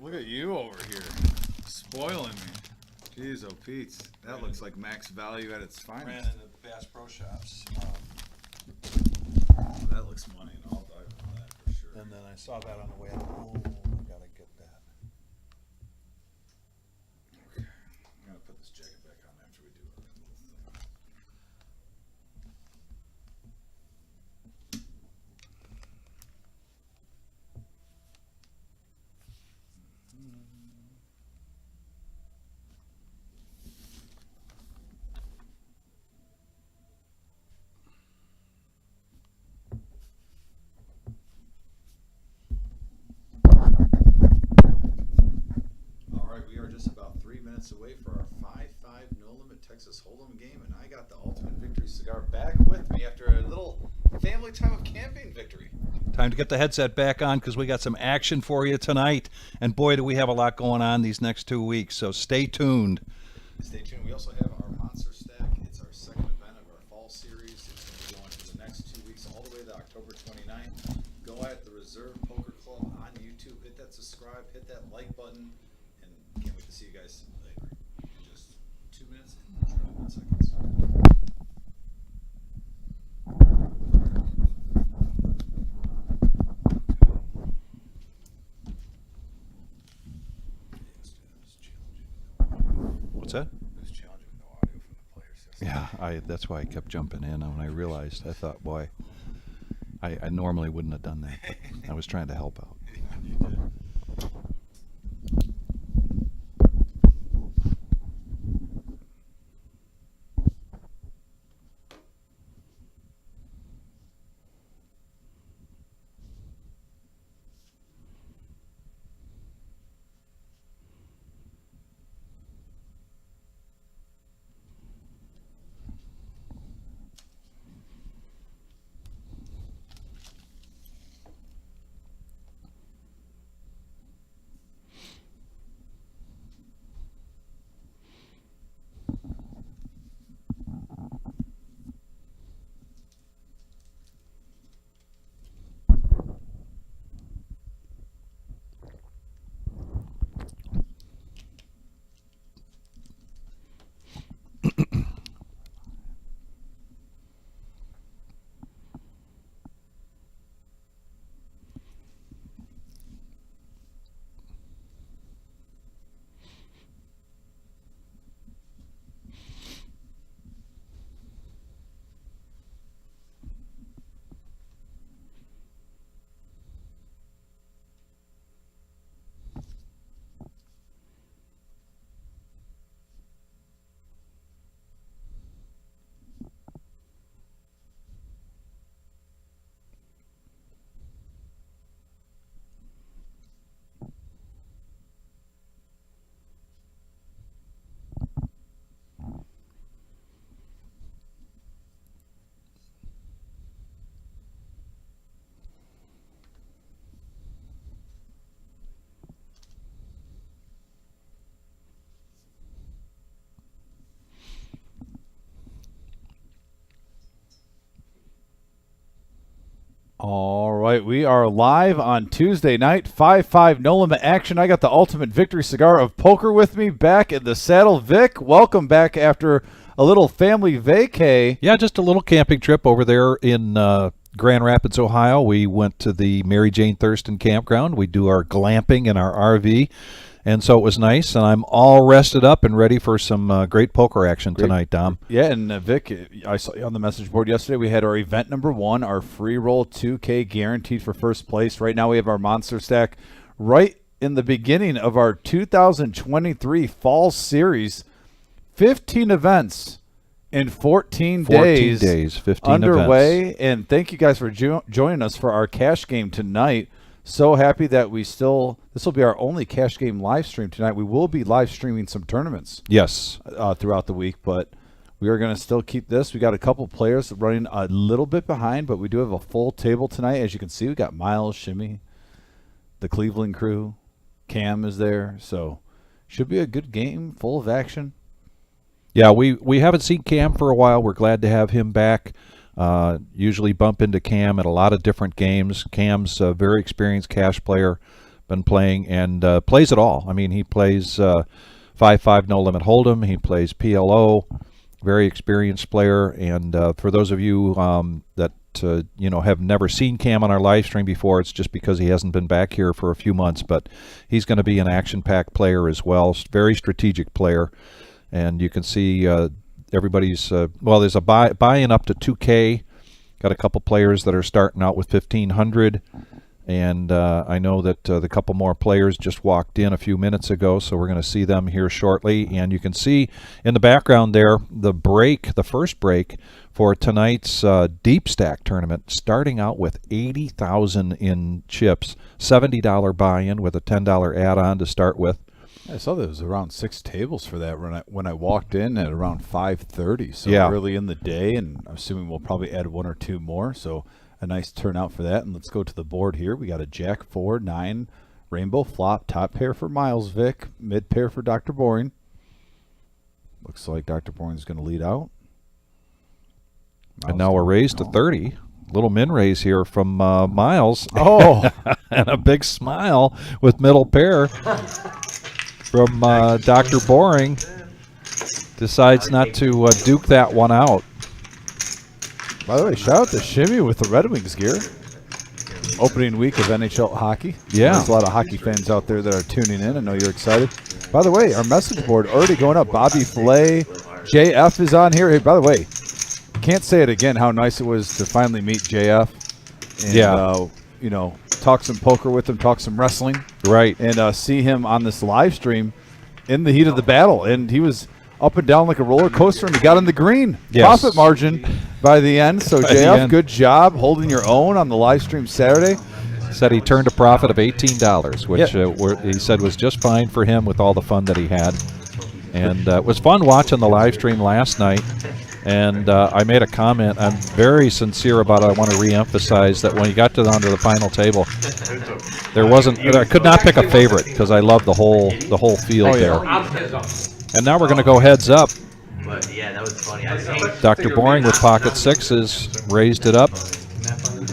Look at you over here, spoiling me. Jeez, oh Pete, that looks like max value at its finest. Ran into Bass Pro Shops, That looks money, and I'll dive into that for sure. and then I saw that on the way out. Oh, I gotta get that. Okay, I'm gonna put this jacket back on after we do our little thing. All right, we are just about 3 minutes away for our 5-5 no limit Texas Hold'em game, and I got the Ultimate Victory cigar back with me after a little family time of camping victory. Time to get the headset back on because we got some action for you tonight. And boy, do we have a lot going on these next 2 weeks. So stay tuned. Stay tuned. We also have our Monster Stack. It's our second event of our fall series. It's going to be going for the next 2 weeks, all the way to October 29th. Go at the Reserve Poker Club on YouTube. Hit that subscribe, hit that like button, and can't wait to see you guys later. Just 2 minutes and 21 seconds. What's that? It was challenging with no audio from the players yesterday. Yeah, that's why I kept jumping in. When I realized, I thought, boy, I normally wouldn't have done that. But I was trying to help out. You did. All right, we are live on Tuesday night, 5-5 no limit action. I got the Ultimate Victory cigar of poker with me back in the saddle. Vic, welcome back after a little family vacay. Yeah, just a little camping trip over there in Grand Rapids, Ohio. We went to the Mary Jane Thurston campground. We do our glamping in our RV. And so it was nice, and I'm all rested up and ready for some great poker action tonight, Dom. Yeah, and Vic, I saw you on the message board yesterday. We had our event number 1, our free roll 2K guaranteed for first place. Right now we have our Monster Stack right in the beginning of our 2023 Fall Series. 15 events in 14 days. 15 underway. events. And thank you guys for joining us for our cash game tonight. So happy that this will be our only cash game live stream tonight. We will be live streaming some tournaments Yes. throughout the week, but we are going to still keep this. We got a couple players running a little bit behind, but we do have a full table tonight. As you can see, we got Miles, Shimmy, the Cleveland crew, Cam is there, so should be a good game, full of action. Yeah, we haven't seen Cam for a while. We're glad to have him back. Usually bump into Cam at a lot of different games. Cam's a very experienced cash player, been playing, and plays it all. I mean, he plays 5-5 no limit hold'em. He plays PLO. Very experienced player. And for those of you that have never seen Cam on our live stream before, it's just because he hasn't been back here for a few months. But he's going to be an action-packed player as well. Very strategic player. And you can see everybody's there's a buy-in up to 2K. Got a couple players that are starting out with 1,500. And I know that the couple more players just walked in a few minutes ago, so we're going to see them here shortly. And you can see in the background there the first break for tonight's deep stack tournament, starting out with 80,000 in chips, $70 buy-in with a $10 add-on to start with. I saw there was around 6 tables for that when I walked in at around 5:30, so Yeah. early in the day, and I'm assuming we'll probably add 1 or 2 more. So a nice turnout for that. And let's go to the board here. We got a Jack 4, 9, rainbow flop, top pair for Miles Vick, mid pair for Dr. Boring. Looks like Dr. Boring's going to lead out. And now we're raised to 30. Little min raise here from Miles. Oh, And a big smile with middle pair from Dr. Boring. Decides not to duke that one out. by the way, shout out to Shimmy with the Red Wings gear. Opening week of NHL hockey. Yeah. There's a lot of hockey fans out there that are tuning in. I know you're excited. By the way, our message board already going up. Bobby Flay, JF is on here. Hey, by the way, can't say it again how nice it was to finally meet JF. And, Yeah. talk some poker with him, talk some wrestling. Right. And see him on this live stream in the heat of the battle. And he was up and down like a roller coaster, and he got in the green. Yes. Profit margin by the end. So, By the JF, end. good job holding your own on the live stream Saturday. Said he turned a profit of $18, which Yeah. he said was just fine for him with all the fun that he had. And it was fun watching the live stream last night. And I made a comment. I'm very sincere about it. I want to reemphasize that when he got down to the final table, I could not pick a favorite because I love the whole field Oh, yeah. there. And now we're going to go heads up. But yeah, that was funny. Dr. Boring with pocket sixes raised it up.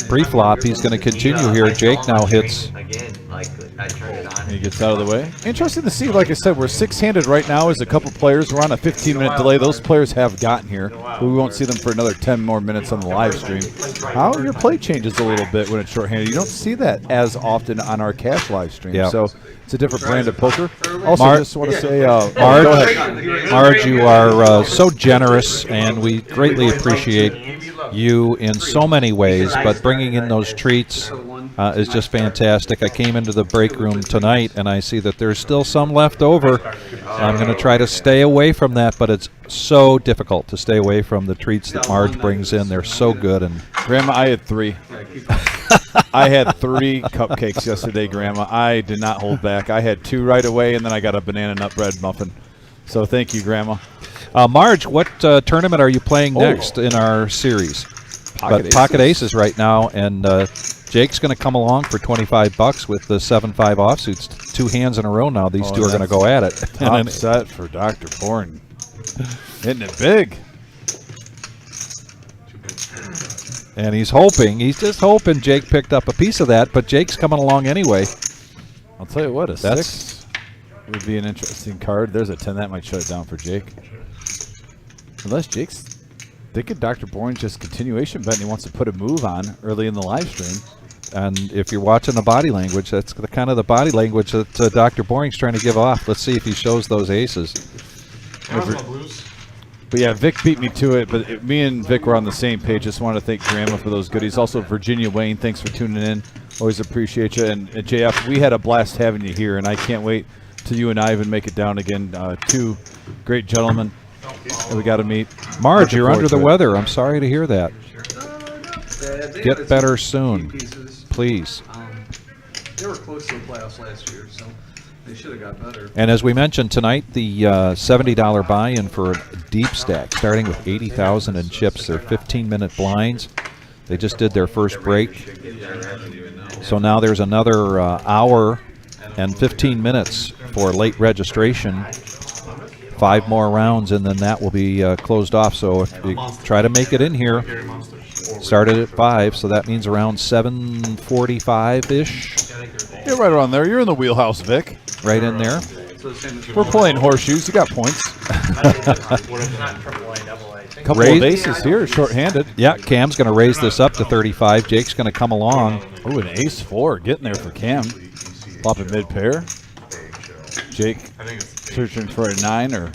Pre-flop, he's going to continue here. Jake now hits. Again, like I turned it on. And he gets out of the way. Interesting to see. Like I said, we're 6-handed right now as a couple players. We're on a 15-minute delay. Those players have gotten here. But we won't see them for another 10 more minutes on the live stream. How your play changes a little bit when it's short-handed. You don't see that as often on our cash live stream. Yeah. So it's a different brand of poker. Also, Mark- just want to say, Marge, you are so generous, and we greatly appreciate you in so many ways, but bringing in those treats is just fantastic. I came into the break room tonight, and I see that there's still some left over. I'm going to try to stay away from that, but it's so difficult to stay away from the treats that Marge brings in. They're so good. And Grandma, I had 3. I had 3 cupcakes yesterday, Grandma. I did not hold back. I had 2 right away, and then I got a banana nut bread muffin. So thank you, Grandma. Marge, what tournament are you playing next in our series? Pocket Aces right now, and Jake's going to come along for $25 with the 7-5 offsuits. 2 hands in a row now. These two are going to go at it. Top set for Dr. Bourne. Hitting it big. And he's just hoping Jake picked up a piece of that, but Jake's coming along anyway. I'll tell you what, a That's- 6 would be an interesting card. There's a 10. That might shut it down for Jake. Unless Jake's thinking Dr. Bourne's just continuation bet and he wants to put a move on early in the live stream. And if you're watching the body language, that's the kind of the body language that Dr. Boring's trying to give off. Let's see if he shows those aces. But yeah, Vic beat me to it, but me and Vic were on the same page. Just wanted to thank Grandma for those goodies. Also, Virginia Wayne, thanks for tuning in. Always appreciate you. And JF, we had a blast having you here, and I can't wait till you and Ivan make it down again. 2 great gentlemen that we got to meet. Marge, Looking you're forward under the to it. weather. I'm sorry to hear that. Get better soon, please. They were close to the playoffs last year, so they should have got better. And as we mentioned tonight, the $70 buy-in for a deep stack, starting with 80,000 in chips. They're 15-minute blinds. They just did their first break. So now there's another hour and 15 minutes for late registration. 5 more rounds, and then that will be closed off. So if you try to make it in here, started at 5, so that means around 7:45-ish You're right around there. You're in the wheelhouse, Vic. Right in there. So the same as We're playing horseshoes. You got points. Not triple A, double A. Couple Raise- of aces here, short-handed. Yeah, Cam's going to raise this up to 35. Jake's going to come along. Oh, an ace 4 getting there for Cam. Flop it mid-pair. Jake searching for a 9 or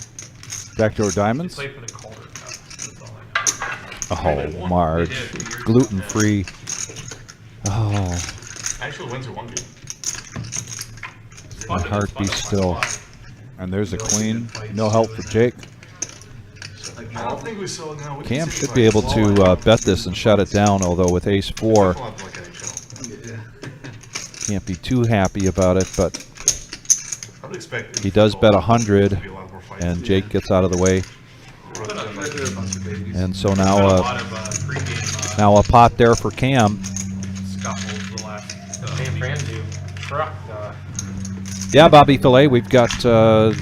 backdoor diamonds. Play for the Calder Cup. That's all I know. Oh, Marge. Gluten-free. Oh, Actually, wins are one game. my heart be still. And there's a queen. No help for Jake. I don't think we saw now. We Cam should be able to bet this and shut it down, although with ace 4, can't be too happy about it, but he does bet 100, and Jake gets out of the way. And so now, now a pot there for Cam. Yeah, Bobby Filet, we've got,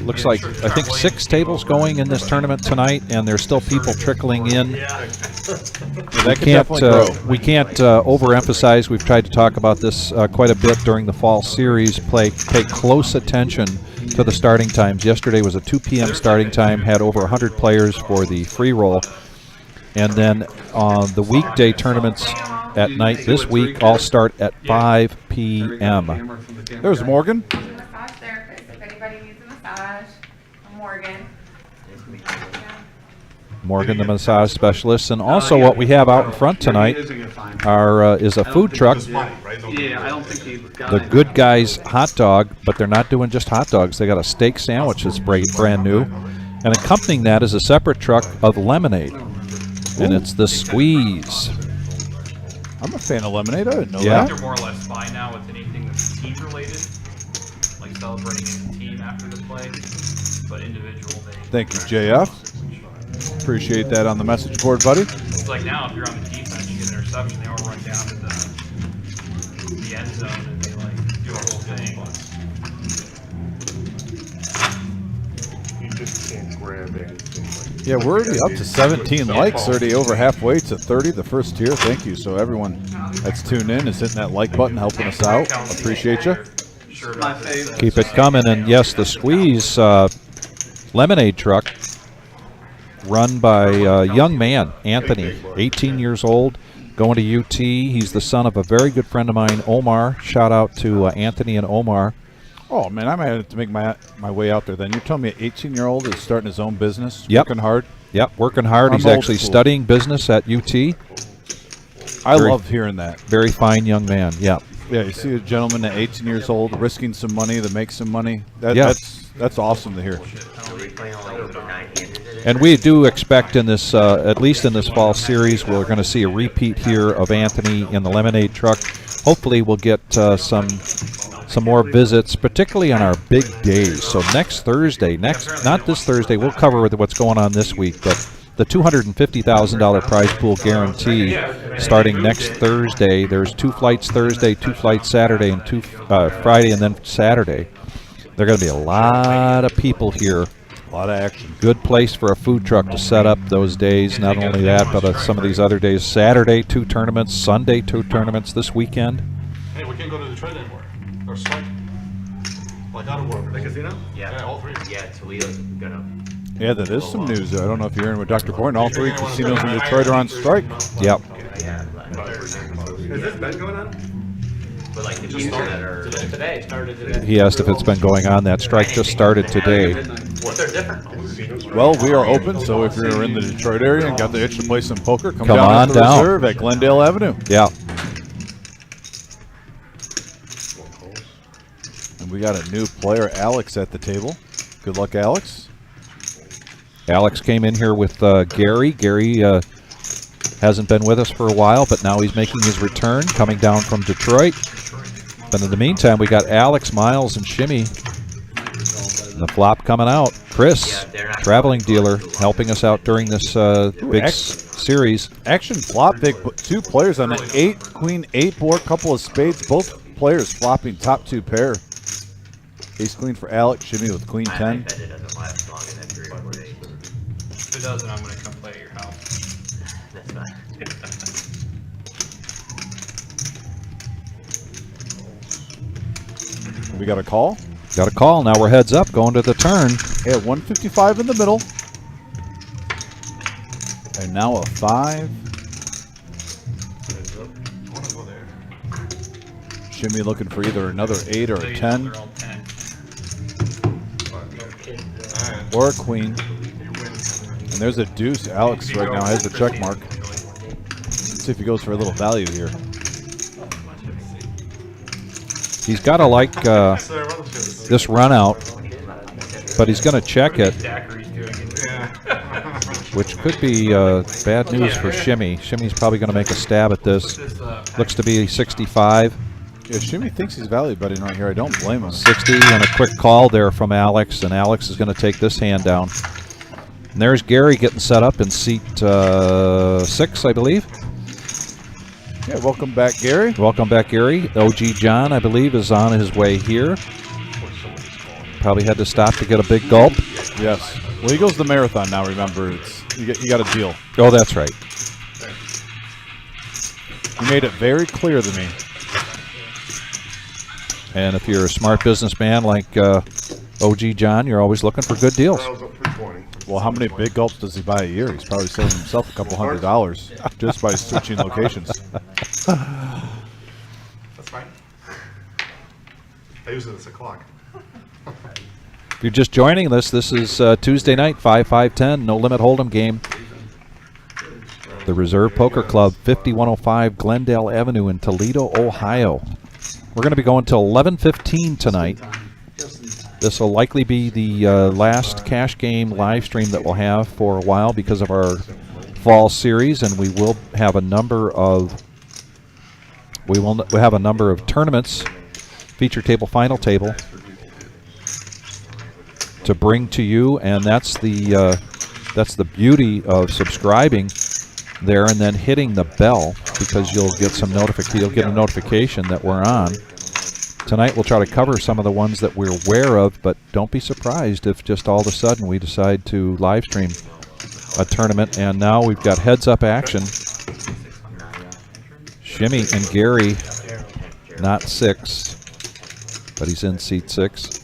looks like, I think 6 tables going in this tournament tonight, and there's still people trickling in. That can definitely grow. We can't overemphasize. We've tried to talk about this quite a bit during the fall series. Pay close attention to the starting times. Yesterday was a 2 p.m. starting time, had over 100 players for the free roll. And then the weekday tournaments at night this week all start at 5 p.m. There's Morgan. Massage therapist, if anybody needs a massage, I'm Morgan. Morgan, the massage specialist. And also what we have out in front tonight is a food truck, Yeah, I don't think he got the it. Good Guys hot dog, but they're not doing just hot dogs. They got a steak sandwich that's brand new. And accompanying that is a separate truck of lemonade. And it's the Squeeze. I'm a fan of lemonade. I didn't know Yeah. that. They're more or less fine now with anything that's team related, like celebrating as a team after the play, but individual. Thank you, JF. Appreciate that on the message board, buddy. It's like now, if you're on the defense, you get an interception, they all run down to the end zone and they like do a whole thing. You just can't grab anything. Yeah, we're already up to 17 likes, already over halfway to 30, the first tier. Thank you. So everyone that's tuned in is hitting that like button, helping us out. Appreciate you. My favorite. Keep it coming. And yes, the Squeeze lemonade truck run by a young man, Anthony, 18 years old, going to UT. He's the son of a very good friend of mine, Omar. Shout out to Anthony and Omar. Oh, man, I might have to make my way out there then. You're telling me an 18-year-old is starting his own business, Yep. working hard? Yep, working hard. I'm He's old actually school. studying business at UT. I Very- love hearing that. Very fine young man. Yeah. Yeah, you see a gentleman at 18 years old risking some money to make some money. Yeah. That's awesome to hear. So we play only over 9-handed today? And we do expect in this, at least in this fall series, we're going to see a repeat here of Anthony in the lemonade truck. Hopefully we'll get some more visits, particularly on our big days. So next Thursday, not this Thursday, we'll cover what's going on this week, but the $250,000 prize pool guarantee starting next Thursday. There's 2 flights Thursday, 2 flights Saturday, and 2 Friday, and then Saturday. There are going to be a lot of people here. A lot of action. Good place for a food truck to set up those days. Not only that, but some of these other days. Saturday, 2 tournaments. Sunday, 2 tournaments this weekend. Hey, we can't go to Detroit anymore. Or strike. Like out of work. The casino? Yeah. All 3. Yeah, Toledo's gonna. Yeah, that is some news there. I don't know if you're in with Dr. Boyne. All 3 casinos in Detroit are on strike. Yep. Yeah, but Has this been going on? but like the teams that are. Today, started today. He asked if it's been going on. That strike just started today. What they're different. Well, we are open, so if you're in the Detroit area and got the itch to play some poker, come Come down on to the down. Reserve at Glendale Avenue. Yeah. And we got a new player, Alex, at the table. Good luck, Alex. Alex came in here with Gary. Gary hasn't been with us for a while, but now he's making his return, coming down from Detroit. But in the meantime, we got Alex, Miles, and Shimmy. The flop coming out. Chris, traveling dealer, helping us out during this big series. Action flop, big 2 players on an 8, queen 8 board, couple of spades. Both players flopping top 2 pair. Ace queen for Alex, Shimmy with queen I 10. bet it doesn't last long in that 3 or 4 days. If it doesn't, I'm gonna come play at your house. That's fine. We got a call. Got a call. Now we're heads up going to the turn. Yeah, 155 in the middle. And now a 5. Shimmy looking for either another 8 or a 10 They're all 10. or a queen. And there's a deuce. Alex right now has the check mark. Let's see if he goes for a little value here. He's got to like this run out, but he's going to check it, Daiquiri's doing it. which could be bad news for Shimmy. Shimmy's probably going to make a stab at this. Looks to be 65. Yeah, Shimmy thinks he's value betting right here. I don't blame him. 60 and a quick call there from Alex, and Alex is going to take this hand down. And there's Gary getting set up in seat 6, I believe. Yeah, welcome back, Gary. Welcome back, Gary. OG John, I believe, is on his way here. Probably had to stop to get a big gulp. Yes. Well, he goes the marathon now. Remember, you got a deal. Oh, that's right. He made it very clear to me. And if you're a smart businessman like OG John, you're always looking for good deals. I was up 320. Well, how many big gulps does he buy a year? He's probably saving himself a couple $100 just by switching locations. That's fine. I use it as a clock. If you're just joining us, this is Tuesday night, 5-5-10, no limit hold'em game. The Reserve Poker Club, 5105 Glendale Avenue in Toledo, Ohio. We're going to be going till 11:15 tonight. This will likely be the last cash game live stream that we'll have for a while because of our fall series, and we will have a number of we'll have a number of tournaments, feature table, final table, to bring to you, and that's the beauty of subscribing there and then hitting the bell, because you'll get a notification that we're on. Tonight we'll try to cover some of the ones that we're aware of, but don't be surprised if just all of a sudden we decide to live stream a tournament. And now we've got heads up action. Shimmy and Gary, not 6, but he's in seat 6.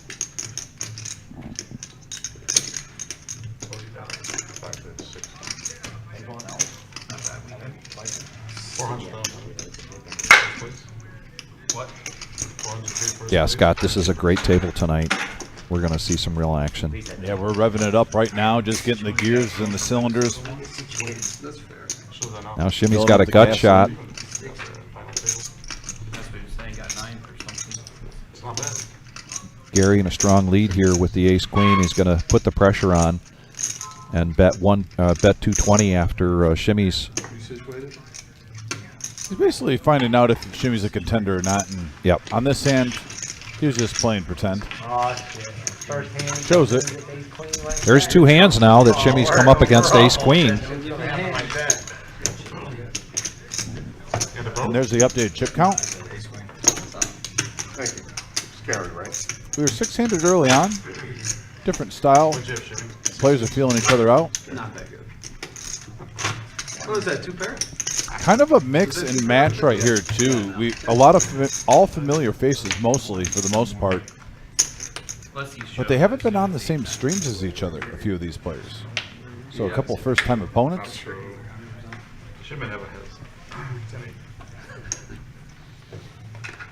Yeah, Scott, this is a great table tonight. We're going to see some real action. Yeah, we're revving it up right now, just getting the gears and the cylinders. That's fair. Now Shimmy's Filling got up a the gut gas shot. line. That's what he was saying, got 9 for something. It's not bad. Gary in a strong lead here with the ace-queen. He's going to put the pressure on and bet 220 after Shimmy's. You situated? He's basically finding out if Shimmy's a contender or not. And Yep. on this hand, he was just playing pretend. Oh, shit. First hand. Shows it. There's 2 hands now that Shimmy's come up against ace-queen. And there's the updated chip count. Thank you. Scary, right? We were 6-handed early on. Different style. Players are feeling each other out. Not that good. What is that, 2 pair? Kind of a mix and match right here too. A lot of all familiar faces mostly for the most part, but they haven't been on the same streams as each other. A few of these players, so a couple first-time opponents. Should have a head.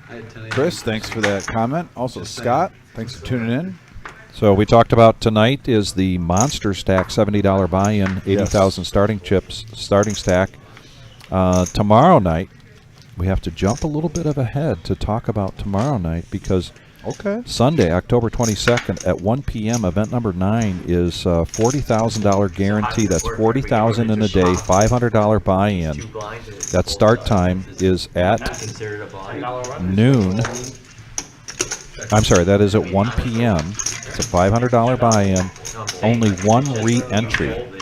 I had 10 Chris, thanks for that comment. Also Scott, thanks for tuning in. So we talked about tonight is the Monster Stack $70 buy-in, 80,000 starting chips, starting stack. Tomorrow night, we have to jump a little bit of ahead to talk about tomorrow night, because Sunday, October 22nd at 1 p.m., event number 9 is $40,000 guarantee. That's $40,000 in a day, $500 buy-in. That start time is at noon. I'm sorry, that is at 1 p.m. It's a $500 buy-in, only 1 re-entry.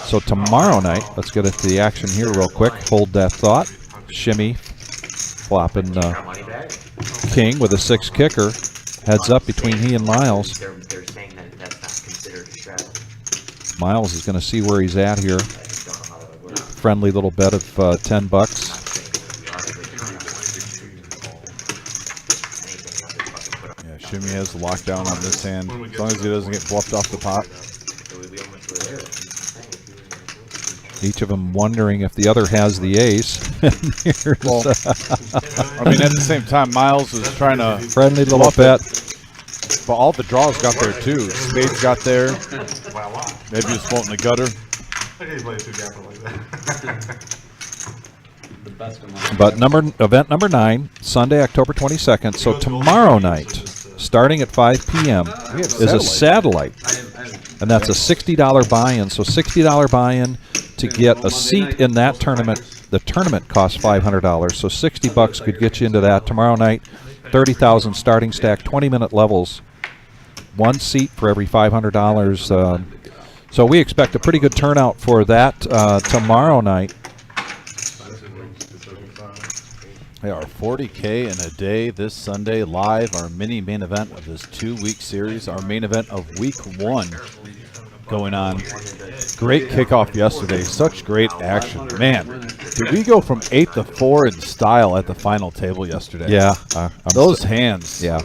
So tomorrow night, let's get into the action here real quick. Hold that thought. Shimmy flopping king with a 6 kicker. Heads up between he and Miles. They're saying that that's not considered a strategy. Miles is going to see where he's at here. Friendly little bet of $10. Shimmy has the lockdown on this hand. As long as he doesn't get bluffed off the pot. We almost were there. Each of them wondering if the other has the ace. Well, I mean, at the same time, Miles is trying to Friendly little bluff bet. it, but all the draws got there too. Spades got there. By a lot. Maybe he's floating the gutter. I can't play a two-gapper like that. The best of But event number 9, Sunday, October 22nd. So tomorrow night, starting at 5 p.m., is a satellite. And that's a $60 buy-in. So $60 buy-in to get a seat in that tournament. The tournament costs $500. So $60 could get you into that tomorrow night. 30,000 starting stack, 20-minute levels. One seat for every $500. So we expect a pretty good turnout for that tomorrow night. They are 40K in a day this Sunday live. Our mini main event of this 2-week series. Our main event of week 1 going on. Great kickoff yesterday. Such great action. Man, did we go from 8 to 4 in style at the final table yesterday? Yeah. Those hands. Yeah.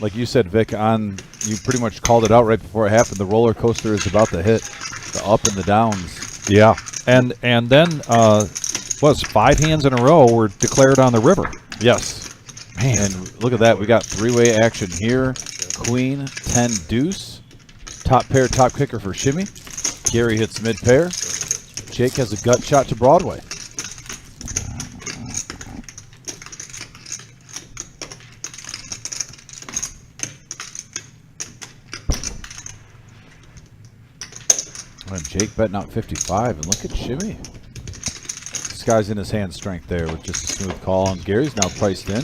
Like you said, Vic, you pretty much called it out right before it happened. The roller coaster is about to hit the up and the downs. Yeah. And then, 5 hands in a row were declared on the river. Yes. Man. And look at that. We got 3-way action here. Queen, 10 deuce. Top pair, top kicker for Shimmy. Gary hits mid pair. Jake has a gut shot to Broadway. And Jake betting out 55, and look at Shimmy. This guy's in his hand strength there with just a smooth call, and Gary's now priced in.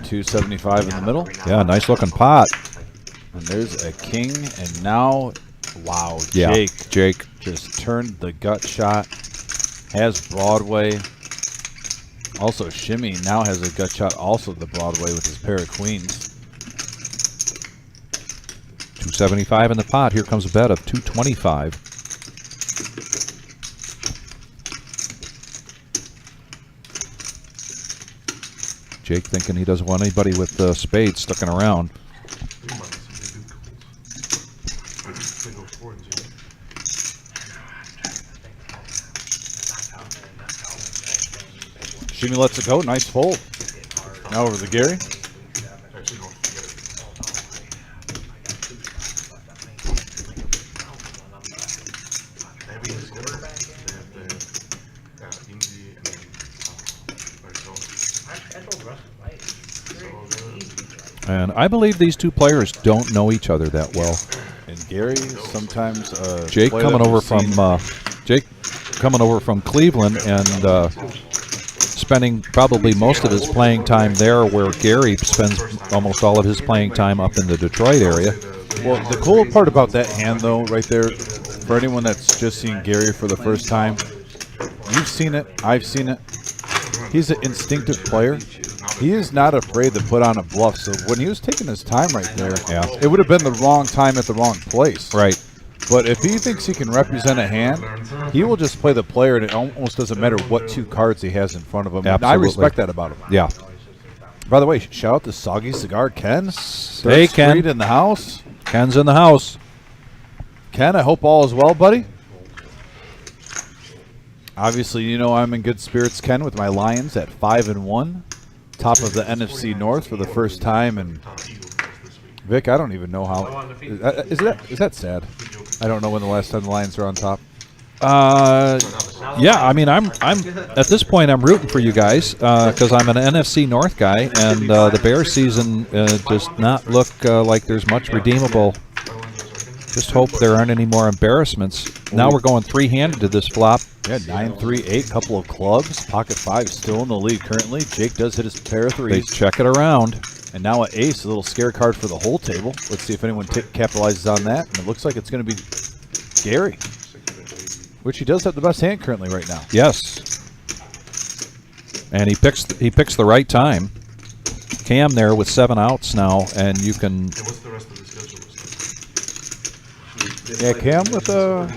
275 in the middle. Yeah, nice looking pot. And there's a king, and now, wow, Yeah, Jake just turned the gut shot, has Broadway. Also, Shimmy now has a gut shot, also the Broadway with his pair of queens. 275 in the pot. Here comes a bet of 225. Jake thinking he doesn't want anybody with spades sticking around. Shimmy lets it go. Nice fold. Now over to Gary. And I believe these two players don't know each other that well. And Gary sometimes Jake coming over from Cleveland and spending probably most of his playing time there, where Gary spends almost all of his playing time up in the Detroit area. Well, the cool part about that hand, though, right there, for anyone that's just seen Gary for the first time, you've seen it, I've seen it. He's an instinctive player. He is not afraid to put on a bluff. So when he was taking his time right there, Yeah. it would have been the wrong time at the wrong place. Right. But if he thinks he can represent a hand, he will just play the player, and it almost doesn't matter what 2 cards he has in front of him. And I Absolutely. respect that about him. Yeah. By the way, shout out to Soggy Cigar Ken. Hey, Ken. Street in the house. Ken's in the house. Ken, I hope all is well, buddy. Obviously, you know I'm in good spirits, Ken, with my Lions at 5-1, top of the NFC North for the first time. And Vic, I don't even know how. Is that sad? I don't know when the last time the Lions are on top. Yeah, I mean, I'm at this point I'm rooting for you guys because I'm an NFC North guy, and the Bears season does not look like there's much redeemable. Just hope there aren't any more embarrassments. Now we're going 3-handed to this flop. Yeah, 9-3-8, couple of clubs. Pocket 5 still in the lead currently. Jake does hit his pair of They threes. check it around. And now an ace, a little scare card for the whole table. Let's see if anyone capitalizes on that. And it looks like it's going to be Gary, which he does have the best hand currently right now. Yes. And he picks the right time. Cam there with 7 outs now, and you can. What's the rest of the schedule? Yeah, Cam with a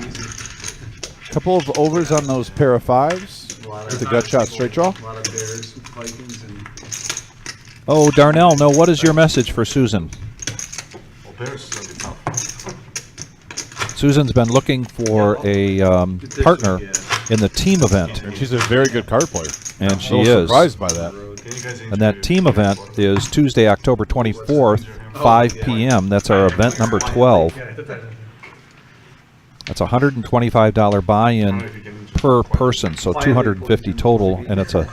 couple of overs on those pair of 5s. With a gut shot straight draw. A lot of Bears, Vikings, and Oh, Darnell, no, what is your message for Susan? Well, Bears is gonna be tough. Susan's been looking for a partner in the team event, And she's a very good card player. and I'm she a little is. surprised by that. Can you guys And that team event is Tuesday, October 24th, 5 p.m. That's our event number 12. That's a $125 buy-in per person, so 250 total, and it's a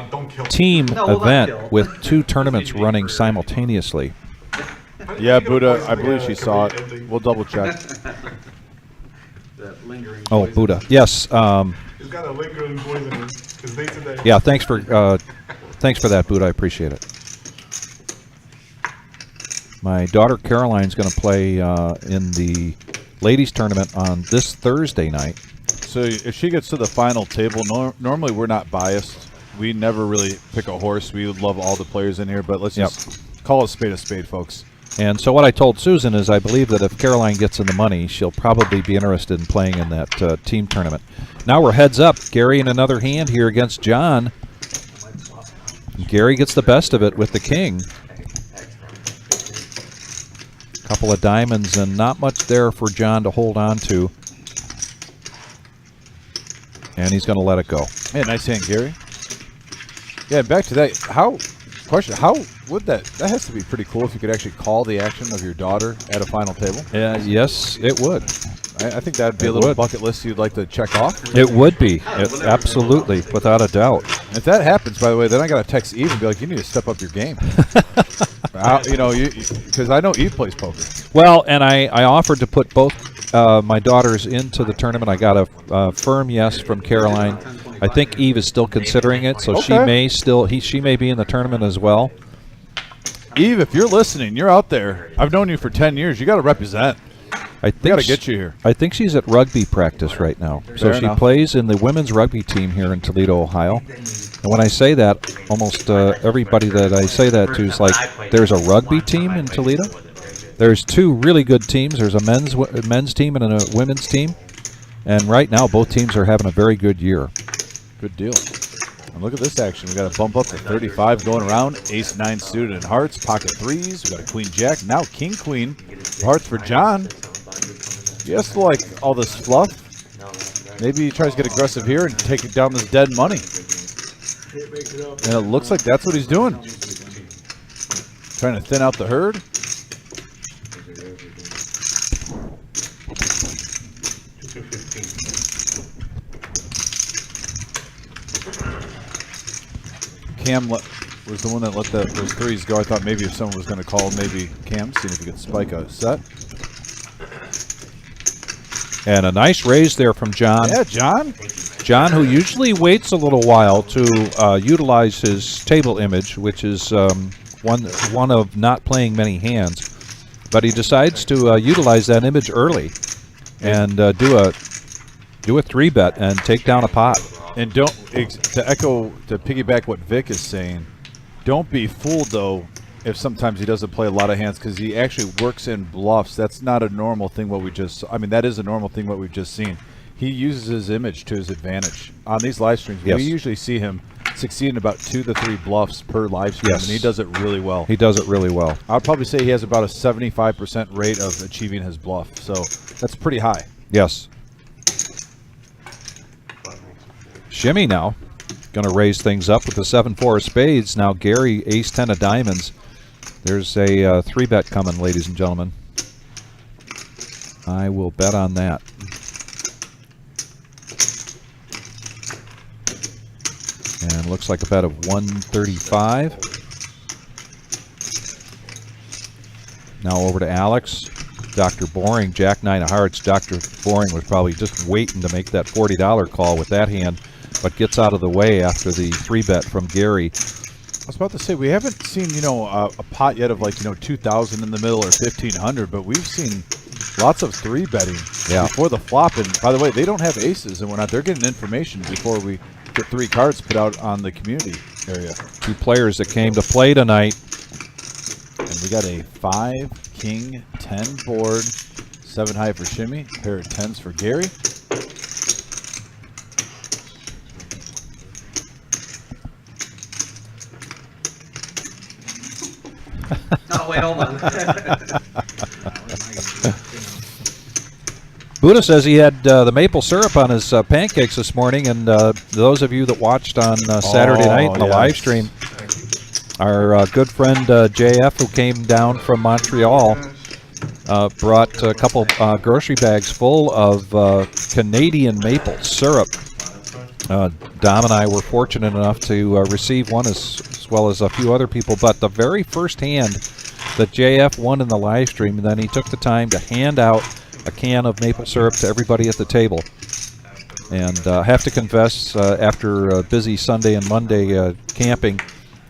Don't kill team No, we'll not event kill. with 2 tournaments running simultaneously. Yeah, Buddha, I believe she saw it. We'll double check. That lingering Oh, poison. Buddha. Yes. He's got a lingering poison because they today. Yeah. Thanks for that, Buddha. I appreciate it. My daughter Caroline's going to play in the ladies tournament on this Thursday night. So if she gets to the final table, normally we're not biased. We never really pick a horse. We love all the players in here, but let's just call a spade, folks. And so what I told Susan is I believe that if Caroline gets in the money, she'll probably be interested in playing in that team tournament. Now we're heads up. Gary in another hand here against John. Gary gets the best of it with the king. Couple of diamonds and not much there for John to hold on to. And he's going to let it go. Man, nice hand, Gary. Yeah, back to that. How would that has to be pretty cool if you could actually call the action of your daughter at a final table. Yes, it would. I think that would be It a little would. bucket list you'd like to check off. It would be. Absolutely, without a doubt. If that happens, by the way, then I got to text Eve and be like, you need to step up your game. Because I know Eve plays poker. Well, and I offered to put both my daughters into the tournament. I got a firm yes from Caroline. I think Eve is still considering it, so she may be in the tournament as well. Eve, if you're listening, you're out there. I've known you for 10 years. You got to represent. I We think got to get you here. I think she's at rugby practice right now. So Fair she enough. plays in the women's rugby team here in Toledo, Ohio. And when I say that, almost everybody that I say that to is like, there's a rugby team in Toledo? There's 2 really good teams. There's a men's team and a women's team. And right now, both teams are having a very good year. Good deal. And look at this action. We got a bump up to 35 going around. Ace 9 suited in hearts. Pocket 3s. We got a queen jack. Now king queen. Hearts for John. He has to like all this fluff. Maybe he tries to get aggressive here and take it down this dead money. And it looks like that's what he's doing. Trying to thin out the herd. Cam was the one that let those 3s go. I thought maybe if someone was going to call, maybe Cam, seeing if he could spike a set. And a nice raise there from John. Yeah, John. John, who usually waits a little while to utilize his table image, which is one of not playing many hands, but he decides to utilize that image early and do a 3-bet and take down a pot. And to piggyback what Vic is saying, don't be fooled though if sometimes he doesn't play a lot of hands because he actually works in bluffs. That's not a normal thing. That is a normal thing what we've just seen. He uses his image to his advantage on these live streams. Yes. We usually see him succeed in about 2 to 3 bluffs per live stream, Yes. and he does it really well. He does it really well. I'd probably say he has about a 75% rate of achieving his bluff, so that's pretty high. Yes. Shimmy now. Going to raise things up with the 7-4 of spades. Now Gary, ace 10 of diamonds. There's a 3-bet coming, ladies and gentlemen. I will bet on that. And looks like a bet of 135. Now over to Alex. Dr. Boring, Jack 9 of hearts. Dr. Boring was probably just waiting to make that $40 call with that hand, but gets out of the way after the 3-bet from Gary. I was about to say, we haven't seen, a pot yet of 2,000 in the middle or 1,500, but we've seen lots of 3-betting before the flop. And by the way, they don't have aces and whatnot. They're getting information before we get 3 cards put out on the community area. 2 players that came to play tonight. And we got a 5, king, 10 board, 7 high for Shimmy, pair of 10s for Gary. Oh, wait, hold on. Buddha says he had the maple syrup on his pancakes this morning, and those of you that watched on Saturday night in the yes. live stream, our good friend JF, who came down from Montreal, brought a couple grocery bags full of Canadian maple syrup. Dom and I were fortunate enough to receive one as well as a few other people, but the very first hand that JF won in the live stream, and then he took the time to hand out a can of maple syrup to everybody at the table. And I have to confess, after a busy Sunday and Monday camping,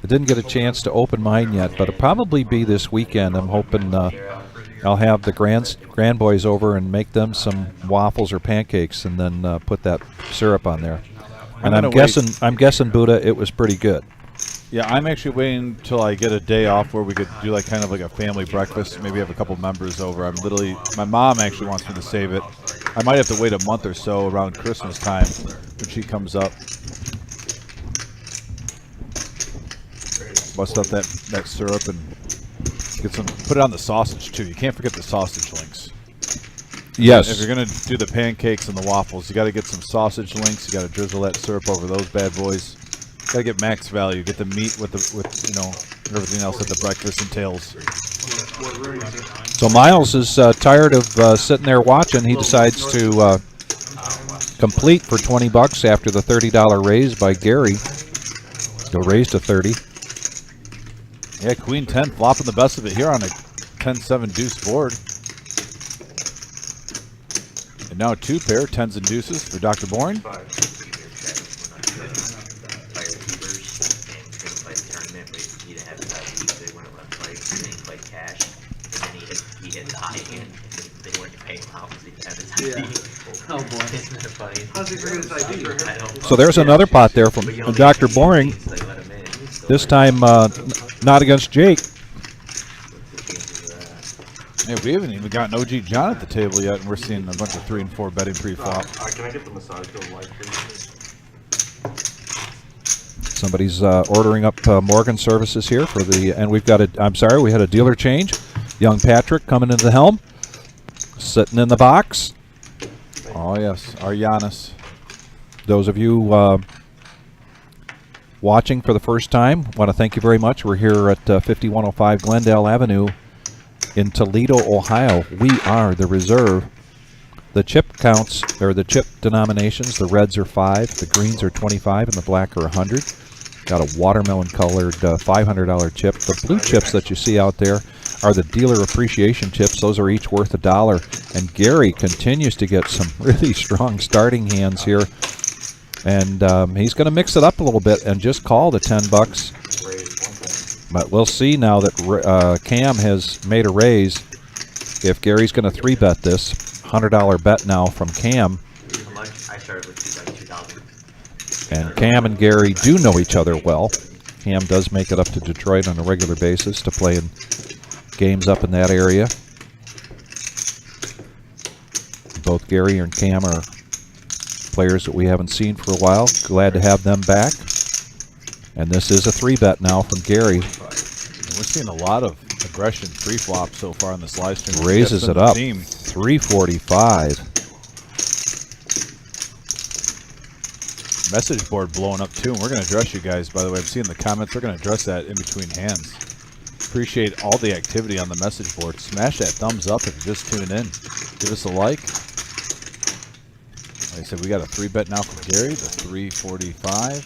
I didn't get a chance to open mine yet, but it'll probably be this weekend. I'm hoping I'll have the grandboys over and make them some waffles or pancakes, and then put that syrup on there. And I'm guessing, Buddha, it was pretty good. Yeah, I'm actually waiting until I get a day off where we could do like kind of like a family breakfast. Maybe have a couple members over. My mom actually wants me to save it. I might have to wait a month or so around Christmas time when she comes up. Bust up that syrup and get some. Put it on the sausage too. You can't forget the sausage links. Yes. If you're gonna do the pancakes and the waffles, you got to get some sausage links. You got to drizzle that syrup over those bad boys. Got to get max value. Get the meat with everything else that the breakfast entails. So Miles is tired of sitting there watching. He decides to complete for $20 after the $30 raise by Gary. Go raise to 30. Yeah, Queen 10 flopping the best of it here on a 10-7 deuce board. And now 2 pair, 10s and deuces for Dr. Boring. Oh boy. How's he forget his ID? So there's another pot there from Dr. Boring. This time not against Jake. Yeah, we haven't even gotten OG John at the table yet, and we're seeing a bunch of 3 and 4 betting pre-flop. Can I get the massage bill light, please? Somebody's ordering up mortgage services here for the, and we've got we had a dealer change. Young Patrick coming into the helm, sitting in the box. Oh yes, our Giannis. Those of you watching for the first time, want to thank you very much. We're here at 5105 Glendale Avenue in Toledo, Ohio. We are the reserve. The chip counts, or the chip denominations, the reds are 5, the greens are 25, and the black are 100. Got a watermelon colored $500 chip. The blue chips that you see out there are the dealer appreciation chips. Those are each worth $1. And Gary continues to get some really strong starting hands here. And he's going to mix it up a little bit and just call the $10. But we'll see now that Cam has made a raise if Gary's going to 3-bet this. $100 bet now from Cam. I started with 2,000. And Cam and Gary do know each other well. Cam does make it up to Detroit on a regular basis to play in games up in that area. Both Gary and Cam are players that we haven't seen for a while. Glad to have them back. And this is a 3-bet now from Gary. And we're seeing a lot of aggression pre-flop so far in this live stream. Raises it up. 345. Message board blowing up too, and we're going to address you guys, by the way. I'm seeing the comments. We're going to address that in between hands. Appreciate all the activity on the message board. Smash that thumbs up if you're just tuning in. Give us a like. Like I said, we got a 3-bet now from Gary, the 345.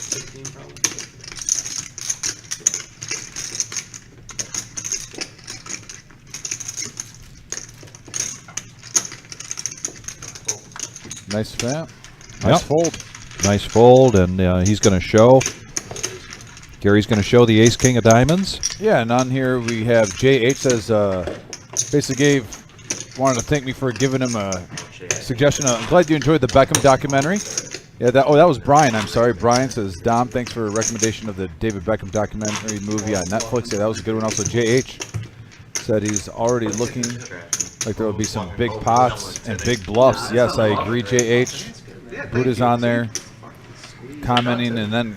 16 probably. Nice fat. Nice fold. Nice fold, and he's going to show. Gary's going to show the ace king of diamonds. Yeah, and on here we have JH says, basically wanted to thank me for giving him a suggestion. I'm glad you enjoyed the Beckham documentary. Yeah, that was Brian. I'm sorry. Brian says, Dom, thanks for a recommendation of the David Beckham documentary movie on Netflix. Yeah, that was a good one. Also, JH said he's already looking like there will be some big pots and big bluffs. Yes, I agree, JH. Buddha's on there commenting, and then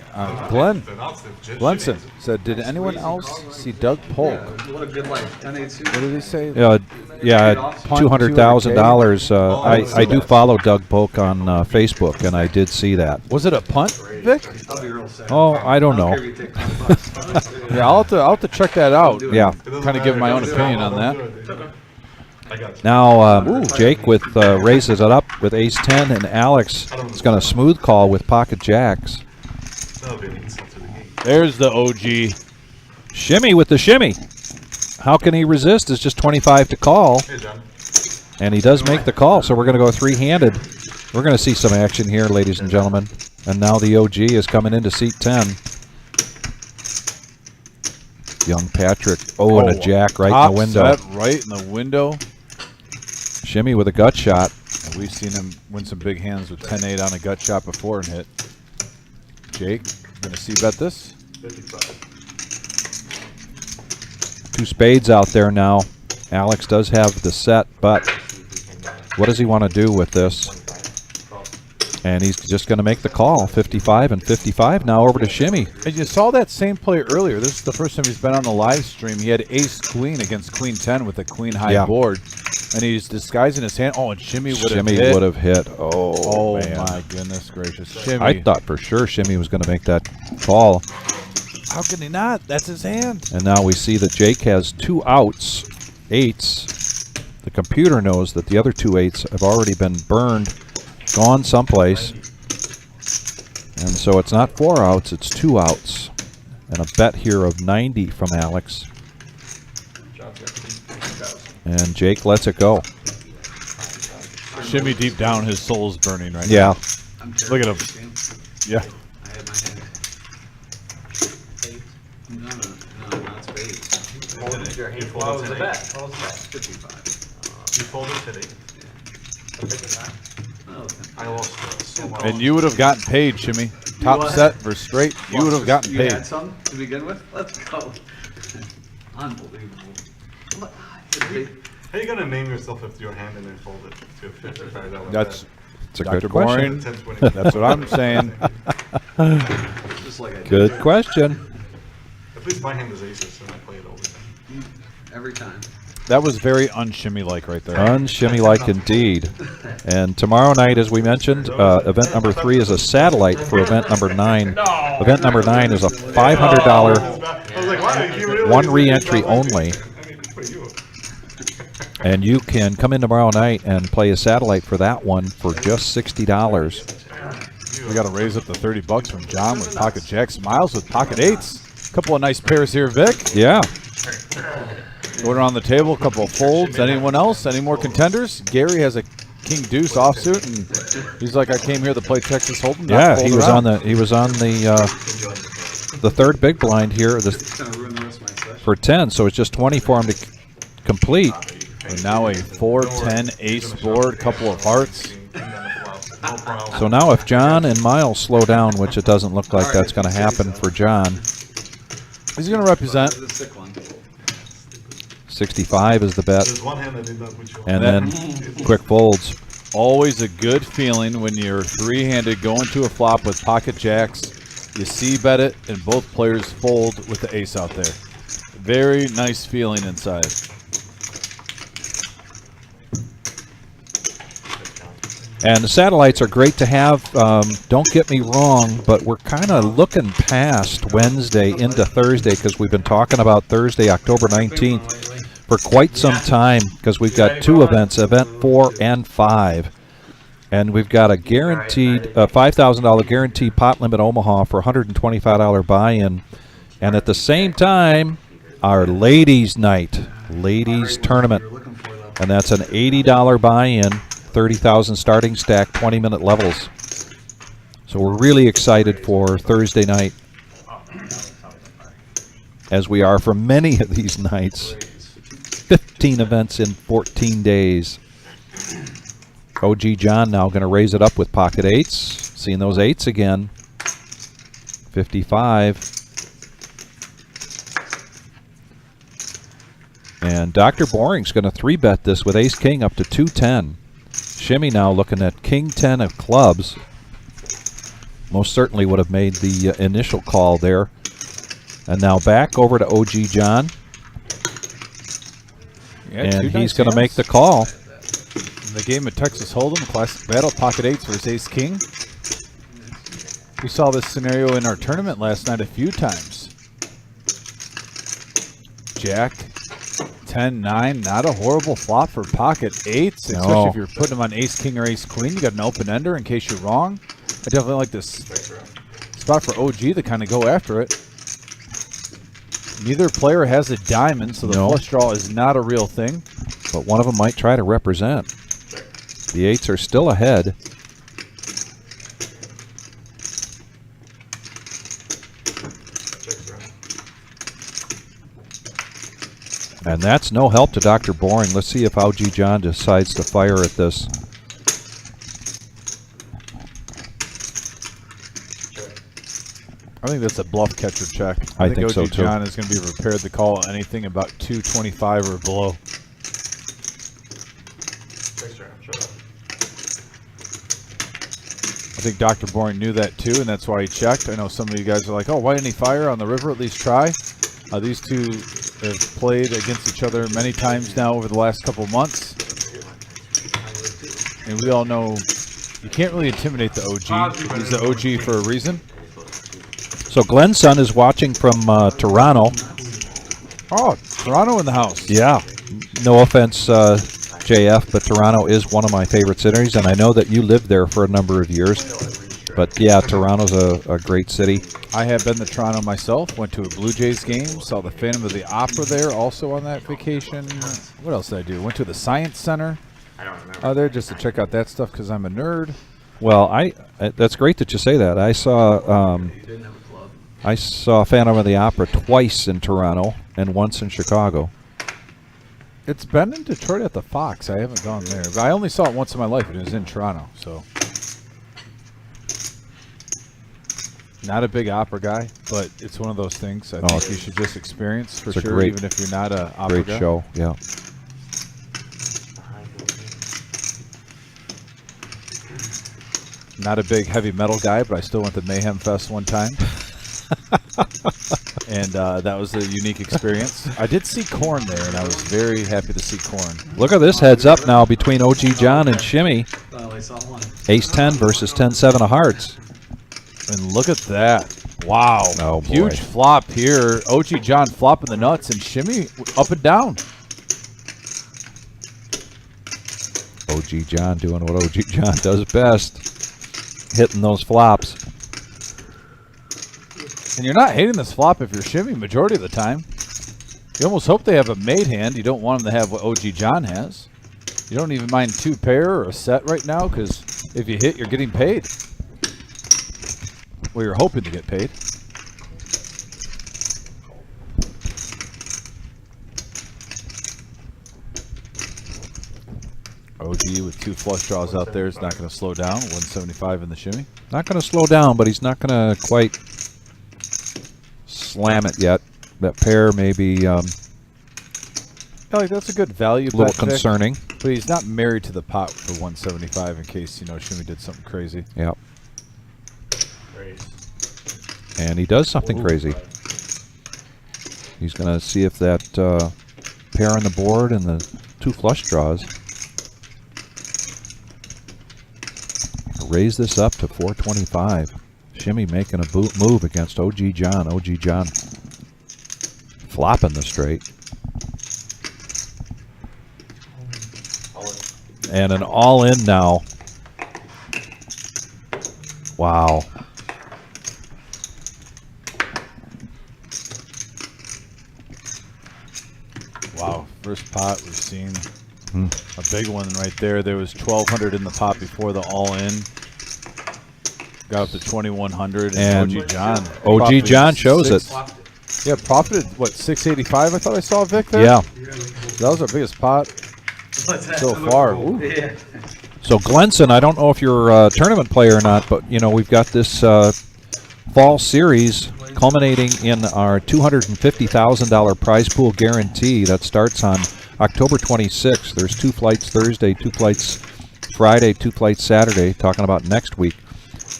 Glenson said, "Did anyone else see Doug Polk?" What a good life. 10-8 suit. What did he say? Yeah, Punt $200,000. I see do that. follow Doug Polk on Facebook, and I did see that. Was it a punt, Vic? I'll be real sad. Oh, I don't know. care if you take $20. Yeah, I'll have to check that out. Yeah. Kind of give my own opinion on that. I got you. Now, Jake raises it up with ace 10, and Alex is going to smooth call with pocket jacks. That'll be an insult to the game. There's the OG. Shimmy with the shimmy. How can he resist? It's just 25 to call, Hey, John. and he does make the call, so we're going to go three-handed. We're going to see some action here, ladies and gentlemen. And now the OG is coming into seat 10. Young Patrick. Oh, and a jack right in the window. Set right in the window. Shimmy with a gut shot. And we've seen him win some big hands with 10-8 on a gut shot before and hit. Jake, gonna see bet this? 55. Two spades out there now. Alex does have the set, but what does he want to do with this? And he's just going to make the call. 55 and 55 now over to Shimmy. And you saw that same play earlier. This is the first time he's been on the live stream. He had ace-queen against queen-10 with a queen-high board. And he's disguising his hand. Oh, and Shimmy would have hit. Oh, man. My goodness gracious. Shimmy. I thought for sure Shimmy was going to make that call. How can he not? That's his hand. And now we see that Jake has two outs, eights. The computer knows that the other two eights have already been burned, gone someplace. And so it's not 4 outs, it's 2 outs. And a bet here of 90 from Alex. And Jake lets it go. Shimmy deep down, his soul's burning right Yeah. now. Look at him. Yeah. I had my hand. No, not spades. What was the bet? 55. You folded today. Oh, okay. I lost so much. And you would have gotten paid, Shimmy. Top what? set versus straight. You would have gotten You paid. had some to begin with? Let's go. Unbelievable. Look, How you gonna name yourself if your hand and then fold it to a $55 That's It's a Dr. good question. Boring. That's what I'm saying. just like I did. Good question. At least my hand is aces and I play it all the time. Every time. That was very unshimmy-like right there. Unshimmy-like indeed. And tomorrow night, as we mentioned, event number 3 is a satellite for event number 9. Event number 9 is a $500 I was like, wow, you really one re-entry only. I mean, for you. And you can come in tomorrow night and play a satellite for that one for just $60. We got to raise up the $30 from John with pocket jacks. Miles with pocket eights. Couple of nice pairs here, Vic. Yeah. Order on the table, a couple of folds. Anyone else? Any more contenders? Gary has a king deuce offsuit, and he's like, I came here to play Texas Hold'em. Yeah, he was on the third big blind here It's gonna ruin the rest of my session. for 10, so it's just 20 for him to complete. And now a 4-10 ace board, couple of hearts. No problem. So now if John and Miles slow down, which it doesn't look like that's going to happen for John, He's going to represent. The sick one. 65 is the bet, There's one hand I did not put you on. and then quick folds. Always a good feeling when you're three-handed going to a flop with pocket jacks. You see bet it, and both players fold with the ace out there. Very nice feeling inside. And the satellites are great to have. Don't get me wrong, but we're kind of looking past Wednesday into Thursday because we've been talking about Thursday, October 19th, for quite some time because we've got two events, event 4 and 5. And we've got a guaranteed $5,000 guaranteed pot limit Omaha for $125 buy-in. And at the same time, our ladies' night, ladies' tournament. And that's an $80 buy-in. 30,000 starting stack, 20-minute levels. So we're really excited for Thursday night, as we are for many of these nights. 15 events in 14 days. OG John now going to raise it up with pocket eights. Seeing those eights again. 55. And Dr. Boring's going to 3-bet this with ace-king up to 210. Shimmy now looking at king 10 of clubs. Most certainly would have made the initial call there. And now back over to OG John. Yeah, And two he's nice going to make hands. the call. In the game of Texas Hold'em, classic battle, pocket eights versus ace king. We saw this scenario in our tournament last night a few times. Jack, 10-9, not a horrible flop for pocket eights, especially No. if you're putting them on ace king or ace queen. You got an open ender in case you're wrong. I definitely like this spot for OG to kind of go after it. Neither player has a diamond, so the No. flush draw is not a real thing. But one of them might try to represent. The eights are still ahead. And that's no help to Dr. Boring. Let's see if OG John decides to fire at this. I think that's a bluff catcher check. I think OG so, too. John is going to be prepared to call anything about 225 or below. I think Dr. Boring knew that too, and that's why he checked. I know some of you guys are like, oh, why didn't he fire on the river? At least try. These two have played against each other many times now over the last couple months. And we all know you can't really intimidate the OG. He's the OG for a reason. So Glenn's son is watching from Toronto. Oh, Toronto in the house. Yeah. No offense, JF, but Toronto is one of my favorite cities, and I know that you lived there for a number of years. But yeah, Toronto's a great city. I have been to Toronto myself, went to a Blue Jays game, saw the Phantom of the Opera there also on that vacation. What else did I do? Went to the Science Center there just to check out that stuff because I'm a nerd. Well, that's great that you say that. I saw Phantom of the Opera twice in Toronto and once in Chicago. It's been in Detroit at the Fox. I haven't gone there. But I only saw it once in my life, and it was in Toronto. So, not a big opera guy, but it's one of those things I think you should just experience for sure, even if you're not a opera guy. Great show, yeah. Not a big heavy metal guy, but I still went to Mayhem Fest one time. And that was a unique experience. I did see Korn there, and I was very happy to see Korn. Look at this heads up now between OG John and Shimmy. Ace 10 versus 10-7 of hearts. And look at that. Wow. Oh, boy. Huge flop here. OG John flopping the nuts, and Shimmy up and down. OG John doing what OG John does best, hitting those flops. And you're not hitting this flop if you're Shimmy majority of the time. You almost hope they have a made hand. You don't want them to have what OG John has. You don't even mind two pair or a set right now because if you hit, you're getting paid. Well, you're hoping to get paid. OG with two flush draws out there is not going to slow down. 175 in the Shimmy. Not going to slow down, but he's not going to quite slam it yet. That pair maybe Like that's a good value. a little bet pick, concerning. but he's not married to the pot for 175 in case Shimmy did something crazy. Yep. And he does something crazy. He's going to see if that pair on the board and the two flush draws raise this up to 425. Shimmy making a move against OG John. OG John flopping the straight. And an all-in now. Wow. Wow, first pot we've seen a big one right there. There was 1,200 in the pot before the all-in. Got up to 2,100, and OG John. OG John shows it. Yeah, profited, what, 685? I thought I saw Vic there? Yeah. That was our biggest pot so far. Ooh. Yeah. So Glenson, I don't know if you're a tournament player or not, but you know we've got this fall series culminating in our $250,000 prize pool guarantee that starts on October 26th. There's 2 flights Thursday, 2 flights Friday, 2 flights Saturday, talking about next week.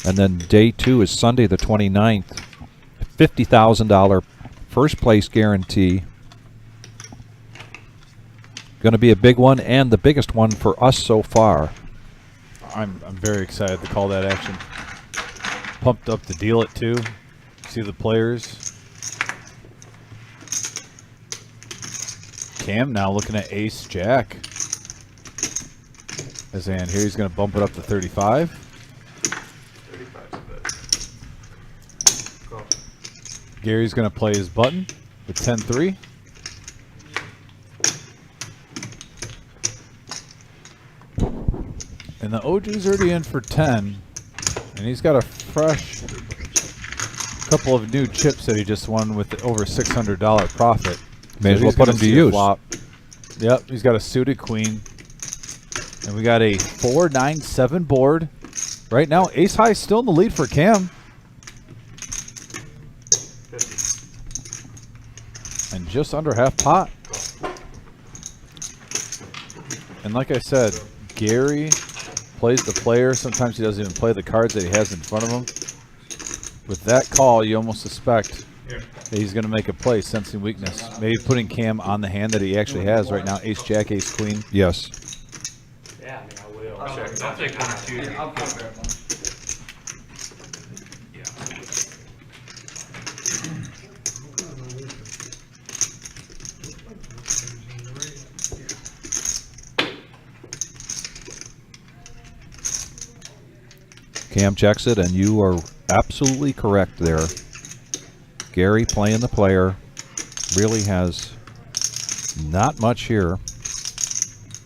And then day 2 is Sunday the 29th. $50,000 first place guarantee. Going to be a big one and the biggest one for us so far. I'm very excited to call that action. Pumped up to deal it too. See the players. Cam now looking at ace jack. As and here he's going to bump it up to 35. 35's a bet. Gary's going to play his button with 10-3. And the OG's already in for 10. And he's got a fresh couple of new chips that he just won with over $600 profit. May as well he's put gonna him to see a use. flop. Yep, he's got a suited queen. And we got a 4-9-7 board. Right now, ace high still in the lead for Cam. 50. And just under half pot. And like I said, Gary plays the player. Sometimes he doesn't even play the cards that he has in front of him. With that call, you almost suspect that he's going to make a play, sensing weakness. Maybe putting Cam on the hand that he actually has right now. Ace jack, ace queen. Yes. Yeah, I mean, I will. I'll take 1 or 2. Yeah, I'll grab one. Cam checks it, and you are absolutely correct there. Gary playing the player really has not much here.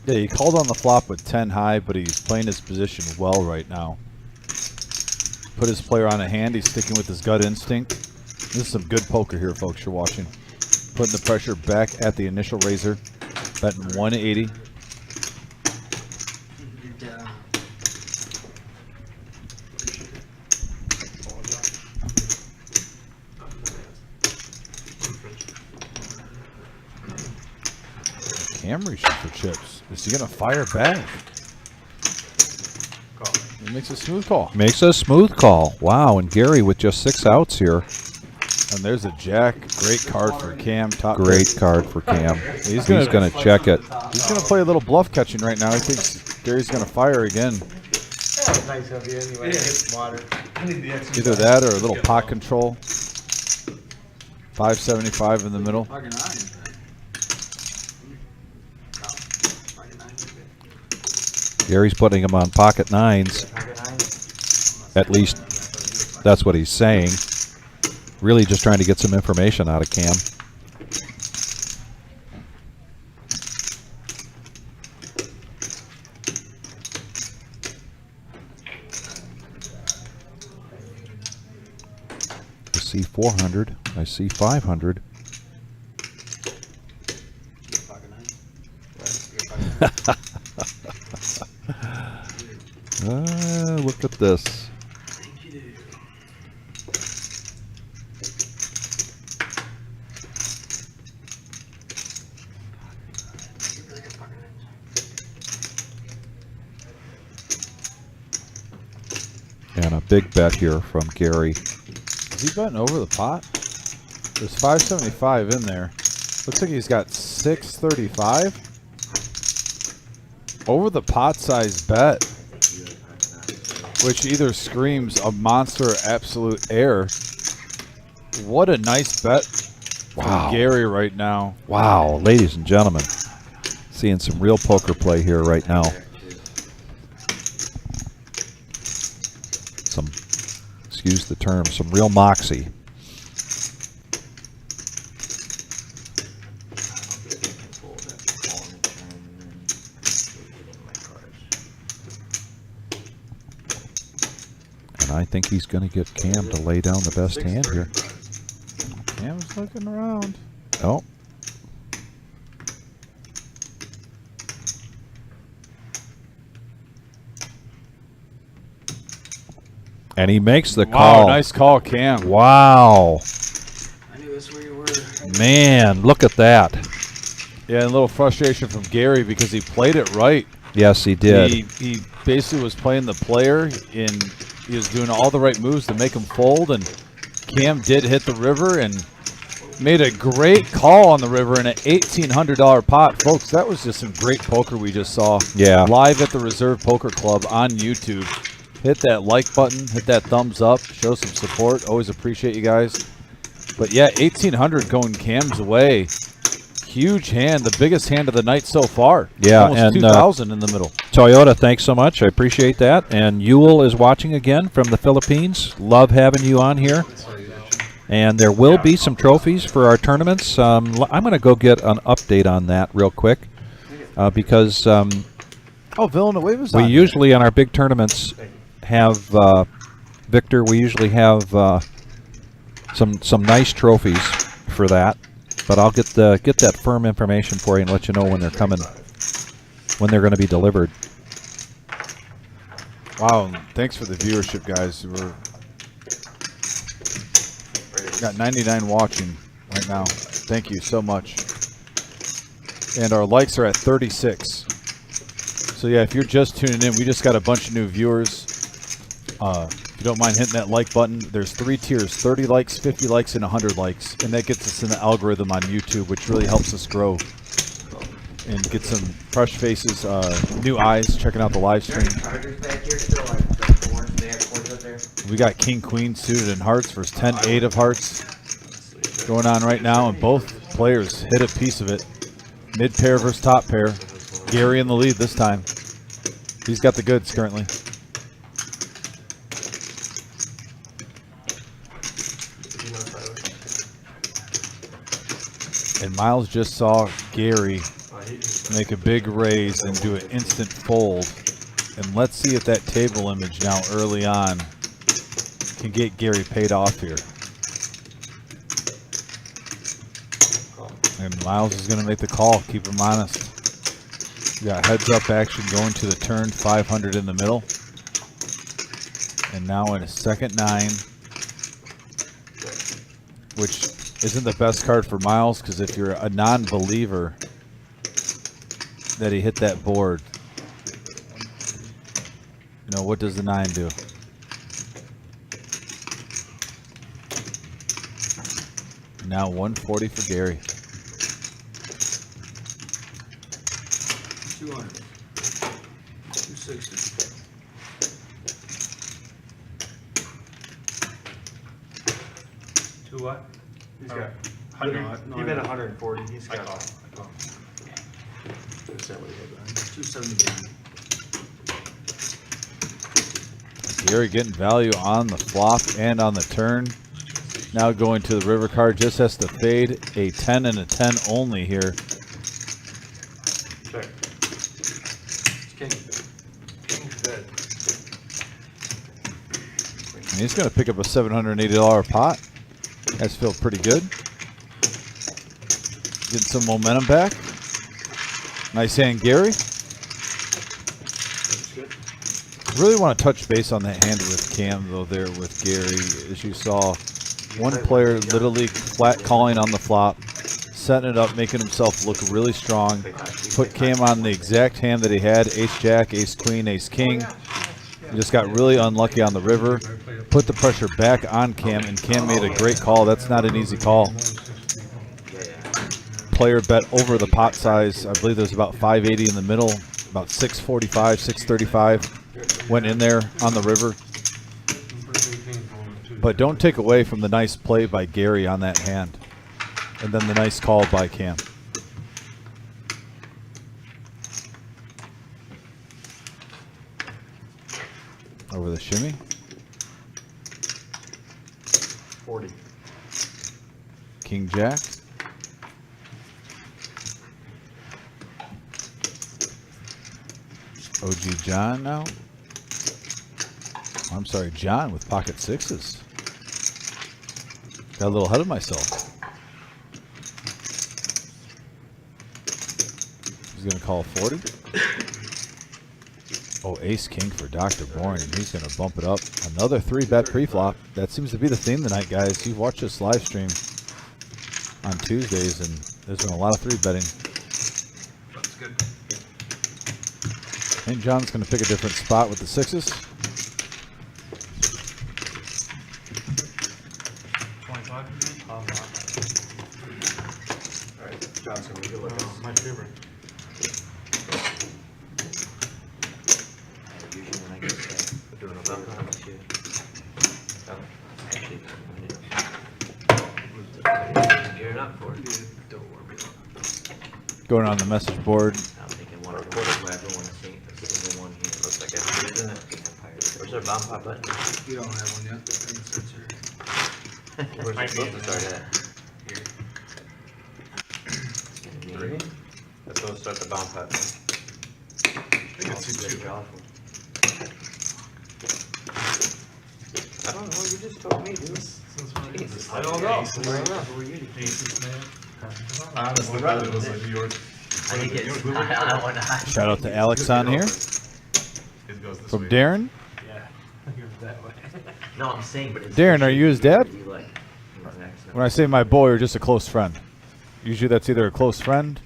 Yeah, he called on the flop with 10 high, but he's playing his position well right now. Put his player on a hand. He's sticking with his gut instinct. This is some good poker here, folks, you're watching. Putting the pressure back at the initial raiser. Betting 180. Cam reaching for chips. Is he going to fire back? He makes a smooth call. Makes a smooth call. Wow, and Gary with just 6 outs here. And there's a jack. Great card for Cam. Top Great pick. card for Cam. He's going to check it. He's going to play a little bluff catching right now. He thinks Gary's going to fire again. Nice of you anyway. Get some water. I need the extra. Either that or a little pot control. 575 in the middle. Pocket nine. Gary's putting him on pocket nines. At least that's what he's saying. Really just trying to get some information out of Cam. I see 400. I see 500. Look at this. And a big bet here from Gary. Is he betting over the pot? There's 575 in there. Looks like he's got 635. Over the pot size bet. Which either screams a monster or absolute air. What a nice bet from Gary right now. Wow, ladies and gentlemen. Seeing some real poker play here right now. Some, excuse the term, some real moxie. And I think he's going to get Cam to lay down the best hand here. Cam's looking around. Oh. And he makes the call. Wow, nice call, Cam. Wow. I knew that's where you were. Man, look at that. Yeah, and a little frustration from Gary because he played it right. Yes, he did. He basically was playing the player, and he was doing all the right moves to make him fold, and Cam did hit the river and made a great call on the river in an $1,800 pot. Folks, that was just some great poker we just saw. Yeah. Live at the Reserve Poker Club on YouTube. Hit that like button, hit that thumbs up, show some support. Always appreciate you guys. But yeah, 1,800 going Cam's way. Huge hand, the biggest hand of the night so far. Yeah, almost and 2,000 in the middle. Toyota, thanks so much. I appreciate that. And Yule is watching again from the Philippines. Love having you on here. And there will be some trophies for our tournaments. I'm going to go get an update on that real quick because Villanueva's we on usually on our big tournaments have Victor. We usually have some nice trophies for that. But I'll get that firm information for you and let you know when they're coming, when they're going to be delivered. Wow, thanks for the viewership, guys. We're got 99 watching right now. Thank you so much. And our likes are at 36. So yeah, if you're just tuning in, we just got a bunch of new viewers. If you don't mind hitting that like button, there's 3 tiers, 30 likes, 50 likes, and 100 likes. And that gets us in the algorithm on YouTube, which really helps us grow and get some fresh faces, new eyes checking out the live stream. We got King Queen suited in hearts versus 10-8 of hearts going on right now, and both players hit a piece of it. Mid pair versus top pair. Gary in the lead this time. He's got the goods currently. And Miles just saw Gary make a big raise and do an instant fold. And let's see if that table image now early on can get Gary paid off here. And Miles is going to make the call. Keep him honest. We got heads up action going to the turn, 500 in the middle. And now in a second 9, which isn't the best card for Miles, because if you're a non-believer that he hit that board, you know, what does the 9 do? Now 140 for Gary. 200. 260. To what? He's got 100. You bet 140. He's got. Is that what he had, Brian? 270. Gary getting value on the flop and on the turn. Now going to the river card, just has to fade a 10 and a 10 only here. Check. King. King's dead. And he's going to pick up a $780 pot. That's feel pretty good. Getting some momentum back. Nice hand, Gary. That's good. Really want to touch base on that hand with Cam, though, there with Gary. As you saw, one player literally flat calling on the flop, setting it up, making himself look really strong. Put Cam on the exact hand that he had, ace-jack, ace-queen, ace-king. He just got really unlucky on the river. Put the pressure back on Cam, and Cam made a great call. That's not an easy call. Player bet over the pot size. I believe there's about 580 in the middle, about 645, 635. Went in there on the river. But don't take away from the nice play by Gary on that hand. And then the nice call by Cam. Over the shimmy. 40. King Jack. OG John now. I'm sorry, John with pocket sixes. Got a little ahead of myself. He's going to call 40. Oh, ace king for Dr. Boring, and he's going to bump it up. Another 3-bet pre-flop. That seems to be the theme tonight, guys. You've watched this live stream on Tuesdays, and there's been a lot of 3-betting. That's good. St. John's going to pick a different spot with the sixes. 25. Alright, Johnson, we can look at Oh, my favorite. Usually when I get we're doing a that, banter. how much you? Actually, gearing up for it. Don't warm me up. Going on the message board. I'm thinking one or whatever, one single one here. Looks like I put it in it. Where's our bomb pop button? You don't have one yet. Thanks, it's here. Where's Might it be supposed to in start there. at? Three? That's supposed to start the bomb pad. I don't know, you just told me, dude. Jesus. I don't know. Who are you? Aces, man. Honestly, that was like New York. I think it's, I want to. Shout out to Alex on here. It goes this From way. Darren. Yeah. You're that way. No, I'm saying, but it's. Darren, are you his dad? You like, When I say my boy or just a close friend. Usually that's either a close friend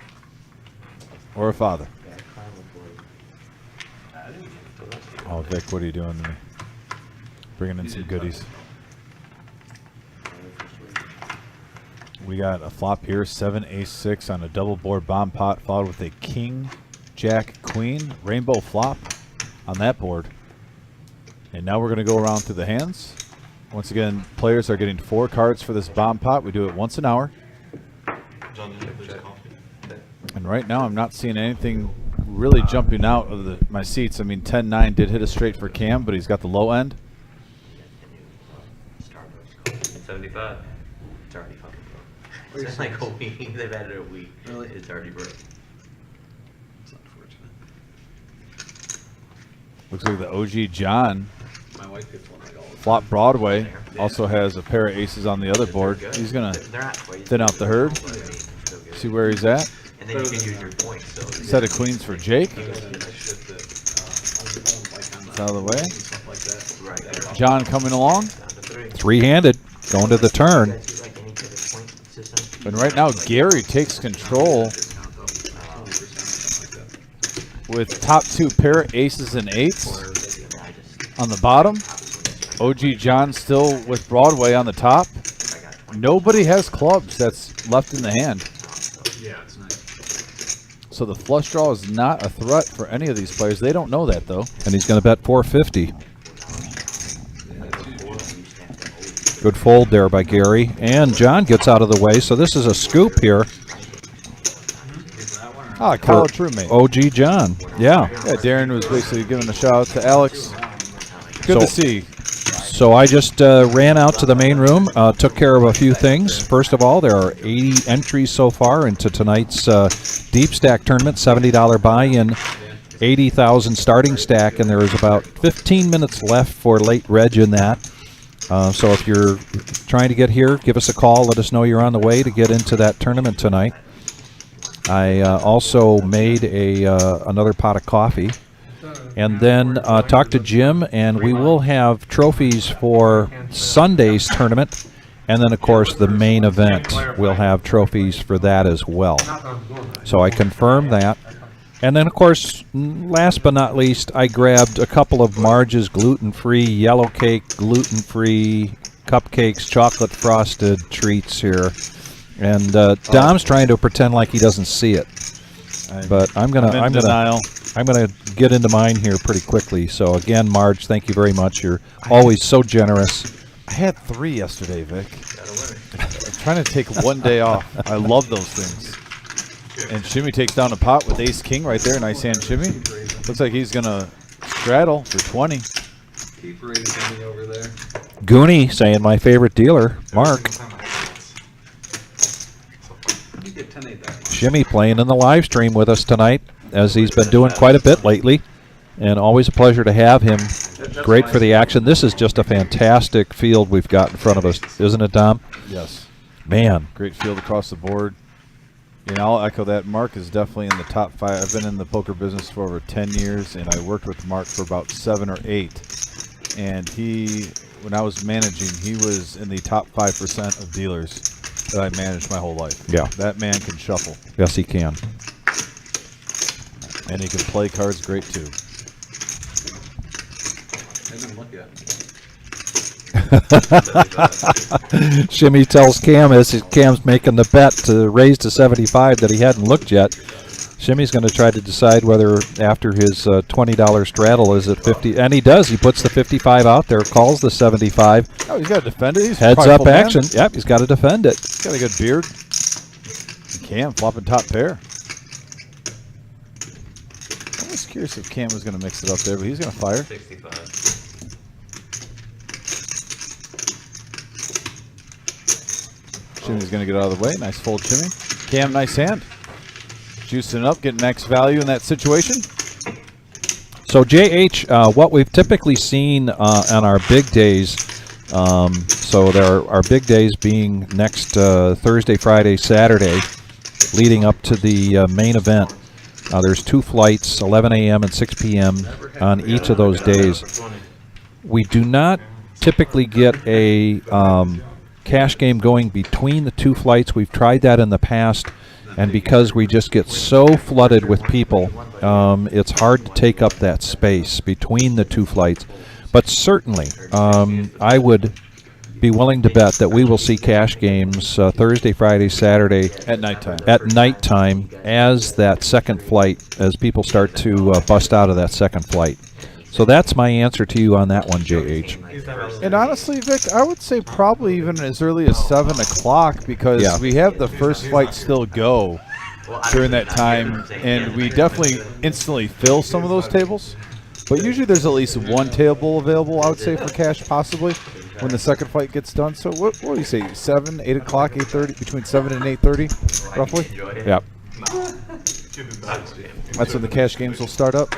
or a father. Oh, Vic, what are you doing to me? Bringing in some goodies. We got a flop here, 7 ace 6 on a double board bomb pot, followed with a king, jack, queen, rainbow flop on that board. And now we're going to go around through the hands. Once again, players are getting 4 cards for this bomb pot. We do it once an hour. John, did you have coffee? And right now I'm not seeing anything really jumping out of my seats. I mean, 10-9 did hit a straight for Cam, but he's got the low end. 75. It's already fucking broke. It's like a week. They've had it a week. Really? It's already broke. It's unfortunate. Looks like the OG John, My wife gets one like all the time. flop Broadway, also has a pair of aces on the other board. They're good. He's going to They're not quite thin out the herd. but I mean, they're still good. See where he's at. And then you can use your points. So Set of queens for Jake. I shift it, like on It's out of the way. stuff like that. Right. John coming along. Down to 3. Three-handed, going to the turn. You guys do like any type of point system? And right now, Gary takes control Discount though, 20% something like that. with top 2 pair of aces and 8s I just on the bottom. OG John still with Broadway on the top. Nobody has clubs that's left in the hand. Yeah, it's nice. So the flush draw is not a threat for any of these players. They don't know that, though. And he's going to bet 450. Good fold there by Gary. And John gets out of the way, so this is a scoop here. Ah, college roommate. OG John. Yeah. Yeah, Darren was basically giving a shout out to Alex. Good to So- see. So I just ran out to the main room, took care of a few things. First of all, there are 80 entries so far into tonight's Deep Stack tournament, $70 buy-in, 80,000 starting stack, and there is about 15 minutes left for late reg in that. So if you're trying to get here, give us a call. Let us know you're on the way to get into that tournament tonight. I also made another pot of coffee. And then talk to Jim, and we will have trophies for Sunday's tournament. And then, of course, the main event, we'll have trophies for that as well. So I confirmed that. And then, of course, last but not least, I grabbed a couple of Marge's gluten-free yellow cake, gluten-free cupcakes, chocolate frosted treats here. And Dom's trying to pretend like he doesn't see it. But I'm in denial. gonna get into mine here pretty quickly. So again, Marge, thank you very much. You're always so generous. I had 3 yesterday, Vic. I'm trying to take one day off. I love those things. And Shimmy takes down a pot with ace king right there. Nice hand, Shimmy. Looks like he's gonna straddle for 20. Keep raising me over there. Goonie saying my favorite dealer, Mark. You get 10-8 that much. Shimmy playing in the live stream with us tonight, as he's been doing quite a bit lately. And always a pleasure to have him. Great for the action. This is just a fantastic field we've got in front of us, isn't it, Dom? Yes. Man. Great field across the board. And I'll echo that. Mark is definitely in the top 5. I've been in the poker business for over 10 years, and I worked with Mark for about 7 or 8. And when I was managing, he was in the top 5% of dealers that I managed my whole life. Yeah. That man can shuffle. Yes, he can. And he can play cards great, too. They didn't look yet. Shimmy tells Cam as Cam's making the bet to raise to 75 that he hadn't looked yet. Shimmy's going to try to decide whether after his $20 straddle is at 50, and he does. He puts the 55 out there, calls the 75. Oh, he's got to defend it. He's a Heads up prideful man. action. Yep, he's got to defend it. He's got a good beard. Cam flopping top pair. I was curious if Cam was going to mix it up there, but he's going to fire. 65. Shimmy's going to get out of the way. Nice fold, Shimmy. Cam, nice hand. Juicing up, getting max value in that situation. So JH, what we've typically seen on our big days, so there our big days being next Thursday, Friday, Saturday, leading up to the main event. There's 2 flights, 11 a.m. and 6 p.m. on each of those days. We do not typically get a cash game going between the 2 flights. We've tried that in the past. And because we just get so flooded with people, it's hard to take up that space between the 2 flights. But certainly, I would be willing to bet that we will see cash games Thursday, Friday, Saturday At nighttime. at nighttime as that second flight, as people start to bust out of that second flight. So that's my answer to you on that one, JH. And honestly, Vic, I would say probably even as early as 7 o'clock because we have the first flight still go during that time, and we definitely instantly fill some of those tables. But usually there's at least 1 table available, I would say, for cash possibly when the second flight gets done. So what do you say, 7, 8 o'clock, 8:30, between 7 and 8:30, roughly? Yep. That's when the cash games will start up.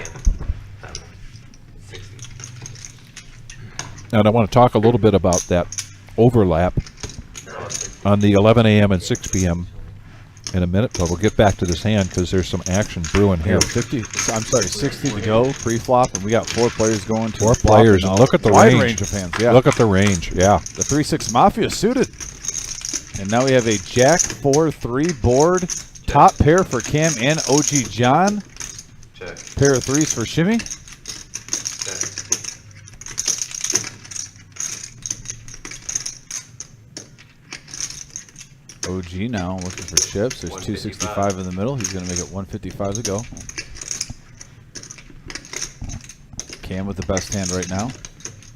And I want to talk a little bit about that overlap on the 11 a.m. and 6 p.m. in a minute, but we'll get back to this hand because there's some action brewing here. 60 to go pre-flop, and we got 4 players going to 4 flop players, and and look at the wide range. range of hands. Yeah, Look at the range, yeah. the 3-6 Mafia suited, and now we have a Jack 4-3 board. Top pair for Cam and OG John. Check. Pair of 3s for Shimmy. Check. OG now looking for chips. There's 265 in the middle. He's going to make it 155 to go. Cam with the best hand right now,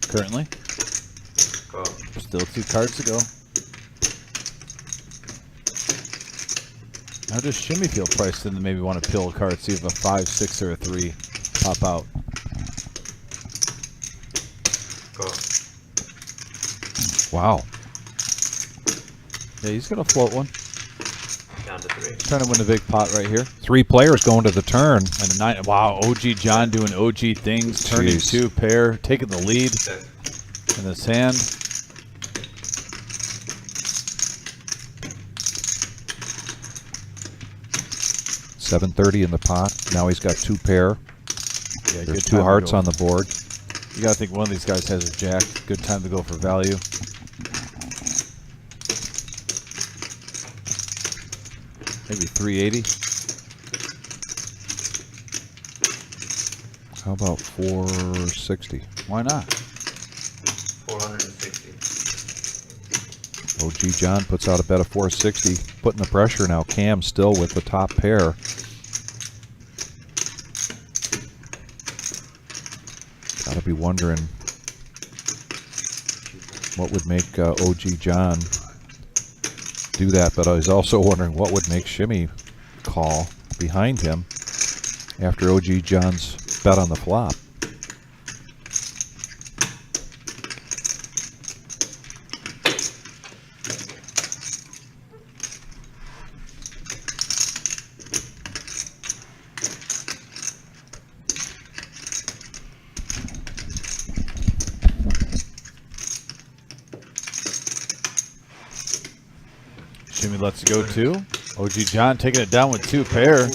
currently. Go. Still 2 cards to go. How does Shimmy feel priced in to maybe want to peel a card, see if a 5, 6, or a 3 pop out? Go. Wow. Yeah, he's going to float one. Down to 3. Trying to win the big pot right here. 3 players going to the turn. And a 9. Wow, OG John doing OG things. Turning Jeez. 2 pair, taking the lead Check. in this hand. $730 in the pot. Now he's got 2 pair. Yeah, There's good 2 time to hearts go. on the board. You got to think one of these guys has a jack. Good time to go for value. Maybe 380. How about 460? Why not? 460. OG John puts out a bet of 460, putting the pressure now. Cam still with the top pair. Gotta be wondering what would make OG John do that, but I was also wondering what would make Shimmy call behind him after OG John's bet on the flop. Shimmy lets it go too. OG John taking it down with 2 pair.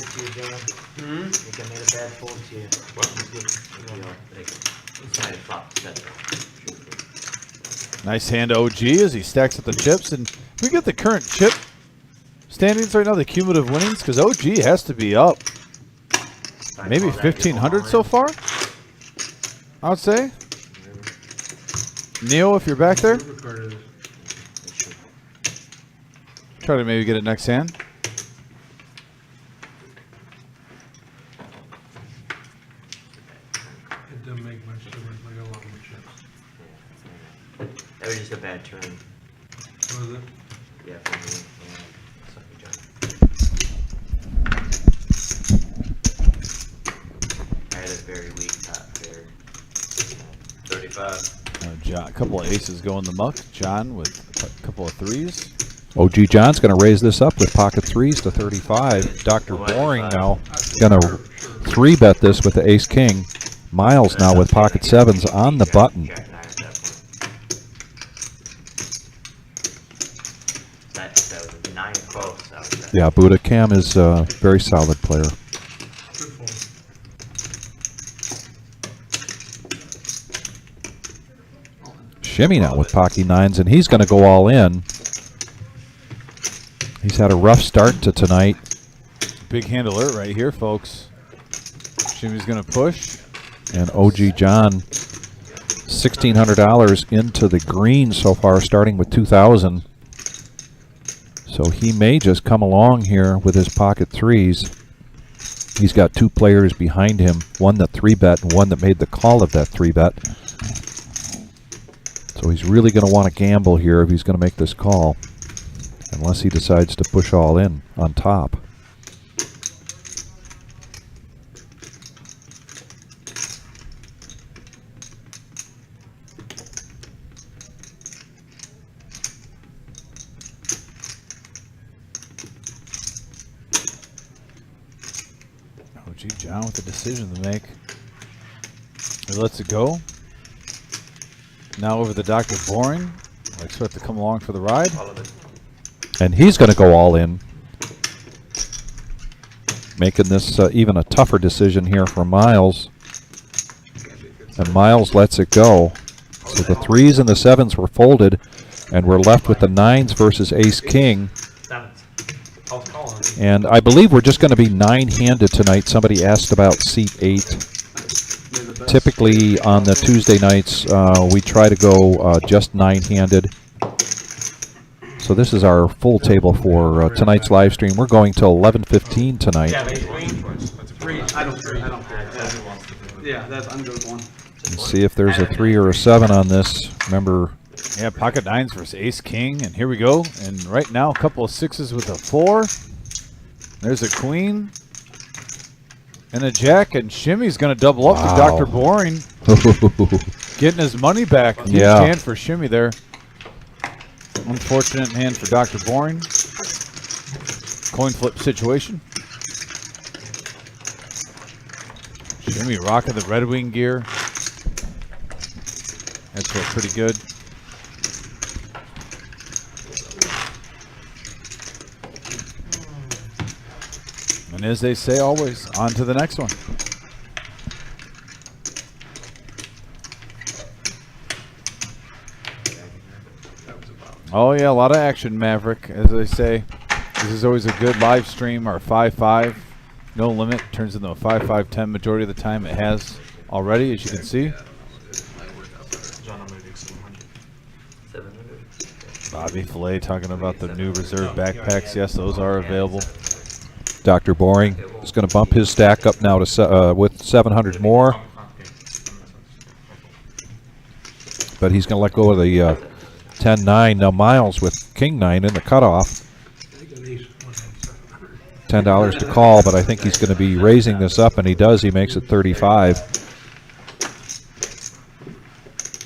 Nice hand OG as he stacks up the chips. And we get the current chip standings right now, the cumulative winnings, because OG has to be up maybe 1,500 so far, I would say. Neil, if you're back there, try to maybe get it next hand. It didn't make much difference. I got a lot more chips. That was just a bad turn. Was it? Yeah, for me. Sorry, John. I had a very weak top pair. 35. John, a couple of aces go in the muck. John with a couple of threes. OG John's going to raise this up with pocket threes to 35. Dr. Boring now going to 3-bet this with the ace king. Miles now with pocket sevens on the button. Jack 9 at that point. That was 9 close. That was that. Yeah, Buddha Cam is a very solid player. Good fold. Shimmy now with pocket nines, and he's going to go all in. He's had a rough start to tonight. Big hand alert right here, folks. Shimmy's going to push. And OG John, $1,600 into the green so far, starting with 2,000. So he may just come along here with his pocket threes. He's got 2 players behind him, one that 3-bet and one that made the call of that 3-bet. So he's really going to want to gamble here if he's going to make this call, unless he decides to push all in on top. OG John with a decision to make. He lets it go. Now over to Dr. Boring. I expect to come along for the ride. All of it. And he's going to go all in, making this even a tougher decision here for Miles. And Miles lets it go. So the 3s and the 7s were folded, and we're left with the 9s versus ace-king. Sevens. I was calling. And I believe we're just going to be 9-handed tonight. Somebody asked about seat 8. Typically on the Tuesday nights, we try to go just 9-handed. So this is our full table for tonight's live stream. We're going till 11:15 tonight. Yeah, they queen. Three. I don't care. Yeah, I'm good with one. Let's see if there's a 3 or a 7 on this. Remember, Yeah, pocket 9s versus ace king, and here we go. And right now, a couple of 6s with a 4. There's a queen and a jack, and Shimmy's going to double up to Dr. Boring, getting his money back. Huge hand for Shimmy there. Unfortunate hand for Dr. Boring. Coin flip situation. Shimmy rocking the Red Wing gear. That's pretty good. And as they say always, on to the next one. Oh yeah, a lot of action, Maverick. As they say, this is always a good live stream. Our 5-5, no limit, turns into a 5-5-10 majority of the time. It has already, as you can see. John, I'm gonna do 700. 700. Bobby Filet talking about the new reserve backpacks. Yes, those are available. Dr. Boring is going to bump his stack up now to with 700 more. But he's going to let go of the 10-9. Now Miles with king 9 in the cutoff. $10 to call, but I think he's going to be raising this up, and he does. He makes it 35.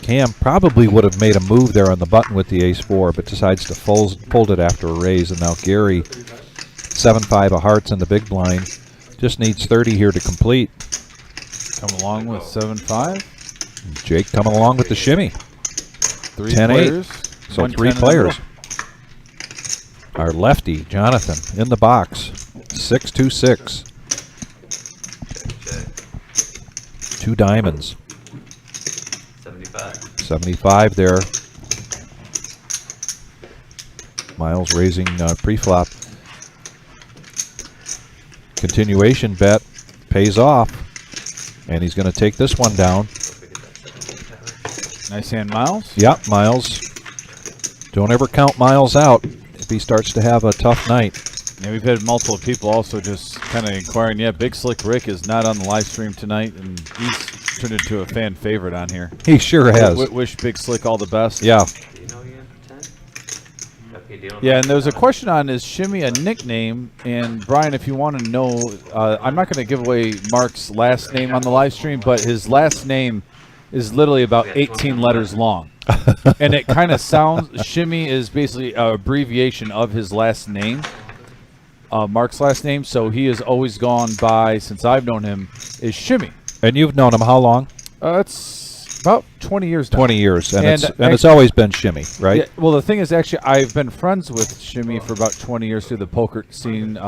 Cam probably would have made a move there on the button with the ace-4, but decides to fold it after a raise. And now Gary, 7-5 of hearts in the big blind, just needs 30 here to complete. Come along with 7-5. Jake coming along with the shimmy. 3 10-8. players. So 3 players. Our lefty, Jonathan, in the box. 6-2-6. 2 diamonds. 75. 75 there. Miles raising pre-flop. Continuation bet pays off. And he's going to take this one down. Nice hand, Miles. Yep, Miles. Don't ever count Miles out if he starts to have a tough night. Yeah, we've had multiple people also just kind of inquiring. Yeah, Big Slick Rick is not on the live stream tonight, and he's turned into a fan favorite on here. He sure has. Wish Big Slick all the best. Yeah. Do you know you in for 10? Okay, deal. Yeah, and there was a question on, is Shimmy a nickname? And Brian, if you want to know, I'm not going to give away Mark's last name on the live stream, but his last name is literally about 18 letters long. And it kind of sounds, Shimmy is basically an abbreviation of his last name, Mark's last name. So he has always gone by, since I've known him, is Shimmy. And you've known him how long? It's about 20 years now. 20 years. And it's actually, always been Shimmy, right? Yeah, well, the thing is, actually, I've been friends with Shimmy for about 20 years through the poker scene.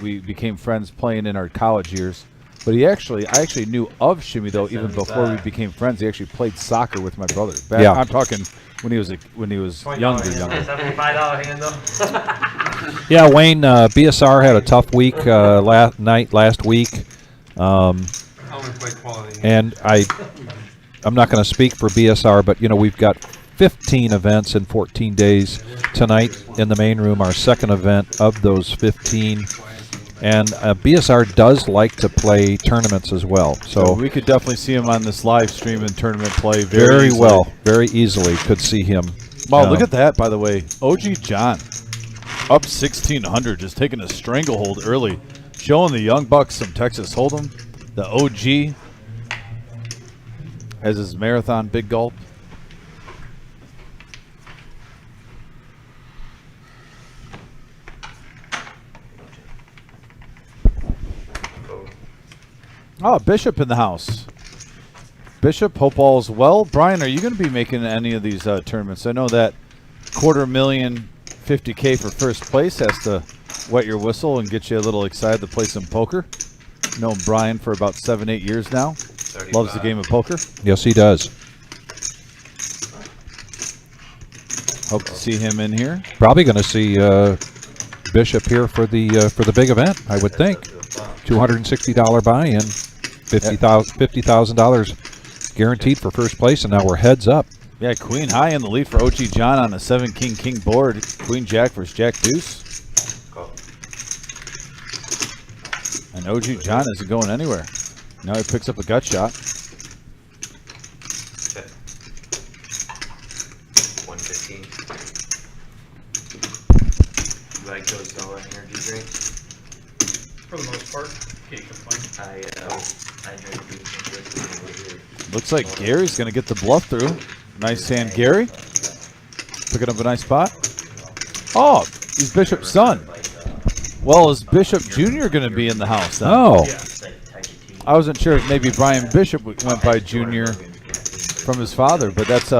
We became friends playing in our college years. But I actually knew of Shimmy though even before we became friends. He actually played soccer with my brother. Yeah. I'm talking when he was younger. $75 handle. Yeah, Wayne, BSR had a tough week last week. And I'm not going to speak for BSR, but we've got 15 events in 14 days tonight in the main room, our second event of those 15. And BSR does like to play tournaments as well. So we could definitely see him on this live stream and tournament play very easily could see him. Wow, look at that, by the way. OG John up 1,600, just taking a stranglehold early, showing the Young Bucks some Texas Hold'em. The OG has his marathon big gulp. Oh, Bishop in the house. Bishop, hope all's well. Brian, are you going to be making any of these tournaments? I know that $250,000 $50K for first place has to wet your whistle and get you a little excited to play some poker. Known Brian for about 7-8 years now. 35. Loves the game of poker. Yes, he does. Hope to see him in here. Probably going to see Bishop here for the big event, I would think. $260 buy-in, $50,000 guaranteed for first place, and now we're heads up. Yeah, Queen high in the lead for OG John on a 7-king board. Queen Jack versus Jack Deuce. Go. And OG John isn't going anywhere. Now he picks up a gut shot. Set. 115. You like those energy drinks? For the most part, can't complain. I drink these. Looks like Gary's going to get the bluff through. Nice hand, Gary. Picking up a nice spot. Oh, he's Bishop's son. Well, is Bishop Jr. going to be in the house then? Oh. I wasn't sure if maybe Brian Bishop went by Jr. from his father, but that's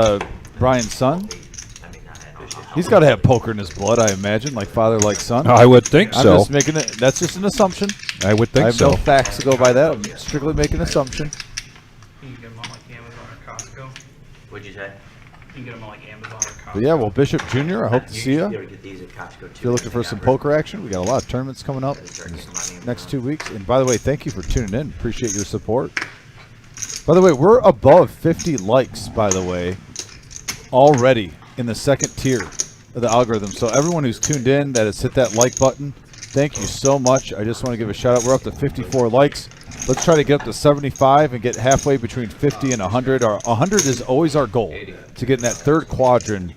Brian's son. He's got to have poker in his blood, I imagine, like father, like son. I would think I'm so. just making it. That's just an assumption. I would I think have so. no facts to go by that. I'm strictly making an assumption. You can get them on like Amazon or Costco. What'd you say? You can get them on like Amazon or Costco. But yeah, well, Bishop Jr., I hope to see you. Get these at Costco too. If you're looking for some poker action, we got a lot of tournaments coming up in the next 2 weeks. And by the way, thank you for tuning in. Appreciate your support. By the way, we're above 50 likes, by the way, already in the second tier of the algorithm. So everyone who's tuned in that has hit that like button, thank you so much. I just want to give a shout out. We're up to 54 likes. Let's try to get up to 75 and get halfway between 50 and 100. 100 is always our goal, to get in that third quadrant,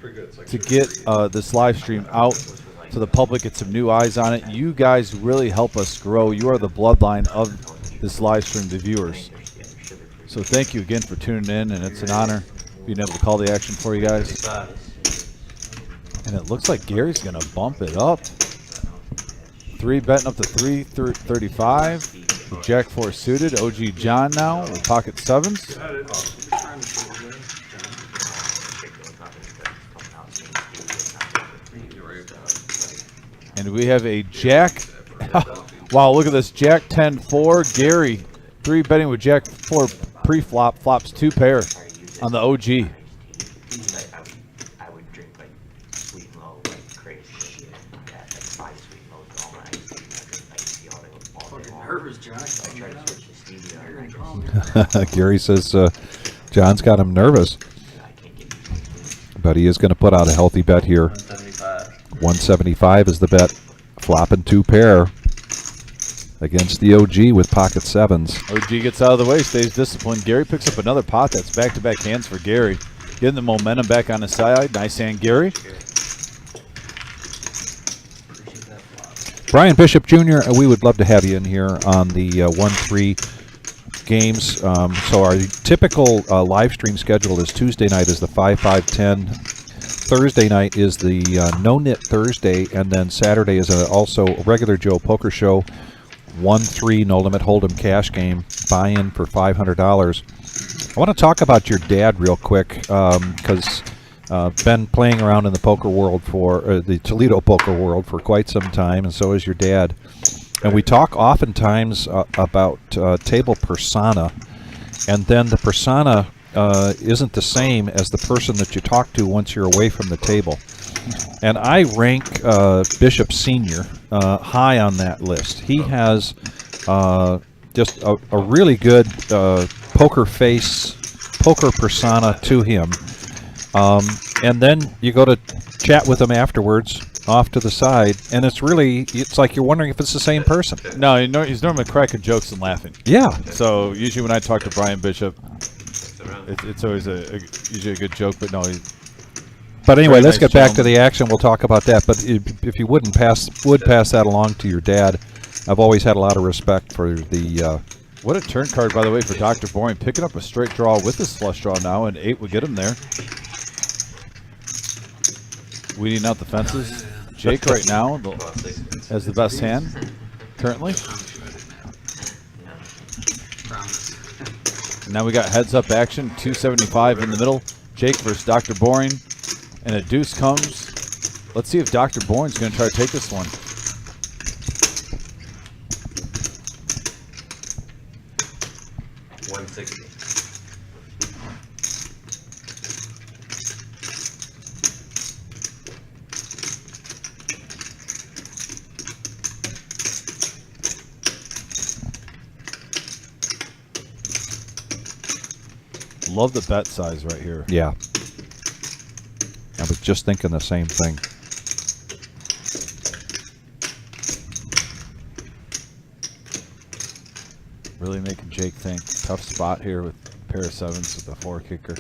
to get this live stream out to the public, get some new eyes on it. You guys really help us grow. You are the bloodline of this live stream, the viewers. So thank you again for tuning in, and it's an honor being able to call the action for you guys. And it looks like Gary's going to bump it up. 3 betting up to 335. Jack 4 suited. OG John now with pocket sevens. And we have a Jack. Wow, look at this. Jack 10-4. Gary 3 betting with Jack 4 pre-flop. Flops 2 pair on the OG. I would drink like sweet and low, like crazy shit. Like 5 sweet and lows all night. I drink like tea all day long. Nervous, Jack. I try to switch to stevia and I just Gary says John's got him nervous. I can't but he is going to put out a healthy bet here. 175. 175 is the bet. Flopping 2 pair against the OG with pocket 7s. OG gets out of the way, stays disciplined. Gary picks up another pot. That's back-to-back hands for Gary. Getting the momentum back on his side. Nice hand, Gary. Brian Bishop Jr., we would love to have you in here on the 1-3 games. So our typical live stream schedule is Tuesday night is the 5-5-10. Thursday night is the No-Knit Thursday, and then Saturday is also a regular Joe Poker Show, 1-3 No Limit Hold'em cash game, buy-in for $500. I want to talk about your dad real quick, because been playing around in the poker world for the Toledo poker world for quite some time, and so is your dad. And we talk oftentimes about table persona, and then the persona isn't the same as the person that you talk to once you're away from the table. And I rank Bishop Sr. High on that list. He has just a really good poker face, poker persona to him. And then you go to chat with him afterwards, off to the side, and it's like you're wondering if it's the same person. No, he's normally cracking jokes and laughing. Yeah. So usually when I talk to Brian Bishop, it's always usually a good joke, but no. But anyway, Very let's nice get back to gentleman. the action. We'll talk about that. But if you would pass that along to your dad, I've always had a lot of respect for the. What a turn card, by the way, for Dr. Boring. Picking up a straight draw with his flush draw now, and 8 would get him there. Weeding out the fences. Jake right now has the best hand currently. And now we got heads up action, 275 in the middle. Jake versus Dr. Boring, and a deuce comes. Let's see if Dr. Boring's going to try to take this one. Love the bet size right here. Yeah. I was just thinking the same thing. Really making Jake think. Tough spot here with a pair of 7s with the 4 kicker.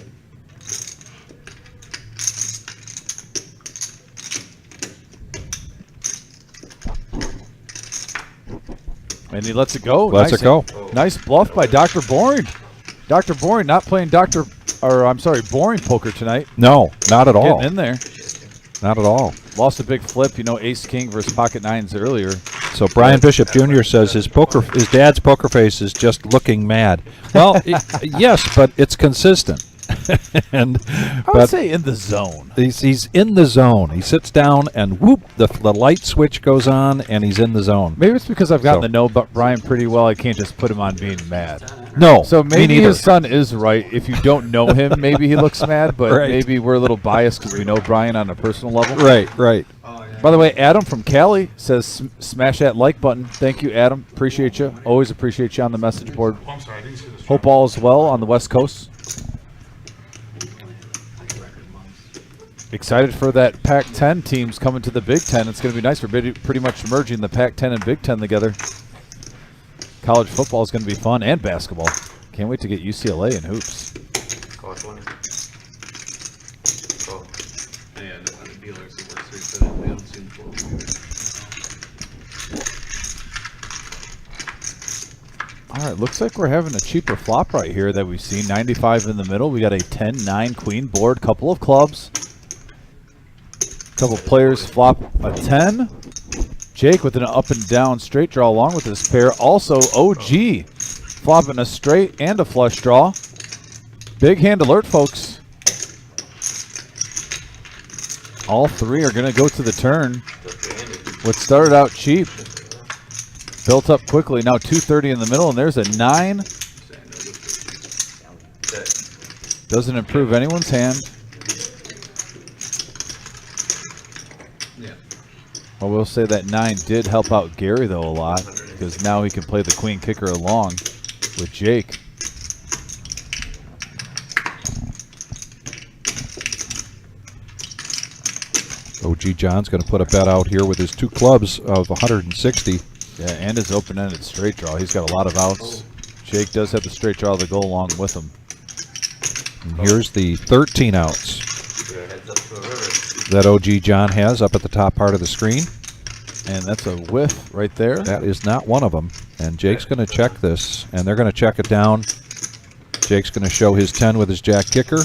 And he lets it go. Lets it go. Nice bluff by Dr. Boring. Dr. Boring not playing Boring poker tonight. No, not at all. Getting in there. Not at all. Lost a big flip, Ace King versus Pocket 9s earlier. So Brian Bishop Jr. says his dad's poker face is just looking mad. Well, yes, but it's consistent. I would say in the zone. He's in the zone. He sits down and whoop, the light switch goes on and he's in the zone. Maybe it's because I've gotten to know Brian pretty well. I can't just put him on being mad. No, so me maybe neither. his son is right. If you don't know him, maybe he looks mad, but Right. maybe we're a little biased because we know Brian on a personal level. Right. By the way, Adam from Cali says smash that like button. Thank you, Adam. Appreciate you. Always appreciate you on the message board. Oh, I'm sorry, I didn't see this. Hope all is well on the West Coast. Excited for that Pac-10 teams coming to the Big Ten. It's going to be nice. We're pretty much merging the Pac-10 and Big Ten together. College football is going to be fun, and basketball. Can't wait to get UCLA in hoops. Call 20. Go. Yeah, the dealers that work through that we haven't seen before. All right, looks like we're having a cheaper flop right here that we've seen. 95 in the middle. We got a 10-9 queen board, couple of clubs. Couple players flop a 10. Jake with an up and down straight draw along with this pair. Also OG flopping a straight and a flush draw. Big hand alert, folks. All three are going to go to the turn. What started out cheap built up quickly. Now 230 in the middle, and there's a 9. Doesn't improve anyone's hand. Well, we'll say that 9 did help out Gary, though, a lot, because now he can play the queen kicker along with Jake. OG John's going to put a bet out here with his 2 clubs of 160. Yeah, and his open-ended straight draw. He's got a lot of outs. Jake does have the straight draw to go along with him. And here's the 13 outs Heads up to the river. that OG John has up at the top part of the screen. And that's a whiff right there. That is not one of them. And Jake's going to check this, and they're going to check it down. Jake's going to show his 10 with his jack kicker.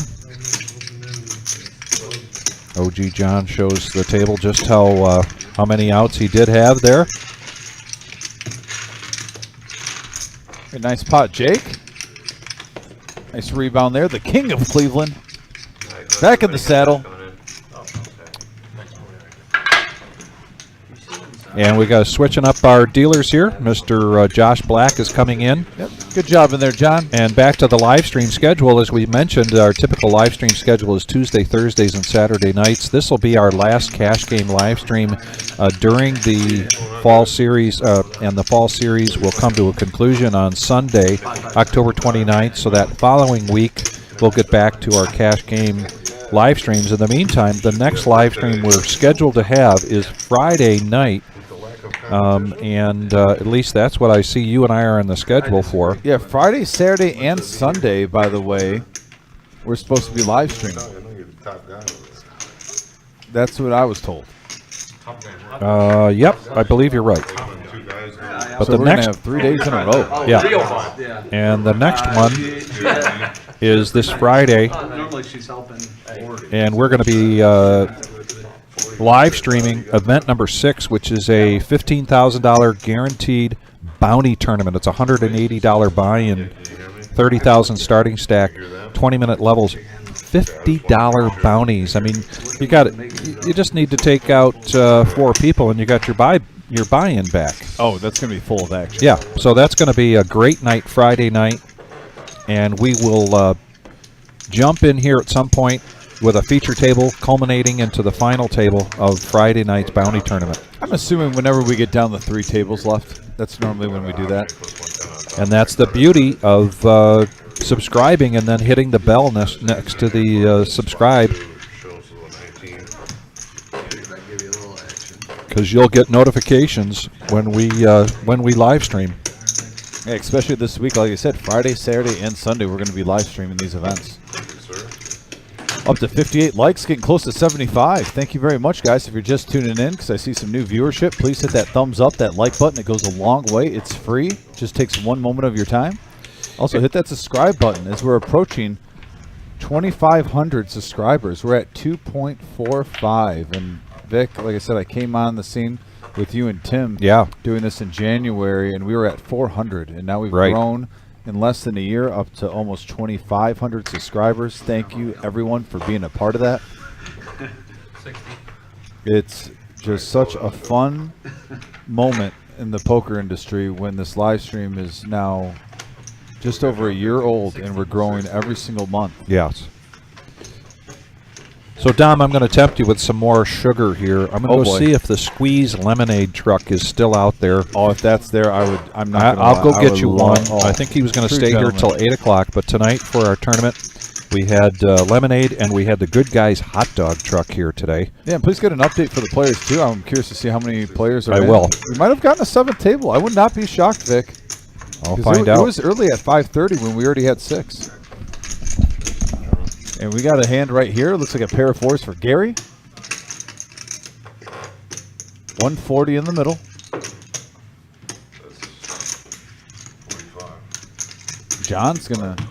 OG John shows the table just how many outs he did have there. A nice pot, Jake. Nice rebound there. The king of Cleveland. Back in the saddle. And we got switching up our dealers here. Mr. Josh Black is coming in. Yep. Good job in there, John. And back to the live stream schedule. As we mentioned, our typical live stream schedule is Tuesday, Thursdays, and Saturday nights. This will be our last cash game live stream during the fall series, and the fall series will come to a conclusion on Sunday, October 29th. So that following week, we'll get back to our cash game live streams. In the meantime, the next live stream we're scheduled to have is Friday night. And at least that's what I see you and I are on the schedule for. Yeah, Friday, Saturday, and Sunday, by the way, we're supposed to be live streaming. That's what I was told. Yep, I believe you're right. But So the we're next, gonna have 3 days in a row. yeah, Yeah. and the next one is this Friday, Normally she's helping. and we're going to be live streaming event number 6, which is a $15,000 guaranteed bounty tournament. It's a $180 buy-in, 30,000 starting stack, 20-minute levels, $50 bounties. I mean, you just need to take out 4 people, and you got your buy-in back. Oh, that's going to be full of action. Yeah, so that's going to be a great night Friday night, and we will jump in here at some point with a feature table culminating into the final table of Friday night's bounty tournament. I'm assuming whenever we get down to 3 tables left, that's normally when we do that. And that's the beauty of subscribing and then hitting the bell next to the subscribe, because you'll get notifications when we live stream. Yeah, especially this week, like I said, Friday, Saturday, and Sunday, we're going to be live streaming these events. Up to 58 likes, getting close to 75. Thank you very much, guys. If you're just tuning in, because I see some new viewership, please hit that thumbs up, that like button. It goes a long way. It's free. Just takes 1 moment of your time. Also, hit that subscribe button as we're approaching 2,500 subscribers. We're at 2.45. And Vic, like I said, I came on the scene with you and Tim doing this in January, and we were at 400. And now we've grown in less than a year up to almost 2,500 subscribers. Thank you, everyone, for being a part of that. 60. It's just such a fun moment in the poker industry when this live stream is now just over a year old and we're growing every single month. Yes. So, Dom, I'm going to tempt you with some more sugar here. I'm going to go see if the Squeeze lemonade truck is still out there. Oh, if that's there, I'm not. I'll go get you one. I think he was going to stay here till 8 o'clock. But tonight for our tournament, we had lemonade and we had the Good Guys hot dog truck here today. Yeah, and please get an update for the players too. I'm curious to see how many players are. I will. We might have gotten a 7th table. I would not be shocked, Vic. I'll find out. It was early at 5:30 when we already had 6. And we got a hand right here. Looks like a pair of 4s for Gary. 140 in the middle. John's going to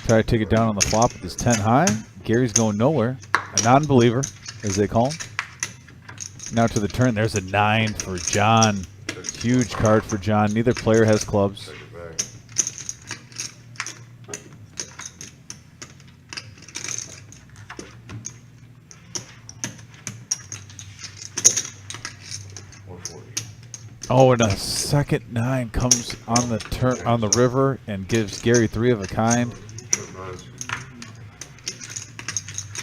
try to take it down on the flop with his 10 high. Gary's going nowhere. A non-believer, as they call him. Now to the turn. There's a 9 for John. Huge card for John. Neither player has clubs. Oh, and a second 9 comes on the turn on the river and gives Gary 3 of a kind.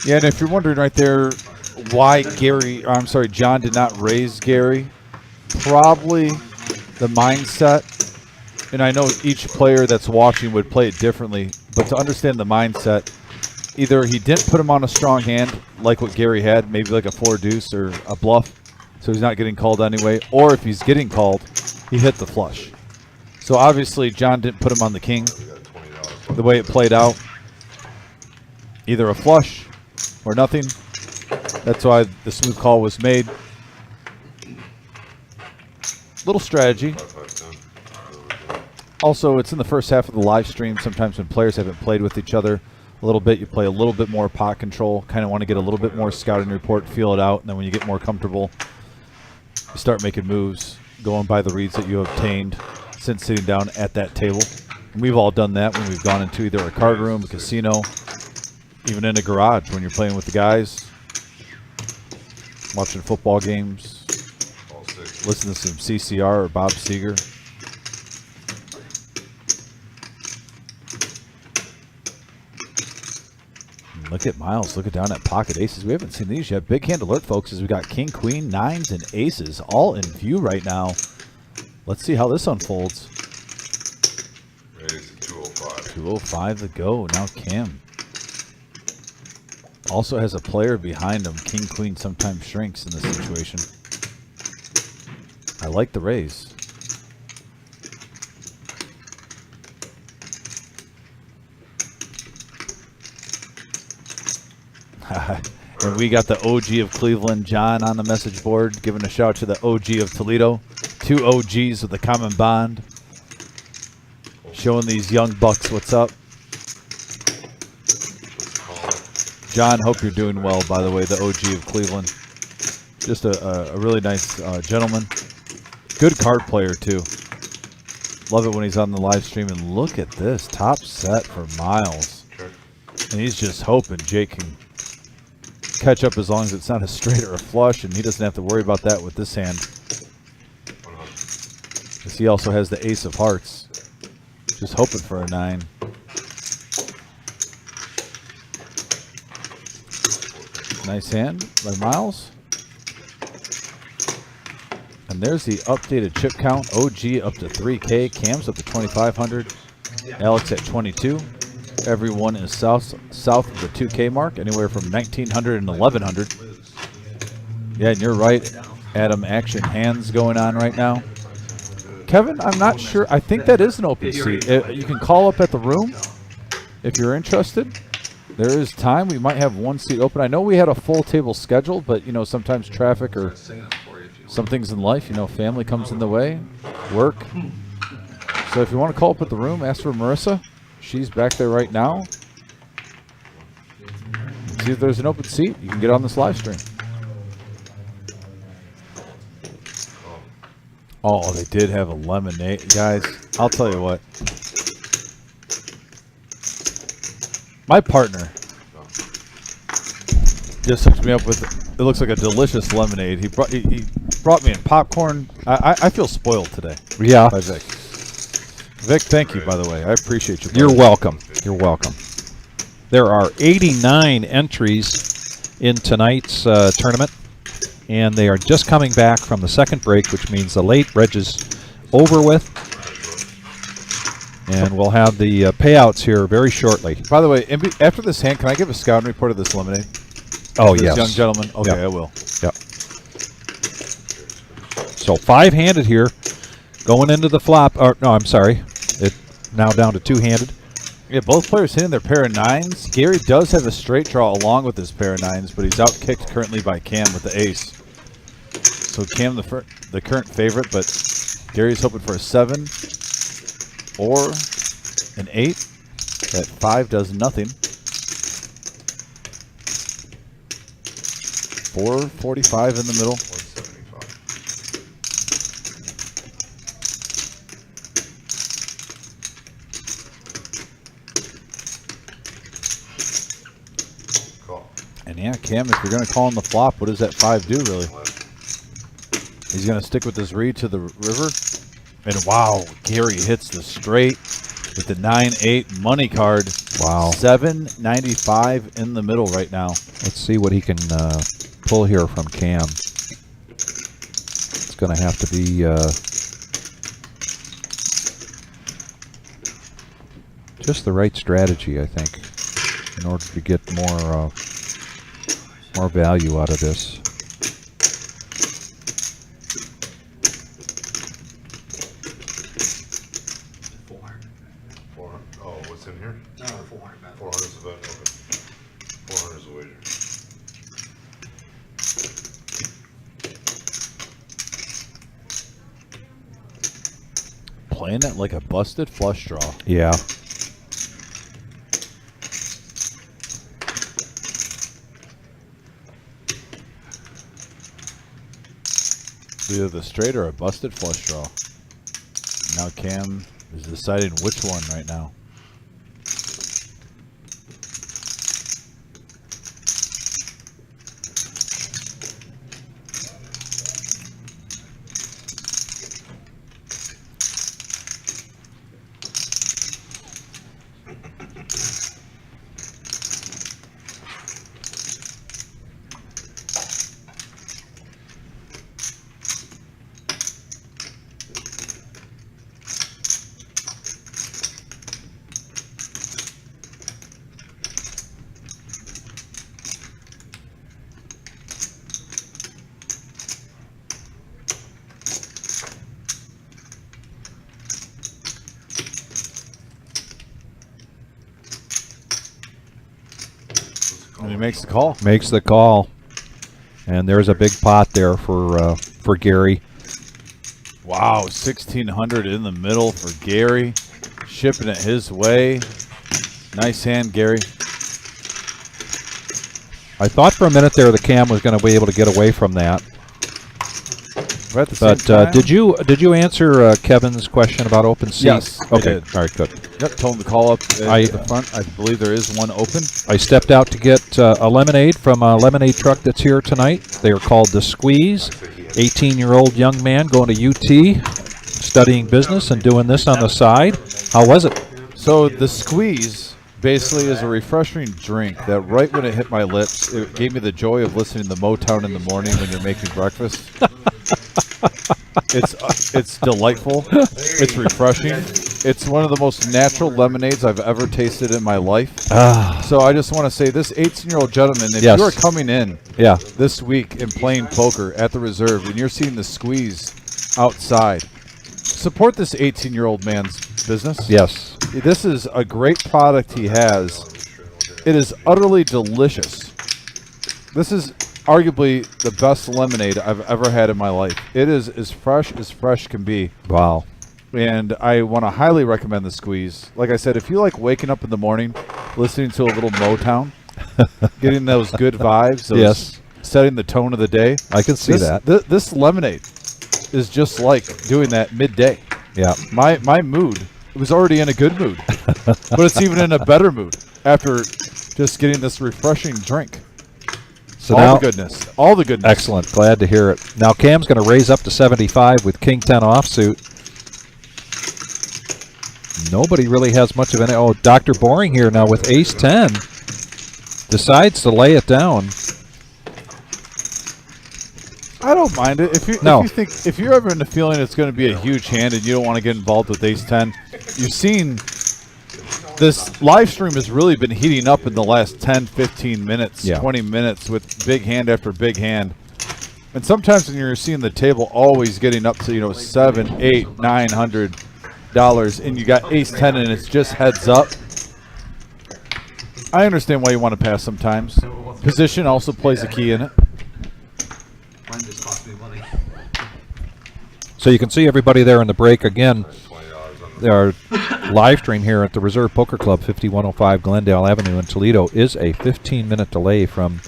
Yeah, and if you're wondering right there why John did not raise Gary, probably the mindset. And I know each player that's watching would play it differently, but to understand the mindset, either he didn't put him on a strong hand like what Gary had, maybe like a 4 deuce or a bluff, so he's not getting called anyway, or if he's getting called, he hit the flush. So obviously John didn't put him on the king. The way it played out, either a flush or nothing. That's why the smooth call was made. Little strategy. Also, it's in the first half of the live stream. Sometimes when players haven't played with each other a little bit, you play a little bit more pot control. Kind of want to get a little bit more scouting report, feel it out, and then when you get more comfortable, you start making moves, going by the reads that you obtained since sitting down at that table. And we've all done that when we've gone into either a card room, a casino, even in a garage when you're playing with the guys, watching football games, listening to some CCR or Bob Seger. Look at Miles looking down at pocket aces. We haven't seen these yet. Big hand alert, folks, as we got king, queen, nines, and aces all in view right now. Let's see how this unfolds. Raise to 205. 205 to go. Now Cam also has a player behind him. King, queen sometimes shrinks in this situation. I like the raise. And we got the OG of Cleveland, John, on the message board, giving a shout to the OG of Toledo. 2 OGs with a common bond. Showing these young bucks what's up. John, hope you're doing well, by the way, the OG of Cleveland. Just a really nice gentleman. Good card player, too. Love it when he's on the live stream. And look at this. Top set for Miles. And he's just hoping Jake can catch up as long as it's not a straight or a flush, and he doesn't have to worry about that with this hand. Because he also has the ace of hearts. Just hoping for a 9. Nice hand by Miles. And there's the updated chip count. OG up to 3K. Cam's up to 2,500. Alex at 22. Everyone is south of the 2K mark, anywhere from 1,900 and 1,100. Yeah, and you're right, Adam. Action hands going on right now. Kevin, I'm not sure. I think that is an open seat. You can call up at the room if you're interested. There is time. We might have one seat open. I know we had a full table scheduled, but you know, sometimes traffic or some things in life, you know, family comes in the way, work. So if you want to call up at the room, ask for Marissa. She's back there right now. See if there's an open seat. You can get on this live stream. Oh, they did have a lemonade. Guys, I'll tell you what. My partner just hooked me up with, it looks like a delicious lemonade. He brought me in popcorn. I feel spoiled today. Yeah. By Vic. Vic, thank you, by the way. I appreciate you. You're welcome. You're welcome. There are 89 entries in tonight's tournament, and they are just coming back from the second break, which means the late reg is over with. And we'll have the payouts here very shortly. By the way, after this hand, can I give a scouting report of this lemonade? Oh, this yes. young gentleman? Okay, Yep. I will. Yep. So 5-handed here. Going into the flop. Or, no, I'm sorry. It now down to 2-handed. Yeah, both players hitting their pair of 9s. Gary does have a straight draw along with his pair of 9s, but he's outkicked currently by Cam with the ace. So Cam, the current favorite, but Gary's hoping for a 7 or an 8. That 5 does nothing. 445 in the middle. 175. Call. And yeah, Cam, if you're going to call on the flop, what does that 5 do, really? He's going to stick with this read to the river. And wow, Gary hits the straight with the 9-8 money card. Wow. 795 in the middle right now. Let's see what he can pull here from Cam. It's going to have to be just the right strategy, I think. in order to get more value out of this. Oh, what's in here? No, 400 bet. 400 is the bet, okay. 400 is the wager. Playing it like a busted flush draw. Yeah. Either the straight or a busted flush draw. Now Cam is deciding which one right now. And he makes the call. Makes the call. And there's a big pot there for Gary. Wow, 1,600 in the middle for Gary. Shipping it his way. Nice hand, Gary. I thought for a minute there the Cam was going to be able to get away from that. Right at the same But time. did you answer Kevin's question about open seats? Yes, I Okay. did. All right. Good. Yep, told him to call up at I- the front. I believe there is one open. I stepped out to get a lemonade from a lemonade truck that's here tonight. They are called The Squeeze. 18-year-old young man going to UT, studying business and doing this on the side. How was it? So the Squeeze basically is a refreshing drink that right when it hit my lips, it gave me the joy of listening to Motown in the morning when you're making breakfast. It's delightful. It's refreshing. It's one of the most natural lemonades I've ever tasted in my life. So I just want to say, this 18-year-old gentleman, if Yes. you are coming in Yeah. this week and playing poker at the Reserve and you're seeing the Squeeze outside, support this 18-year-old man's business. Yes. This is a great product he has. It is utterly delicious. This is arguably the best lemonade I've ever had in my life. It is as fresh can be. Wow. And I want to highly recommend the Squeeze. Like I said, if you like waking up in the morning, listening to a little Motown, getting those good vibes, those Yes. setting the tone of the day. I can see that. This lemonade is just like doing that midday. Yeah. My mood was already in a good mood, but it's even in a better mood after just getting this refreshing drink. So all now, the goodness. All the goodness. excellent. Glad to hear it. Now Cam's going to raise up to 75 with King 10 offsuit. Nobody really has much of any. Oh, Dr. Boring here now with Ace 10 decides to lay it down. I don't mind it. If you're ever in the feeling it's going to be a huge hand and you don't want to get involved with Ace 10, you've seen this live stream has really been heating up in the last 10, 15 minutes, 20 minutes with big hand after big hand. And sometimes when you're seeing the table always getting up to, $700, $800, $900, and you got Ace 10 and it's just heads up, I understand why you want to pass sometimes. Position also plays a key in it. Mine just cost me money. So you can see everybody there in the break again. Our live stream here at the Reserve Poker Club, 5105 Glendale Avenue in Toledo, is a 15-minute delay from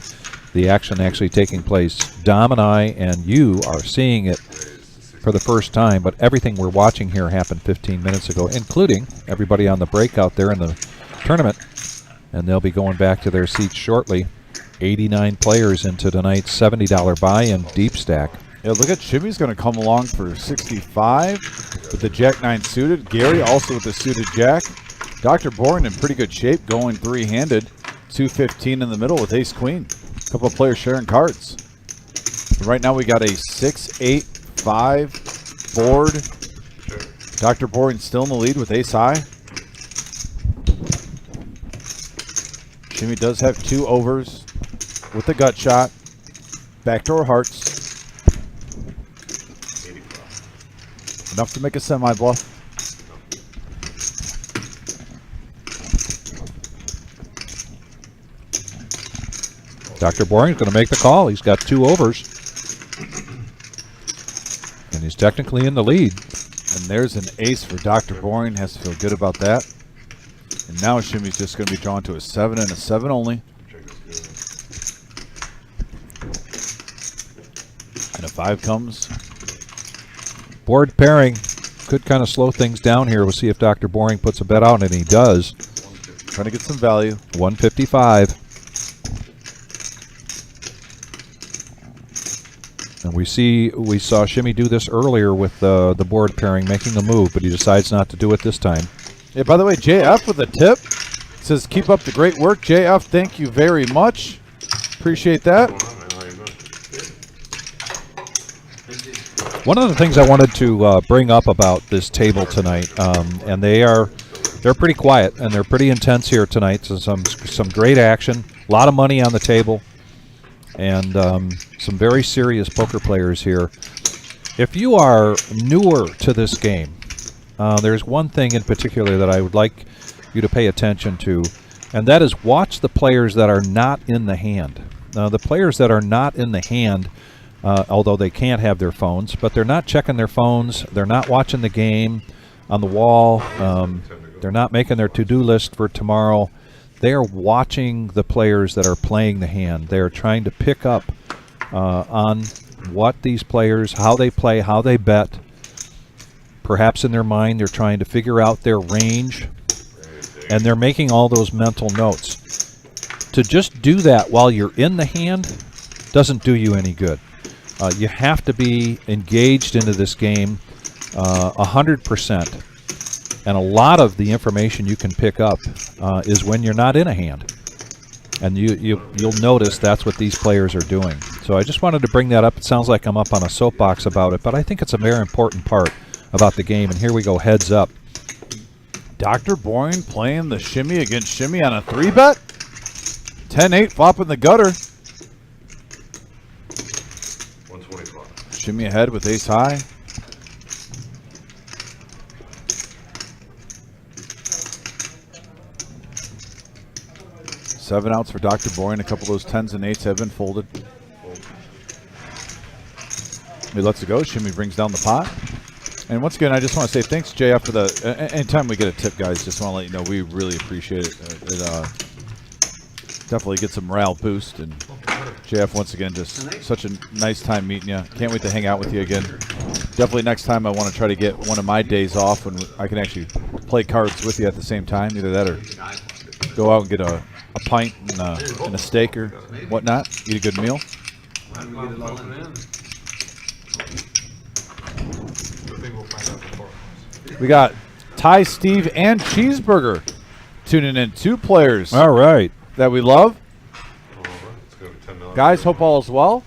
the action actually taking place. Dom and I and you are seeing it for the first time, but everything we're watching here happened 15 minutes ago, including everybody on the break out there in the tournament, and they'll be going back to their seats shortly. 89 players into tonight's $70 buy-in deep stack. Yeah, look at Jimmy's going to come along for 65 with the Jack-9 suited. Gary also with the suited Jack. Dr. Bourne in pretty good shape, going three-handed. 215 in the middle with Ace-Queen. A couple of players sharing cards. Right now we got a 6-8-5 board. Dr. Bourne still in the lead with Ace-High. Shimmy does have 2 overs with a gut shot. Backdoor hearts. 80 flop. Enough to make a semi-bluff. Dr. Boring's going to make the call. He's got 2 overs. And he's technically in the lead. And there's an ace for Dr. Boring. Has to feel good about that. And now Shimmy's just going to be drawn to a 7 and a 7 only. And a 5 comes. Board pairing could kind of slow things down here. We'll see if Dr. Boring puts a bet out, and he does. Trying to get some value. 155. And we saw Shimmy do this earlier with the board pairing, making a move, but he decides not to do it this time. Yeah, by the way, JF with a tip. Says, keep up the great work. JF, thank you very much. Appreciate that. One of the things I wanted to bring up about this table tonight, and they're pretty quiet and they're pretty intense here tonight. So some great action, a lot of money on the table, and some very serious poker players here. If you are newer to this game, there's one thing in particular that I would like you to pay attention to, and that is watch the players that are not in the hand. The players that are not in the hand, although they can't have their phones, but they're not checking their phones, they're not watching the game on the wall, they're not making their to-do list for tomorrow. They are watching the players that are playing the hand. They are trying to pick up on what these players, how they play, how they bet. Perhaps in their mind they're trying to figure out their range, and they're making all those mental notes. To just do that while you're in the hand doesn't do you any good. You have to be engaged into this game 100%. And a lot of the information you can pick up is when you're not in a hand. And you'll notice that's what these players are doing. So I just wanted to bring that up. It sounds like I'm up on a soapbox about it, but I think it's a very important part about the game. And here we go, heads up. Dr. Boring playing the shimmy against shimmy on a 3-bet. 10-8 flop in the gutter. 125. Shimmy ahead with ace high. Seven outs for Dr. Boring. A couple of those 10s and 8s have been folded. He lets it go. Shimmy brings down the pot. And once again, I just want to say thanks, JF, for the. Anytime we get a tip, guys, just want to let you know we really appreciate it. It definitely gets a morale boost. And JF, once again, just such a nice time meeting you. Can't wait to hang out with you again. Definitely next time I want to try to get one of my days off when I can actually play cards with you at the same time. Either that or go out and get a pint and a steak or whatnot. Eat a good meal. Why don't we get it all in? We got Ty, Steve, and Cheeseburger tuning in. 2 players. All right. That we love. Guys, hope all is well.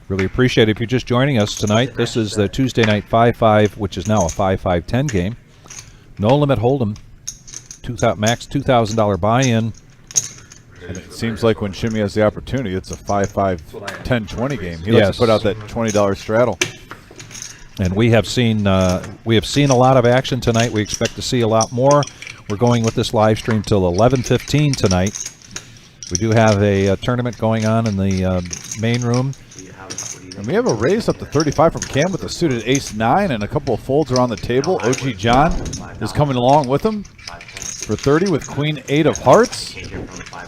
Really appreciate it if you're just joining us tonight. This is the Tuesday night 5-5, which is now a 5-5-10 game. No limit hold'em. Max $2,000 buy-in. And it seems like when Shimmy has the opportunity, it's a 5-5-10-20 game. He likes to put out that $20 straddle. And we have seen a lot of action tonight. We expect to see a lot more. We're going with this live stream till 11:15 tonight. We do have a tournament going on in the main room. And we have a raise up to 35 from Cam with a suited ace-9, and a couple of folds are on the table. OG John is coming along with him for 30 with queen-8 of hearts.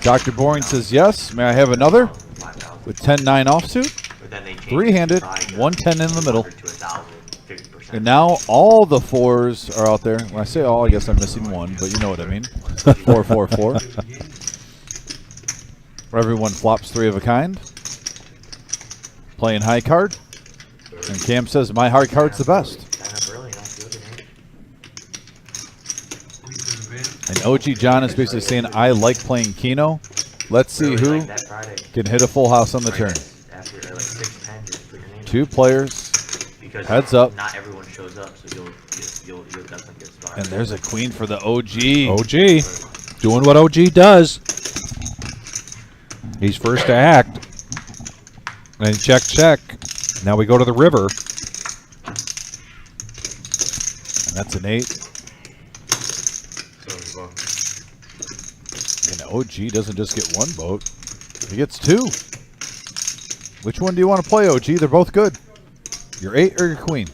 Dr. Boring says yes. May I have another? With 10-9 offsuit. 3-handed, 110 in the middle. And now all the 4s are out there. When I say all, I guess I'm missing one, but you know what I mean. 4-4-4. Everyone flops 3 of a kind. Playing high card. And Cam says my high card's the best. And OG John is basically saying I like playing Keno. Let's see who can hit a full house on the turn. 2 players. Heads up. Not everyone shows up, so you'll definitely get started. And there's a queen for the OG. OG doing what OG does. He's first to act. And check, check. Now we go to the river. And that's an 8. And OG doesn't just get one boat. He gets 2. Which one do you want to play, OG? They're both good. Your 8 or your queen?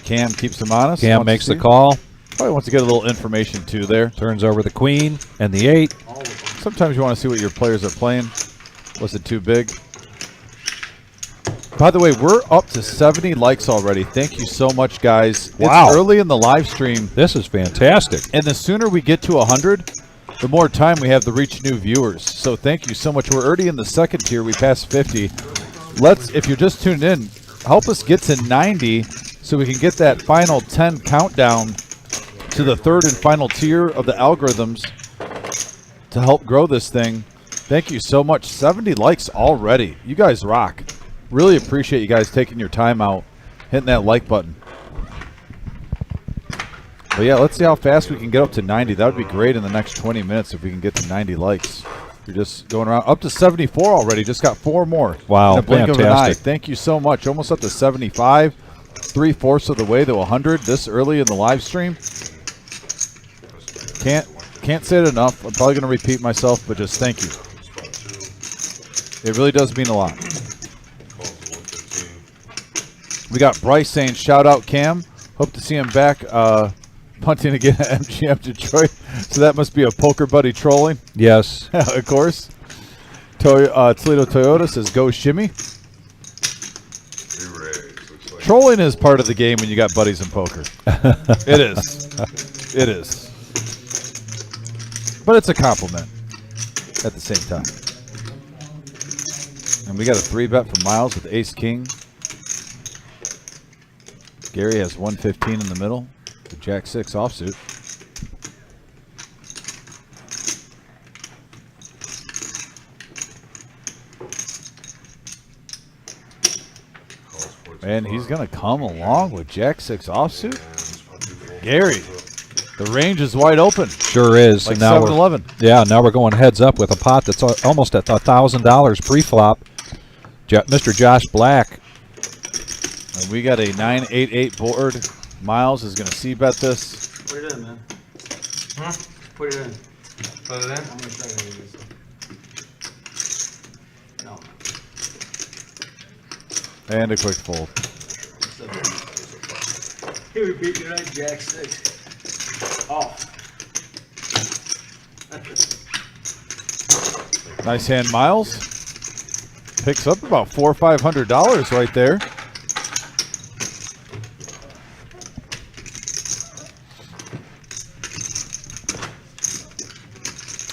Cam keeps him honest. Cam makes the call. Probably wants to get a little information too there. Turns over the queen and the 8. Sometimes you want to see what your players are playing. Was it too big? By the way, we're up to 70 likes already. Thank you so much, guys. Wow. It's early in the live stream. This is fantastic. And the sooner we get to 100, the more time we have to reach new viewers. So thank you so much. We're already in the second tier. We passed 50. If you're just tuning in, help us get to 90 so we can get that final 10 countdown to the third and final tier of the algorithms to help grow this thing. Thank you so much. 70 likes already. You guys rock. Really appreciate you guys taking your time out, hitting that like button. But yeah, let's see how fast we can get up to 90. That would be great in the next 20 minutes if we can get to 90 likes. You're just going around up to 74 already. Just got 4 more. Wow, in a blink of an eye. fantastic. Thank you so much. Almost up to 75. 3/4 of the way to 100 this early in the live stream. Can't say it enough. I'm probably going to repeat myself, but just thank you. It really does mean a lot. We got Bryce saying, shout out Cam. Hope to see him back punting again at MGM Detroit. So that must be a poker buddy trolling. Yes. Of course. Toledo Toyota says, go shimmy. Trolling is part of the game when you got buddies in poker. It is. It is. But it's a compliment at the same time. And we got a 3-bet from Miles with Ace King. Gary has 115 in the middle. The Jack 6 offsuit. And he's going to come along with Jack 6 offsuit. Gary, the range is wide open. Sure is. Like and now 7-Eleven. Yeah, now we're going heads up with a pot that's almost at $1,000 pre-flop. Mr. Josh Black. And we got a 988 board. Miles is going to c-bet this. Put it in, man. Huh? Put it in. Put it in? I'm gonna try to do this. No. And a quick fold. He would beat you right, Jack 6. Oh. Nice hand, Miles. Picks up about $400 or $500 right there.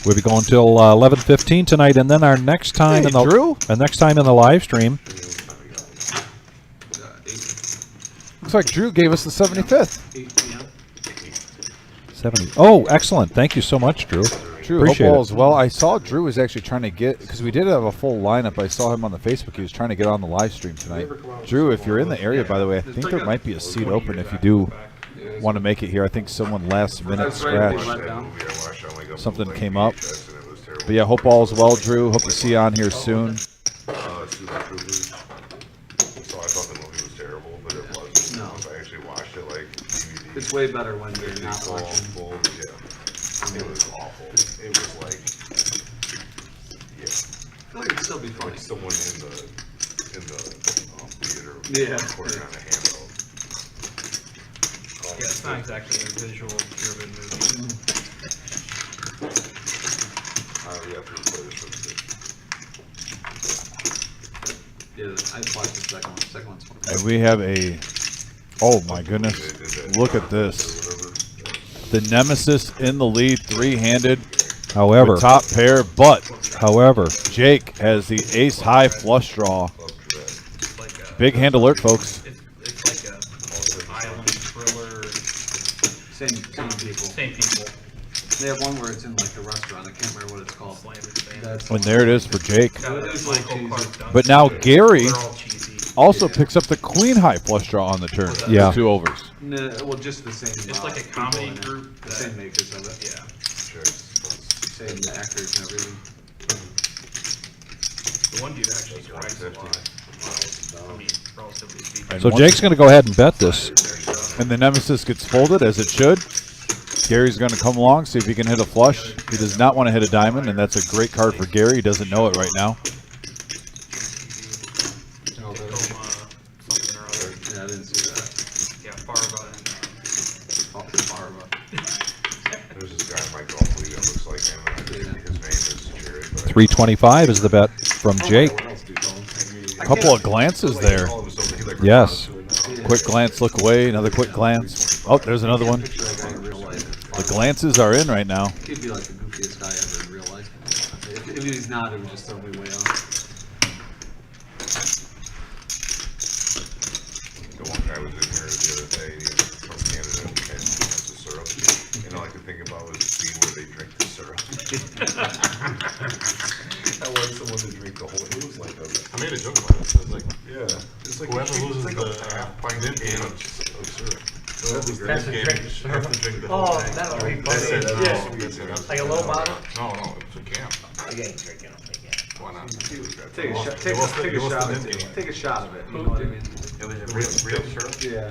We'll be going till 11:15 tonight, and then our next time Hey, in the Drew. next time in the live stream. Looks like Drew gave us the 75th. 8 p.m. 70. Oh, excellent! Thank you so much, Drew. Drew, Appreciate hope all it. is well. I saw Drew was actually trying to get, because we did have a full lineup. I saw him on the Facebook. He was trying to get on the live stream tonight. Drew, if you're in the area, by the way, I think there might be a seat open if you do want to make it here. I think someone last minute scratched. Something came up. But yeah, hope all is well, Drew. Hope to see you on here soon. So I thought the movie was terrible, but it wasn't. No. Once I actually watched it, like DVD. It's way better when you're not Full, watching. yeah. It was awful. It was like, yeah. I feel like it'd still be funny. Like someone in the theater. Yeah. Recording on a handheld. Yeah, it's not exactly a visual-driven movie. You have to replay this one too. Yeah, I watched the second one. The second one's funny. And we have a, oh my goodness, look at this. The Nemesis in the lead, 3-handed. However, with top pair, but however, Jake has the ace high flush draw. It's like a, Big hand alert, folks. it's like a island thriller. Same people. Same people. They have one where it's in like a restaurant. I can't remember what it's called. Slam and bang. That's And there it is for Jake. Got It is a like Michael cheesy. Clark Duncan. But now Gary They're all cheesy. also picks up the queen high flush draw on the turn. Yeah. 2 overs. No, well, just the same. It's like a people comedy in it. group The that- same makers of it. Yeah. Same actors and everything. The one dude actually drives a lot. I mean, relatively speaking. So Jake's going to go ahead and bet this. And the Nemesis gets folded, as it should. Gary's going to come along, see if he can hit a flush. He does not want to hit a diamond, and that's a great card for Gary. He doesn't know it right now. Something or other. Yeah, I didn't see that. Yeah, Farva and Oh, Farva. There's this guy in my golf league that looks like him, and I think his name is Jerry. But 325 is the bet from Jake. What else do you call him? A couple of glances there. Yes. Quick glance, look away, another quick glance. Oh, there's another one. Picture that guy in real life. The glances are in right now. He'd be like the goofiest guy ever in real life. If he's not, it would just throw me way off. The one guy was in here the other day, from Canada, and he has the syrup. And all I could think about was see where they drink the syrup. I want someone to drink the whole, it was like I made a joke about it, I was like, yeah. It's like whoever loses like the half pint can of syrup. Has to drink the syrup. Oh, that'll be funny. Yeah. Like a little bottle? No, it's a can. You ain't drinking them again. Why not? Take a shot. Take a shot of it. You know what I mean? It was a real syrup? Yeah.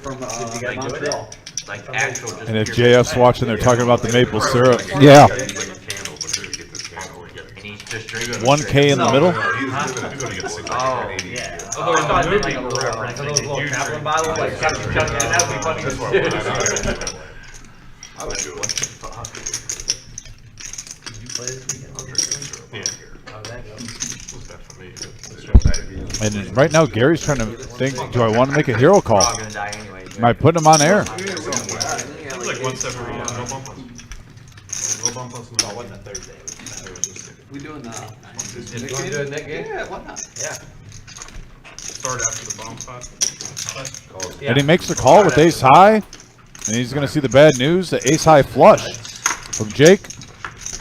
From Did you get into Montreal. it? Like actual, just And if pure- JF's watching, they're talking about the maple syrup. Yeah. Like a candle, but they get this candle, we get it. And he's just drinking. 1K in the middle. He's gonna get sick like Oh, 80. Yeah. Although in the movie, like a we're little, referencing those little you Kaplan drink. bottles, like Captain Chuck, yeah, that would be funny. That's what I would do. I would do it. Did you play this weekend? I'll drink the syrup. Yeah. How'd that go? What's that for me? It's And right now, Gary's trying to think, do I want to make a hero call? I'm gonna die anyway. Am I putting him on air? It's like once every no bump us. No bump us. Oh, wasn't a Thursday. We doing You want to do it, Nick? Yeah, why not? Yeah. Start after the bomb pot. And he makes the call with ace high. And he's going to see the bad news, the ace high flush from Jake.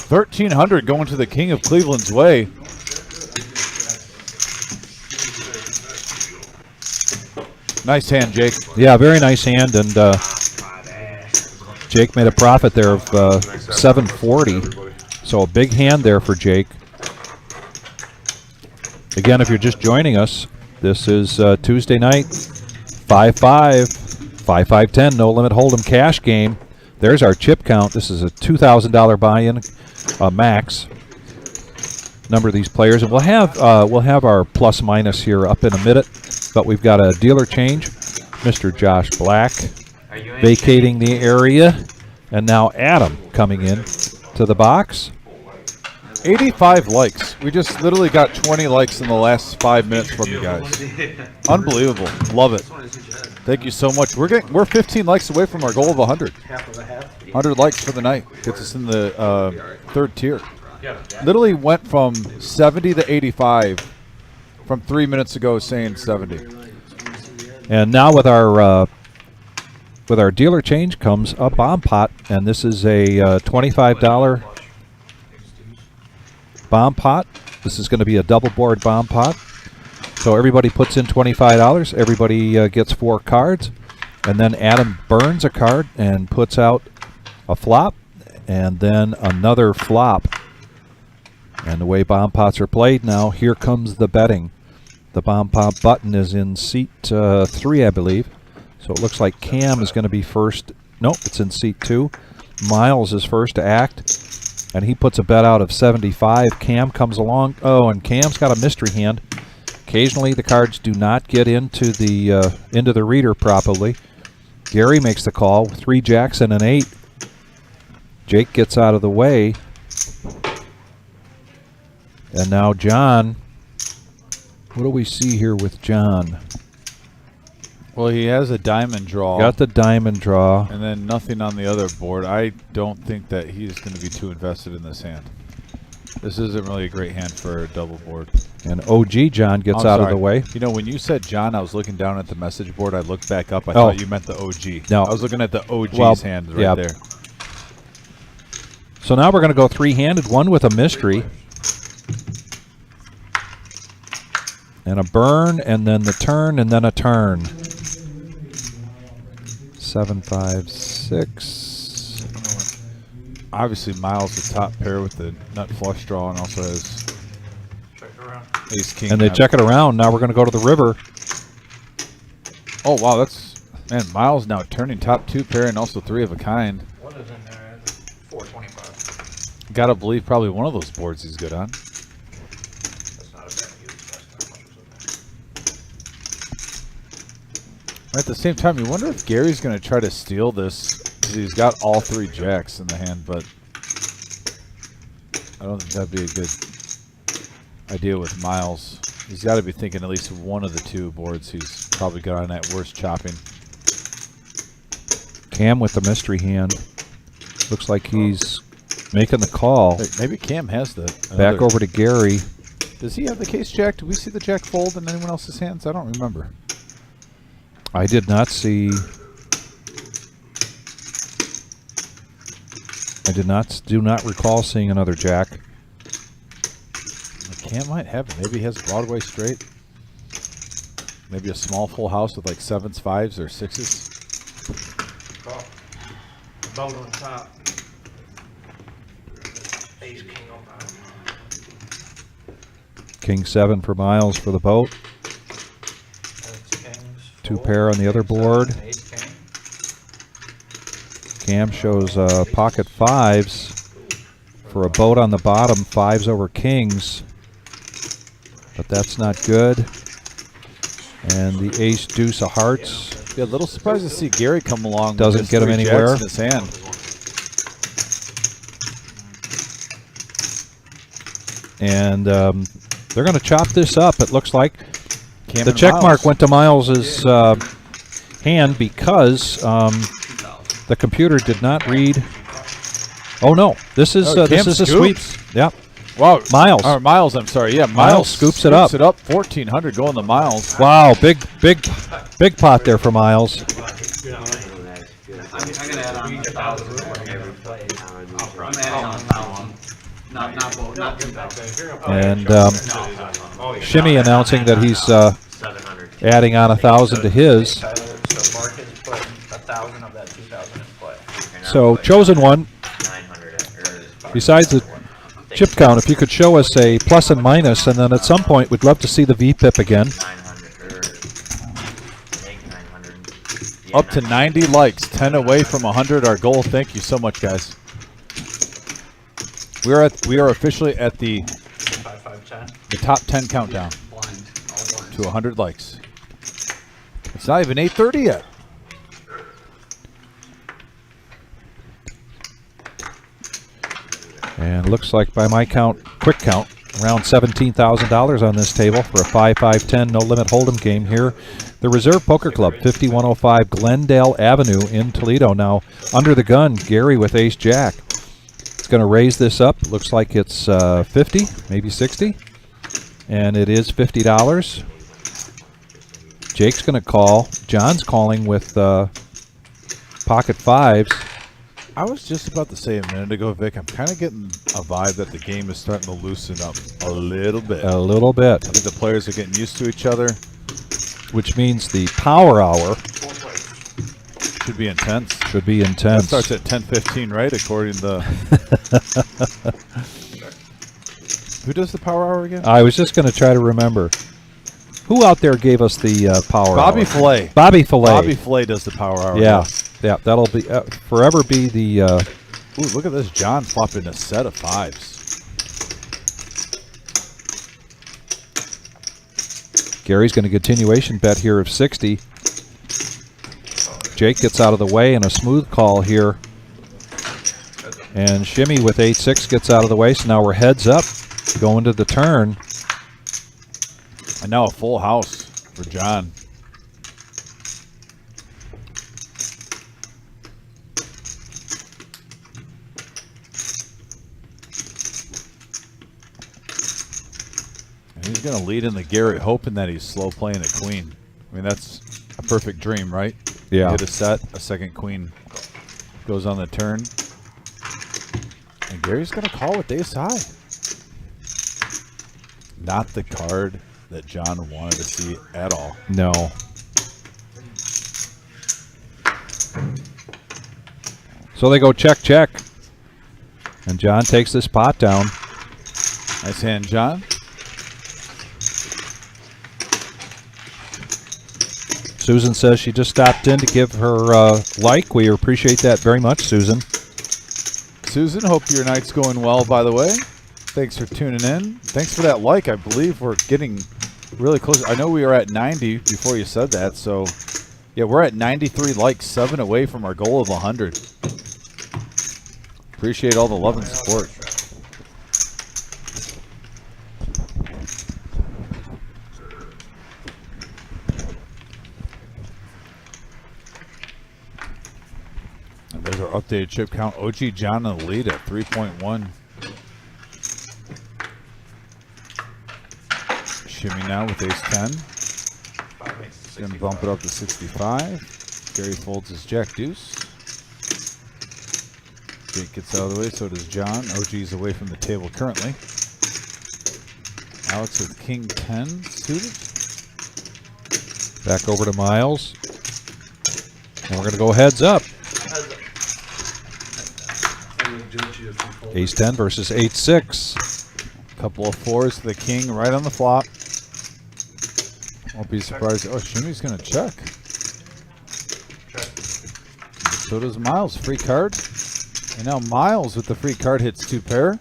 1,300 going to the King of Cleveland's way. Nice hand, Jake. Yeah, very nice hand, and Jake made a profit there of 740. So a big hand there for Jake. Again, if you're just joining us, this is Tuesday night, 5-5, 5-5-10, no limit hold'em cash game. There's our chip count. This is a $2,000 buy-in max. Number of these players, and we'll have our plus minus here up in a minute. But we've got a dealer change. Mr. Josh Black Are you in? vacating the area, and now Adam coming in to the box. 85 likes. We just literally got 20 likes in the last 5 minutes from you guys. Unbelievable. Love it. Thank you so much. We're 15 likes away from our goal of 100. Half of a half. 100 likes for the night. Gets us in the third tier. Literally went from 70 to 85 from 3 minutes ago saying 70. And now with our dealer change comes a bomb pot, and this is a $25 bomb pot. This is going to be a double board bomb pot. So everybody puts in $25. Everybody gets 4 cards, and then Adam burns a card and puts out a flop, and then another flop. And the way bomb pots are played now, here comes the betting. The bomb pot button is in seat 3, I believe. So it looks like Cam is going to be first. Nope, it's in seat 2. Miles is first to act, and he puts a bet out of 75. Cam comes along. Oh, and Cam's got a mystery hand. Occasionally, the cards do not get into the reader properly. Gary makes the call. 3 jacks and an 8. Jake gets out of the way. And now John. What do we see here with John? Well, he has a diamond draw. Got the diamond draw. And then nothing on the other board. I don't think that he's going to be too invested in this hand. This isn't really a great hand for a double board. And OG John gets I'm out of sorry. the way. You know, when you said John, I was looking down at the message board. I looked back up. I thought you meant the OG. No. I was looking at the OG's hand right there. So now we're going to go 3-handed, one with a mystery. And a burn, and then the turn, and then a turn. 7, 5, 6. Obviously, Miles the top pair with the nut flush draw, and also has Check around. Ace king. And they check it around. Now we're going to go to the river. Oh wow, that's man. Miles now turning top 2 pair and also 3 of a kind. What is in there? 425. Gotta believe probably one of those boards he's good on. That's not a bad use. That's not much of At the same time, you wonder if Gary's going to try to steal this because he's got all 3 jacks in the hand, but I don't think that'd be a good idea with Miles. He's got to be thinking at least one of the 2 boards he's probably got on that worst chopping. Cam with the mystery hand. Looks like he's making the call. Hey, maybe Cam has the Back over to Gary. Does he have the case jack? Do we see the jack fold in anyone else's hands? I don't remember. I did not see. Do not recall seeing another jack. Cam might have it. Maybe he has Broadway straight. Maybe a small full house with like 7s, 5s, or 6s. Boat on top. Ace king on bottom. King 7 for Miles for the boat. That's kings. 2 pair on the other board. Ace king. Cam shows pocket 5s for a boat on the bottom. 5s over kings. But that's not good. And the ace deuce of hearts. Yeah, a little surprised to see Gary come along. Doesn't with his get him 3 jacks anywhere. in his hand. And they're going to chop this up, it looks like. Cam The and check Miles. mark went to Miles's hand because the computer did not read. Oh no, this is Oh, this Cam is a scoops. sweep. Yep. Wow, Miles. Or Miles, I'm sorry. Yeah, Miles scoops it up. 1,400 going to Miles. Wow, big pot there for Miles. That's good. I'm gonna add on 1,000 for every play. I'm adding on 1,000. Not 2,000. And Shimmy announcing that he's 700. adding on 1,000 to his. So Mark has put 1,000 of that 2,000 in play. So chosen one. 900. Besides the chip count, if you could show us a plus and minus, and then at some point we'd love to see the VPIP again. 900. Up to 90 likes, 10 away from 100. Our goal. Thank you so much, guys. We are officially at the 5, 5, 10. the top 10 countdown Blind. All blind. to 100 likes. It's not even 8:30 yet. And looks like by my count, quick count, around $17,000 on this table for a 5-5-10 no-limit hold'em game here. The Reserve Poker Club, 5105 Glendale Avenue in Toledo. Now, under the gun, Gary with ace-jack. It's going to raise this up. Looks like it's 50, maybe 60. And it is $50. Jake's going to call. John's calling with pocket 5s. I was just about to say a minute ago, Vic, I'm kind of getting a vibe that the game is starting to loosen up a little bit. A little bit. I think the players are getting used to each other. Which means the power hour Should be intense. should be That intense. starts at 10:15, right? According to who does the power hour again? I was just going to try to remember. Who out there gave us the power Bobby hour? Filet. Bobby Filet. Bobby Filet does the power hour. Yeah. Yeah, that'll be forever be the Ooh, look at this. John flopping a set of 5s. Gary's going to continuation bet here of 60. Jake gets out of the way and a smooth call here. And Shimmy with 8-6 gets out of the way, so now we're heads up going to the turn. And now a full house for John. And he's going to lead in the Gary, hoping that he's slow playing a queen. I mean, that's a perfect dream, right? Yeah. Hit a set, a second queen goes on the turn. And Gary's going to call with ace high. Not the card that John wanted to see at all. No. So they go check, check. And John takes this pot down. Nice hand, John. Susan says she just stopped in to give her like. We appreciate that very much, Susan. Susan, hope your night's going well, by the way. Thanks for tuning in. Thanks for that like. I believe we're getting really close. I know we were at 90 before you said that, so yeah, we're at 93 likes, 7 away from our goal of 100. Appreciate all the love and support. And there's our updated chip count. OG John in the lead at 3.1. Shimmy now with ace 10. He's going to bump it up to 65. Gary folds his jack deuce. Jake gets out of the way, so does John. OG's away from the table currently. Alex with king 10 suited. Back over to Miles. And we're going to go heads up. Ace 10 versus 8-6. Couple of fours to the king right on the flop. Won't be surprised. Oh, Shimmy's going to check. So does Miles. Free card. And now Miles with the free card hits 2 pair.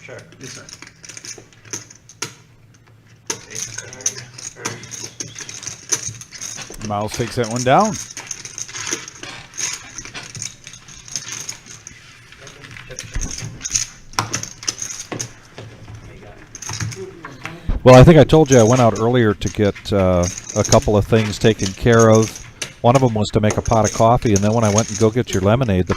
Check. Yes, sir. Miles takes that one down. Well, I think I told you I went out earlier to get a couple of things taken care of. One of them was to make a pot of coffee, and then when I went and go get your lemonade, the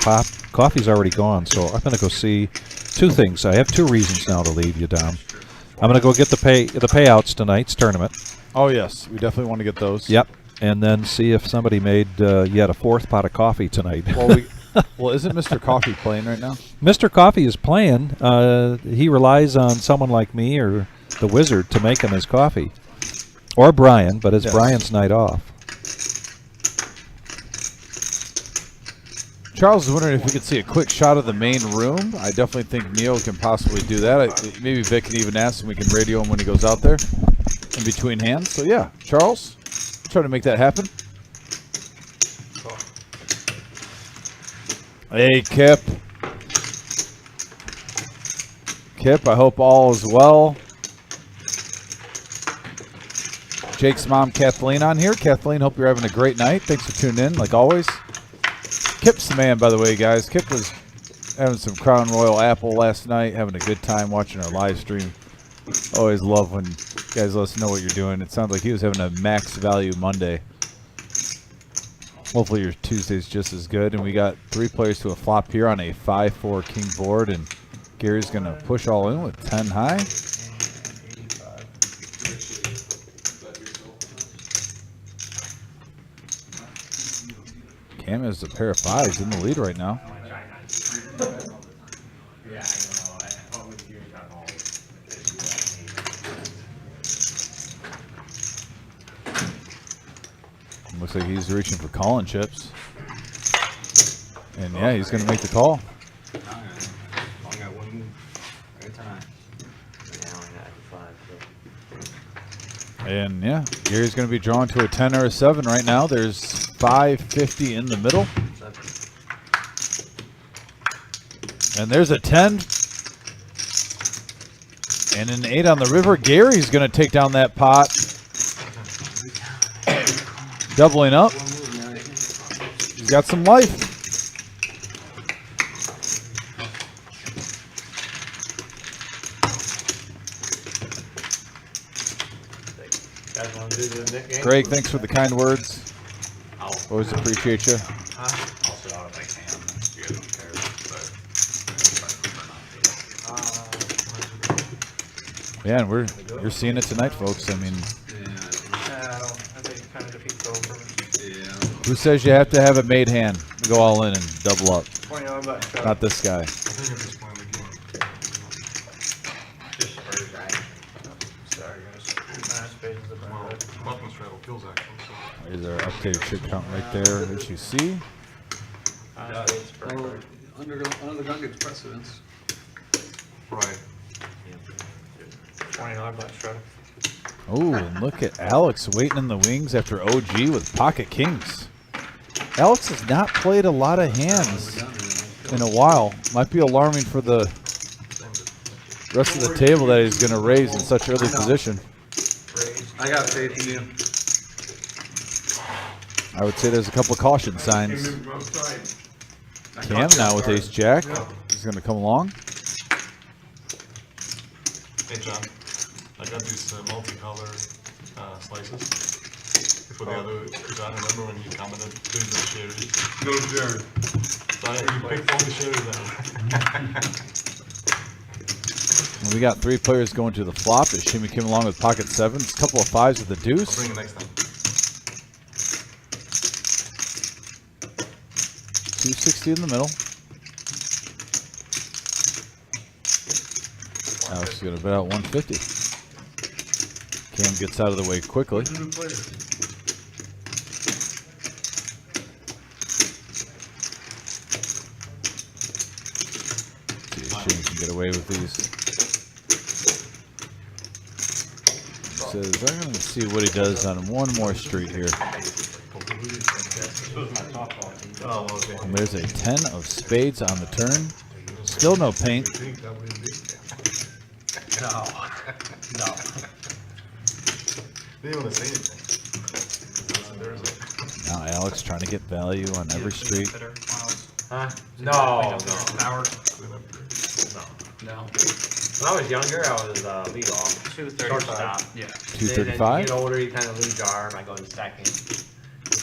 coffee's already gone. So I'm going to go see 2 things. I have 2 reasons now to leave you, Dom. I'm going to go get the payouts tonight's tournament. Oh, yes. We definitely want to get those. Yep. And then see if somebody made yet a 4th pot of coffee tonight. Well, isn't Mr. Coffee playing right now? Mr. Coffee is playing. He relies on someone like me or the Wizard to make him his coffee. Or Brian, but it's Brian's night off. Charles is wondering if we could see a quick shot of the main room. I definitely think Neil can possibly do that. Maybe Vic can even ask and we can radio him when he goes out there in between hands. So, yeah, Charles, try to make that happen. Hey, Kip. Kip, I hope all is well. Jake's mom, Kathleen, on here. Kathleen, hope you're having a great night. Thanks for tuning in, like always. Kip's the man, by the way, guys. Kip was having some Crown Royal Apple last night, having a good time watching our live stream. Always love when you guys let us know what you're doing. It sounds like he was having a max value Monday. Hopefully your Tuesday's just as good. And we got 3 players to a flop here on a 5-4 king board. And Gary's going to push all in with 10 high. Cam has a pair of 5s in the lead right now. Looks like he's reaching for calling chips. And yeah, he's going to make the call. Only got 1 move. Right time. And yeah, Gary's going to be drawn to a 10 or a 7 right now. There's 550 in the middle. And there's a 10. And an 8 on the river. Gary's going to take down that pot. Doubling up. He's got some life. Greg, thanks for the kind words. Always appreciate you. I'll sit out if I can. You guys don't care, but Yeah, and you're seeing it tonight, folks. I mean, who says you have to have a made hand? Go all in and double up. Not this guy. Just Sorry, guys. Pages of Well, muffin straddle kills actually, so. There's our updated chip count right there, as you see. Under the gun gets precedence. Right. $20 black shredder. Oh, and look at Alex waiting in the wings after OG with pocket kings. Alex has not played a lot of hands in a while. Might be alarming for the rest of the table that he's going to raise in such early position. I got faith in you. I would say there's a couple of caution signs. Cam now with ace jack. He's going to come along. Hey John, I got these multicolored slices. For the other, John, remember when you commented doing the sherry? No, Jared. So you picked all the sherry down. And we got 3 players going to the flop as Shimmy came along with pocket 7s, a couple of 5s with the I'll deuce. bring it next time. 260 in the middle. Alex is going to bet out 150. Cam gets out of the way quickly. See if Shimmy can get away with these. He says, I'm going to see what he does on one more street here. And there's a 10 of spades on the turn. Still no paint. No. No. They didn't want to say anything. There's a Now Alex trying to get value on every street. Huh? No. Howard. No. When I was younger, I was lead off. 235. Yeah. Then as you 235. get older, you kind of lose your arm. I go into second.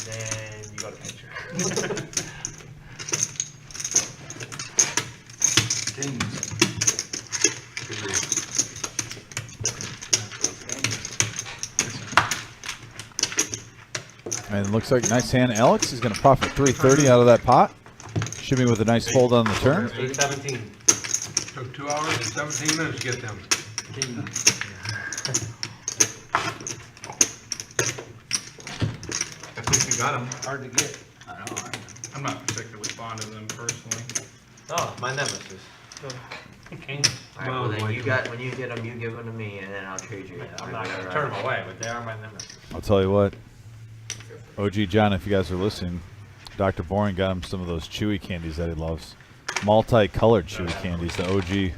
Then you go to pitcher. And it looks like nice hand. Alex is going to profit 330 out of that pot. Shimmy with a nice fold on the turn. 817. Took 2 hours and 17 minutes to get them. At least you got them. Hard to get. I know. I'm not particularly fond of them personally. Oh, my nemesis. King. Alright, well then you got, when you get them, you give them to me, and then I'll trade you. I'm not gonna turn them away, but they are my nemesis. I'll tell you what. OG John, if you guys are listening, Dr. Boring got him some of those chewy candies that he loves. Multi-colored chewy candies. The OG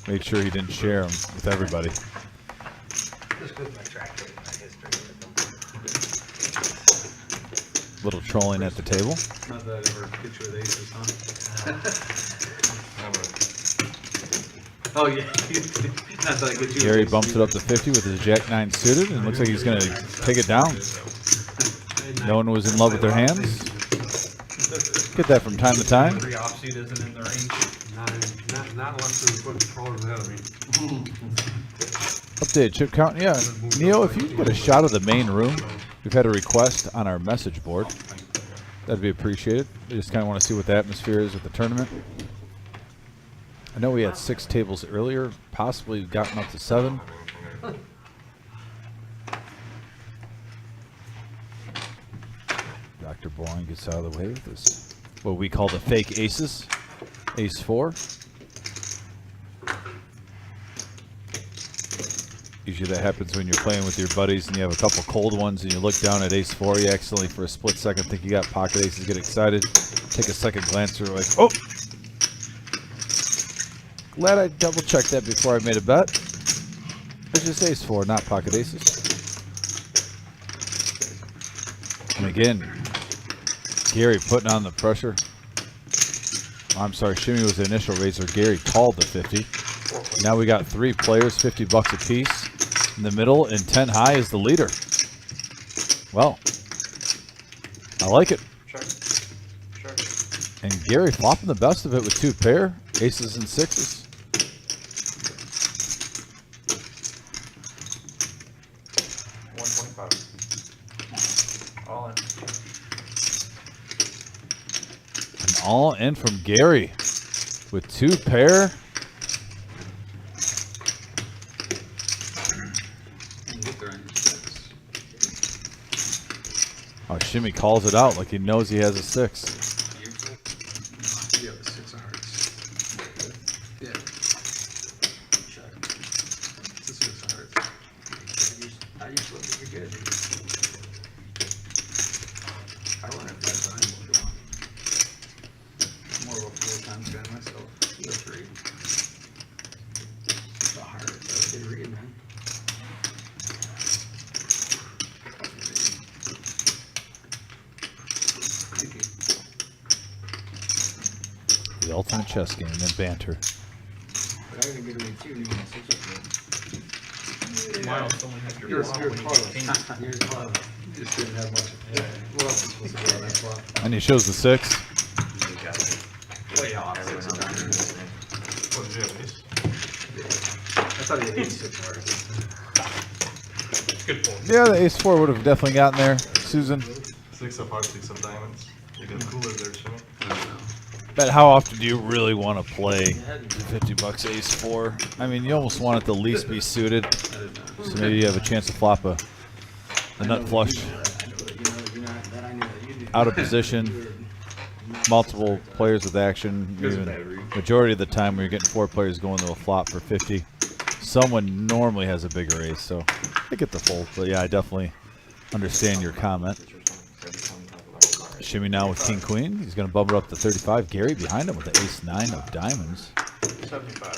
made sure he didn't share them with everybody. Just with my track record, my history with Little trolling at the table. Not that I ever get you with aces, huh? Oh, yeah. Not that I get you Gary with bumps it up to 50 with his Jack-9 suited, and looks like he's going to take it down. No one was in love with their hands. Get that from time to time. 3 offsuit isn't in the range. Not unless there's a foot controllers ahead of me. Updated chip count. Yeah, Neo, if you can put a shot of the main room, we've had a request on our message board. That'd be appreciated. We just kind of want to see what the atmosphere is with the tournament. I know we had 6 tables earlier, possibly gotten up to 7. Dr. Boring gets out of the way with this. What we call the fake aces. Ace 4. Usually that happens when you're playing with your buddies and you have a couple cold ones and you look down at ace 4, you accidentally for a split second think you got pocket aces, get excited, take a second glance through like, oh! Glad I double checked that before I made a bet. It's just ace 4, not pocket aces. And again, Gary putting on the pressure. I'm sorry, Shimmy was the initial raiser. Gary called the 50. Now we got 3 players, $50 a piece. In the middle and 10 high is the leader. Well, I like it. And Gary flopping the best of it with 2 pair, aces and 6s. All in. And all in from Gary with 2 pair. they're on your six. Oh, Shimmy calls it out like he knows he has a 6. You have a 6 of hearts. Yeah. Check. It's a 6 of hearts. I just look at your good. I run it 5 times if you want. I'm more of a 4 times guy myself. You go 3. It's a heart. That's a good read, man. The ultimate chess game in banter. But I can get away too. You want 6 of them. Miles only has your flop when you get king. Here's club. You just didn't have much. What else is supposed to be on that flop? And he shows the 6. Way off. Six of diamonds. What did you have, ace? I thought he had 6 of hearts. Good pull. Yeah, the ace-4 would have definitely gotten there. Susan. 6 of hearts, 6 of diamonds. You get cooler there, Shimmy. I don't know. Bet how often do you really want to play $50 ace-4? I mean, you almost want it to at least be suited. I did not. So maybe you have a chance to flop a nut flush out of position. Multiple players with action. Even majority of the time when you're getting 4 players going to a flop for 50, someone normally has a bigger ace, so I get the fold. But yeah, I definitely understand your comment. Shimmy now with king queen. He's going to bump it up to 35. Gary behind him with the ace-9 of diamonds. 75.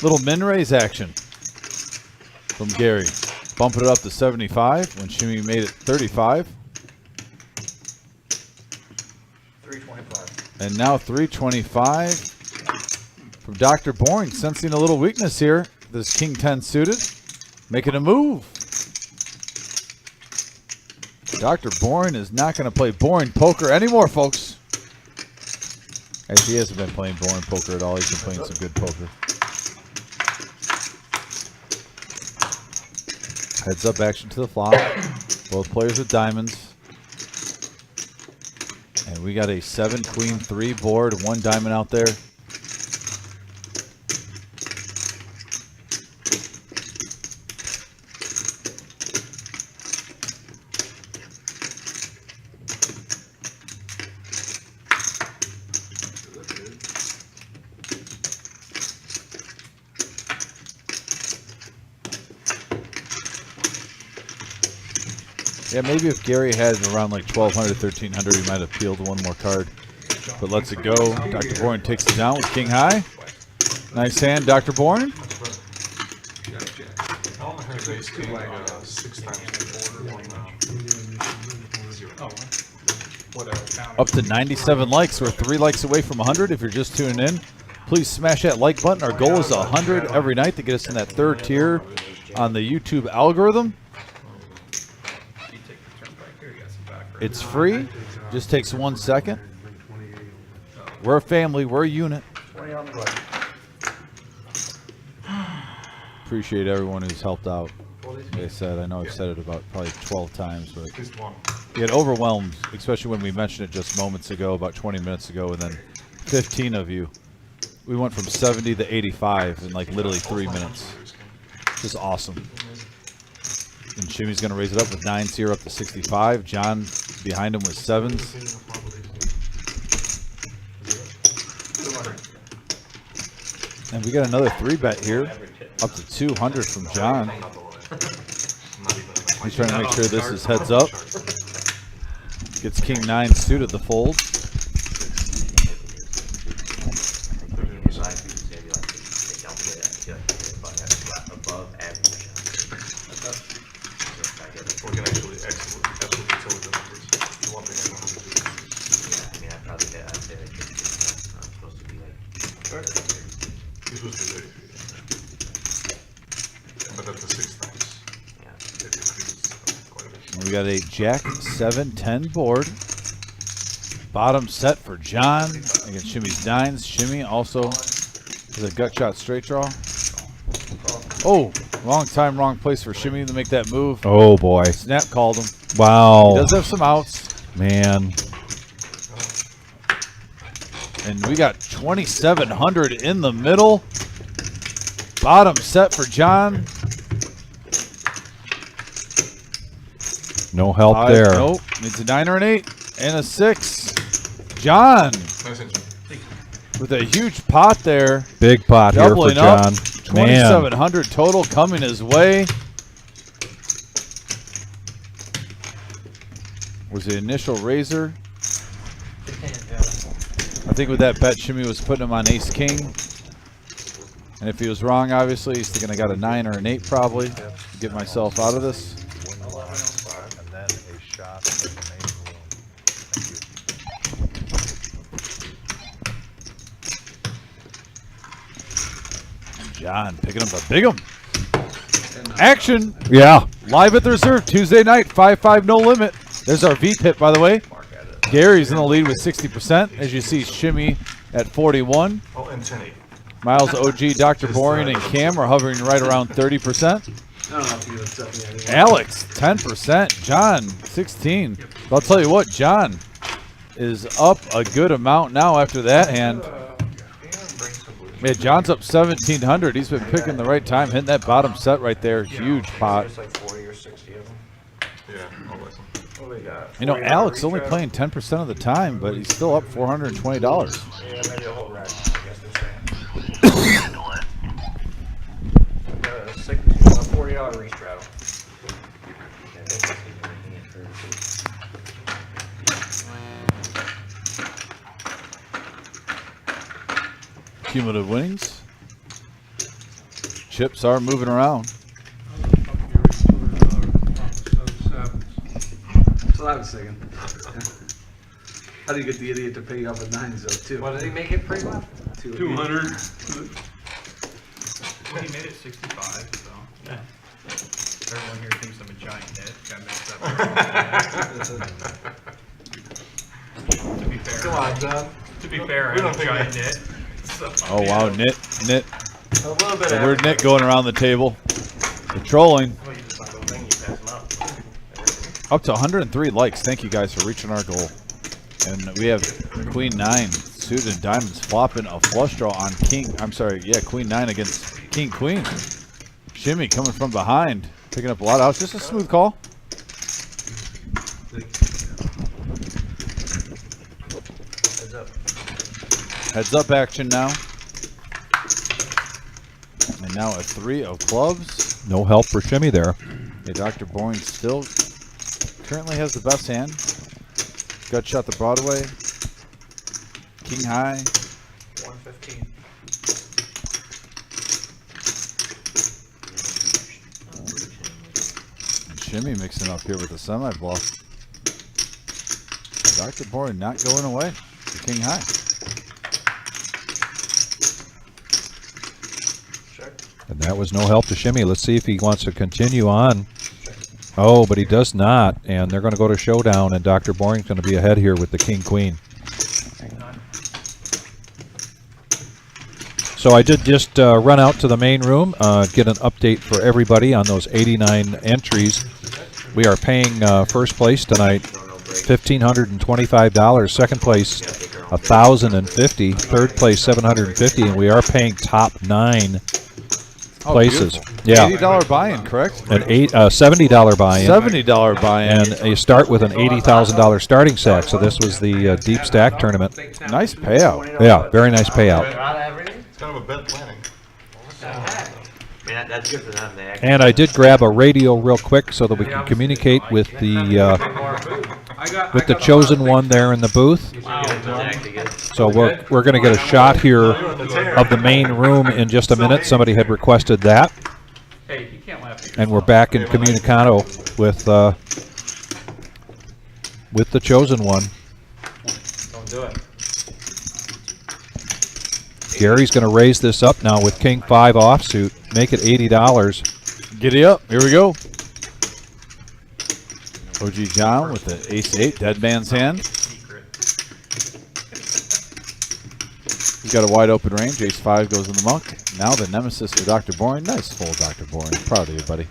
Little min raise action from Gary. Bumping it up to 75 when Shimmy made it 35. 325. And now 325 from Dr. Boring, sensing a little weakness here. This king 10 suited, making a move. Dr. Boring is not going to play boring poker anymore, folks. Actually, he hasn't been playing boring poker at all. He's been playing some good poker. Heads up action to the flop. Both players with diamonds. And we got a 7 queen 3 board, 1 diamond out there. Yeah, maybe if Gary had around like 1,200, 1,300, he might have peeled one more card. But lets it go. Dr. Bourne takes it down with king high. Nice hand, Dr. Bourne. Alma has ace king 6 times before. Up to 97 likes. We're 3 likes away from 100. If you're just tuning in, please smash that like button. Our goal is 100 every night to get us in that 3rd tier on the YouTube algorithm. It's free. Just takes 1 second. We're a family. We're a unit. Appreciate everyone who's helped out. Like I said, I know I've said it about probably 12 times, but get overwhelmed, especially when we mentioned it just moments ago, about 20 minutes ago, and then 15 of you. We went from 70 to 85 in like literally 3 minutes. Just awesome. And Shimmy's going to raise it up with 9s here up to 65. John behind him with 7s. And we got another 3-bet here, up to 200 from John. He's trying to make sure this is heads up. Gets king 9 suited the fold. We can actually absolutely tell the numbers. The one thing I know how to do. Yeah, I mean, I'd probably say that I'm supposed to be like. This was the day. But that's the 6 times. Yeah. It increases quite a bit. And we got a Jack 7-10 board. Bottom set for John against Shimmy's 9s. Shimmy also with a gut shot straight draw. Oh, wrong time, wrong place for Shimmy to make that move. Oh boy. Snap called him. Wow. He does have some outs. Man. And we got 2,700 in the middle. Bottom set for John. No help 5, there. Nope. Needs a 9 or an 8 and a 6. John Nice hit, John. with a huge pot there. Big pot here for Doubling John. up. Man, 2,700 total coming his way. Was the initial razor. I think with that bet, Shimmy was putting him on ace king. And if he was wrong, obviously, he's thinking I got a 9 or an 8 probably. Get myself out of this. and then a shot in the main room. Thank you. John picking up a big 'em. Action. Yeah. Live at the reserve Tuesday night, 5-5 no limit. There's our V pit, by the way. Gary's in the lead with 60%. As you see, Shimmy at 41. Oh, and 10-8. Miles, OG, Dr. Boring, and Cam are hovering right around 30%. I don't know if you would accept me anymore. Alex, 10%. John, 16. But I'll tell you what, John is up a good amount now after that hand. Yeah, John's up 1,700. He's been picking the right time, hitting that bottom set right there. Huge pot. There's like 40 or 60 of them. Yeah, I'll listen. What do we got? You know, Alex only playing 10% of the time, but he's still up $420. Yeah, maybe a whole rack, I guess they're saying. $40 restraddle. Cumulative winnings. Chips are moving around. That's what I was thinking. How do you get the idiot to pay you off with 9s though, too? What did he make it pre-flop? 200. Well, he made it 65, so. Yeah. Everyone here thinks I'm a giant nit. Got mixed up. To be fair. Come on, John. To be fair, We I'm don't a think giant that. nit. So, Oh, wow, Nit. A little bit The of word Nit going around the table. Controlling. Well, you just like the thing, you pass them up. Up to 103 likes. Thank you guys for reaching our goal. And we have Queen 9 suited diamonds flopping a flush draw on King. I'm sorry, yeah, Queen 9 against King Queen. Shimmy coming from behind, picking up a lot of outs. Just a smooth call. Heads up. Heads up action now. And now a 3 of clubs. No help for Shimmy there. Yeah, Dr. Boring still currently has the best hand. Gut shot the Broadway. King high. 115. And Shimmy mixing up here with the semi bluff. Dr. Boring not going away. The King high. Check. And that was no help to Shimmy. Let's see if he wants to continue on. Oh, but he does not. And they're going to go to showdown, and Dr. Boring's going to be ahead here with the King Queen. So I did just run out to the main room, get an update for everybody on those 89 entries. We are paying first place tonight $1,525. Second place $1,050. Third place $750, and we are paying top 9 places. Beautiful. Yeah, $80 buy-in, correct? an $70 buy-in. $70 buy-in. And you start with an $80,000 starting stack. So this was the deep stack tournament. Nice payout. Yeah, very nice payout. Out of everything? It's kind of a bet planning. I mean, that's good for them. They actually And I did grab a radio real quick so that we can communicate with the chosen one there in the booth. That's actually good. So we're going to get a shot here of the main room in just a minute. Somebody had requested that, hey, you can't laugh at yourself. and we're back in communicado with the chosen one. Don't do it. Gary's going to raise this up now with King 5 offsuit, make it $80. Giddy up. Here we go. OG John with the ace-8, dead man's hand. Secret. He's got a wide open range. Ace-5 goes in the monk. Now the nemesis for Dr. Boring. Nice full, Dr. Boring. Proud of you, buddy.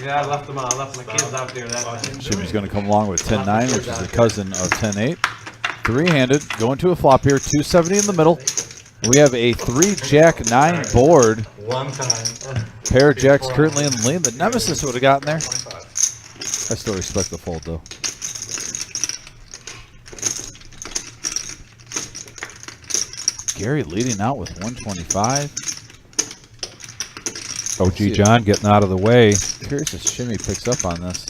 Yeah, I left them out. I left my kids out there that time. Jimmy's going to come along with 10-9, which is a cousin of 10-8. Three-handed, going to a flop here, 270 in the middle. We have a 3-Jack-9 board. One time. Pair of jacks currently in the lead. The Nemesis would have gotten there. I still respect the fold, though. Gary leading out with 125. OG John getting out of the way. Curious if Shimmy picks up on this.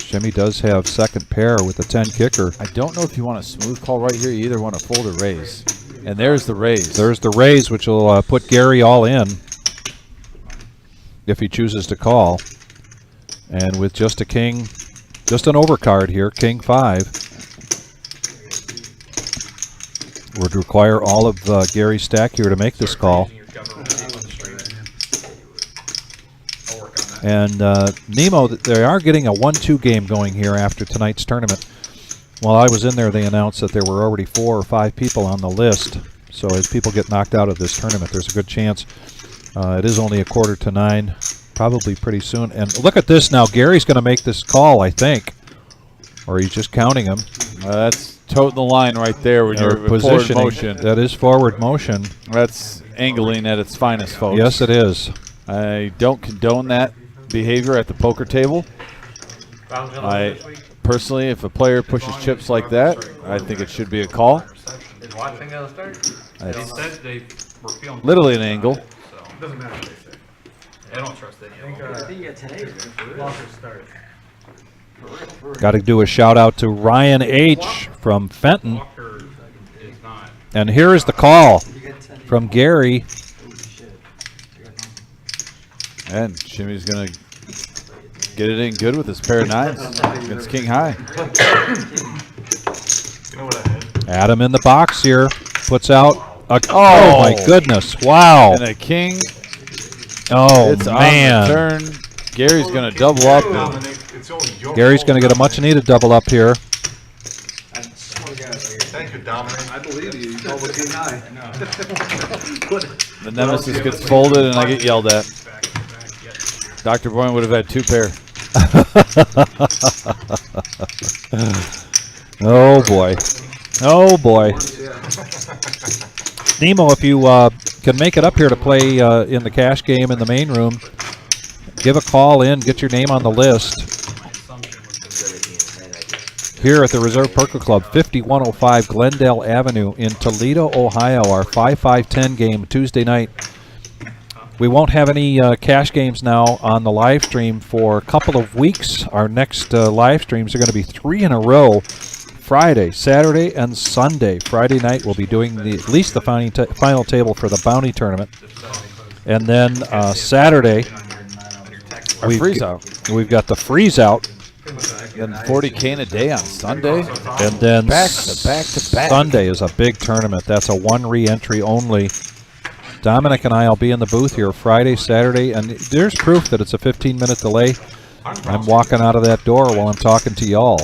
Shimmy does have second pair with a 10 kicker. I don't know if you want a smooth call right here. You either want to fold or raise. And there's the raise. There's the raise, which will put Gary all in if he chooses to call. And with just a king, just an overcard here, king 5. Would require all of Gary's stack here to make this call. And Nemo, they are getting a 1-2 game going here after tonight's tournament. While I was in there, they announced that there were already 4 or 5 people on the list. So as people get knocked out of this tournament, there's a good chance. It is only 8:45, probably pretty soon. And look at this now. Gary's going to make this call, I think. Or he's just counting him. That's toting the line right there when you're forward motion. That is forward motion. That's angling at its finest, folks. Yes, it is. I don't condone that behavior at the poker table. I personally, if a player pushes chips like that, I think it should be a call. Is watching gonna start? They said they were feeling Literally an angle. So Doesn't matter what they say. I don't trust any of them. I think today's Walker start. Got to do a shout out to Ryan H. from Fenton. Walker is not. And here is the call from Gary. And Jimmy's going to get it in good with his pair of nines against king high. You know what I had? Adam in the box here. Puts out a, oh my goodness. Wow. And a king. Oh, It's man. on the turn. Gary's going to double up. And Dominic, it's only your Gary's going to get a much needed double up here. Thank you, Dominic. I believe you. You called it king high. the Nemesis gets folded and I get yelled at. Dr. Boyne would have had 2 pair. Oh, boy. Oh, boy. Nemo, if you can make it up here to play in the cash game in the main room, give a call in, get your name on the list. Here at the Reserve Poker Club, 5105 Glendale Avenue in Toledo, Ohio, our 5-5-10 game Tuesday night. We won't have any cash games now on the live stream for a couple of weeks. Our next live streams are going to be 3 in a row, Friday, Saturday, and Sunday. Friday night we'll be doing at least the final table for the bounty tournament. And then Saturday, we've got the freeze out. Then 40K in a day on Sunday. And then back to back to back. Sunday is a big tournament. That's a 1 re-entry only. Dominic and I will be in the booth here Friday, Saturday, and there's proof that it's a 15-minute delay. I'm walking out of that door while I'm talking to y'all.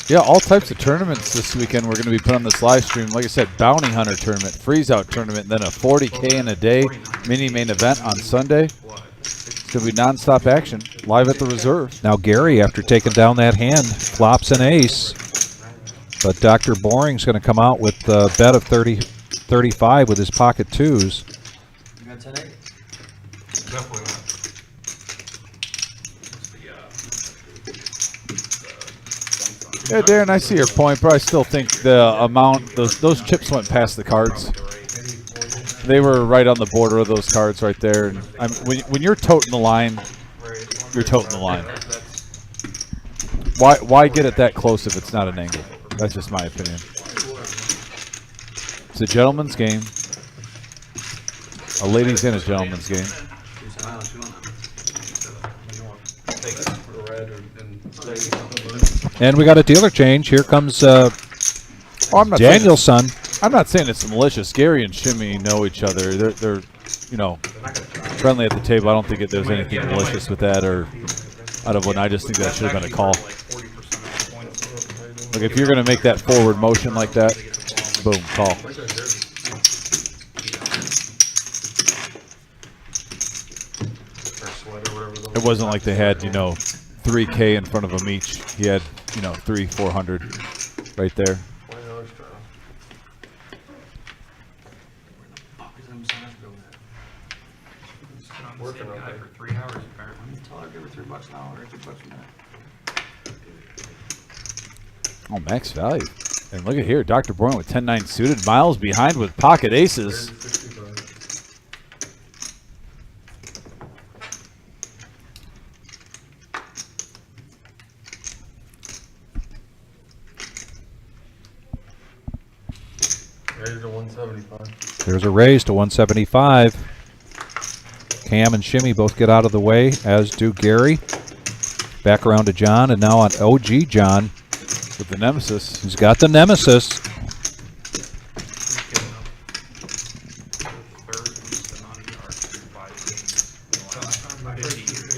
Yeah, all types of tournaments this weekend we're going to be putting on this live stream. Like I said, Bounty Hunter tournament, Freeze Out tournament, then a 40K in a day mini main event on Sunday. It's going to be nonstop action, live at the Reserve. Now Gary, after taking down that hand, flops an ace. But Dr. Boring's going to come out with a bet of 35 with his pocket twos. You got 10-8? Definitely not. Yeah, Darren, I see your point, but I still think the amount, those chips went past the cards. They were right on the border of those cards right there. And when you're toting the line, you're toting the line. Why get it that close if it's not an angle? That's just my opinion. It's a gentleman's game. A ladies and a gentleman's game. And we got a dealer change. Here comes Daniel's son. I'm not saying it's malicious. Gary and Shimmy know each other. They're friendly at the table. I don't think there's anything malicious with that or out of one. I just think that should have been a call. Like if you're going to make that forward motion like that, boom, call. sled or whatever. It wasn't like they had, you know, 3K in front of them each. He had, you know, 300-400 right there. $20 trial. Working on guy it. for 3 hours apparently. Tell her, give her $3 an hour, or $2 a minute. Oh, max value. And look at here, Dr. Bourne with 10-9 suited. Miles behind with pocket aces. 65. Raised to 175. There's a raise to 175. Cam and Shimmy both get out of the way, as do Gary. Back around to John, and now on OG John. With the nemesis. He's got the nemesis. Third most amount of yards through 5 games in the last 50 years.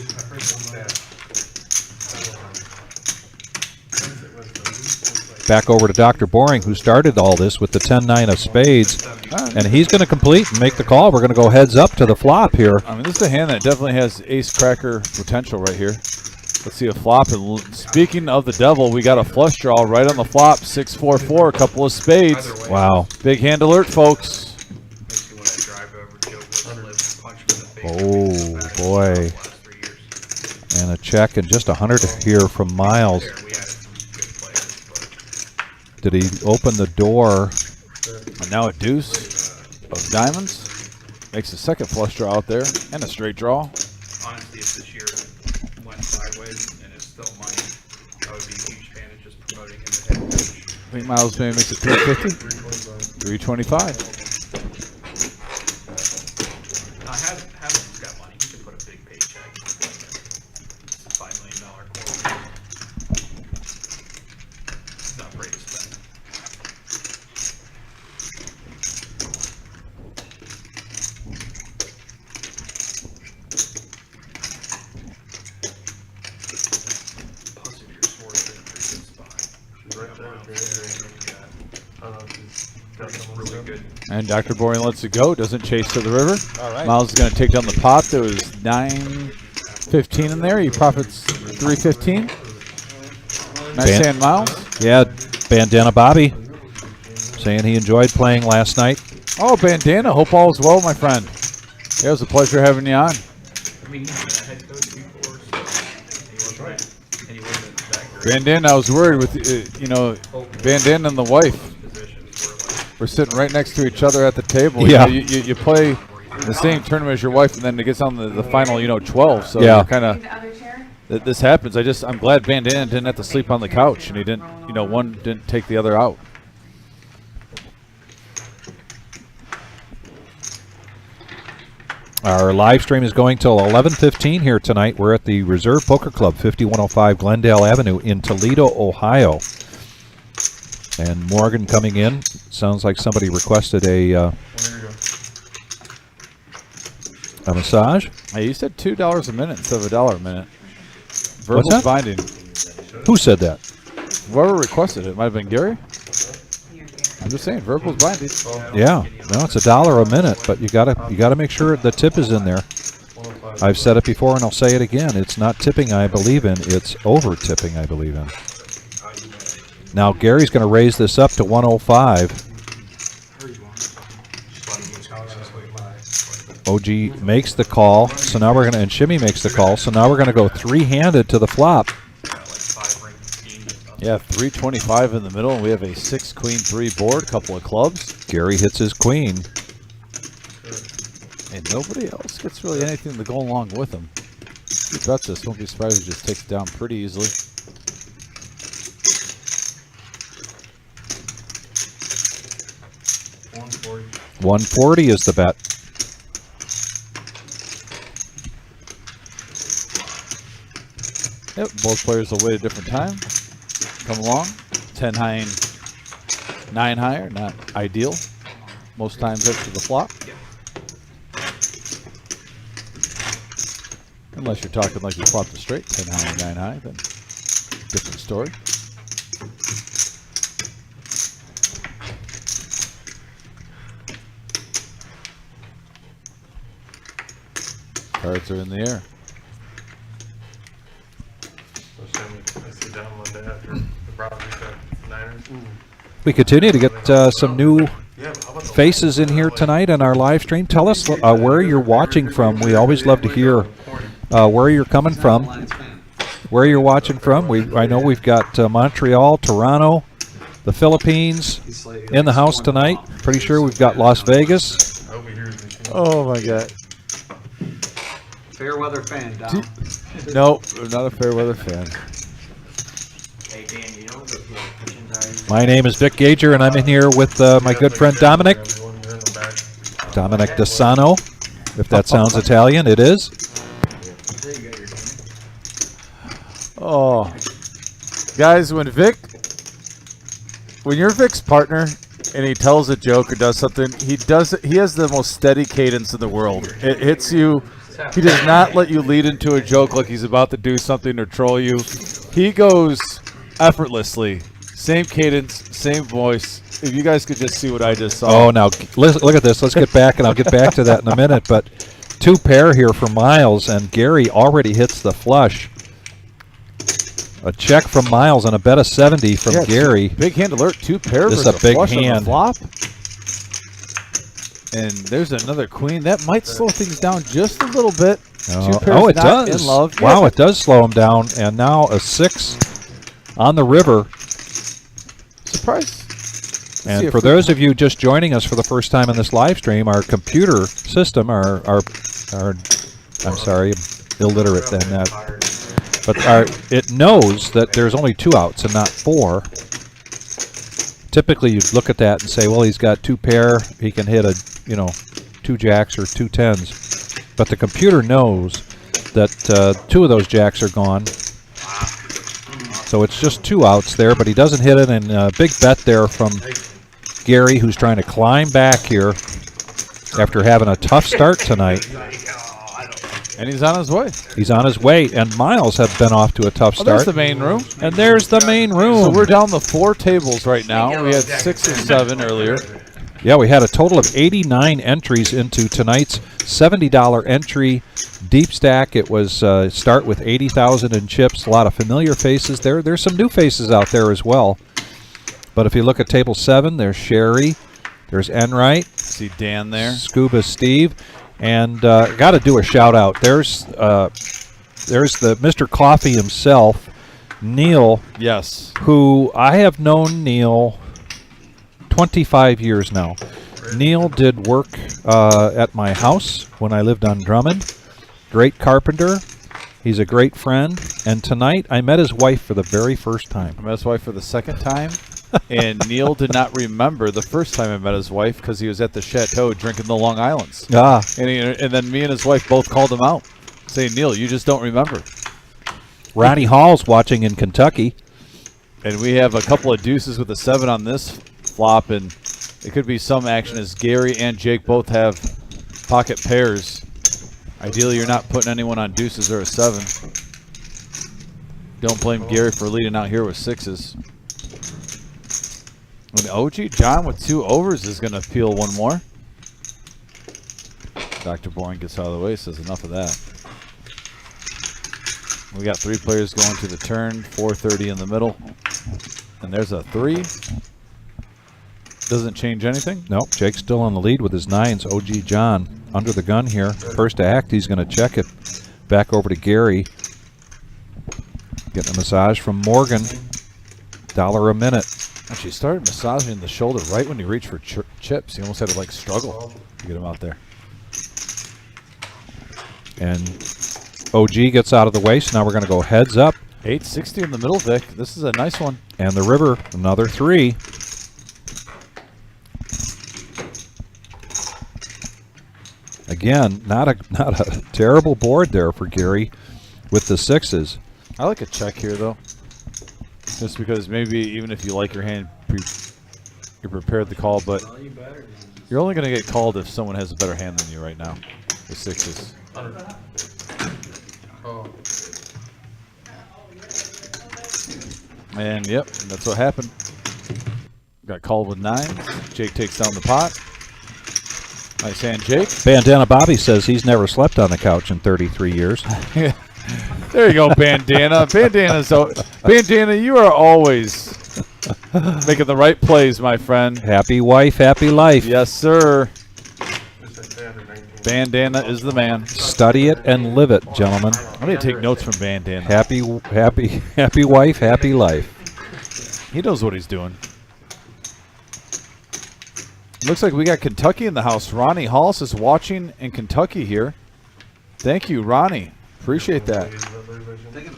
Back over to Dr. Boring, who started all this with the 10-9 of spades. And he's going to complete and make the call. We're going to go heads up to the flop here. I mean, this is a hand that definitely has ace cracker potential right here. Let's see a flop. And speaking of the devil, we got a flush draw right on the flop. 6-4-4, a couple of spades. Wow. Big hand alert, folks. Makes you want to drive over Joe Wood's punch him in the face. Oh, boy. And a check and just 100 here from Miles. We had some good players, but Did he open the door? And now a deuce of diamonds. Makes a second flush draw out there. And a straight draw. honestly, if this year went sideways and it's still money, I would be a huge fan of just promoting him to head coach. I think Miles maybe makes it 350. 325. Haven's got money. He could put a big paycheck. It's a $5 million quarter. It's not great to spend. Plus, if you're Swartz in a pretty good spot. She's right there. I don't know if she's got someone Really good. And Dr. Boring lets it go. Doesn't chase to the river. All right. Miles is going to take down the pot. There was 9.15 in there. He profits 315. Nice hand, Miles. Yeah, Bandana Bobby saying he enjoyed playing last night. Oh, Bandana. Hope all is well, my friend. Yeah, it was a pleasure having you on. I mean, he's been a head coach before, so he wasn't that great. Bandana, I was worried with, you know, Bandana and the wife. We're sitting right next to each other at the table. Yeah. You, know, you play the same tournament as your wife, and then it gets on the final, you know, 12. So Yeah. kind of The other chair? this happens. I'm glad Bandana didn't have to sleep on the couch, and he didn't, you know, one didn't take the other out. Our live stream is going till 11:15 here tonight. We're at the Reserve Poker Club, 5105 Glendale Avenue in Toledo, Ohio. And Morgan coming in. Sounds like somebody requested a massage. Hey, you said $2 a minute instead of $1 a minute. What's Verbal's that? binding. Who said that? Whoever requested it might have been Gary. I'm just saying, verbal's binding. Yeah, no, it's $1 a minute, but you gotta make sure the tip is in there. I've said it before and I'll say it again. It's not tipping I believe in, it's over tipping I believe in. Now Gary's going to raise this up to 105. OG makes the call, so now we're going to, and Shimmy makes the call, so now we're going to go three-handed to the flop. Yeah, 325 in the middle, and we have a 6-queen-3 board, couple of clubs. Gary hits his queen. And nobody else gets really anything to go along with him. You bet this, won't be surprised if he just takes it down pretty easily. $140 is the bet. Yep, both players will wait a different time. Come along. 10 high and 9 higher, not ideal. Most times after the flop. Unless you're talking like you flopped a straight 10 high and 9 high, then different story. Cards are in the air. So I sit down one day after the Broncos got Niners. We continue to get some new Yeah, but how about the faces in here tonight on our live stream. Tell us where you're watching from. We always love to hear where you're coming from, where you're watching from. I know we've got Montreal, Toronto, the Philippines in the house tonight. Pretty sure we've got Las Vegas. I hope he hears me. Oh my God. Fair weather fan, Dom. Nope, I'm not a fair weather fan. Hey, Dan, you know what those little cushions are? My name is Vic Gager, and I'm in here with my good friend Dominic Desano, if that sounds Italian. It is. Oh, guys, when you're Vic's partner and he tells a joke or does something, he has the most steady cadence in the world. It hits you. He does not let you lead into a joke like he's about to do something or troll you. He goes effortlessly. Same cadence, same voice. If you guys could just see what I just saw. Oh, now look at this. Let's get back, and I'll get back to that in a minute. But 2 pair here for Miles, and Gary already hits the flush. A check from Miles and a bet of 70 from Gary. Big hand alert, 2 pair. This is a big flush on the hand. flop. And there's another queen. That might slow things down just a little bit. 2 pairs Oh, it not does. in love. Wow, Yeah, it does slow him down. And now a 6 on the river. surprise. And for those of you just joining us for the first time in this live stream, our computer system, I'm sorry, I'm illiterate than that. But it knows that there's only 2 outs and not 4. Typically, you'd look at that and say, well, he's got 2 pair. He can hit 2 jacks or 2 tens. But the computer knows that 2 of those jacks are gone. So it's just 2 outs there, but he doesn't hit it. And a big bet there from Gary, who's trying to climb back here after having a tough start tonight. And he's on his way. He's on his way, and Miles have been off to a tough Oh, start. there's the main room. And there's the main room. So we're down to 4 tables right now. We had 6 or 7 earlier. Yeah, we had a total of 89 entries into tonight's $70 entry deep stack. It was start with 80,000 in chips. A lot of familiar faces there. There's some new faces out there as well. But if you look at table 7, there's Sherry, there's Enright, See Dan there. Scuba Steve, and got to do a shout out. There's the Mr. Coffee himself, Neil. Yes. Who I have known Neil 25 years now. Neil did work at my house when I lived on Drummond. Great carpenter. He's a great friend. And tonight I met his wife for the very first time. I met his wife for the 2nd time. And Neil did not remember the first time I met his wife because he was at the Chateau drinking the Long Islands. Ah. And then me and his wife both called him out, saying, Neil, you just don't remember. Ronnie Hall's watching in Kentucky. And we have a couple of deuces with a 7 on this flop, and it could be some action as Gary and Jake both have pocket pairs. Ideally, you're not putting anyone on deuces or a 7. Don't blame Gary for leading out here with 6s. And OG John with 2 overs is going to peel one more. Dr. Boring gets out of the way, says enough of that. We got 3 players going to the turn, 430 in the middle. And there's a 3. Doesn't change anything. Nope, Jake's still on the lead with his 9s. OG John under the gun here. First act, he's going to check it back over to Gary. Getting a massage from Morgan. $1 a minute. Actually started massaging the shoulder right when he reached for chips. He almost had to struggle to get him out there. And OG gets out of the way, so now we're going to go heads up. 860 in the middle, Vic. This is a nice one. And the river, another 3. Again, not a terrible board there for Gary with the 6s. I like a check here, though. Just because maybe even if you like your hand, you're prepared to call, but you're only going to get called if someone has a better hand than you right now with 6s. And yep, that's what happened. Got called with 9s. Jake takes down the pot. Nice hand, Jake. Bandana Bobby says he's never slept on the couch in 33 years. There you go, Bandana. Bandana, you are always making the right plays, my friend. Happy wife, happy life. Yes, sir. Bandana is the man. Study it and live it, gentlemen. I need to take notes from Bandana. Happy wife, happy life. He knows what he's doing. Looks like we got Kentucky in the house. Ronnie Halls is watching in Kentucky here. Thank you, Ronnie. Appreciate that.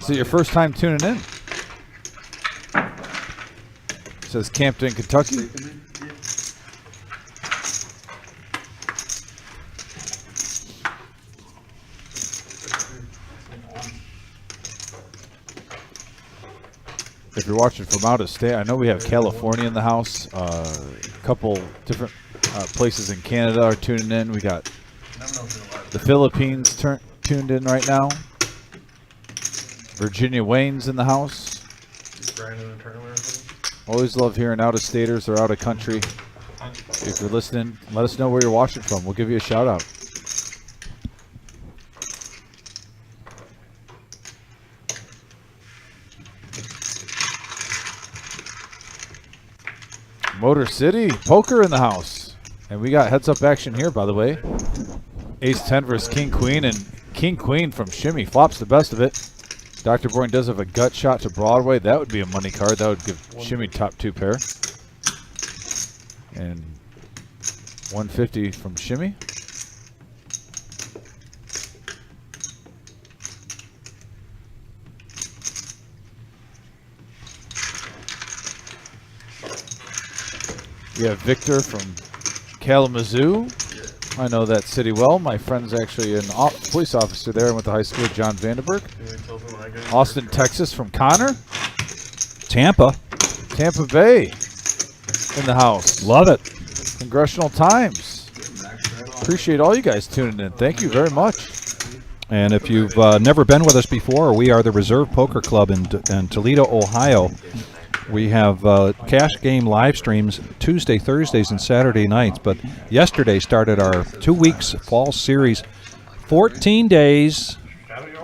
So your first time tuning in. Says Campton, Kentucky. If you're watching from out of state, I know we have California in the house. A couple different places in Canada are tuning in. We got the Philippines tuned in right now. Virginia Wayne's in the house. Always love hearing out-of-staters or out-of-country. If you're listening, let us know where you're watching from. We'll give you a shout-out. Motor City Poker in the house. And we got heads-up action here, by the way. Ace-10 versus King-Queen, and King-Queen from Shimmy flops the best of it. Dr. Boyne does have a gut shot to Broadway. That would be a money card. That would give Shimmy top 2 pair. And 150 from Shimmy. We have Victor from Kalamazoo. I know that city well. My friend's actually an police officer there. I went to high school with John Vandenberg. Austin, Texas from Connor. Tampa Bay in the house. Love it. Congressional Times. Appreciate all you guys tuning in. Thank you very much. And if you've never been with us before, we are the Reserve Poker Club in Toledo, Ohio. We have cash game live streams Tuesday, Thursdays, and Saturday nights. But yesterday started our 2 weeks fall series. 14 days.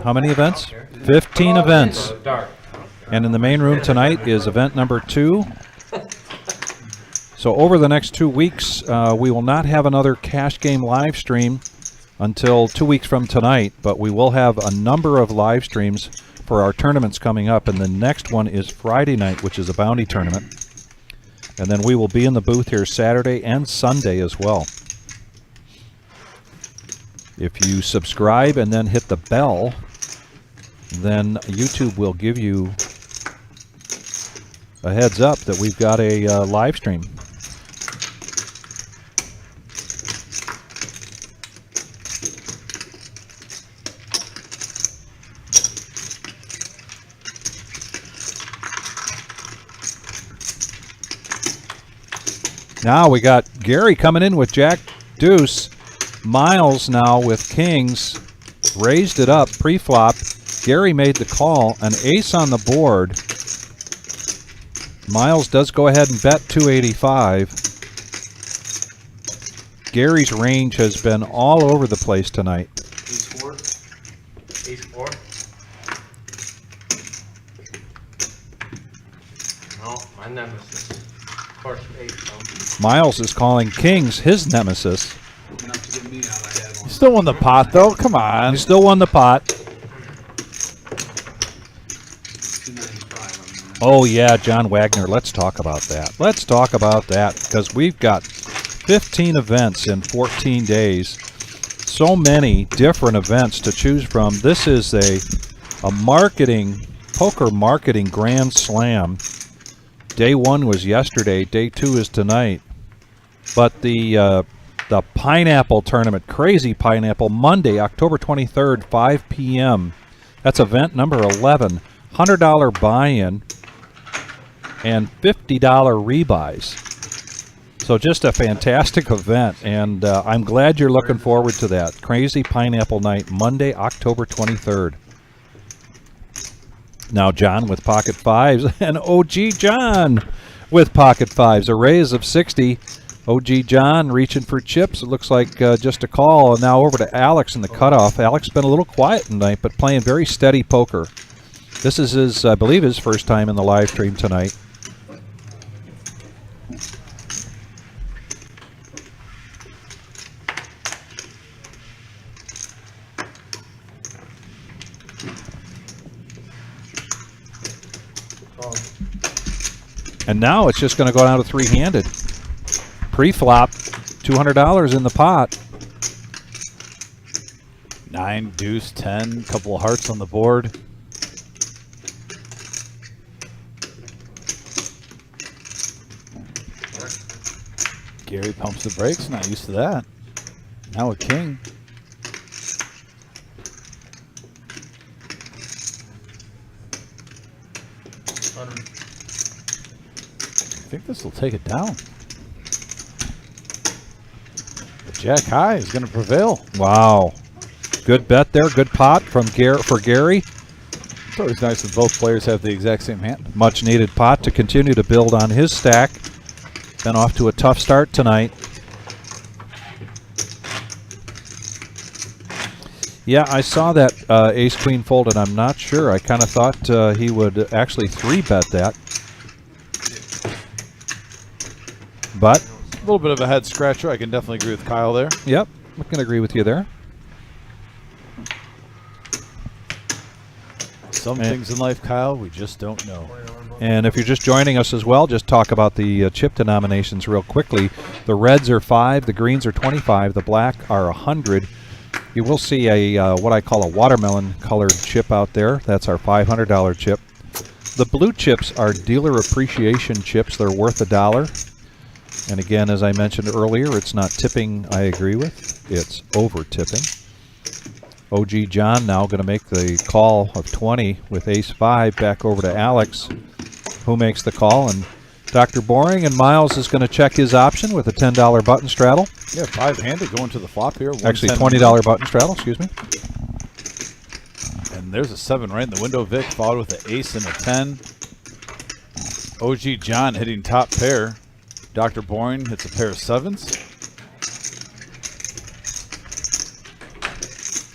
How many events? 15 events. And in the main room tonight is event number 2. So over the next 2 weeks, we will not have another cash game live stream until 2 weeks from tonight. But we will have a number of live streams for our tournaments coming up, and the next one is Friday night, which is a bounty tournament. And then we will be in the booth here Saturday and Sunday as well. If you subscribe and then hit the bell, then YouTube will give you a heads up that we've got a live stream. Now we got Gary coming in with Jack Deuce. Miles now with Kings. Raised it up pre-flop. Gary made the call. An ace on the board. Miles does go ahead and bet 285. Gary's range has been all over the place tonight. Ace 4. Ace 4. No, my nemesis. Of course, ace. Miles is calling Kings his nemesis. You still won the pot, though. Come on. He still won the pot. Oh, yeah, John Wagner. Let's talk about that. Let's talk about that, because we've got 15 events in 14 days. So many different events to choose from. This is a poker marketing grand slam. Day 1 was yesterday. Day 2 is tonight. But the Pineapple Tournament, Crazy Pineapple, Monday, October 23rd, 5 p.m. That's event number 11. $100 buy-in and $50 rebuys. So just a fantastic event, and I'm glad you're looking forward to that. Crazy Pineapple Night, Monday, October 23rd. Now John with pocket fives, and OG John with pocket fives. A raise of 60. OG John reaching for chips. It looks like just a call. And now over to Alex in the cutoff. Alex been a little quiet tonight, but playing very steady poker. This is his, I believe, his first time in the live stream tonight. And now it's just going to go down to three-handed. Pre-flop, $200 in the pot. 9, deuce, 10, couple of hearts on the board. Gary pumps the brakes, not used to that. Now a king. I think this will take it down. The jack high is going to prevail. Wow. Good bet there. Good pot from for Gary. It's always nice when both players have the exact same hand. Much needed pot to continue to build on his stack. Been off to a tough start tonight. Yeah, I saw that ace-queen folded. I'm not sure. I kind of thought he would actually 3-bet that. But a little bit of a head scratcher. I can definitely agree with Kyle there. Yep, I can agree with you there. Some things in life, Kyle, we just don't know. And if you're just joining us as well, just talk about the chip denominations real quickly. The reds are 5, the greens are 25, the black are 100. You will see a what I call a watermelon colored chip out there. That's our $500 chip. The blue chips are dealer appreciation chips. They're worth $1. And again, as I mentioned earlier, it's not tipping I agree with. It's over tipping. OG John now going to make the call of 20 with ace-5 back over to Alex, who makes the call. And Dr. Boring and Miles is going to check his option with a $10 button straddle. Yeah, 5-handed going to the flop here. Actually, $20 button straddle, excuse me. And there's a 7 right in the window, Vic, followed with an ace and a 10. OG John hitting top pair. Dr. Boring hits a pair of 7s.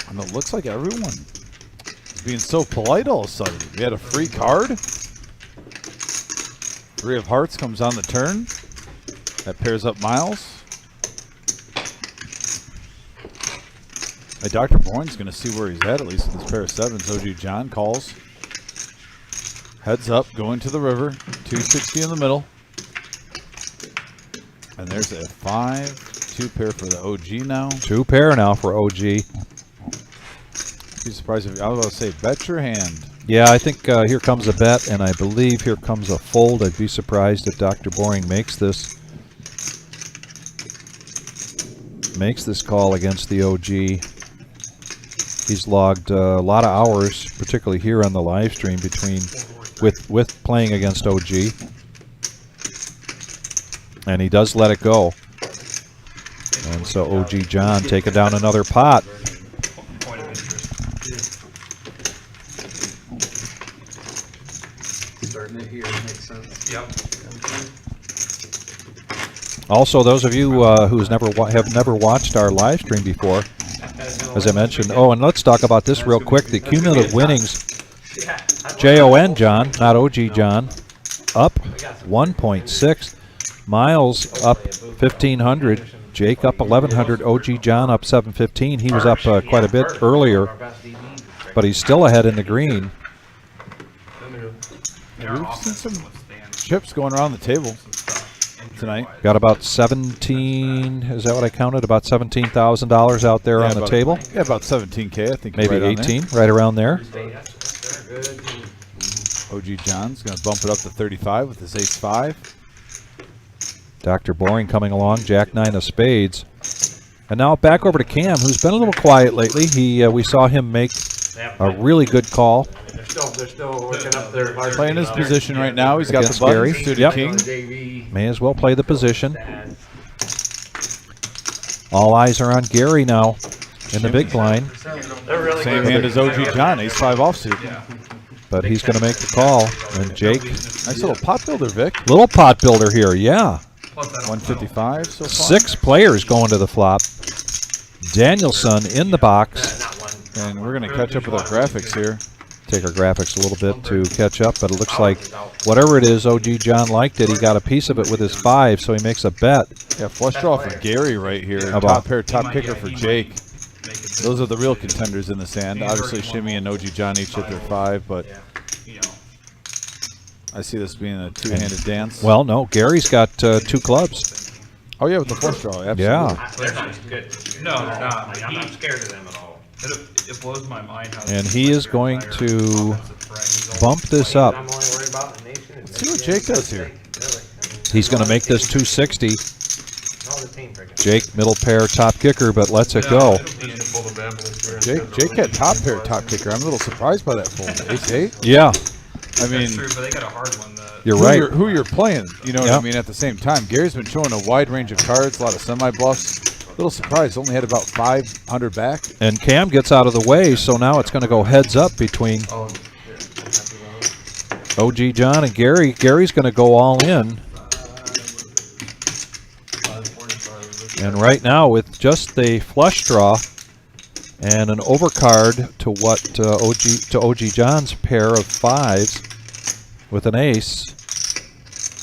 And it looks like everyone is being so polite all of a sudden. We had a free card. 3 of hearts comes on the turn. That pairs up Miles. Hey, Dr. Bourne's going to see where he's at least in this pair of 7s. OG John calls. Heads up, going to the river. 260 in the middle. And there's a 5, 2 pair for the OG now. 2 pair now for OG. Be surprised if I was about to say bet your hand. Yeah, I think here comes a bet, and I believe here comes a fold. I'd be surprised if Dr. Boring makes this call against the OG. He's logged a lot of hours, particularly here on the live stream, with playing against OG, and he does let it go. And so OG John taking down another pot. Starting it here makes sense. Yep. Also, those of you who's have never watched our live stream before, as I mentioned. Oh, and let's talk about this real quick. The cumulative winnings. Jon John, not OG John, up 1.6. Miles up 1,500. Jake up 1,100. OG John up 715. He was up quite a bit earlier, but he's still ahead in the green. We've seen some chips going around the table tonight. Got about 17, is that what I counted? About $17,000 out there on the table. Yeah, about 17K, I think. Maybe right 18, right around there. OG John's going to bump it up to 35 with his ace-5. Dr. Boring coming along, Jack-9 of spades. And now back over to Cam, who's been a little quiet lately. We saw him make a really good call. They're still working up their playing his position right now. He's got the button, suited king. May as well play the position. All eyes are on Gary now in the big blind. Same hand as OG John, ace-5 offsuit. But he's going to make the call. And Jake. Nice little pot builder, Vic. Little pot builder here, yeah. 155 so far. 6 players going to the flop. Danielson in the box. And we're going to catch up with our graphics here. Take our graphics a little bit to catch up, but it looks like whatever it is, OG John liked it. He got a piece of it with his 5, so he makes a bet. Yeah, flush draw for Gary right here. How about- Top pair, top kicker for Jake. Those are the real contenders in this hand. Obviously, Shimmy and OG John each hit their 5, but I see this being a two-handed dance. Well, no, Gary's got 2 clubs. Oh, yeah, with the flush draw, absolutely. Yeah. They're not good. No, they're not. Like, I'm not scared of them at all. It blows my mind how. And he is going to bump this up. Let's see what Jake does here. He's going to make this 260. Jake, middle pair, top kicker, but lets it go. Jake had top pair, top kicker. I'm a little surprised by that fold. Ace-8? Yeah. I mean, That's true, but they got a hard one. You're right. Who you're playing, you know what I Yep. mean, at the same time. Gary's been showing a wide range of cards, a lot of semi-bluffs. A little surprised, only had about 500 back. And Cam gets out of the way, so now it's going to go heads up between OG John and Gary. Gary's going to go all in. And right now, with just the flush draw and an overcard to what OG John's pair of 5s with an ace,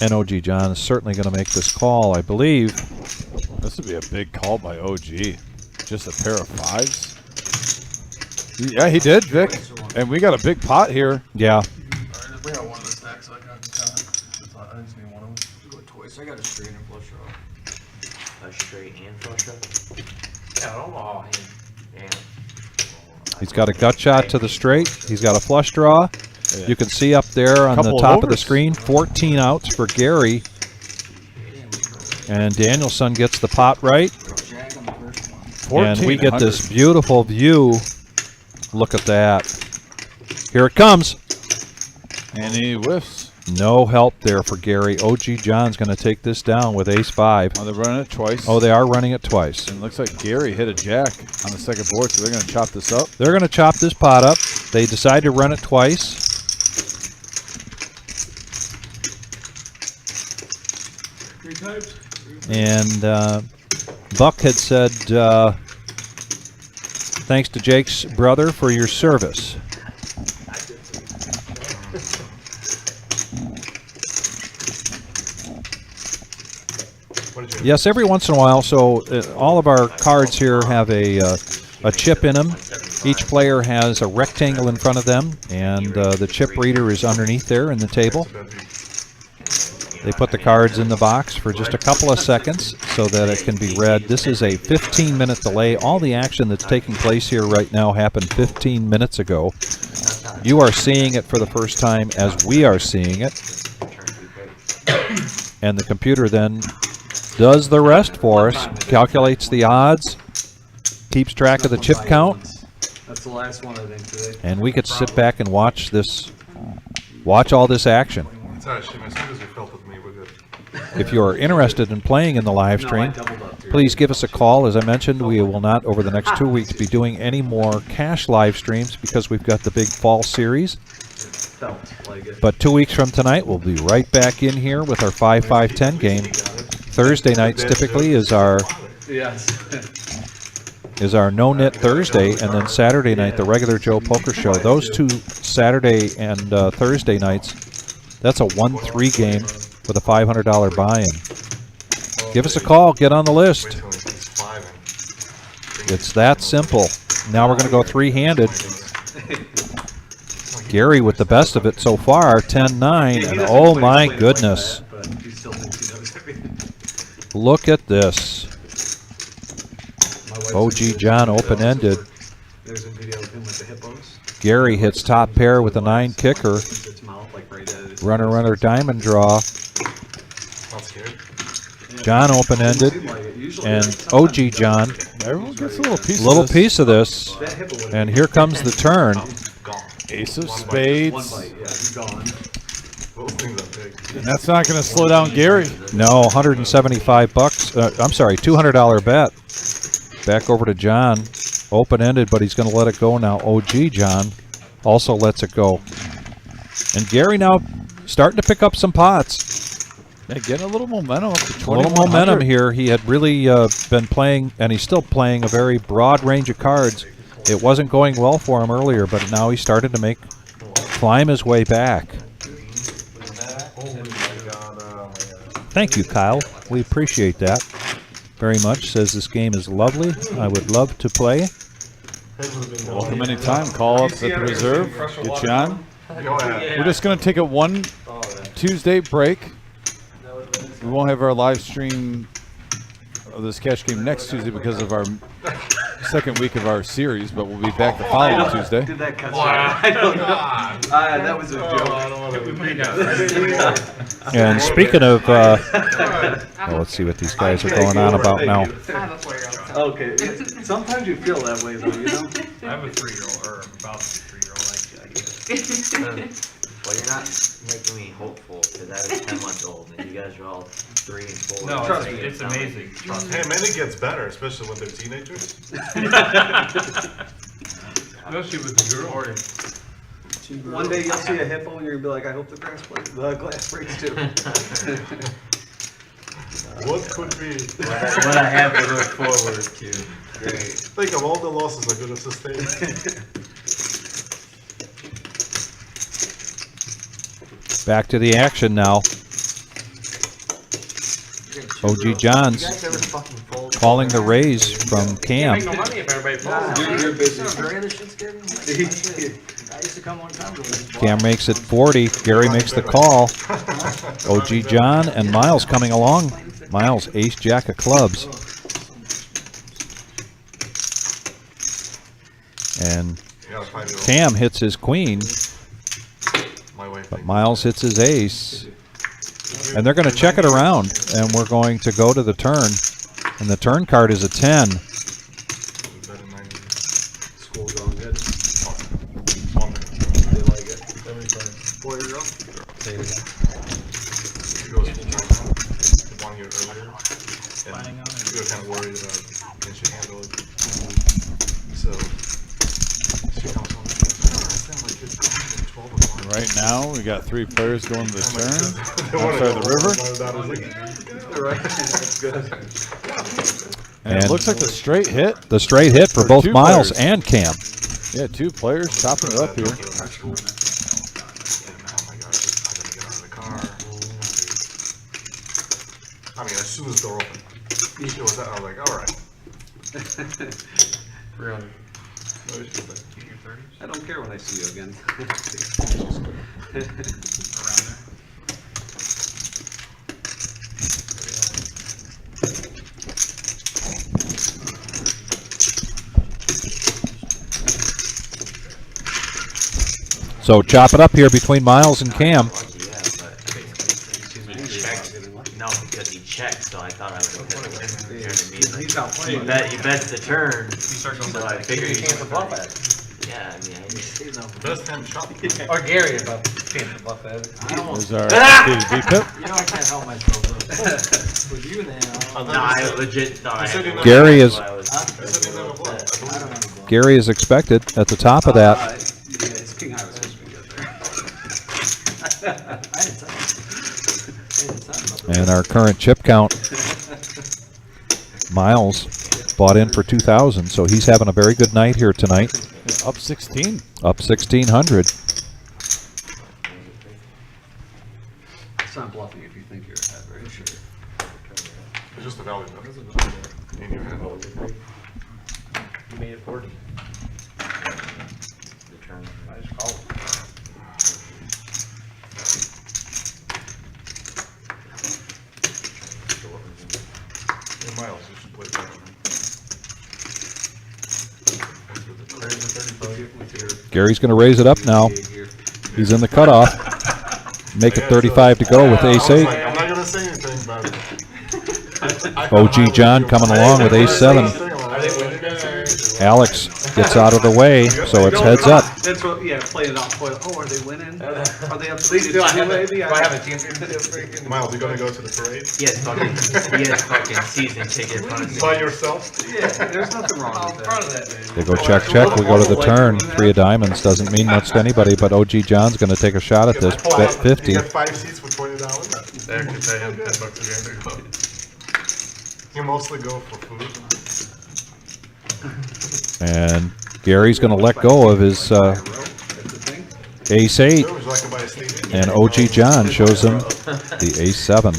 and OG John is certainly going to make this call, I believe. This would be a big call by OG. Just a pair of 5s. Yeah, he did, Vic. And we got a big pot here. Yeah. We got one of the stacks, so I just need one of them. Go twice. I got a straight and flush draw. A straight and flush draw? Yeah, I don't know how He's got a gut shot to the straight. He's got a flush draw. Yeah. You can see up there on the Couple of top of the overs. screen, 14 outs for Gary. And Danielson gets the pot right. And we get this beautiful view. Look at that. Here it comes. And he whiffs. No help there for Gary. OG John's going to take this down with ace-5. Oh, they're running it twice. Oh, they are running it twice. And it looks like Gary hit a jack on the second board, so they're going to chop this up. They're going to chop this pot up. They decide to run it twice. And Buck had said, thanks to Jake's brother for your service. Yes, every once in a while. So all of our cards here have a chip in them. Each player has a rectangle in front of them, and the chip reader is underneath there in the table. They put the cards in the box for just a couple of seconds so that it can be read. This is a 15-minute delay. All the action that's taking place here right now happened 15 minutes ago. You are seeing it for the first time as we are seeing it. And the computer then does the rest for us, calculates the odds, keeps track of the chip count. That's the last one, I think, today. And we could sit back and watch all this action. It's all right, Shimmy. As soon as you felt with me, we're good. If you are interested in playing in the live stream, please give us a call. As I mentioned, we will not, over the next 2 weeks, be doing any more cash live streams because we've got the big fall series. But 2 weeks from tonight, we'll be right back in here with our 5-5-10 game. Thursday nights typically is our no-nit Thursday, and then Saturday night, the regular Joe Poker Show. Those two Saturday and Thursday nights, that's a 1-3 game with a $500 buy-in. Give us a call. Get on the list. It's that simple. Now we're going to go three-handed. Gary with the best of it so far, 10-9, and oh my goodness. Look at this. OG John open-ended. Gary hits top pair with a 9 kicker. Runner, diamond draw. John open-ended. And OG John, Everyone gets a little piece of this. And here comes the turn. Ace of spades. And that's not going to slow down Gary. No, 175 bucks. I'm sorry, $200 bet. Back over to John. Open-ended, but he's going to let it go now. OG John also lets it go. And Gary now starting to pick up some pots. Yeah, getting a little momentum up to A little 2100. momentum here. He had really been playing, and he's still playing a very broad range of cards. It wasn't going well for him earlier, but now he started to climb his way back. Thank you, Kyle. We appreciate that very much. Says this game is lovely. I would love to play. Welcome anytime. Call up at the reserve. Get you on. We're just going to take a one Tuesday break. We won't have our live stream of this cash game next Tuesday because of our second week of our series, but we'll be back the following Tuesday. Did that cut I don't know. That was a joke. And speaking of, well, let's see what these guys are going on about now. I have a 4-year-old. Okay, sometimes you feel that way, though, you know? I have a 3-year-old, or about a 3-year-old. Well, you're not making me hopeful because that is 10 months old and you guys are all 3 and 4. No, Trust me, it's amazing. Trust me. Hey, man, it gets better, especially when they're teenagers. Especially with the girl. One day you'll see a hippo and you'll be like, I hope the glass breaks too. What could be? What I have to look forward to. Great. Think of all the losses I could have sustained. Back to the action now. OG Johns calling the raise from Cam. Make no money if everybody folds. You're busy. I used to come one time to Cam makes it 40. Gary makes the call. OG John and Miles coming along. Miles, ace jack of clubs. And Cam hits his queen, but Miles hits his ace. And they're going to check it around, and we're going to go to the turn. And the turn card is a 10. School's going good. They like it. 4-year-old? Say it again. She goes full time now. 1 year earlier. And we were kind of worried about can she handle it. So she comes on and goes, I sound like it's coming at 12 o'clock. Right now, we got 3 players going to the turn. They wanna Outside go the river. Right, that's good. And it looks like the straight hit. The straight hit for For both 2 Miles players. and Cam. Yeah, 2 players chopping it up here. Oh my gosh, I gotta get out of the car. I mean, as soon as the door opened, it was that, I was like, alright. Really? I don't care when I see you again. So chop it up here between Miles and Cam. Yeah, but no, because he checked, so I thought I was okay with it. You know what I mean? Like, He's not playing. he bets the turn, so I figured he can't bluff at. Yeah, I mean, I just Best time shot. Or Gary about can't bluff at. There's our KD pip. You know I can't help myself. With you then. no, I legit thought I had to Gary is- I was Gary is expected at the top of that. Yeah, it's King High was supposed to be good there. And our current chip count, Miles bought in for 2,000, so he's having a very good night here tonight. Up 16. Up 1,600. It's not bluffing if you think you're ahead, right? Sure. It's just a value though. In your hand. You made it 40. the turn. I just called it. Hey, Miles, you should play that. Gary's going to raise it up now. He's in the cutoff. Make it 35 to go with ace 8. I'm not gonna say anything, but OG John coming along with ace 7. Are they winning? Alex gets out of the way, so it's heads up. That's what, yeah, play it out. Oh, are they winning? Are they up to Do I have maybe? do I have a championship freaking? Miles, you gonna go to the parade? He has fucking season ticket punishment. By yourself? Yeah, there's nothing wrong with that. Proud of that, man. They go check, check. We go to the turn. 3 of diamonds doesn't mean much to anybody, but OG John's going to take a shot at this. Bet 50. You get 5 seats for $20. There, you pay him $10 again. You mostly go for food. And Gary's going to let go of his ace 8. Would you like to buy a stadium? And OG John shows him the ace 7.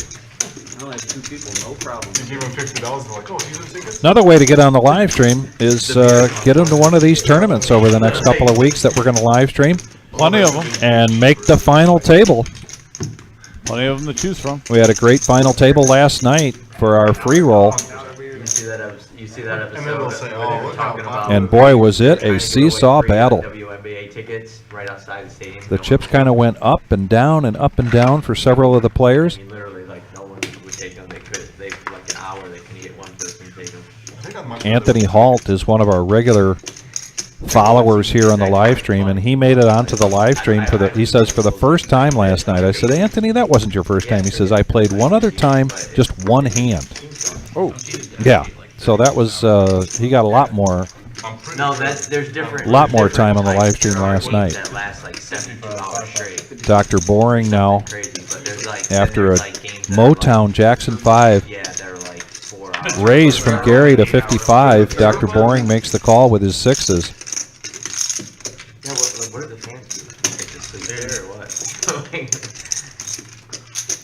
I'll have 2 people, no problem. You give him $50 and they're like, oh, season tickets? Another way to get on the live stream is get into one of these tournaments over the next couple of weeks that we're going to live stream. Plenty of them. And make the final table. Plenty of them to choose from. We had a great final table last night for our free roll. You see that episode? And then they'll say, oh, look how popular. And boy, was it a seesaw battle. WNBA tickets right outside the stadium. The chips kind of went up and down for several of the players. I mean, literally, like, no one would take them. Like an hour, they couldn't get one person to take them. Anthony Halt is one of our regular followers here on the live stream, and he made it onto the live stream he says for the first time last night. I said, Anthony, that wasn't your first time. He says, I played one other time, just one hand. Oh, yeah. So that was he got a lot more. No, there's different. A lot more time on the live stream last night. That lasts like 72 hours straight. Dr. Boring now, Crazy, but there's like, after a games that are Motown Jackson 5 yeah, they're like 4 hours. raise from Gary to 55, Dr. Boring makes the call with his 6s. Yeah, what do the fans do? Like, just sleep there or what?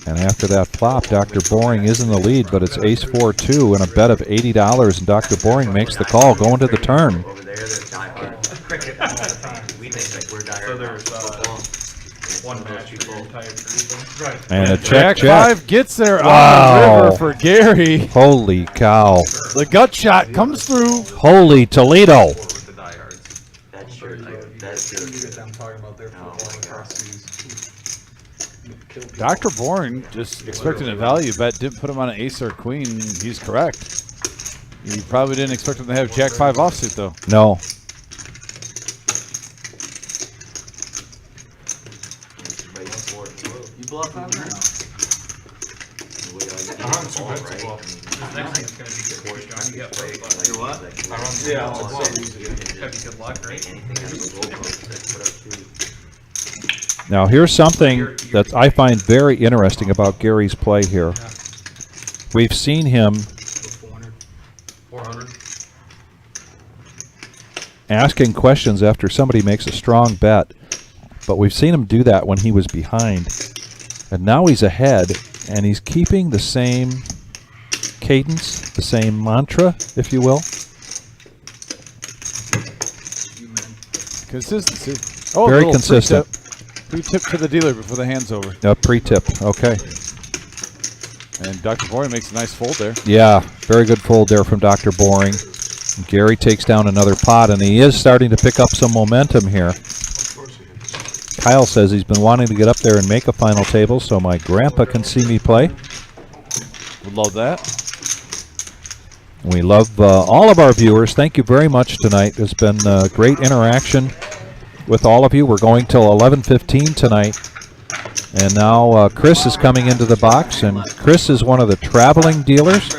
And after that flop, Dr. Boring is in the lead, but it's ace 4-2 and a bet of $80, and Dr. Boring makes the call going to the turn. Over there, there's cricket. We think like we're dire. So there's one match you can tie for right. And a Jack check. 5 gets there Wow. on the river for Gary. Holy cow. The gut shot comes through. Holy Toledo. That's true. Like, that's true. I'm talking about their football across these. Dr. Bourne just expecting a value bet, didn't put him on an ace or queen. He's correct. You probably didn't expect him to have Jack 5 offsuit though. No. You bluff on that? I run 2 bets to bluff. This next thing's gonna be good for you, John. You got both, but You what? I run 2 Yeah, bets to bluff. gotta be good luck, right? Now here's something that I find very interesting about Gary's play here. We've seen him 400. asking questions after somebody makes a strong bet, but we've seen him do that when he was behind. And now he's ahead, and he's keeping the same cadence, the same mantra, if you will. Consistency. Oh, Very little consistent. Pre-tip to the dealer before the hand's over. Pre-tip, okay. And Dr. Boring makes a nice fold there. Yeah, very good fold there from Dr. Boring. Gary takes down another pot, and he is starting to pick up some momentum here. Kyle says he's been wanting to get up there and make a final table so my grandpa can see me play. Would love that. We love all of our viewers. Thank you very much tonight. There's been great interaction with all of you. We're going till 11:15 tonight. And now Chris is coming into the box, and Chris is one of the traveling dealers.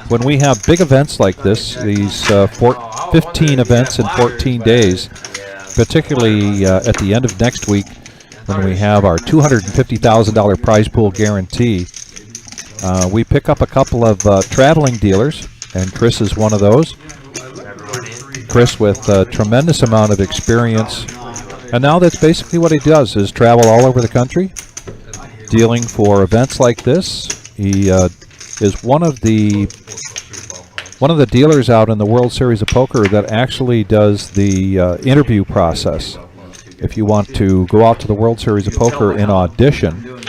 When we have big events like this, these 15 events in 14 days, particularly at the end of next week when we have our $250,000 prize pool guarantee, we pick up a couple of traveling dealers, and Chris is one of those. Chris with a tremendous amount of experience, and now that's basically what he does, is travel all over the country dealing for events like this. He is one of the dealers out in the World Series of Poker that actually does the interview process. If you want to go out to the World Series of Poker and audition,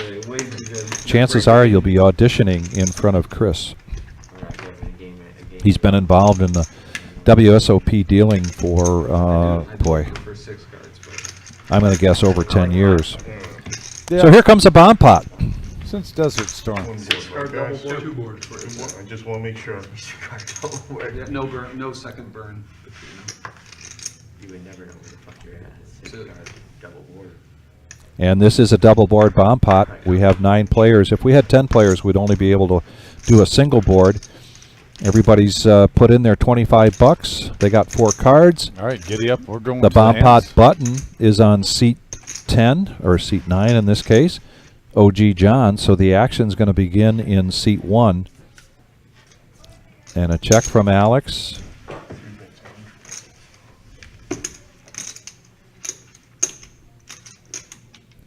chances are you'll be auditioning in front of Chris. He's been involved in the WSOP dealing for, boy, I'm going to guess over 10 years. Yeah. So here comes a bomb pot. Since Desert Storm. Guys, 2 boards for 2 more. I just want to make sure. No burn, no second burn. You would never know where the fuck you're at. It's 6 card double board. And this is a double board bomb pot. We have 9 players. If we had 10 players, we'd only be able to do a single board. Everybody's put in their $25. They got 4 cards. All right, giddy up. We're going The to bomb pot hands. button is on seat 10, or seat 9 in this case. OG John, so the action's going to begin in seat 1. And a check from Alex.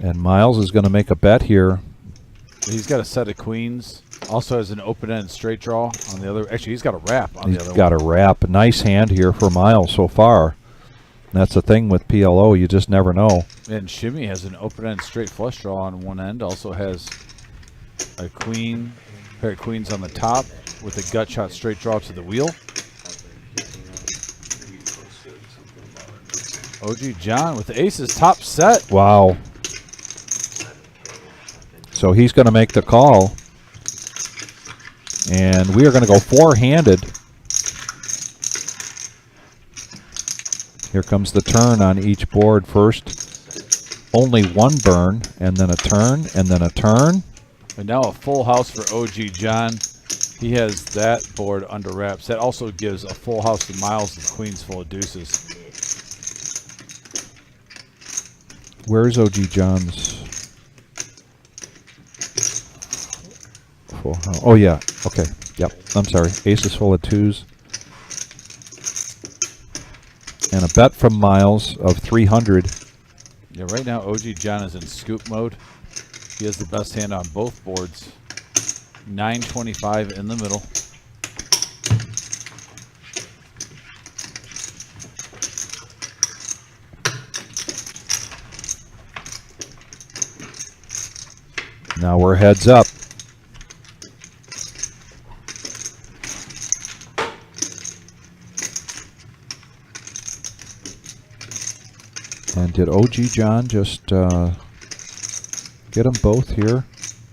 And Miles is going to make a bet here. He's got a set of queens. Also has an open-end straight draw on the other. Actually, he's got a wrap on the He's other got one. a wrap. Nice hand here for Miles so far. That's the thing with PLO, you just never know. And Shimmy has an open-end straight flush draw on one end. Also has a queen, pair of queens on the top with a gut shot straight draw to the wheel. OG John with the aces top set. Wow. So he's going to make the call. And we are going to go 4-handed. Here comes the turn on each board first. Only 1 burn, and then a turn, and then a turn. And now a full house for OG John. He has that board under wraps. That also gives a full house to Miles with queens full of deuces. Where's OG John's? Full house. Oh, yeah. Okay. Yep. I'm sorry. Aces full of 2s. And a bet from Miles of 300. Yeah, right now OG John is in scoop mode. He has the best hand on both boards. 925 in the middle. Now we're heads up. And did OG John just get them both here?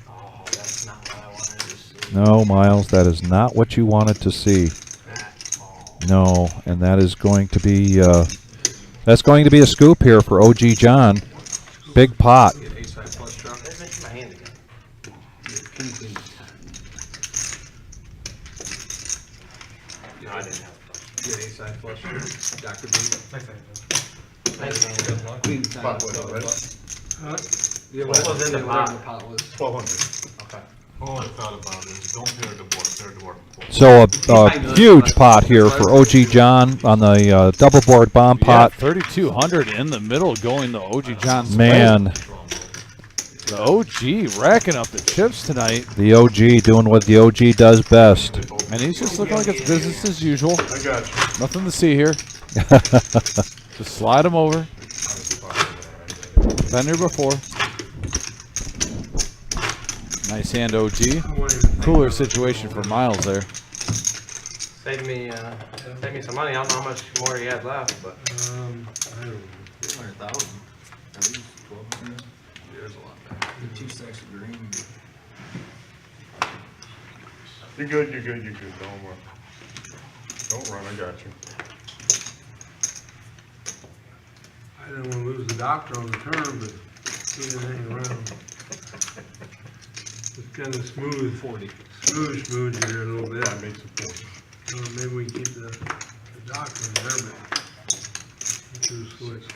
Oh, that's not what I wanted to see. No, Miles, that is not what you wanted to see. No, and that is going to be that's going to be a scoop here for OG John. Big pot. Get ace high flush draw. Let's mention my hand again. King, queen, 10. No, I didn't have a Get ace high flush draw. Dr. B. nice hand. Queen 10. Pot was right? Yeah, What was in the whatever pot? was. 1200. Okay. All I thought about is don't pair the board, pair the board. So a huge pot here for OG John on the double board bomb pot. 3,200 in the middle going to OG John's Man, way. The OG racking up the chips tonight. the OG doing what the OG does best. And he's just looking like it's business as usual. I got you. Nothing to see here. Just slide him over. Been here before. Nice hand, OG. Cooler situation for Miles there. Save me some money. I don't know how much more he has left, but. I don't know. 200,000. At least 1,200. There's a lot back. 2 stacks of green. You're good, you're good, you're good. Don't worry. Don't run, I got you. I didn't want to lose the doctor on the turn, but he didn't hang around. It's kind of smooth. 40. Smooth here a little bit. That makes it 40. Maybe we can keep the doctor in there, but do switch.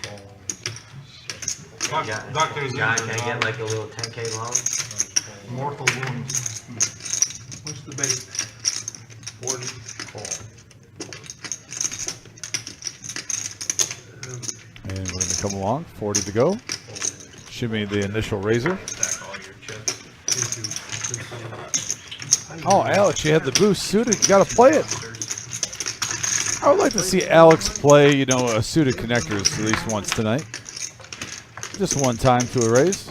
Doctor's John, can I get like a little 10K loan? Mortal wounds. What's the bait? 40. Call. And we're going to come along. 40 to go. Shimmy the initial razor. Oh, Alex, you had the boost suited. You got to play it. I would like to see Alex play, you know, a suited connectors at least once tonight. Just one time to a raise.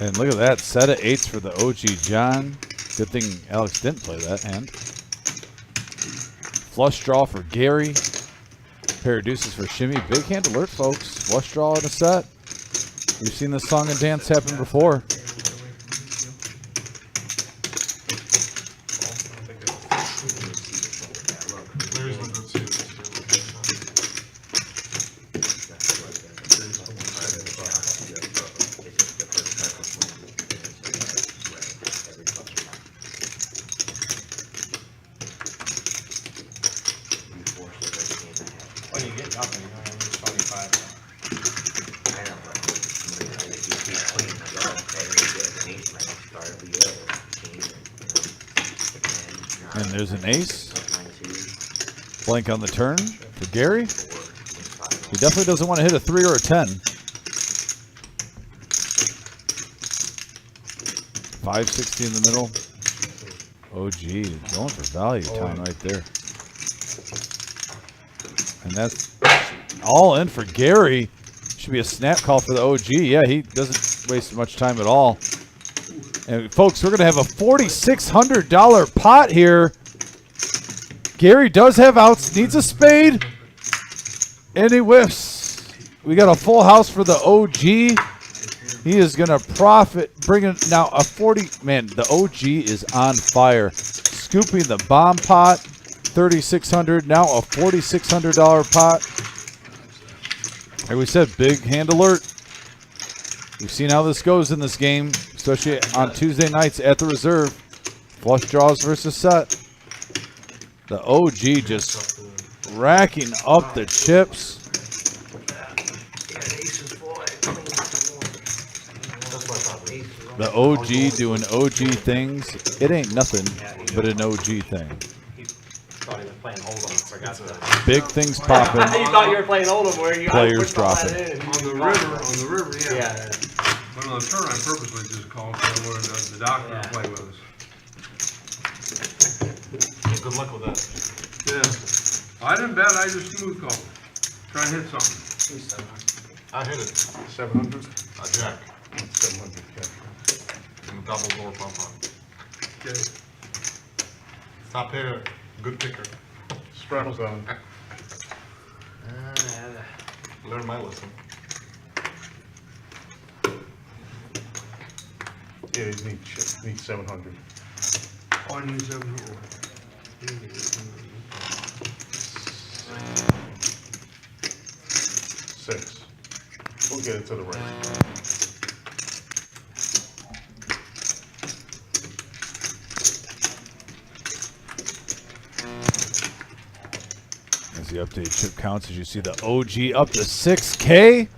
And look at that. Set of 8s for the OG John. Good thing Alex didn't play that hand. Flush draw for Gary. Pair of deuces for Shimmy. Big hand alert, folks. Flush draw in a set. We've seen this song and dance happen before. I know, but if you keep cleaning it up, and you get an ace, my next card will be a 15, And there's an ace. 9-2, Blank on the turn for Gary. 4, He definitely doesn't want to hit a 3 or a 10. 560 in the middle. OG going for value time right there. And that's all in for Gary. Should be a snap call for the OG. Yeah, he doesn't waste much time at all. And folks, we're going to have a $4,600 pot here. Gary does have outs, needs a spade, and he whiffs. We got a full house for the OG. He is going to profit, bringing now a 40. Man, the OG is on fire. Scooping the bomb pot, $3,600. Now a $4,600 pot. Like we said, big hand alert. We've seen how this goes in this game, especially on Tuesday nights at the reserve. Flush draws versus set. The OG just racking up the chips. The OG doing OG things. It ain't nothing but an OG thing. He thought he was playing Hold'em. Forgot to. Big things popping. You thought you were playing Hold'em where you Players pushed all that dropping. in. On the river, yeah. Yeah. But on the turn, I purposely just called for the doctor to play with us. Good luck with that. Yeah. I didn't bet, I just smooth called. Try and hit something. I hit it. 700? A jack. 700, yeah. And a double door bump on. Okay. Top pair, good picker. Straddles on. Learn my lesson. Yeah, he needs 700. Oh, I need 700. 6. We'll get it to the right. As the update chip counts, as you see the OG up to 6K.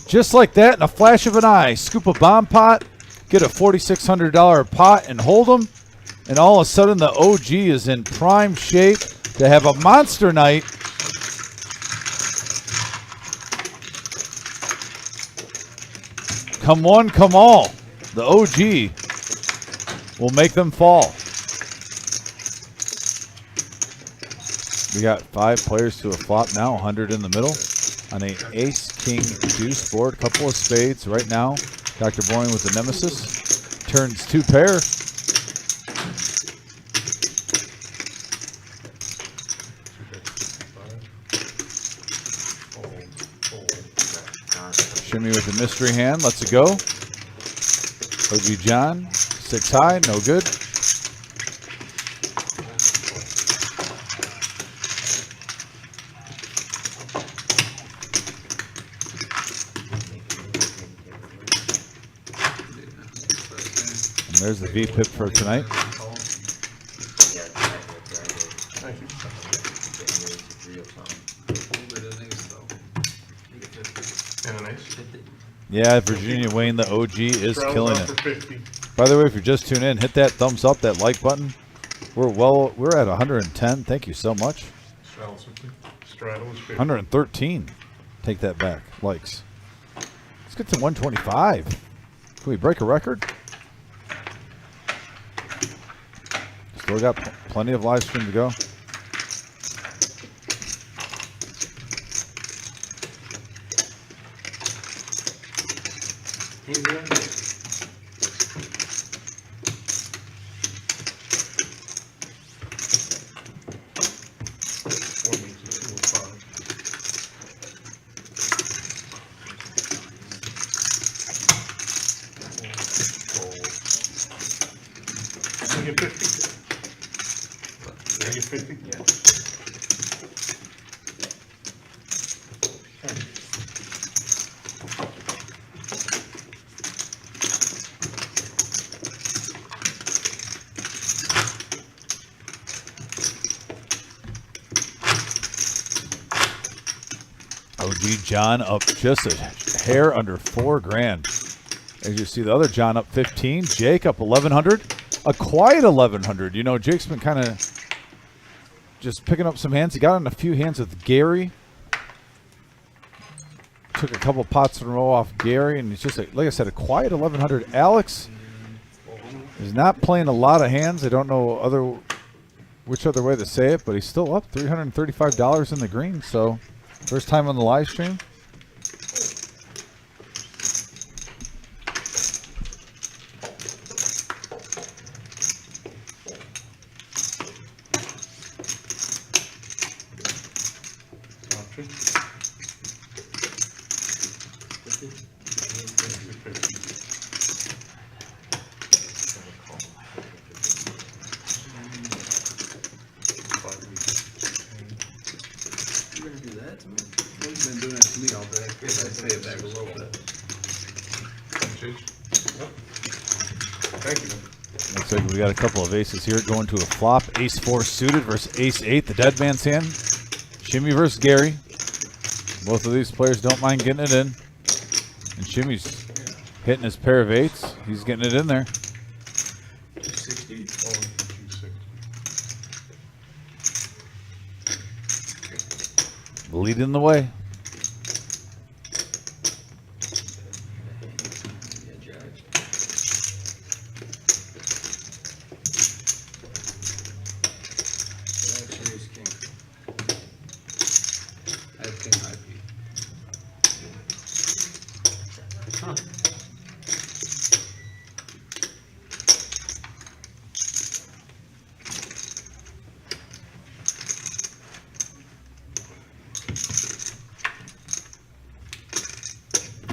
Just like that, in a flash of an eye. Scoop a bomb pot, get a $4,600 pot and hold them. And all of a sudden, the OG is in prime shape to have a monster night. Come one, come all. The OG will make them fall. We got 5 players to a flop now, 100 in the middle. On a ace, king, deuce board, couple of spades right now. Dr. Boring with the nemesis. Turns 2 pair. Shimmy with the mystery hand, lets it go. OG John, 6 high, no good. And there's the V-pip for tonight. Thank you. And an ace. Yeah, Virginia Wayne, the OG, is Straddles killing out it. for 50. By the way, if you're just tuning in, hit that thumbs up, that like button. We're at 110. Thank you so much. Straddles 50. Straddles 50. 113. Take that back. Likes. Let's get to 125. Can we break a record? Still got plenty of live stream to go. Make it 50. Make it 50? Yeah. OG John up just a hair under $4,000. As you see, the other John up 15. Jake up 1,100. A quiet 1,100. You know, Jake's been kind of just picking up some hands. He got on a few hands with Gary. Took a couple pots in a row off Gary, and it's just, like I said, a quiet 1,100. Alex is not playing a lot of hands. I don't know which other way to say it, but he's still up $335 in the green. So, first time on the live stream. You're gonna do that to me? Well, you've been doing it to me all day. I guess I'd say it back a little bit. Thank you. Looks like we got a couple of aces here going to a flop. Ace-4 suited versus Ace-8, the dead man's hand. Shimmy versus Gary. Both of these players don't mind getting it in. And Shimmy's hitting his pair of eights. He's getting it in there. 260. Leading the way.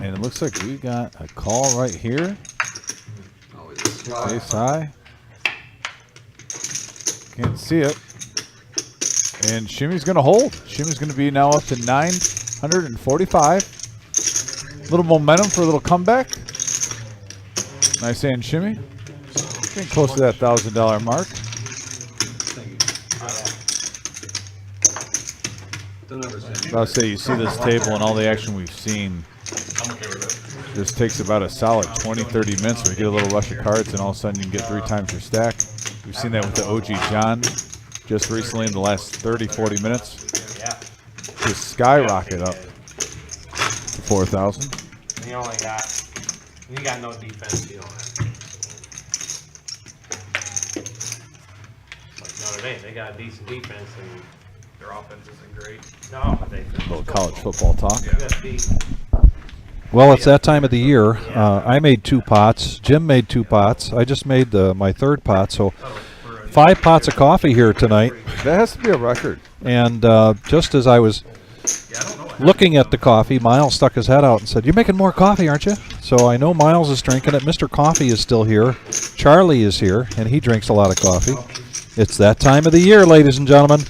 And it looks like we got a call right here. Ace high. Can't see it. And Shimmy's going to hold. Shimmy's going to be now up to 945. Little momentum for a little comeback. Nice hand Shimmy. Getting close to that $1,000 mark. I'll say you see this table and all the action we've seen. This takes about a solid 20-30 minutes. We get a little rush of cards, and all of a sudden you can get 3 times your stack. We've seen that with the OG John just recently in the last 30-40 minutes. Just skyrocket up to 4,000. You got no defense. You don't have. Like Notre Dame, they got a decent defense, and Their offense isn't great. no, but they. A little college football talk. Well, it's that time of the year. I made 2 pots. Jim made 2 pots. I just made my 3rd pot. So 5 pots of coffee here tonight. That has to be a record. And just as I was looking at the coffee, Miles stuck his head out and said, "You're making more coffee, aren't you?" So I know Miles is drinking it. Mr. Coffee is still here. Charlie is here, and he drinks a lot of coffee. It's that time of the year, ladies and gentlemen.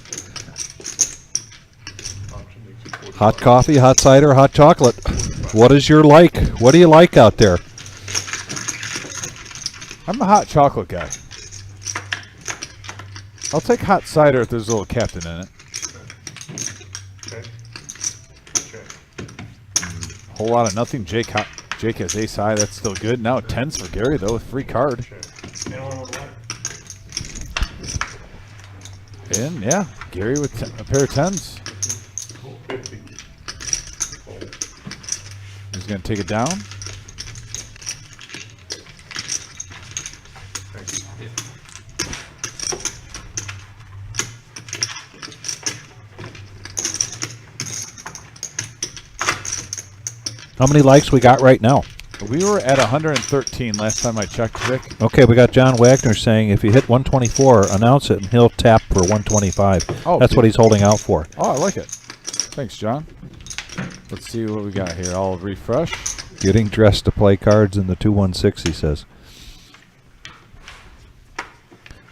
Hot coffee, hot cider, hot chocolate. What is your like? What do you like out there? I'm a hot chocolate guy. I'll take hot cider if there's a little captain in it. Whole lot of nothing. Jake has ace high. That's still good. Now 10s for Gary, though, with free card. And, yeah, Gary with a pair of 10s. He's going to take it down. How many likes we got right now? We were at 113 last time I checked, Vic. Okay, we got John Wagner saying if you hit 124, announce it, and he'll tap for 125. Oh, that's what he's holding out for. Oh, I like it. Thanks, John. Let's see what we got here. I'll refresh. Getting dressed to play cards in the 216, he says.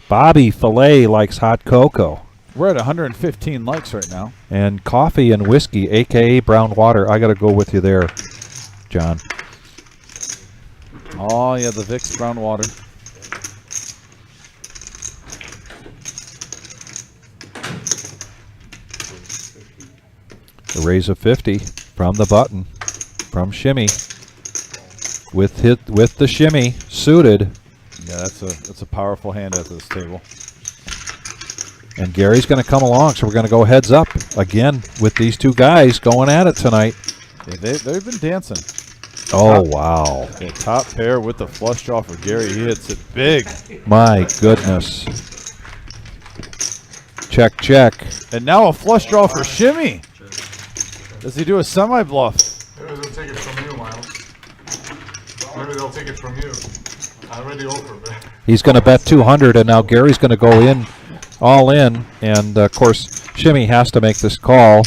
Bobby Filet likes hot cocoa. We're at 115 likes right now. And coffee and whiskey, a.k.a. brown water. I got to go with you there, John. Oh, yeah, the Vicks brown water. The raise of 50 from the button, from Shimmy. With the shimmy suited. Yeah, that's a powerful hand at this table. And Gary's going to come along, so we're going to go heads up again with these two guys going at it tonight. Yeah, they've been dancing. Oh, wow. Yeah, top pair with the flush draw for Gary. He hits it big. My goodness. Check, check. And now a flush draw for Shimmy. Does he do a semi-bluff? Maybe they'll take it from you, Miles. Maybe they'll take it from you. I already offered, man. He's going to bet 200, and now Gary's going to go in, all in. And, of course, Shimmy has to make this call.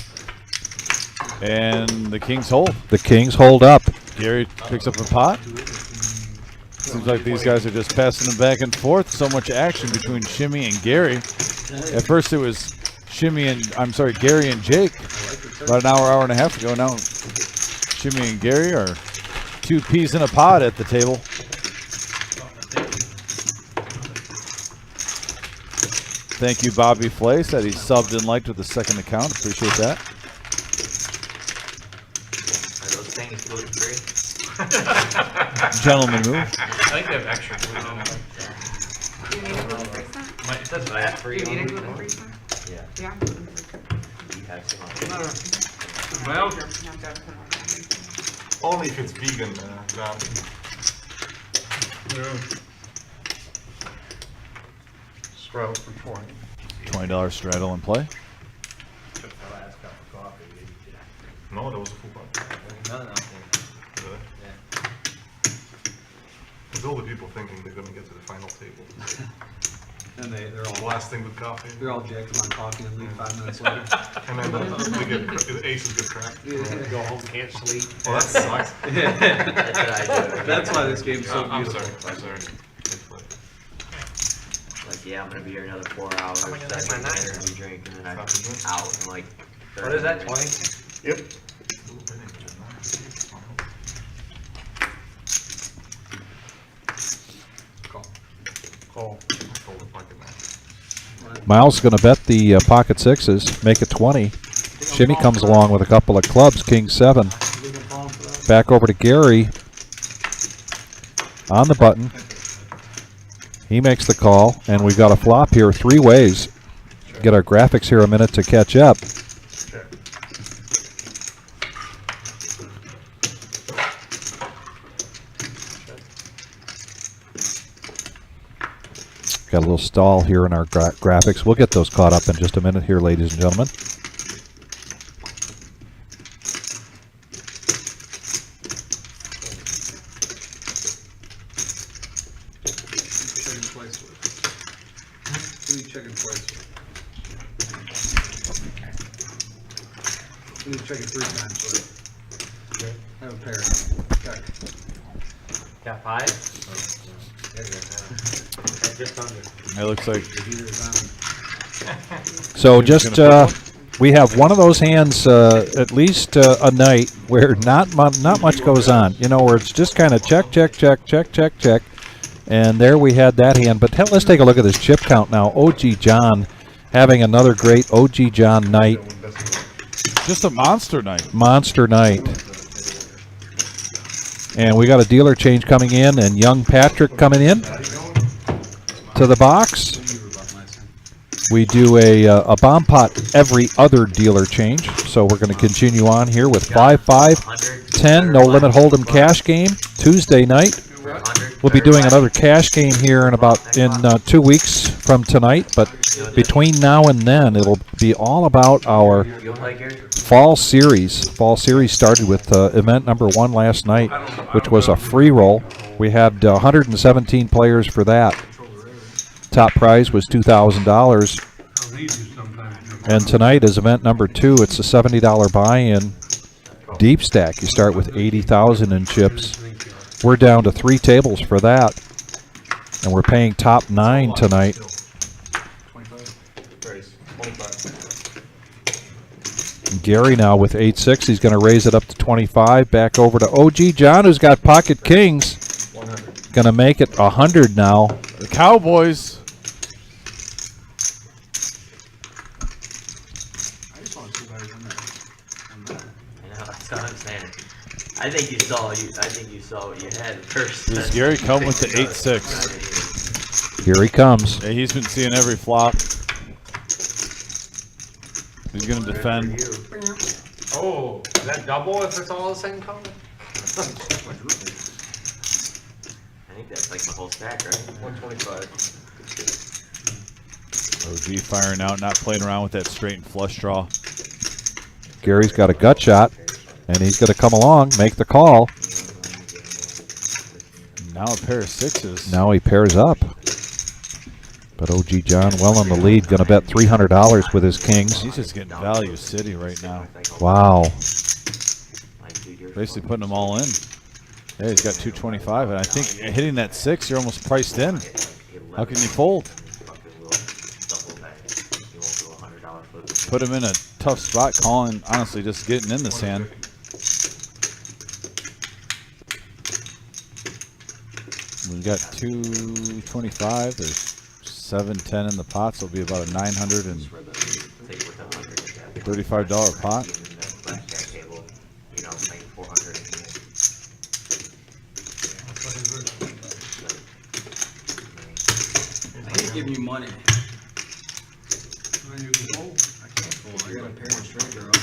And the Kings hold. The Kings hold up. Gary picks up a pot. Seems like these guys are just passing them back and forth. So much action between Shimmy and Gary. At first it was Gary and Jake. About an hour and a half ago. Now Shimmy and Gary are two peas in a pod at the table. Thank you, Bobby Flay. Said he subbed and liked with the second account. Appreciate that. Are those things gluten free? Gentlemen move. I think they have extra gluten in it. Do you need a gluten free set? It says Do that. you need a gluten free set? Yeah. Yeah. You have some on Well, No, don't put it on that. Only if it's vegan, John. Sprout for 20. $20 straddle in play. No, that was a full pot. Really? There's all the people thinking they're gonna get to the final table. and they're The all last thing with coffee. jacked on coffee and leave 5 minutes later. And then the aces get cracked. Go home, can't sleep. Well, that sucks. That's what I do. That's why this game's so I'm beautiful. sorry. Like, yeah, I'm gonna be here another 4 hours. Then I get dinner and drink, and then I'm out in like 30 What is that, minutes. 20? Yep. Call. Miles is going to bet the pocket sixes, make it 20. Shimmy comes along with a couple of clubs, king 7. Back over to Gary on the button. He makes the call, and we've got a flop here 3 ways. Get our graphics here a minute to catch up. Got a little stall here in our graphics. We'll get those caught up in just a minute here, ladies and gentlemen. We need to check it 3 times, so have a pair. Check. Got 5? Just under. It looks like So just we have one of those hands at least a night where not much goes on. You know, where it's just kind of check, check, check, check, check, check. And there we had that hand. But let's take a look at this chip count now. OG John having another great OG John night. just a monster night. Monster night. And we got a dealer change coming in, and young Patrick coming in to the box. We do a bomb pot every other dealer change, so we're going to continue on here with 5-5-10 no limit hold'em cash game Tuesday night. We'll be doing another cash game here in 2 weeks from tonight, but between now and then it'll be all about our fall series. Fall series started with event number 1 last night, which was a free roll. We had 117 players for that. Top prize was $2,000. And tonight is event number 2. It's a $70 buy-in deep stack. You start with 80,000 in chips. We're down to 3 tables for that, and we're paying top 9 tonight. And Gary now with 8-6. He's going to raise it up to 25. Back over to OG John, who's got pocket kings. Going to make it 100 now. The Cowboys. I think you saw what you had first. Does Gary come with the 8-6? Here he comes. Yeah, he's been seeing every flop. He's gonna defend. Oh, is that double if it's all the same color? I think that's like my whole stack, right? 125. OG firing out, not playing around with that straight and flush draw. Gary's got a gut shot, and he's going to come along, make the call. Now a pair of 6s. Now he pairs up. But OG John well in the lead, going to bet $300 with his kings. He's just getting value city right now. Wow. Basically putting them all in. Yeah, he's got 225, and I think hitting that 6, you're almost priced in. How can you fold? Put him in a tough spot, calling, honestly, just getting in this hand. We got 225. There's 710 in the pot, so it'll be about a $935 pot. Give you money. Then you can fold. I can't fold. I got a pair of straight girl. I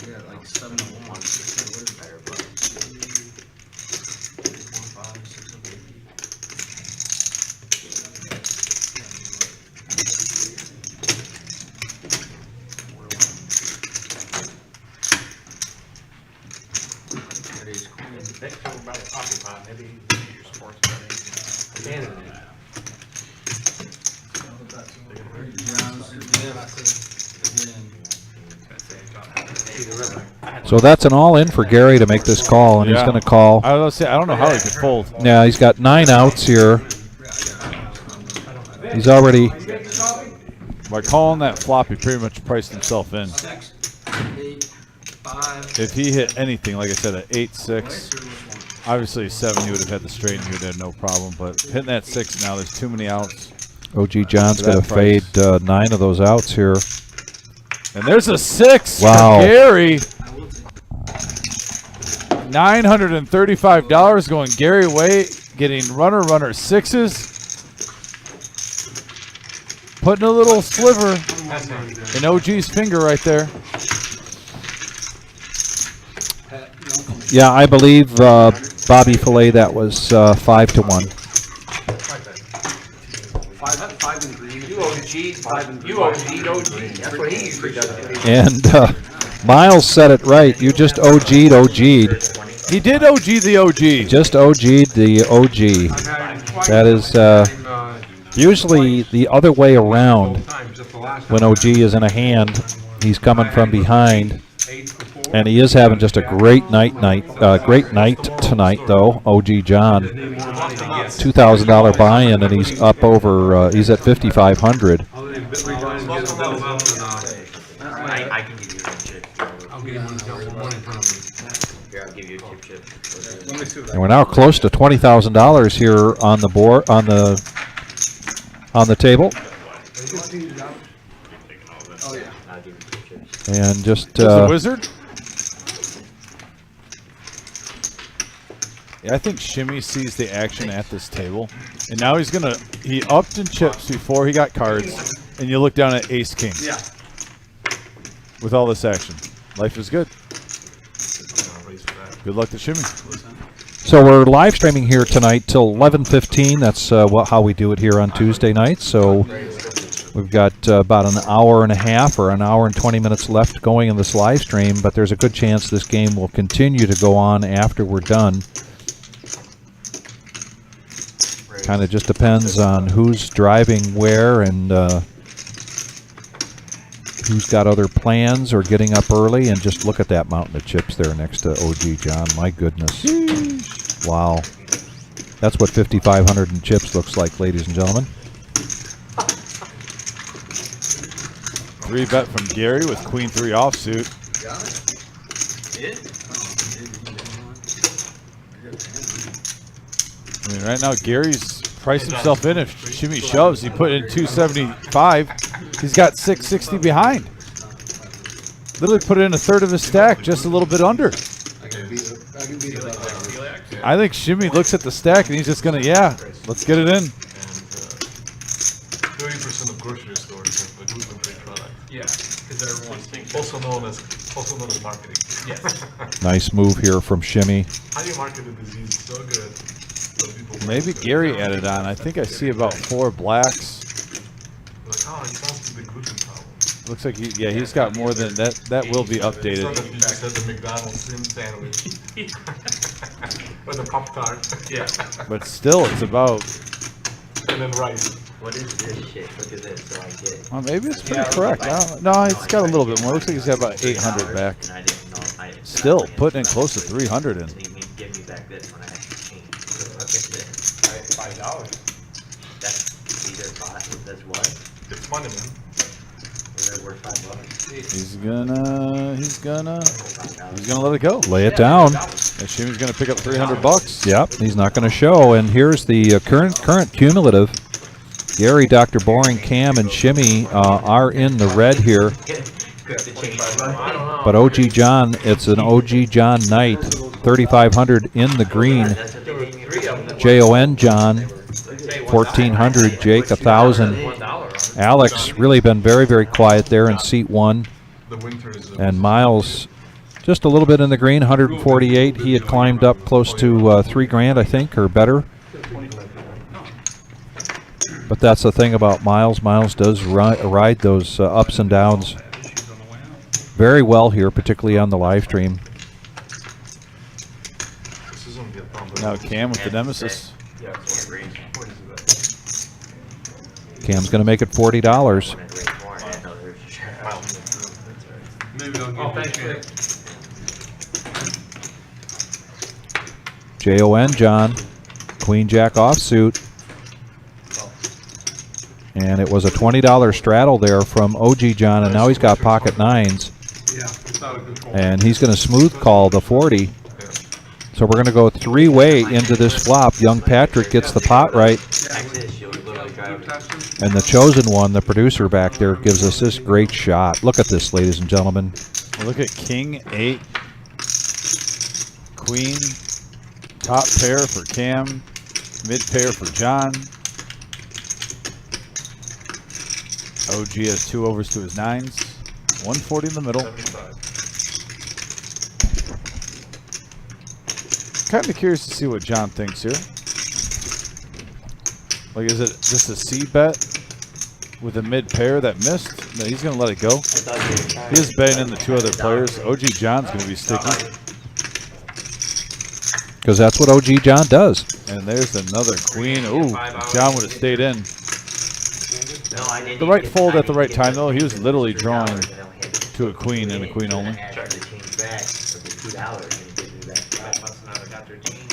got like 7 to 1. What is better, but 5, 6 of 8. Next time about a coffee pot, maybe your sports betting. So that's an all-in for Gary to make this call, and he's going to call. I was gonna say, I don't know how he could fold. Yeah, he's got 9 outs here. He's already... By calling that flop, he pretty much priced himself in. 6, 8, 5. If he hit anything, like I said, an 8-6, obviously a 7, he would have had the straight, and he would have had no problem. But hitting that 6 now, there's too many outs. OG John's going to fade 9 of those outs here. And there's a 6 Wow. for Gary. $935 going Gary way, getting runner 6s. Putting a little sliver in OG's finger right there. Yeah, I believe Bobby Fillet, that was 5 to 1. 5 and green. You OG, 5 and green. You OG. That's what he usually does. And Miles said it right. You just OG'd. He did OG the OG. Just OG'd the OG. That is usually the other way around. When OG is in a hand, he's coming from behind. And he is having just a great night tonight, though. OG John, $2,000 buy-in, and he's up over. He's at 5,500. I can give you one chip. I'll give you one in front of me. Here, I'll give you a chip. And we're now close to $20,000 here on the board, on the table. Oh, yeah. I'll give you 2 chips. And just the wizard. Yeah, I think Shimmy sees the action at this table, and now he upped in chips before he got cards, and you look down at Ace King. Yeah. With all this action, life is good. Good luck to Shimmy. so we're live streaming here tonight till 11:15. That's how we do it here on Tuesday nights. So we've got about an hour and a half or an hour and 20 minutes left going in this live stream, but there's a good chance this game will continue to go on after we're done. Kind of just depends on who's driving where and who's got other plans or getting up early. And just look at that mountain of chips there next to OG John. My goodness. Wow. That's what 5,500 in chips looks like, ladies and gentlemen. 3-bet from Gary with Queen 3 offsuit. I mean, right now Gary's priced himself in. If Shimmy shoves, he put in 275. He's got 660 behind. Literally put in a third of his stack, just a little bit under. I can Heliax? I think Shimmy looks at the stack and he's just gonna, let's get it in. And 30% of grocery stores have a gluten-free product. Yeah, because everyone's thinking. Also known as marketing. Yes. Nice move here from Shimmy. How do you market a disease so good? But people Maybe Gary added on. I think I see about 4 blacks. like, oh, it sounds to the gluten problem. Looks like he's got more than that. That will be It's not updated. that you just had the McDonald's Slim sandwich. Or the Pop-Tart. Yeah. But still, it's about. And then rice. What is this shit? Look at this, so I get. Well, maybe it's pretty correct. No, it's got a little bit more. Looks like he's got about 800 back. And I didn't know. Still putting in close to 300 in. So you mean give me back this when I have to change. So look at this. $5. That's either bought. That's what? It's money, man. They're worth $5. He's gonna let it go. Lay it down. And Shimmy's gonna pick up $300. Yep, he's not going to show. And here's the current cumulative. Gary, Dr. Boring, Cam, and Shimmy are in the red here. But OG John, it's an OG John night. 3,500 in the green. JON John, 1,400. Jake, 1,000. Alex really been very, very quiet there in seat 1. The winter is And Miles, just a little bit in the green, 148. He had climbed up close to $3,000, I think, or better. But that's the thing about Miles. Miles does ride those ups and downs very well here, particularly on the live stream. This is gonna be a problem. Now Cam with the Nemesis. Cam's going to make it $40. Maybe I'll give you a chance. JON John, Queen Jack offsuit. And it was a $20 straddle there from OG John, and now he's got pocket 9s. Yeah, it's not a good call. And he's going to smooth call the 40. So we're going to go 3-way into this flop. Young Patrick gets the pot right. And the chosen one, the producer back there, gives us this great shot. Look at this, ladies and gentlemen. Look at King 8, Queen, top pair for Cam, mid pair for John. OG has 2 overs to his 9s, 140 in the middle. 75. Kind of curious to see what John thinks here. Like, is it just a C bet with a mid pair that missed? No, he's going to let it go. He is betting in the 2 other players. OG John's going to be sticky. Because that's what OG John does. And there's another queen. Ooh, John would have stayed in. No, I didn't. The right fold at the right time, though. He was literally drawing to a queen and a queen only. Tried to change back for the $2 and he gave me back $5. Must not have got their change.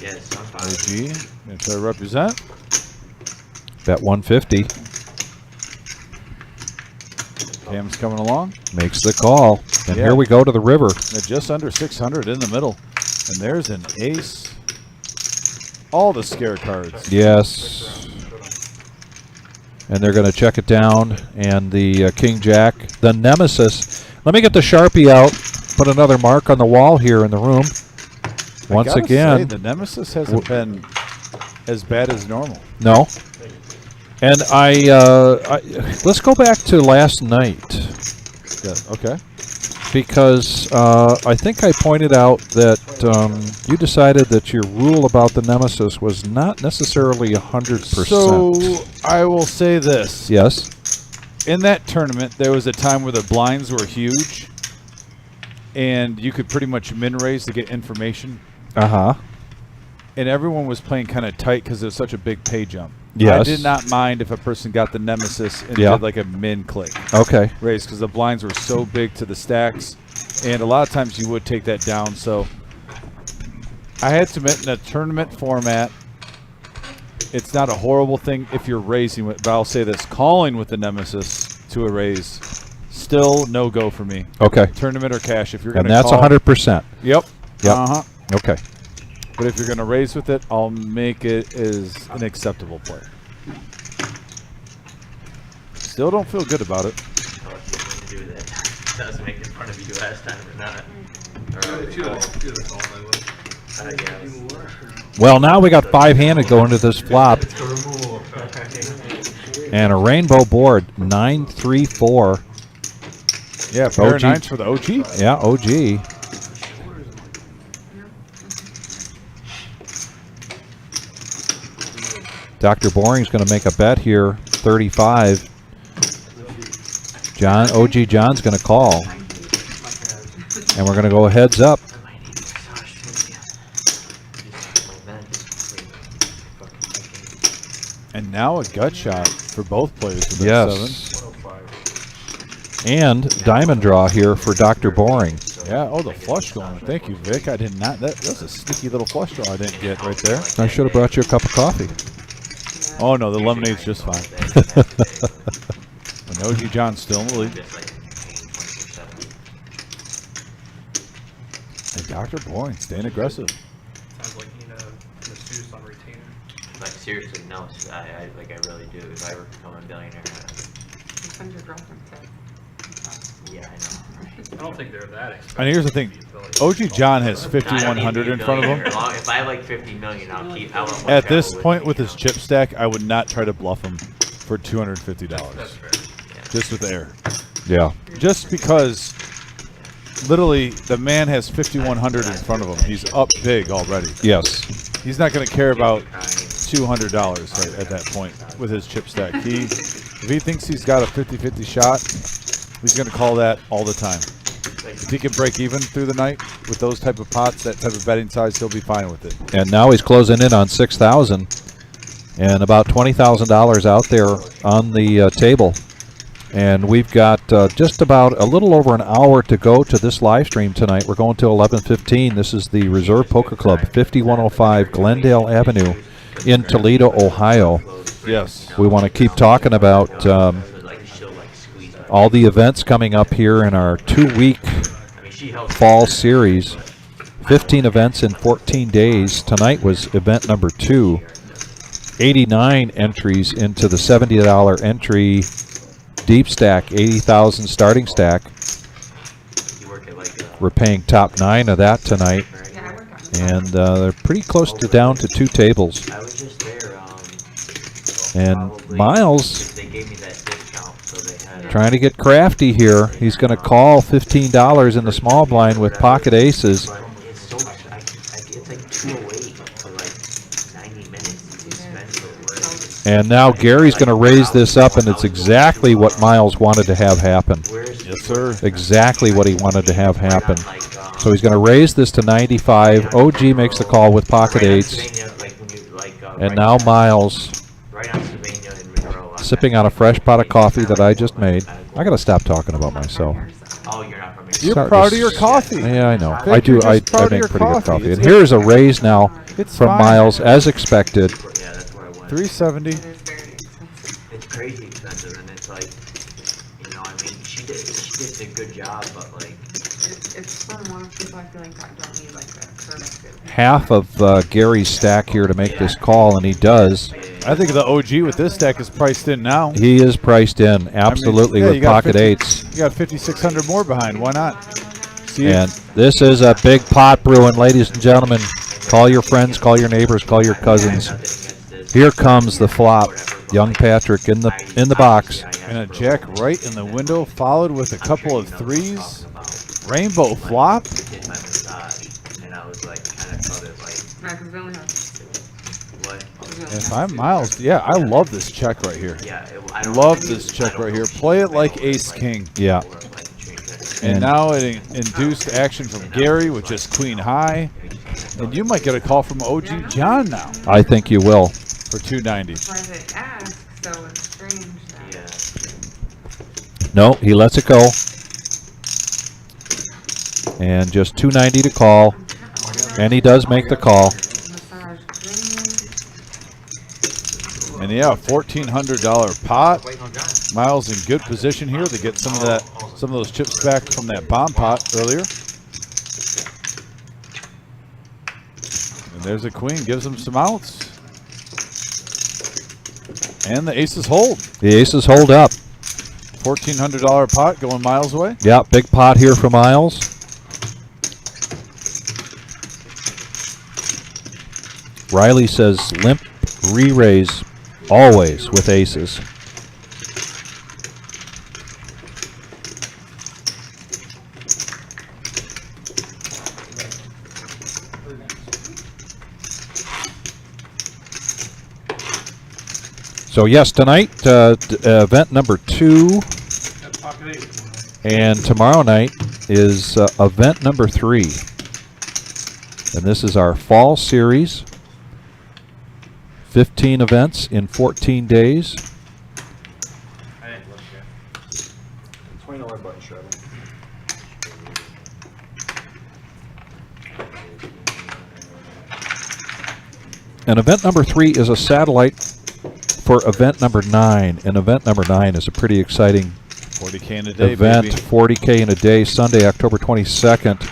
Yes, I'm fine. OG, going to try to represent. Bet 150. Cam's coming along. Makes the call. And Yeah. here we go to the river. They're just under 600 in the middle. And there's an ace. All the scare cards. Yes. And they're going to check it down. And the King Jack, the Nemesis. Let me get the Sharpie out. Put another mark on the wall here in the room. Once I gotta again. say, the Nemesis hasn't been as bad as normal. No. And let's go back to last night. Yeah, okay. Because I think I pointed out that you decided that your rule about the Nemesis was not necessarily 100%. So I will say this. Yes. In that tournament, there was a time where the blinds were huge, and you could pretty much min raise to get information. Uh-huh. And everyone was playing kind of tight because it was such a big pay jump. Yes. I did not mind if a person got the Nemesis and Yeah. did like a min click Okay. raise because the blinds were so big to the stacks, and a lot of times you would take that down. So I had to admit, in a tournament format, it's not a horrible thing if you're raising with, but I'll say this: calling with the Nemesis to a raise, still no go for me. Okay. Tournament or cash if you're And going to that's call. 100%. Yep. Yep. Uh-huh. Okay. But if you're going to raise with it, I'll make it as an acceptable play. Still don't feel good about it. I was going to do that. I was making fun of you last time or not. If you'd have called, I would. I guess. Well, now we got 5-handed going to this flop. And a rainbow board, 9-3-4. Yeah, pair OG. of nines for the OG. Yeah, OG. Dr. Boring's going to make a bet here, 35. OG John's going to call. And we're going to go heads up. And now a gut shot for both players. With that Yes. 7. And diamond draw here for Dr. Boring. Yeah. Oh, the flush going. Thank you, Vic. I did not. That was a sneaky little flush draw I didn't get right there. I should have brought you a cup of coffee. Oh no, the lemonade's just fine. And OG John's still in the lead. And Dr. Boring staying aggressive. Sounds like you need a masseuse on retainer. Like seriously, no, I really do. If I ever become a billionaire, Send your girlfriend to. yeah, I know. Right? I don't think they're that expensive. And here's the thing, OG John has 5,100 in front of him. If I have like 50 million, I'll keep. I want one At this travel point me, with you his know? chip stack, I would not try to bluff him for $250. That's fair. Just with air. Yeah. Just because literally the man has 5,100 in front of him. He's up big already. Yes. He's not going to care about $200 at that point with his chip stack. If he thinks he's got a 50-50 shot, he's going to call that all the time. If he can break even through the night with those type of pots, that type of betting size, he'll be fine with it. And now he's closing in on 6,000 and about $20,000 out there on the table. And we've got just about a little over an hour to go to this live stream tonight. We're going till 11:15. This is the Reserve Poker Club, 5105 Glendale Avenue in Toledo, Ohio. Yes. We want to keep talking about all the events coming up here in our 2-week fall series. 15 events in 14 days. Tonight was event number 2. 89 entries into the $70 entry deep stack, 80,000 starting stack. We're paying top 9 of that tonight. And they're pretty close to down to 2 tables. And Miles trying to get crafty here. He's going to call $15 in the small blind with pocket aces. And now Gary's going to raise this up, and it's exactly what Miles wanted to have happen. Yes, sir. Exactly what he wanted to have happen. So he's going to raise this to 95. OG makes the call with pocket eights. And now Miles sipping on a fresh pot of coffee that I just made. I got to stop talking about myself. You're proud of your coffee. Yeah, I know. Vic, I do. you're I just proud of make your pretty good coffee. coffee. It's And here's a raise now It's from fine. Miles, as expected. 370. It's crazy expensive, and it's like, you know, I mean, she did a good job, but like, It's from one of people I feel like that don't need like a productive. Half of Gary's stack here to make this call, and he does. I think the OG with this stack is priced in now. He is priced in, absolutely, yeah, you with got pocket 50 eights. You got 5,600 more behind. Why not? See And this is a big pot brewing, ladies and gentlemen. Call your friends, call your neighbors, call your cousins. Here comes the flop. Young Patrick in the box. and a jack right in the window, followed with a couple of threes. Rainbow flop. did my massage, and I was like, kind of felt it like, No, because we only have. what? If I'm Miles, yeah, I love this check right here. Yeah, I don't Love this check right here. Play it like ace king. Yeah. And now it induced action from Gary with just queen high. And you might get a call from OG John now I think you will. for 290. Why did it ask? So it's strange that. No, he lets it go. And just 290 to call. And he does make the call. Massage green. And yeah, $1,400 pot. Miles in good position here to get some of those chips back from that bomb pot earlier. And there's a queen, gives him some outs. And the aces hold. The aces hold up. $1,400 pot going Miles' way. Yeah, big pot here for Miles. Riley says limp re-raise always with aces. So yes, tonight, event number 2, Got pocket eight tomorrow. and tomorrow night is event number 3. And this is our fall series. 15 events in 14 days. I didn't look yet. $20 button shredder. And event number 3 is a satellite for event number 9. And event number 9 is a pretty exciting 40K in a day, event. baby. 40K in a day, Sunday, October 22nd,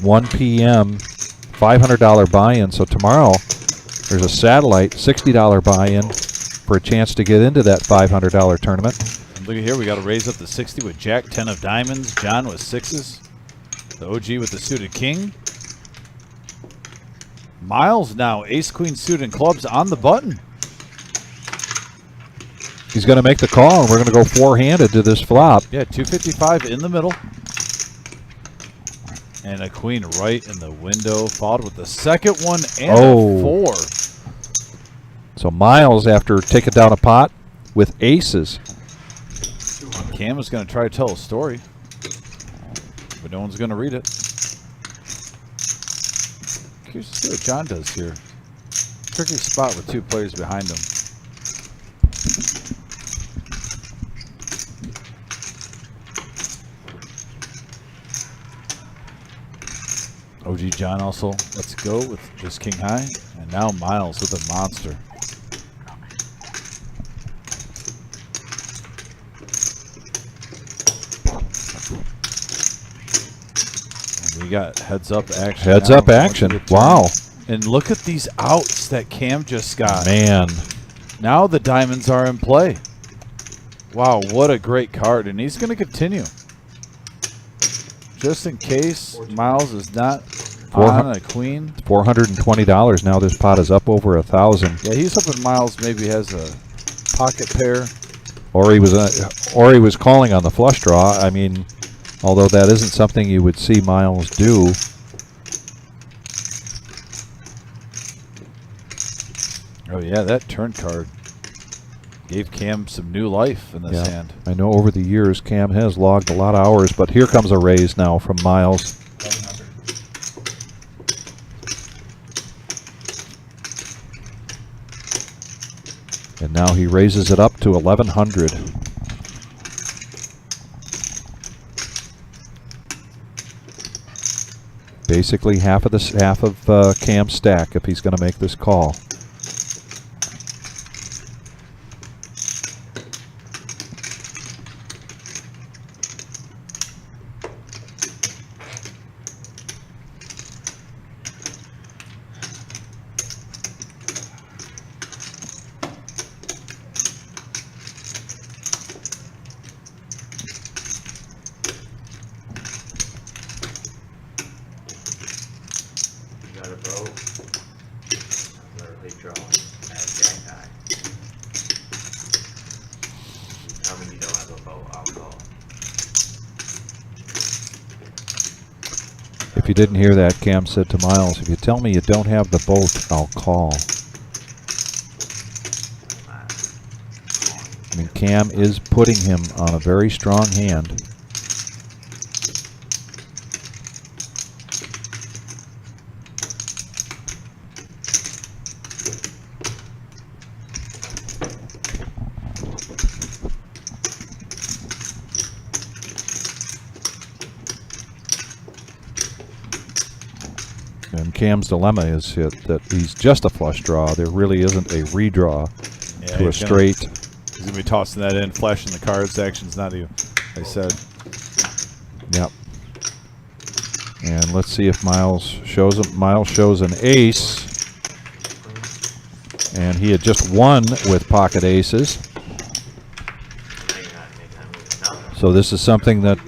1 p.m., $500 buy-in. So tomorrow, there's a satellite, $60 buy-in for a chance to get into that $500 tournament. And look at here, we got to raise up to 60 with Jack 10 of diamonds, John with 6s, the OG with the suited king. Miles now, ace, queen, suited, and clubs on the button. He's going to make the call, and we're going to go four-handed to this flop. Yeah, 255 in the middle. And a queen right in the window, followed with the second one and a 4. So Miles, after taking down a pot with aces. Cam is going to try to tell a story, but no one's going to read it. Curious to see what John does here. Tricky spot with 2 players behind him. OG John also lets go with just king high, and now Miles with a monster. And we got heads up action. Heads now. up action. Wow. And look at these outs that Cam just got. Man. Now the diamonds are in play. Wow, what a great card. And he's going to continue. Just in case Miles is not on a queen. $420 now. This pot is up over 1,000. Yeah, he's hoping Miles maybe has a pocket pair. Or he was calling on the flush draw. I mean, although that isn't something you would see Miles do. Oh yeah, that turn card gave Cam some new life in this hand. I know over the years Cam has logged a lot of hours, but here comes a raise now from Miles. And now he raises it up to 1,100. Basically half of Cam's stack if he's going to make this call. Got a boat. Literally drawing at Jack high. Tell me you don't have a boat, I'll call. If you didn't hear that, Cam said to Miles, if you tell me you don't have the boat, I'll call. I mean, Cam is putting him on a very strong hand. And Cam's dilemma is that he's just a flush draw. There really isn't a redraw to a straight. He's going to be tossing that in, flashing the cards. Action's not you, I said. Yep. And let's see if Miles shows him. Miles shows an ace. And he had just won with pocket aces. So this is something that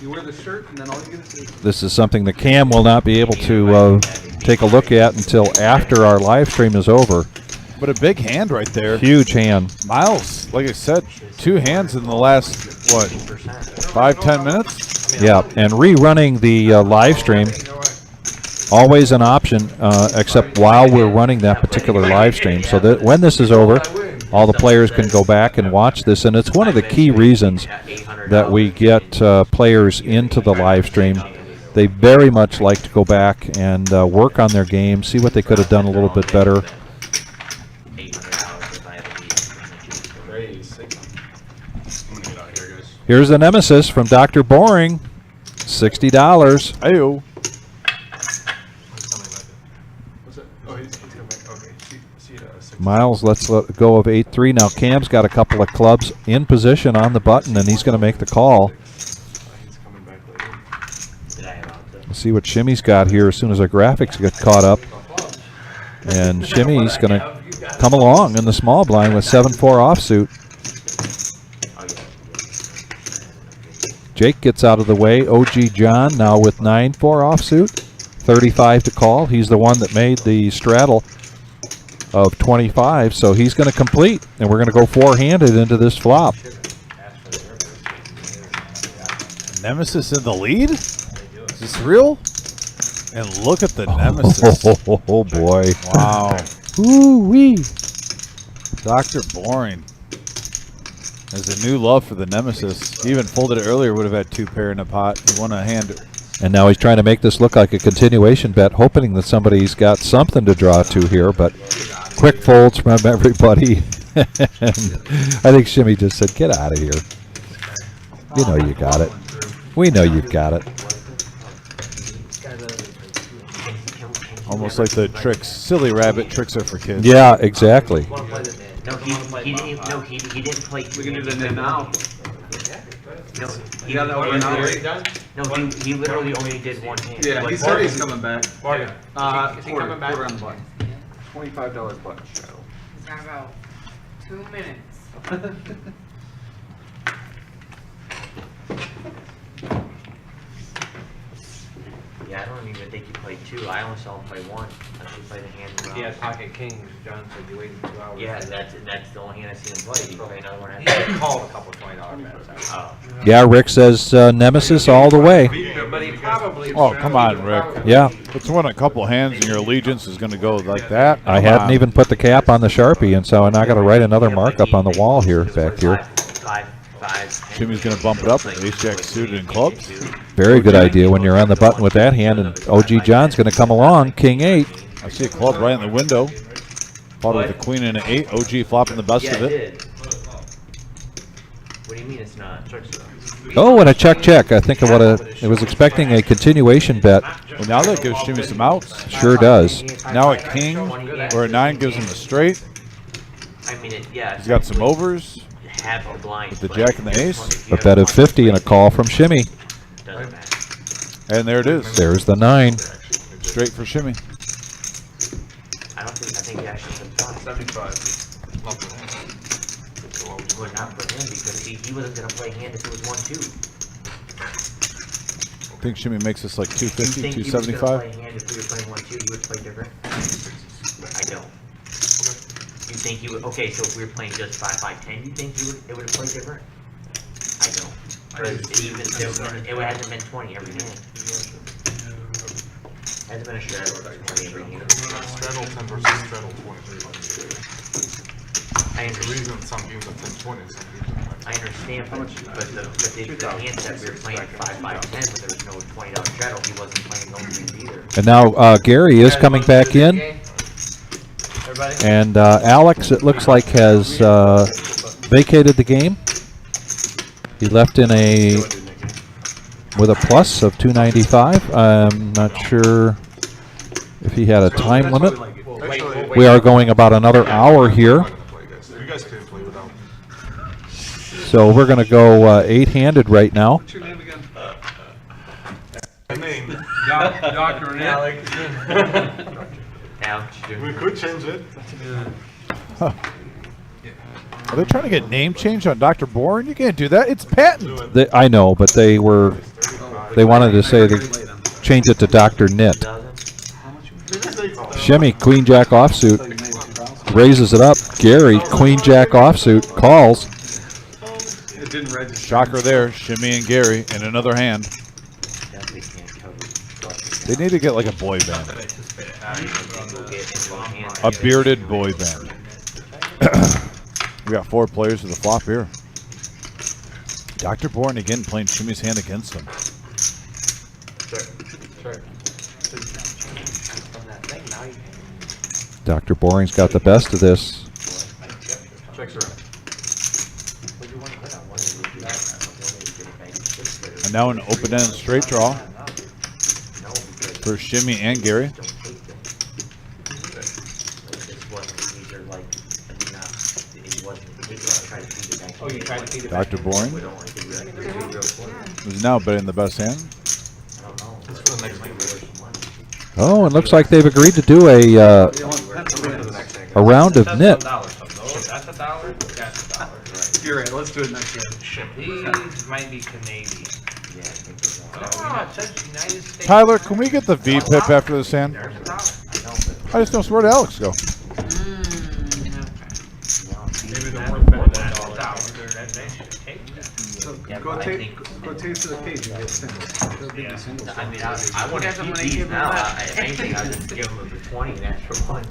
You wear the shirt and then all you get is this is something that Cam will not be able to take a look at until after our live stream is over. But a big hand right there. Huge hand. Miles, like I said, 2 hands in the last, what, 5-10 minutes? Yeah, and rerunning the live stream, always an option, except while we're running that particular live stream. So that when this is over, all the players can go back and watch this. And it's one of the key reasons that we get players into the live stream. They very much like to go back and work on their game, see what they could have done a little bit better. Here's the Nemesis from Dr. Boring, $60. Ayo. Miles lets go of 8-3. Now Cam's got a couple of clubs in position on the button, and he's going to make the call. Let's see what Shimmy's got here as soon as our graphics get caught up. And Shimmy's going to come along in the small blind with 7-4 offsuit. Jake gets out of the way. OG John now with 9-4 offsuit. 35 to call. He's the one that made the straddle of 25, so he's going to complete, and we're going to go 4-handed into this flop. Nemesis in the lead? Is this real? And look at the Nemesis. Oh boy. Wow. Ooh-wee. Dr. Boring has a new love for the Nemesis. He even folded it earlier, would have had 2 pair in a pot. He won a hand. And now he's trying to make this look like a continuation bet, hoping that somebody's got something to draw to here, but quick folds from everybody. I think Shimmy just said, get out of here. You know you got it. We know you've got it. Almost like the tricks. Silly rabbit tricks are for kids. Yeah, exactly. No, he didn't play. We can do that now. No, You got that over now? no, he literally only did 1 hand. Yeah, Like, he said he's coming back. Is he coming back? Quarter on the button. $25 button. He's got about 2 minutes. Yeah, I don't even think he played 2. I only saw him play 1. I think he played a hand around. He had pocket kings. John said you waited 2 hours. Yeah, that's the only hand I seen him play. He played another one. He called a couple $20 bets. Oh. Yeah, Rick says Nemesis all the way. But he probably. Oh, come on, Rick. Yeah. Let's win a couple hands and your allegiance is going to go like that. I hadn't even put the cap on the Sharpie, and so I got to write another markup on the wall here, back here. Jimmy's going to bump it up with ace-jack suited and clubs. Very good idea when you're on the button with that hand, and OG John's going to come along, King 8. I see a club right in the window. Followed with a queen and an 8. OG flopping the best of it. What do you mean it's not? Oh, and a check. I think I was expecting a continuation bet. Well, now that gives Jimmy some outs. Sure does. Now a king or a 9 gives him a straight. I mean, yeah. He's got some overs. Half a blind. With the jack and the ace. A bet of 50 and a call from Shimmy. Doesn't matter. And there it is. There's the 9. Straight for Shimmy. I think he actually said 5. 75. Well, not for him because he wasn't going to play hand if it was 1-2. I think Shimmy makes us like 250, You think he was going to 275. play hand if we were playing 1-2, you would play different? I don't. You think you would, okay, so if we were playing just 5-5-10, you think it would have played different? I don't. It hasn't been 20 every hand. It hasn't been a straddle 20 every hand. Straddle 10 versus straddle 20. I The understand. reason some games are 10-20, some games are 5. I understand, but the hand that we were playing 5-5-10, but there was no $20 straddle, he wasn't playing those things either. And now Gary is coming back in. Everybody? And Alex, it looks like, has vacated the game. He left in with a plus of 295. I'm not sure if he had a time limit. We are going about another hour here. You guys can play without. So we're going to go 8-handed right now. What's your name again? My name. Dr. Alex. Alex, We could change it. Are they trying to get name changed on Dr. Bourne? You can't do that. It's patent. I know, but they wanted to say change it to Dr. Knit. Shimmy, queen jack offsuit. Raises it up. Gary, queen jack offsuit. Calls. It didn't register. Shocker there. Shimmy and Gary in another hand. Definitely can't cover. They need to get like a boy band. A bearded boy band. We got 4 players with the flop here. Dr. Bourne again playing Shimmy's hand against him. Dr. Boring's got the best of this. Checks are up. And now an open-ended straight draw for Shimmy and Gary. Dr. Boring is now betting the best hand. Oh, it looks like they've agreed to do a round of nit. That's $1. That's $1. You're right. Let's do it next round. These might be Canadian. Oh, it says United States. Tyler, can we get the V pip after this hand? I just don't know where did Alex go. Maybe they're worth betting that $1. Go taste of the cage and get singles. I mean, I want to keep these now. If anything, I just give them the 20 and extra one.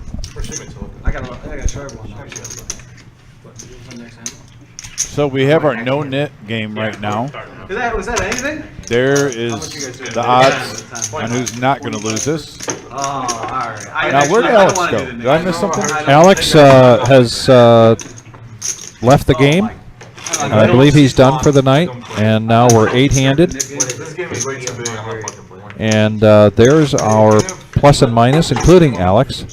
I gotta try one. So we have our no nit game right now. Was that anything? There is the odds on who's not going to lose this. Oh, all right. Now, where did Alex go? Did I miss something? Alex has left the game. I believe he's done for the night, and now we're 8-handed. And there's our plus and minus, including Alex,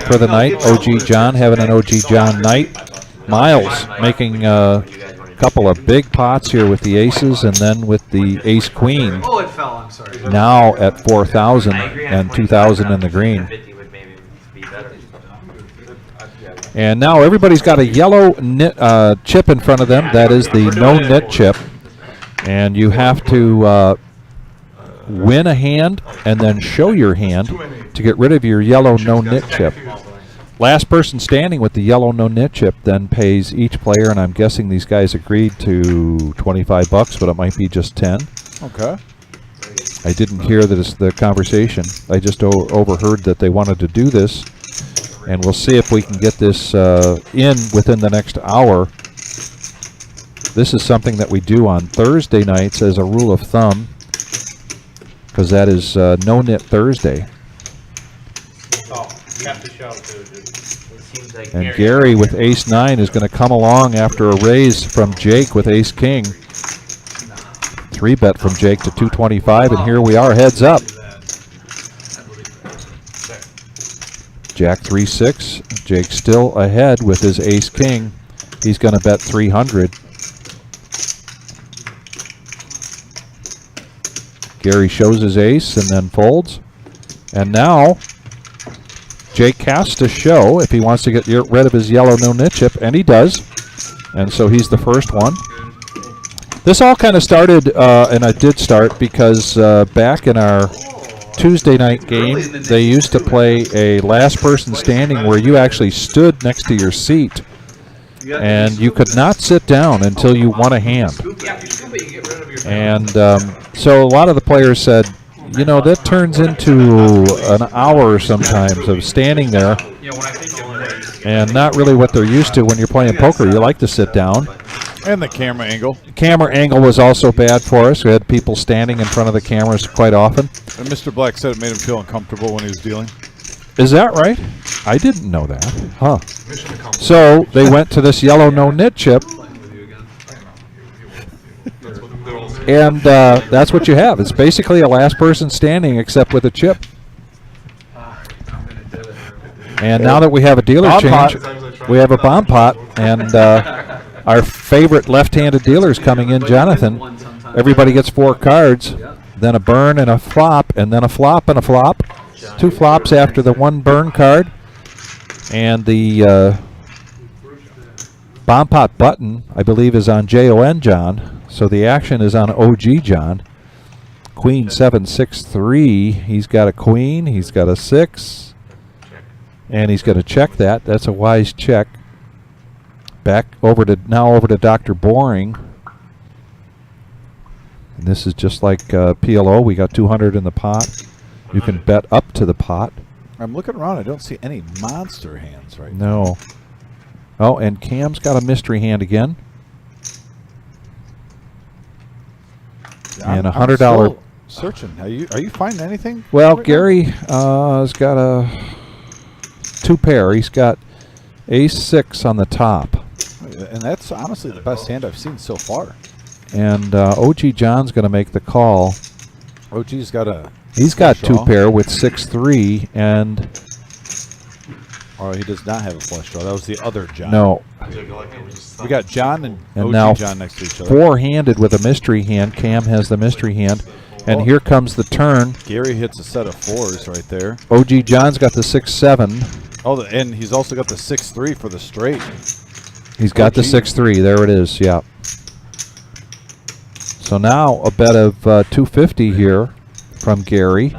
for the night. OG John having an OG John night. Miles making a couple of big pots here with the aces, and then with the ace queen. Oh, it fell. I'm sorry. Now at 4,000 and 2,000 in the green. And now everybody's got a yellow nit, chip in front of them. That is the no nit chip. And you have to win a hand and then show your hand to get rid of your yellow no nit chip. Last person standing with the yellow no nit chip then pays each player, and I'm guessing these guys agreed to $25, but it might be just 10. Okay. I didn't hear the conversation. I just overheard that they wanted to do this, and we'll see if we can get this in within the next hour. This is something that we do on Thursday nights as a rule of thumb, because that is No Nit Thursday. Oh, you have to show too, dude. And Gary with ace-9 is going to come along after a raise from Jake with ace-king. 3-bet from Jake to 225, and here we are, heads up. Jack 3-6. Jake still ahead with his ace-king. He's going to bet 300. Gary shows his ace and then folds. And now Jake has to show if he wants to get rid of his yellow no nit chip, and he does. And so he's the first one. This all kind of started, and I did start because back in our Tuesday night game, they used to play a last person standing where you actually stood next to your seat, and you could not sit down until you won a hand. And so a lot of the players said, you know, that turns into an hour sometimes of standing there, and not really what they're used to when you're playing poker. You like to sit down. And the camera angle. Camera angle was also bad for us. We had people standing in front of the cameras quite often. And Mr. Black said it made him feel uncomfortable when he was dealing. Is that right? I didn't know that. Huh. So they went to this yellow no nit chip. And that's what you have. It's basically a last person standing except with a chip. And now that we have a dealer change, we have a bomb pot. And our favorite left-handed dealer is coming in, Jonathan. Everybody gets 4 cards, then a burn and a flop, and then a flop and a flop. 2 flops after the 1 burn card. And the bomb pot button, I believe, is on JON John. So the action is on OG John. Queen 7-6-3. He's got a queen. He's got a 6. And he's going to check that. That's a wise check. Back over to Dr. Boring. And this is just like PLO. We got 200 in the pot. You can bet up to the pot. I'm looking around. I don't see any monster hands right now. No. Oh, and Cam's got a mystery hand again. And I'm $100. still searching. Are you finding anything? Well, right Gary has got a 2 pair. He's got ace-6 on the top. now? And that's honestly the best hand I've seen so far. And OG John's going to make the call. OG's got a. He's got flush 2 draw. pair with 6-3 and Oh, he does not have a flush draw. That was the other John. no. We got John and And OG now John next to each other. 4-handed with a mystery hand. Cam has the mystery hand. And Oh. here comes the turn. Gary hits a set of 4s right there. OG John's got the 6-7. Oh, and he's also got the 6-3 for the straight. He's got the OG. 6-3. There it is. Yeah. So now a bet of $250 here from Gary.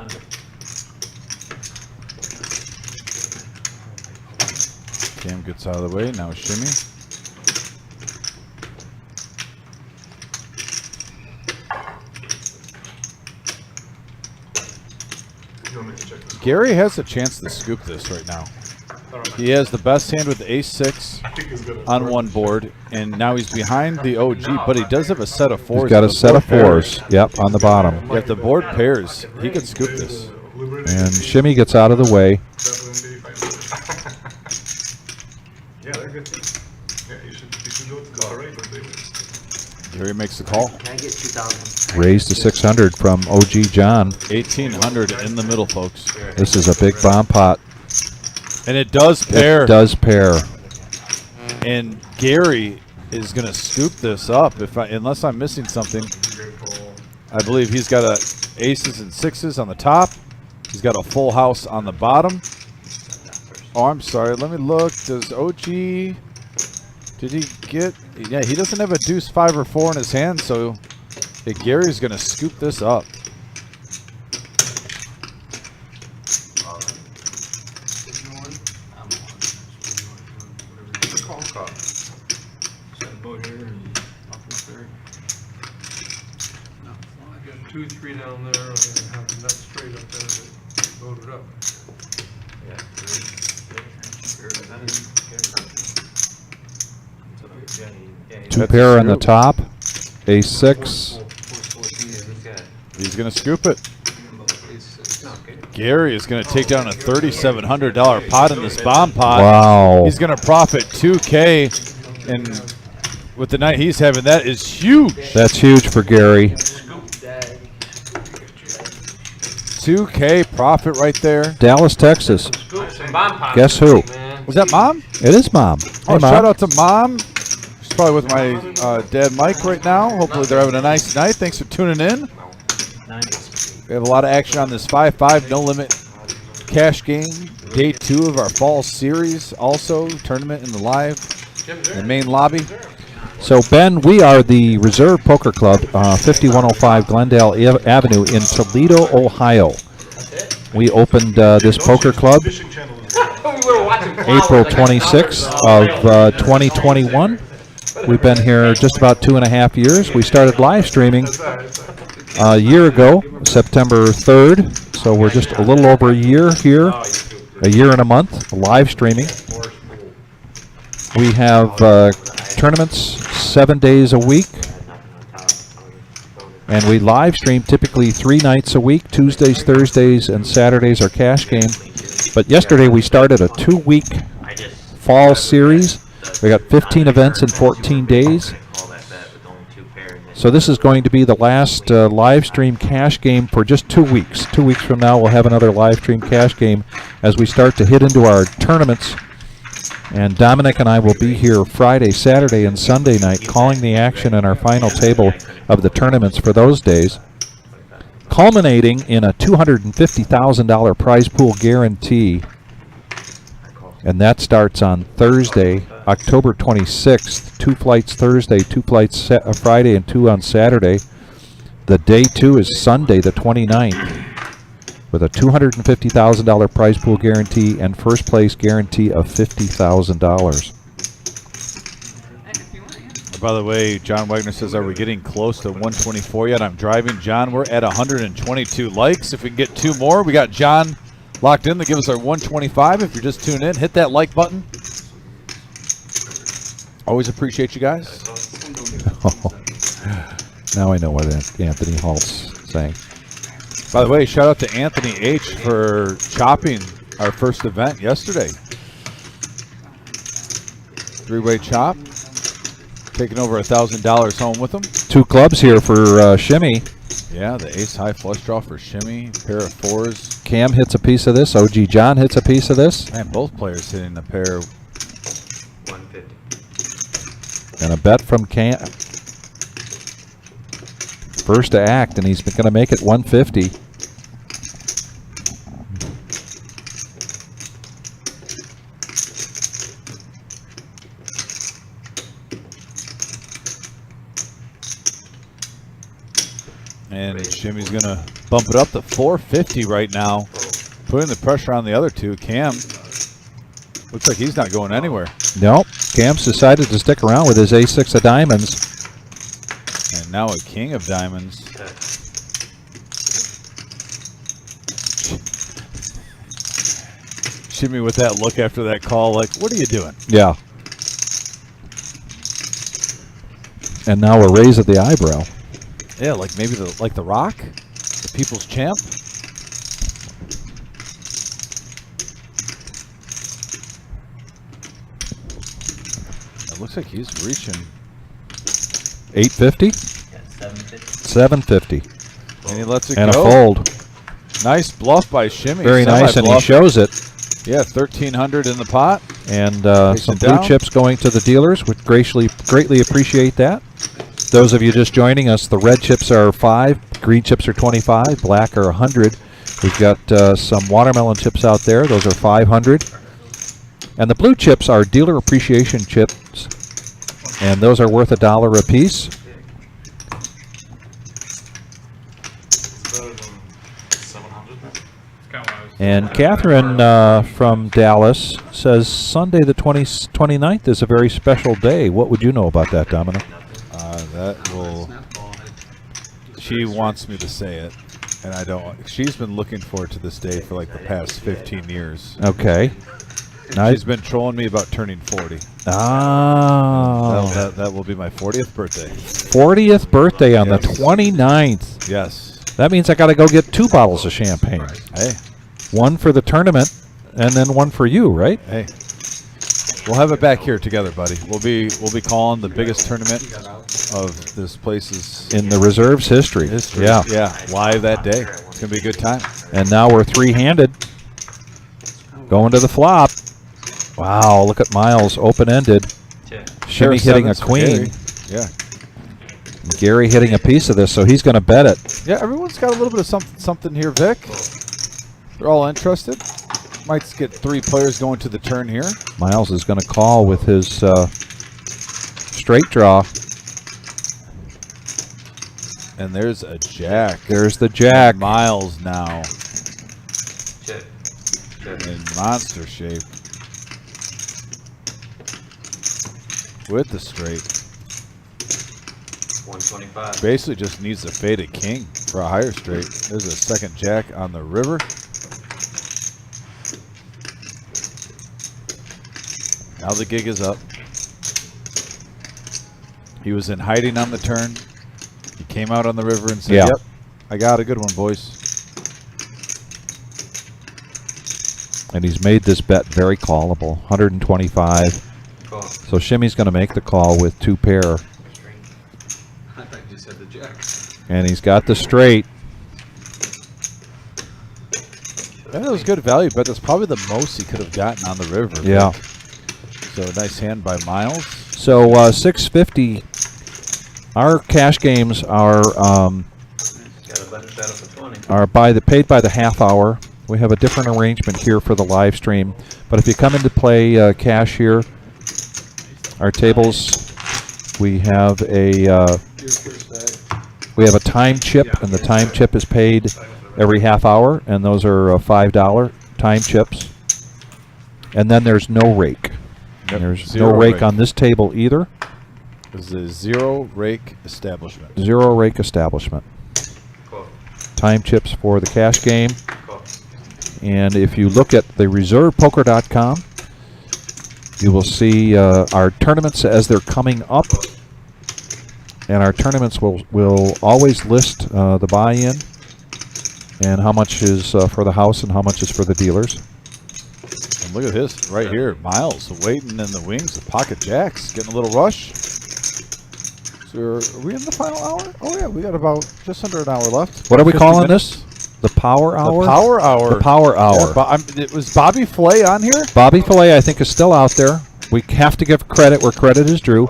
Cam gets out of the way. Now shimmy. Gary has a chance to scoop this right now. He has the best hand with ace-6 on one board, and now he's behind the OG, but he does have a set of 4s. He's got a If the set board of pairs- 4s. Yep, on the bottom. If the board pairs, he could scoop this. And Shimmy gets out of the way. Yeah, they're good teams. Yeah, you should go to the already, but they win. Gary makes the call. Can I get 2,000? Raised to 600 from OG John. 1,800 in the middle, folks. This is a big bomb pot. And it does pair. It does pair. And Gary is going to scoop this up unless I'm missing something. I believe he's got aces and 6s on the top. He's got a full house on the bottom. Oh, I'm sorry. Let me look. Does OG... Did he get... Yeah, he doesn't have a deuce 5 or 4 in his hand, so Gary's going to scoop this up. No, I got 2-3 down there, I have the nut straight up there that voted up. Two pair on the top. Ace-6. He's going to scoop it. Gary is going to take down a $3,700 pot in this bomb pot. Wow. He's going to profit $2K, and with the night he's having, that is huge. That's huge for Gary. $2K profit right there. Dallas, Texas. Guess who? Was that Mom? It is Mom. Oh, Hey, Mom. shout out to Mom. She's probably with my dad Mike right now. Hopefully they're having a nice night. Thanks for tuning in. We have a lot of action on this 5-5 no limit cash game. Day 2 of our fall series. Also tournament in the main lobby. So, Ben, we are the Reserve Poker Club, 5105 Glendale Avenue in Toledo, Ohio. We opened this poker club April 26th of 2021. We've been here just about 2.5 years. We started live streaming a year ago, September 3rd. So we're just a little over a year here, a year and a month, live streaming. We have tournaments 7 days a week. And we live stream typically 3 nights a week. Tuesdays, Thursdays, and Saturdays are cash game. But yesterday we started a 2-week fall series. We got 15 events in 14 days. So this is going to be the last live stream cash game for just 2 weeks. 2 weeks from now we'll have another live stream cash game as we start to hit into our tournaments. And Dominic and I will be here Friday, Saturday, and Sunday night calling the action in our final table of the tournaments for those days, culminating in a $250,000 prize pool guarantee. And that starts on Thursday, October 26th. 2 flights Thursday, 2 flights Friday, and 2 on Saturday. The day 2 is Sunday, the 29th, with a $250,000 prize pool guarantee and first place guarantee of $50,000. By the way, John Wagner says, are we getting close to 124 yet? I'm driving. John, we're at 122 likes. If we can get 2 more, we got John locked in to give us our 125. If you're just tuning in, hit that like button. Always appreciate you guys. Now I know what Anthony Halt's saying. By the way, shout out to Anthony H. for chopping our first event yesterday. 3-way chop. Taking over $1,000 home with him. 2 clubs here for Shimmy. Yeah, the ace high flush draw for Shimmy. Pair of 4s. Cam hits a piece of this. OG John hits a piece of this. And both players hitting a pair. 150. And a bet from Cam. First to act, and he's going to make it 150. And Shimmy's going to bump it up to 450 right now, putting the pressure on the other 2. Cam looks like he's not going anywhere. Nope. Cam's decided to stick around with his ace-6 of diamonds. And now a king of diamonds. Shimmy with that look after that call, like, what are you doing? Yeah. And now a raise at the eyebrow. Yeah, like maybe the Rock, the People's Champ. It looks like he's reaching 850? Yeah, 750. 750. And he lets it and go. A fold. Nice bluff by Shimmy. Very nice, and he shows it. Yeah, 1,300 in the pot. And some blue chips going to the dealers. Would greatly appreciate that. Those of you just joining us, the red chips are 5, green chips are 25, black are 100. We've got some watermelon chips out there. Those are 500. And the blue chips are dealer appreciation chips, and those are worth $1 a piece. And Catherine from Dallas says Sunday the 29th is a very special day. What would you know about that, Dominic? That will. She wants me to say it, and I don't. She's been looking forward to this day for like the past 15 years. Okay. She's been trolling me about turning 40. Oh. That will be my 40th birthday. 40th birthday on the 29th. Yes. That means I got to go get 2 bottles of champagne. Hey. One for the tournament, and then one for you, right? Hey. We'll have it back here together, buddy. We'll be calling the biggest tournament of this place's in the reserves history. Yeah. Yeah. Live that day. It's gonna be a good time. And now we're 3-handed. Going to the flop. Wow, look at Miles, open-ended. Shimmy hitting a queen. Yeah. Gary hitting a piece of this, so he's going to bet it. Yeah, everyone's got a little bit of something here, Vic. They're all interested. Might get 3 players going to the turn here. Miles is going to call with his straight draw. And there's a jack. There's the jack. And Miles now. Check. In monster shape. With the straight. 125. Basically just needs a faded king for a higher straight. There's a second jack on the river. Now the gig is up. He was in hiding on the turn. He came out on the river and said, Yeah. yep, I got a good one, boys. And he's made this bet very callable, 125. Call. So Shimmy's going to make the call with 2 pair. I thought you just had the jack. And he's got the straight. That was good value, but that's probably the most he could have gotten on the river. Yeah. So nice hand by Miles. So 650. Our cash games are Got a better setup for 20. are paid by the half hour. We have a different arrangement here for the live stream. But if you come in to play cash here, our tables, we have a We have a time chip, and the time chip is paid every half hour, and those are $5 time chips. And then there's no rake. Yep, There's zero no rake rake. on this table either. This is a zero rake establishment. Zero rake establishment. Cool. Time chips for the cash game. Cool. And if you look at the reservepoker.com, you will see our tournaments as they're coming up. And our tournaments will always list the buy-in and how much is for the house and how much is for the dealers. And look at this right here. Miles waiting in the wings of Pocket Jacks. Getting a little rush. So are we in the final hour? Oh, yeah. We got about just under an hour left. What are we 50 calling minutes. this? The Power Hour? The Power Hour. The Power Hour. Yeah, was Bobby Flay on here? Bobby Filet, I think, is still out there. We have to give credit where credit is due.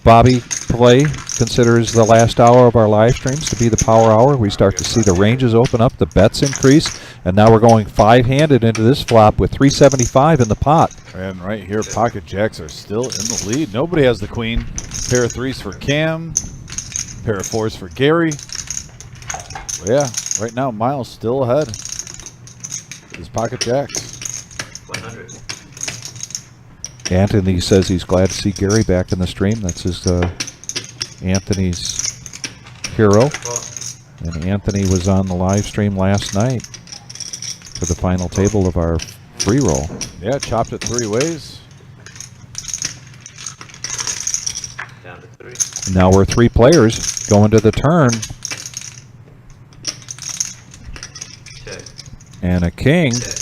Bobby Filet considers the last hour of our live streams to be the Power Hour. We start to see the ranges open up, the bets increase, and now we're going five-handed into this flop with 375 in the pot. And right here, Pocket Jacks are still in the lead. Nobody has the queen. Pair of threes for Cam. Pair of fours for Gary. Well, yeah, right now, Miles still ahead. His Pocket Jacks. 100. Anthony says he's glad to see Gary back in the stream. That's his Anthony's hero. And Anthony was on the live stream last night for the final table of our free roll. Yeah, chopped it three ways. Down to 3. And now we're 3 players going to the turn. Check. And a king. Check.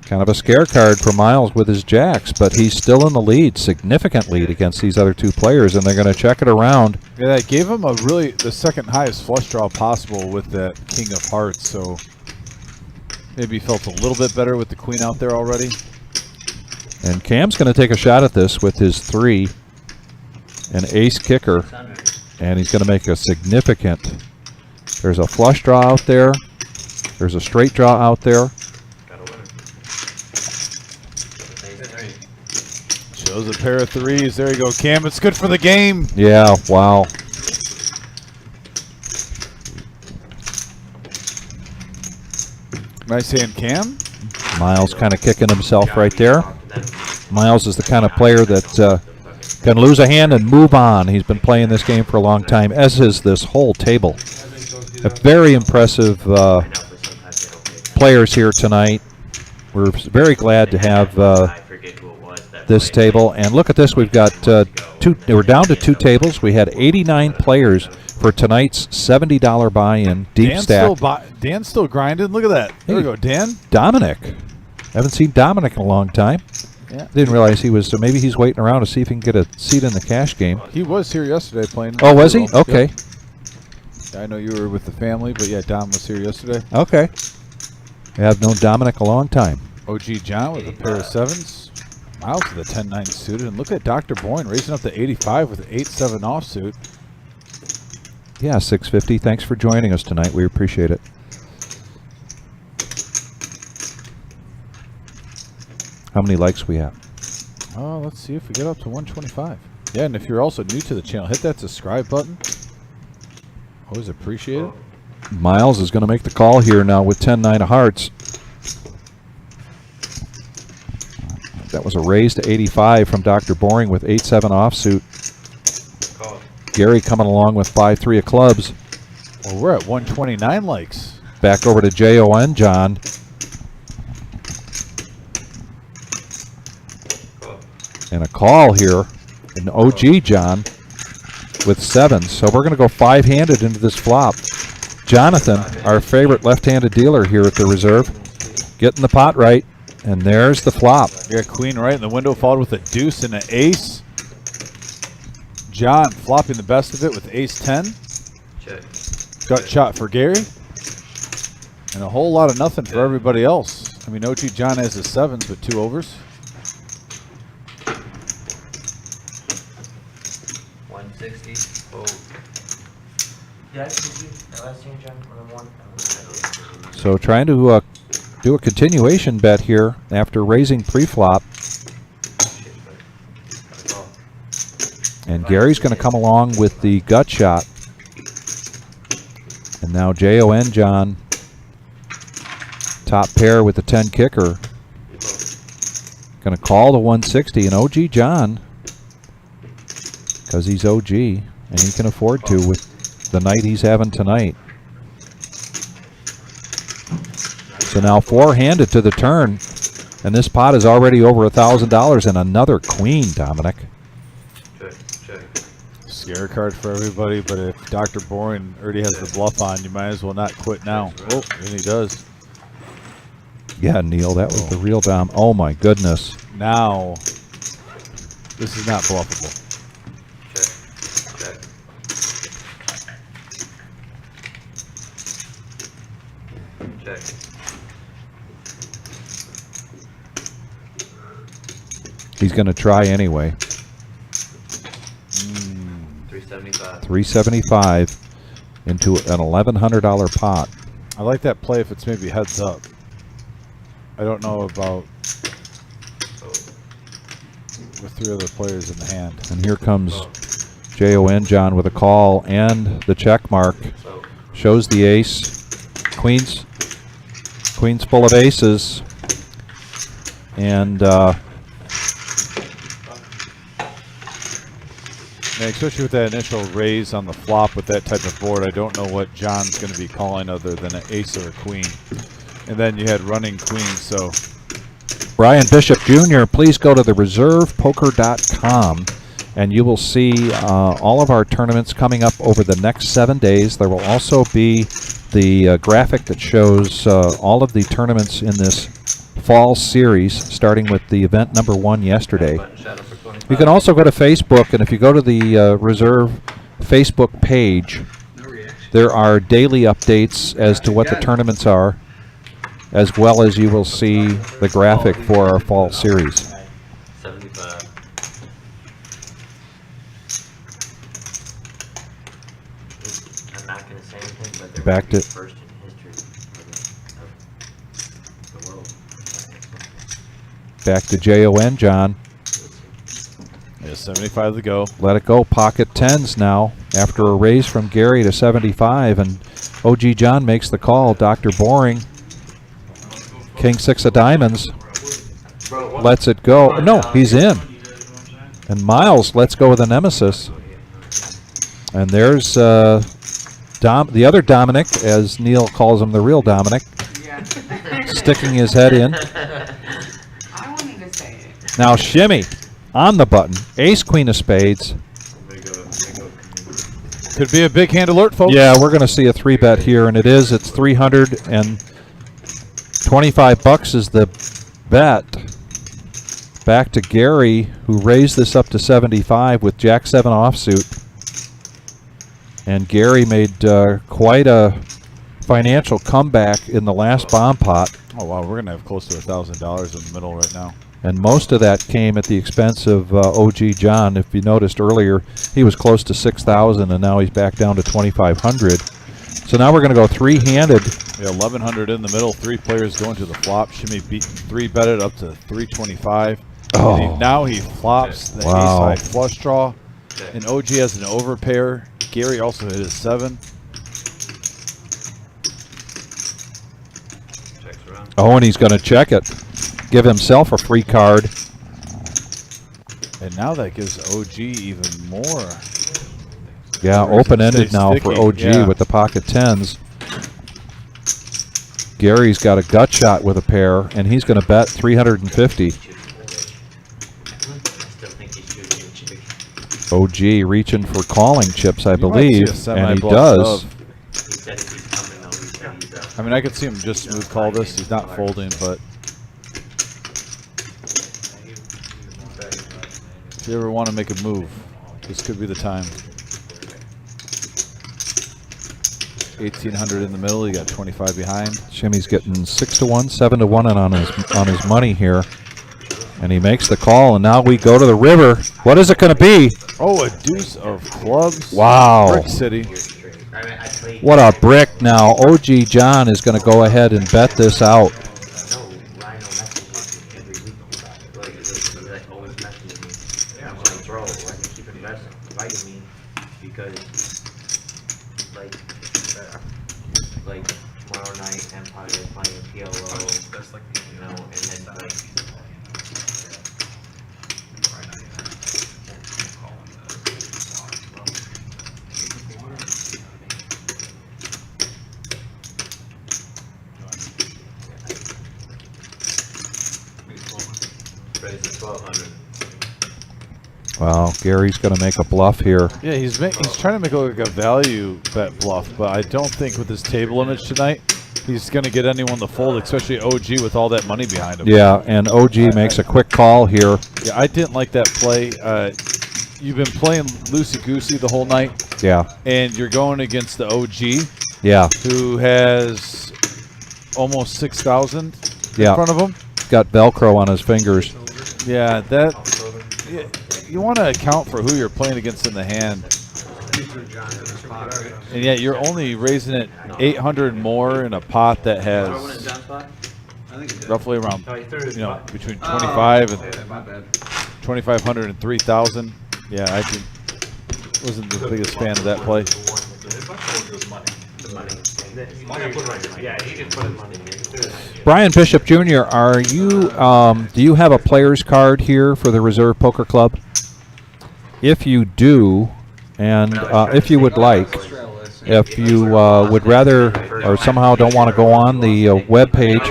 Kind of a scare card for Miles with his jacks, but he's still in the lead, significant lead against these other 2 players, and they're going to check it around. Yeah, that gave him the second highest flush draw possible with that King of Hearts, so maybe he felt a little bit better with the queen out there already. And Cam's going to take a shot at this with his 3, an ace kicker, and he's going to make a significant. There's a flush draw out there. There's a straight draw out there. Shows a pair of threes. There you go, Cam. It's good for the game. Yeah, wow. Nice hand, Cam. Miles kind of kicking himself right there. Miles is the kind of player that can lose a hand and move on. He's been playing this game for a long time, as is this whole table. A very impressive players here tonight. We're very glad to have this table. And look at this. We've got we're down to 2 tables. We had 89 players for tonight's $70 buy-in deep stack. Dan's still grinding. Look at that. There we go, Dan. Dominic. Haven't seen Dominic in a long time. Yeah. Didn't realize he was, so maybe he's waiting around to see if he can get a seat in the cash game. He was here yesterday playing. Oh, was he? Okay. Yep. I know you were with the family, but yeah, Dom was here yesterday. Okay. I've known Dominic a long time. OG John with a pair of 7s. Miles with a 10-9 suited. And look at Dr. Boyne racing up to 85 with an 8-7 offsuit. Yeah, 650. Thanks for joining us tonight. We appreciate it. How many likes we have? Oh, let's see if we get up to 125. Yeah, and if you're also new to the channel, hit that subscribe button. Always appreciate it. Miles is going to make the call here now with 10-9 of hearts. That was a raise to 85 from Dr. Boring with 8-7 offsuit. Gary coming along with 5-3 of clubs. Well, we're at 129 likes. Back over to JON John. And a call here. An OG John with 7s. So we're going to go 5-handed into this flop. Jonathan, our favorite left-handed dealer here at the reserve, getting the pot right. And there's the flop. We got queen right in the window, followed with a deuce and an ace. John flopping the best of it with ace-10. Check. Gut shot for Gary. And a whole lot of nothing for everybody else. I mean, OG John has his 7s, but 2 overs. 160. Fold. Yeah, I can do that last game, John. 1. So trying to do a continuation bet here after raising pre-flop. And Gary's going to come along with the gut shot. And now Jon John, top pair with the 10 kicker. Going to call the 160, and OG John, because he's OG, and he can afford to with the night he's having tonight. So now four-handed to the turn, and this pot is already over $1,000 and another queen, Dominic. Scare card for everybody, but if Dr. Boring already has the bluff on, you might as well not quit now. Oh, and he does. Yeah, Neil, that was the real Dom. Oh my goodness. Now, this is not bluffable. Check. He's going to try anyway. 375. 375 into an $1,100 pot. I like that play if it's maybe heads up. I don't know about with three other players in the hand. And here comes Jon John with a call and the check mark. Shows the ace. Queens full of aces. And Yeah, especially with that initial raise on the flop with that type of board, I don't know what John's going to be calling other than an ace or a queen. And then you had running queens, so. Brian Bishop Jr., please go to the reservepoker.com and you will see all of our tournaments coming up over the next 7 days. There will also be the graphic that shows all of the tournaments in this fall series, starting with the event number 1 yesterday. You can also go to Facebook, and if you go to the Reserve Facebook page, there are daily updates as to what the tournaments are, as well as you will see the graphic for our fall series. 75. I'm not going to say anything, but they're Back to first in history of the world. back to Jon John. Yeah, 75 to go. Let it go. Pocket tens now after a raise from Gary to 75, and OG John makes the call. Dr. Boring, King 6 of diamonds, lets it go. No, he's in. And Miles lets go with a nemesis. And there's the other Dominic, as Neil calls him, the real Dominic, sticking his head in. I wanted to say it. Now shimmy on the button. Ace, queen of spades. Could be a big hand alert, folks. Yeah, we're going to see a 3-bet here, and it is. It's 325 bucks is the bet. Back to Gary, who raised this up to 75 with Jack 7 offsuit. And Gary made quite a financial comeback in the last bomb pot. Oh, wow. We're going to have close to $1,000 in the middle right now. And most of that came at the expense of OG John. If you noticed earlier, he was close to 6,000, and now he's back down to 2,500. So now we're going to go three-handed. Yeah, 1,100 in the middle. 3 players going to the flop. Shimmy beat 3-betted up to 325. Oh. Now he flops the Wow. ace-high flush draw. And OG has an overpair. Gary also hit his 7. Oh, and he's going to check it. Give himself a free card. And now that gives OG even more. Yeah, open-ended Stay now for sticky, OG yeah. with the pocket tens. Gary's got a gut shot with a pair, and he's going to bet 350. OG reaching for calling chips, I You might see a believe, and he semi-bluff does. shove. I mean, I could see him just smooth call this. He's not folding, but if you ever want to make a move, this could be the time. 1,800 in the middle. You got 25 behind. Shimmy's getting 6-1, 7-1, and on his money here, and he makes the call. And now we go to the river. What is it going to be? Oh, a deuce of clubs. Wow! Brick City. What a brick! Now OG John is going to go ahead and bet this out. like tomorrow night Empire is playing PLO, That's like you know, and then like Raise it 1,200. Wow, Gary's going to make a bluff here. Yeah, he's trying to make it like a value bet bluff, but I don't think with his table image tonight, he's going to get anyone to fold, especially OG with all that money behind him. Yeah, and OG makes a quick call here. Yeah, I didn't like that play. You've been playing loosey-goosey the whole night, Yeah, and you're going against the OG, yeah, who has almost 6,000 Yeah. in front of him. got Velcro on his fingers. Yeah, that. Yeah, you want to account for who you're playing against in the hand, and yet you're only raising it 800 more in a pot that has roughly around, between 25 and 2,500 and 3,000. Yeah, I wasn't the biggest fan of that play. Yeah, he can put his money in. Brian Bishop Jr., are you? Do you have a player's card here for the Reserve Poker Club? If you do, and if you would like, if you would rather or somehow don't want to go on the web page,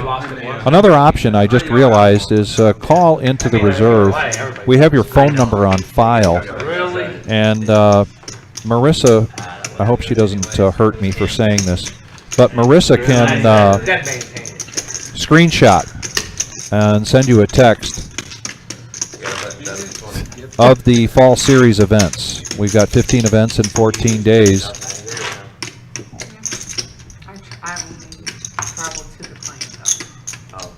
another option I just realized is call into the Reserve. We have your phone number on file, and Marissa, I hope she doesn't hurt me for saying this, but Marissa can screenshot and send you a text of the fall series events. We've got 15 events in 14 days. I will travel to the plane though.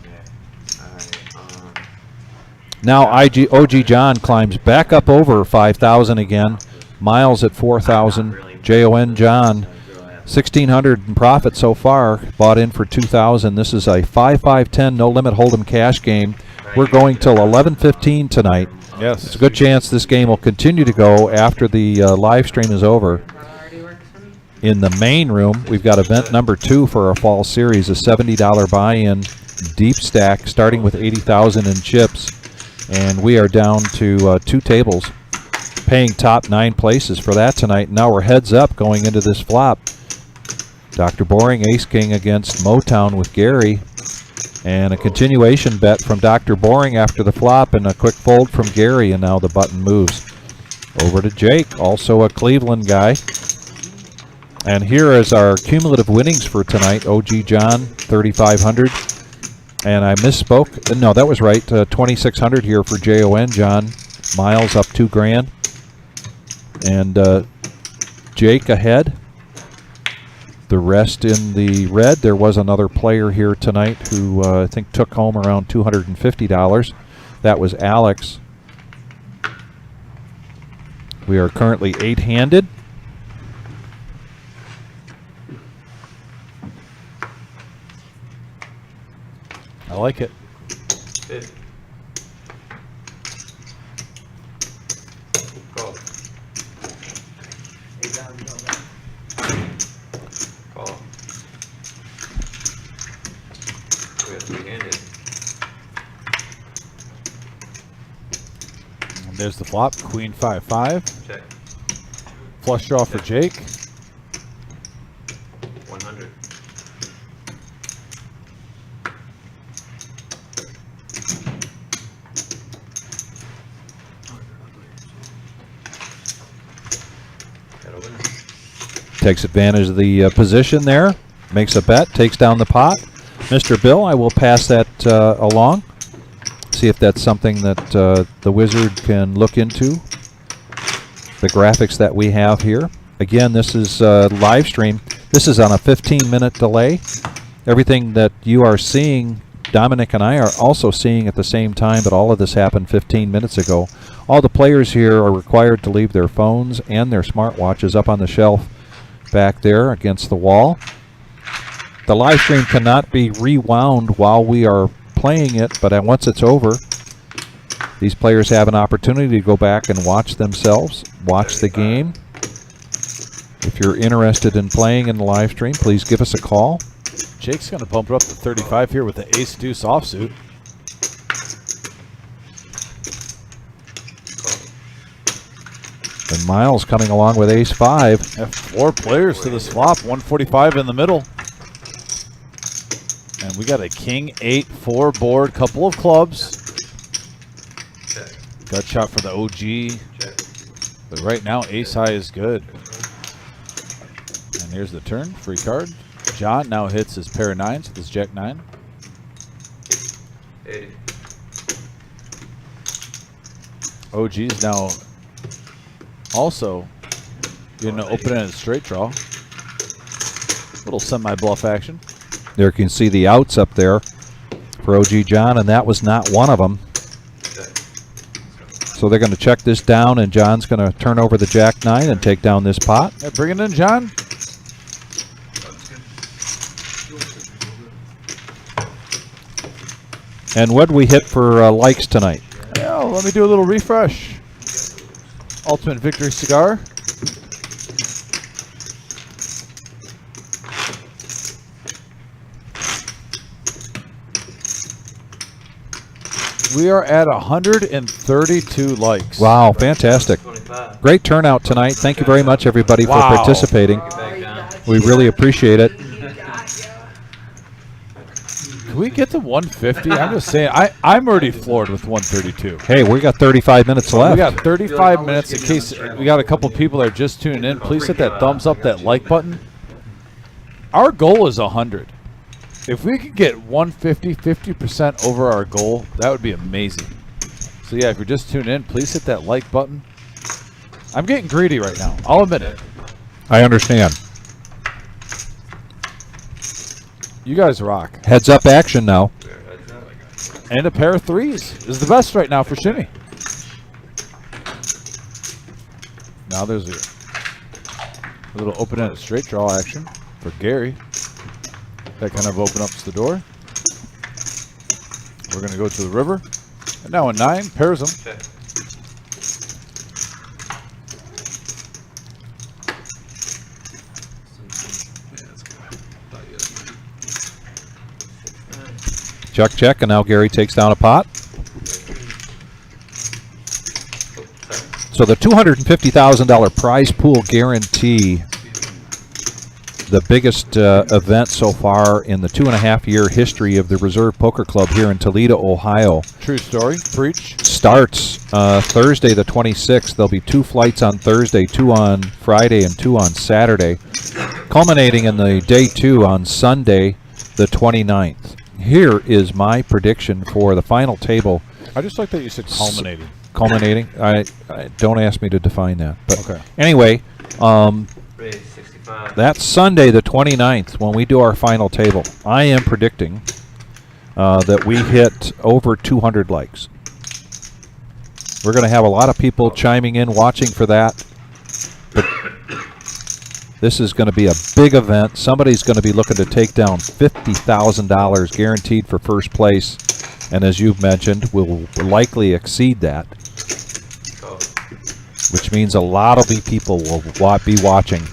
Now OG John climbs back up over 5,000 again. Miles at 4,000. JON John 1,600 in profit so far. Bought in for 2,000. This is a 5-5-10 no limit hold'em cash game. We're going till 11:15 tonight. Yes, It's a good chance this game will continue to go after the live stream is over. In the main room, we've got event number 2 for our fall series, a $70 buy-in deep stack starting with 80,000 in chips. And we are down to 2 tables, paying top 9 places for that tonight. Now we're heads up going into this flop. Dr. Boring, Ace King against Motown with Gary. And a continuation bet from Dr. Boring after the flop and a quick fold from Gary, and now the button moves over to Jake, also a Cleveland guy. And here is our cumulative winnings for tonight. OG John, 3,500. And I misspoke. No, that was right. 2,600 here for JON John. Miles up 2 grand. And Jake ahead. The rest in the red. There was another player here tonight who I think took home around $250. That was Alex. We are currently 8-handed. I like it. Call. Call. We have 3-handed. And there's the flop. Queen 5-5. Check. Flush draw for Jake. 100. Got a winner. Takes advantage of the position there. Makes a bet. Takes down the pot. Mr. Bill, I will pass that along. See if that's something that the Wizard can look into. The graphics that we have here. Again, this is live stream. This is on a 15-minute delay. Everything that you are seeing, Dominic and I are also seeing at the same time, but all of this happened 15 minutes ago. All the players here are required to leave their phones and their smartwatches up on the shelf back there against the wall. The live stream cannot be rewound while we are playing it, but once it's over, these players have an opportunity to go back and watch themselves, watch the game. If you're interested in playing in the live stream, please give us a call. Jake's going to bump it up to 35 here with the ace deuce offsuit. And Miles coming along with ace 5. Have 4 players to this flop, 145 in the middle. And we got a king 8-4 board, couple of clubs. Check. Gut shot for the OG. Check. But right now, ace high is good. And here's the turn, free card. John now hits his pair of 9s with his jack 9. 80. OG's now also getting to open in a straight draw. Little semi-bluff action. There you can see the outs up there for OG John, and that was not one of them. Check. So they're going to check this down, and John's going to turn over the jack 9 and take down this pot. Yeah, bring it in, John. And what did we hit for likes tonight? Yeah, let me do a little refresh. Ultimate Victory Cigar. We are at 132 likes. Wow, fantastic. 25. Great turnout tonight. Thank you very much, everybody, for Wow. participating. Back down. We really appreciate it. Can we get to 150? I'm just saying, I'm already floored with 132. Hey, we got 35 minutes left. We got 35 minutes in case we got a couple people that are just tuning in. Please hit that thumbs up, that like button. Our goal is 100. If we could get 150, 50% over our goal, that would be amazing. So yeah, if you're just tuning in, please hit that like button. I'm getting greedy right now. I'll admit it. I understand. You guys rock. Heads up action now. And a pair of 3s is the best right now for Shimmy. Now there's a little open-ended straight draw action for Gary. That kind of opens up the door. We're going to go to the river. And now a 9 pairs them. Check. Check, check, and now Gary takes down a pot. So the $250,000 prize pool guarantee, the biggest event so far in the 2.5-year history of the Reserve Poker Club here in Toledo, Ohio. True story. Preach. Starts Thursday the 26th. There'll be 2 flights on Thursday, 2 on Friday, and 2 on Saturday, culminating in the day 2 on Sunday the 29th. Here is my prediction for the final table. I just like that you said culminating. Culminating? I don't ask me to define that. But Okay. anyway, Raise 65. that's Sunday the 29th when we do our final table. I am predicting that we hit over 200 likes. We're going to have a lot of people chiming in, watching for that. But this is going to be a big event. Somebody's going to be looking to take down $50,000 guaranteed for first place. And as you've mentioned, we'll likely exceed that, which means a lot of people will be watching.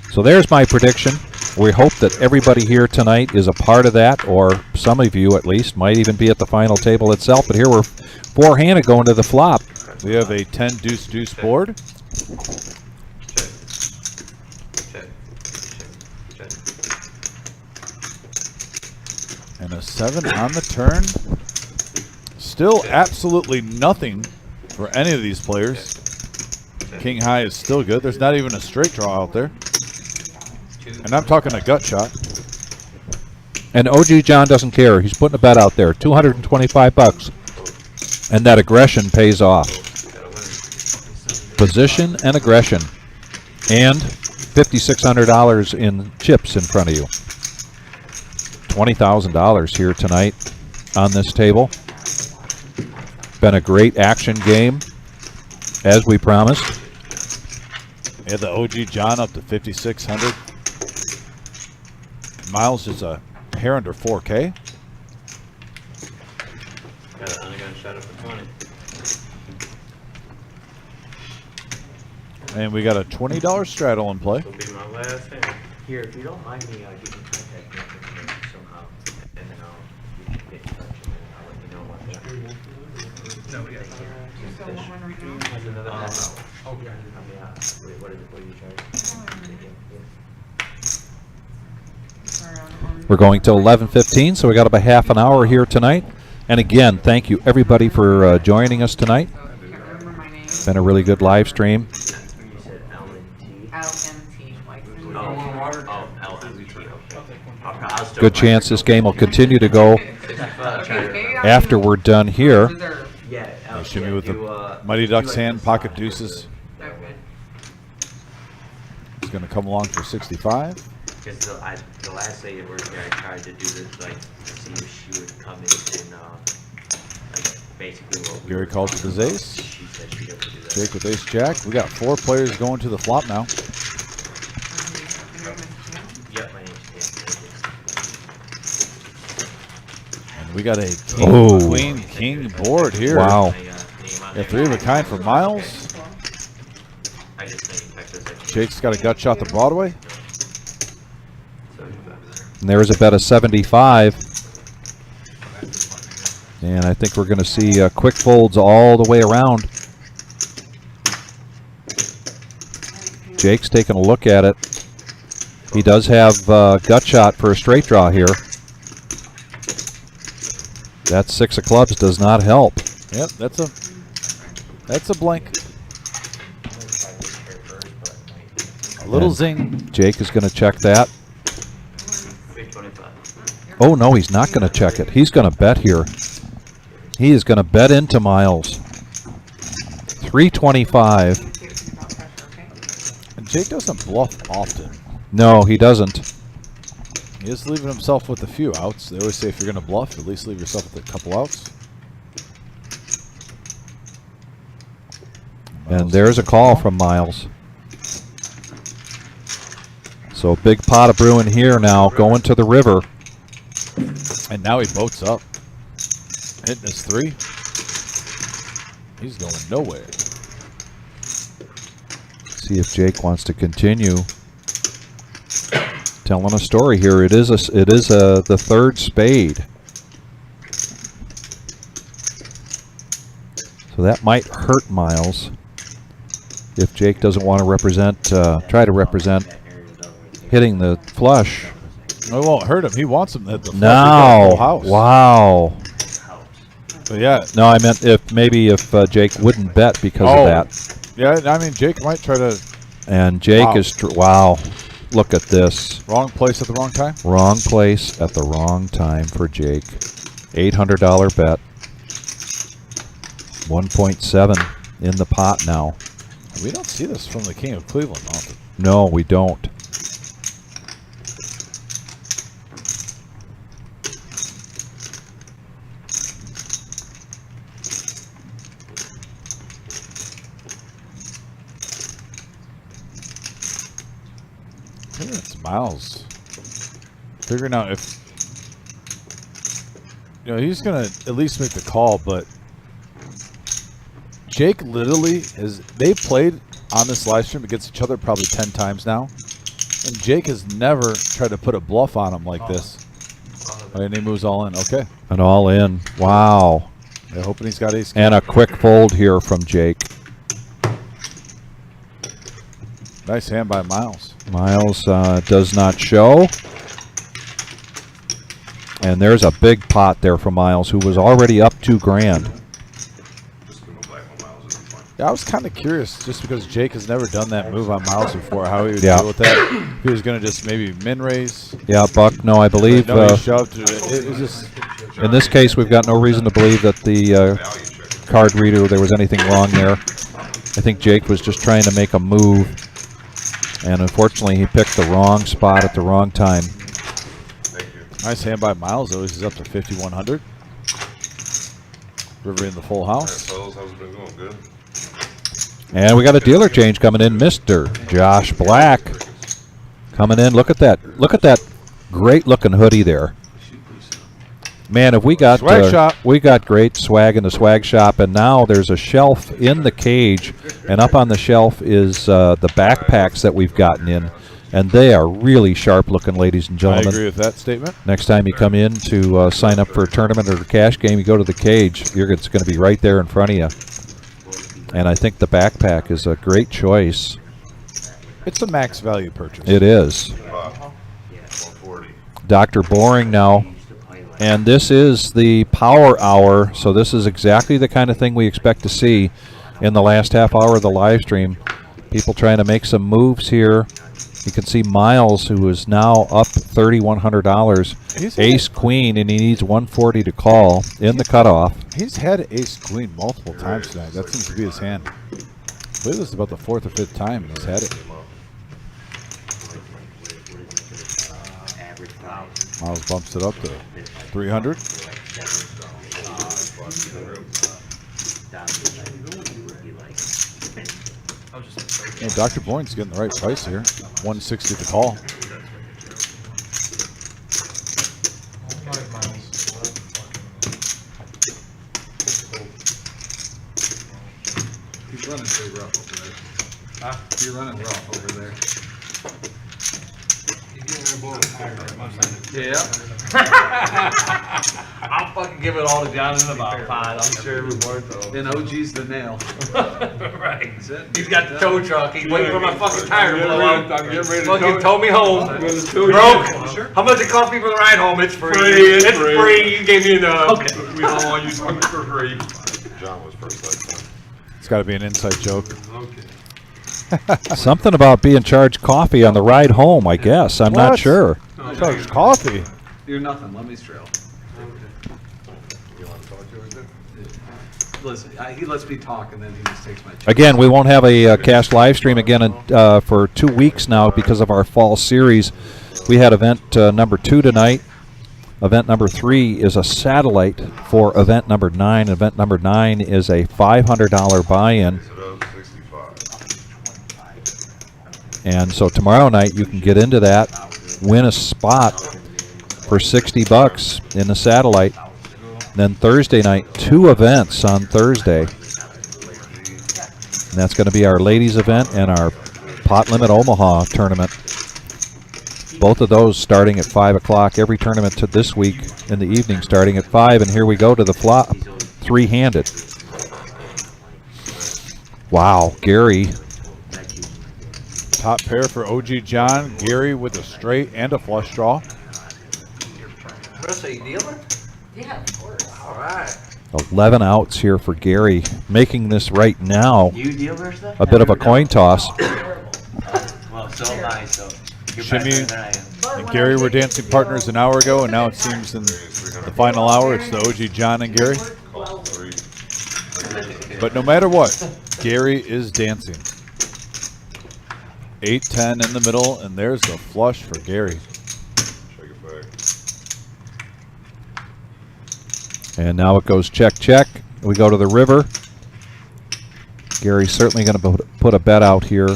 So there's my prediction. We hope that everybody here tonight is a part of that, or some of you at least might even be at the final table itself. But here we're 4-handed going to the flop. We have a 10 deuce deuce board. And a 7 on the turn. Still absolutely nothing for any of these players. King high is still good. There's not even a straight draw out there. And I'm talking a gut shot. And OG John doesn't care. He's putting a bet out there, $225. And that aggression pays off. Position and aggression. And $5,600 in chips in front of you. $20,000 here tonight on this table. Been a great action game, as we promised. Yeah, the OG John up to 5,600. Miles is a hair under 4K. Got an undergun shot up for 20. And we got a $20 straddle in play. Will be my last hand. Here, if you don't mind me, you can contact me somehow, and then you can get in touch, and then I'll let you know what that. No, we got Has another half hour. Okay. I mean, wait, what do you charge? We're going till 11:15, so we got about half an hour here tonight. And again, thank you everybody for joining us tonight. I can't remember my name. Been a really good live stream. You said LNT? LMT, like. LMT, Good chance this game will continue to go after we're done here. Yeah. Shoot me with the Mighty Ducks hand, pocket deuces. It's going to come along for 65. Because the last day at work here, I tried to do this, like, to see if she would come in and, like, basically what we Gary were calls it talking his about. ace. She said she doesn't do that. Jake with ace jack. We got 4 players going to the flop now. Yep, my name's Tim. And we got a king, Oh. queen, king board here. Wow. Yeah, 3 of a kind for Miles. I just sent you text message. Jake's got a gut shot to Broadway. And there's a bet of 75. And I think we're going to see quick folds all the way around. Jake's taking a look at it. He does have gut shot for a straight draw here. That 6 of clubs does not help. Yep, that's a blank. A little And zing. Jake is going to check that. Oh, no, he's not going to check it. He's going to bet here. He is going to bet into Miles. 325. And Jake doesn't bluff often. No, he doesn't. He is leaving himself with a few outs. They always say if you're going to bluff, at least leave yourself with a couple outs. And there's a call from Miles. So big pot of brewing here now, going to the river. And now he boats up. Hitting his 3. He's going nowhere. See if Jake wants to continue telling a story here. It is the 3rd spade. So that might hurt Miles if Jake doesn't want to represent, try to represent hitting the flush. No, it won't hurt him. He wants him at the Now, house. wow. But yeah. No, I meant if Jake wouldn't bet because of that. Yeah, I mean Jake might try to. And Jake Wow. is wow. Look at this. Wrong place at the wrong time. Wrong place at the wrong time for Jake. $800 bet. 1.7 in the pot now. We don't see this from the King of Cleveland often. No, we don't. I think it's Miles figuring out if he's gonna at least make the call, but Jake literally they played on this live stream against each other probably 10 times now, and Jake has never tried to put a bluff on him like this. And he moves all in. Okay. And all in. Wow. Yeah, hoping he's got ace. And a quick fold here from Jake. Nice hand by Miles. Miles does not show. And there's a big pot there for Miles, who was already up $2,000. Yeah, I was kind of curious, just because Jake has never done that move on Miles before, how he would Yeah. deal with that. If he was going to just maybe min raise. Yeah, Buck. No, I believe No, he shoved it. It was just. in this case we've got no reason to believe that the card reader there was anything wrong there. I think Jake was just trying to make a move, and unfortunately he picked the wrong spot at the wrong time. Nice hand by Miles, though. He's up to 5,100. River in the full house. How's it been going? Good. And we got a dealer change coming in. Mr. Josh Black coming in. Look at that. Look at that great looking hoodie there. Man, have we got Swag shop. we got great swag in the swag shop, and now there's a shelf in the cage, and up on the shelf is the backpacks that we've gotten in, and they are really sharp looking, ladies and I gentlemen. agree with that statement. Next time you come in to sign up for a tournament or a cash game, you go to the cage. It's going to be right there in front of you. And I think the backpack is a great choice. It's a max value purchase. It is. 140. Dr. Boring now. And this is the power hour, so this is exactly the kind of thing we expect to see in the last half hour of the live stream. People trying to make some moves here. You can see Miles, who is now up $3,100. Ace Queen, and he needs 140 to call in the cutoff. He's had Ace Queen multiple times tonight. That seems to be his hand. I believe this is about the 4th or 5th time he's had it. Miles bumps it up to 300. Dr. Boyne's getting the right price here. 160 to call. He's running pretty rough over there. Huh? You're running rough over there. Yeah. I'll fucking give it all to John in about 5. I'm sure it would work though. And OG's the nail. Right. That's it. He's got the tow truck. He's waiting for my fucking tire to blow out. I'm getting ready to Fucking tow me home. Broke. Broke. How much it cost me for the ride home? It's free. It's It's free. free. You gave me enough. Okay. We don't want you to come for free. John was first that time. It's got to be an inside joke. Okay. Something about being charged coffee on the ride home, I guess. I'm not What? sure. Charge coffee. You're nothing. Let me trail. You want to talk to her then? Listen, he lets me talk, and then he just takes my chance. Again, we won't have a cash live stream again for 2 weeks now because of our fall series. We had event number 2 tonight. Event number 3 is a satellite for event number 9. Event number 9 is a $500 buy-in. Set up 65. And so tomorrow night you can get into that, win a spot for $60 in the satellite. Then Thursday night, 2 events on Thursday. And that's going to be our ladies event and our Pot Limit Omaha tournament. Both of those starting at 5 o'clock. Every tournament to this week in the evening starting at 5. And here we go to the flop, 3-handed. Wow, Gary. Top pair for OG John. Gary with a straight and a flush draw. Chris, are you dealer? Yeah, of course. All right. 11 outs here for Gary. Making this right now You dealers then? a bit of a coin toss. Well, so am I, so you're Shimmy better than I am. and Gary were dancing partners an hour ago, and now it seems in the final hour it's the OG John and Gary. Call 3. But no matter what, Gary is dancing. 8-10 in the middle, and there's the flush for Gary. Shake it back. And now it goes check, check. We go to the river. Gary's certainly going to put a bet out here.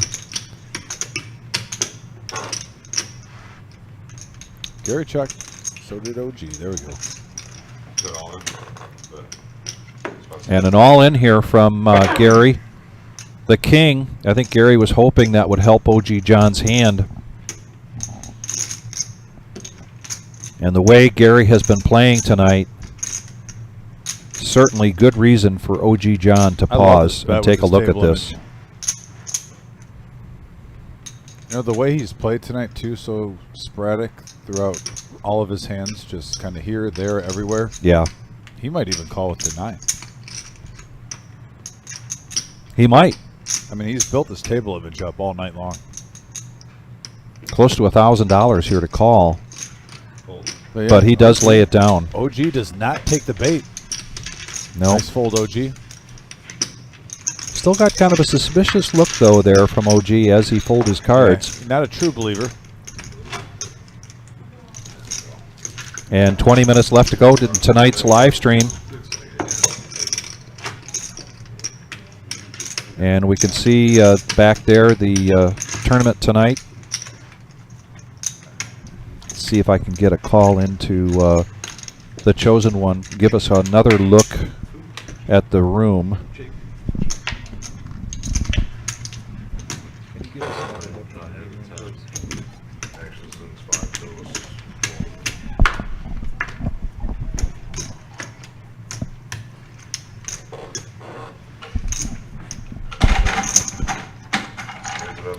Gary checked. So did OG. There we go. Set all in. But And an all in here from Gary. The king. I think Gary was hoping that would help OG John's hand. And the way Gary has been playing tonight, certainly good reason for OG John to I love pause this bet and take a with look at table this. image. You know, the way he's played tonight, too, so sporadic throughout all of his hands, just kind of here, there, everywhere. Yeah, He might even call it the 9. he might. I mean, he's built this table image up all night long. Close to $1,000 here to call, yeah, but he does lay it down. OG does not take the bait. No. Nice fold, OG. Still got kind of a suspicious look, though, there from OG as he folded his cards. Yeah, not a true believer. And 20 minutes left to go to tonight's live stream. And we can see back there the tournament tonight. Let's see if I can get a call into the chosen one, give us another look at the room.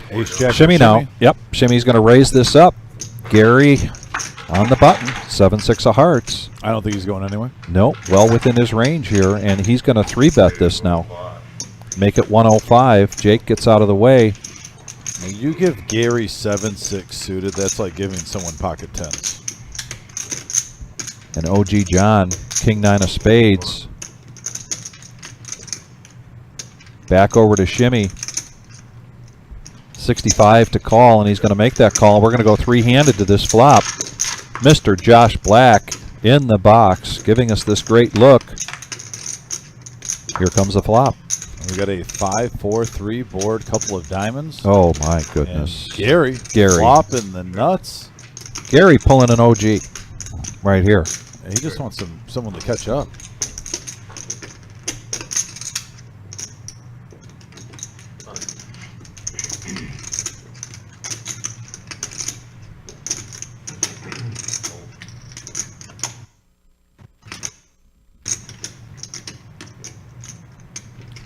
Ace jack. Shimmy now. Yep, Shimmy's going to raise this up. Gary on the button. 7-6 of hearts. I don't think he's going anywhere. No, well within his range here, and he's going to 3-bet this now. Make it 105. Jake gets out of the way. When you give Gary 7-6 suited, that's like giving someone pocket tens. And OG John, King 9 of spades. Back over to Shimmy. 65 to call, and he's going to make that call. We're going to go three-handed to this flop. Mr. Josh Black in the box, giving us this great look. Here comes the flop. We got a 5-4-3 board, couple of diamonds. Oh my goodness. And Gary flopping the nuts. Gary pulling an OG right here. Yeah, he just wants someone to catch up.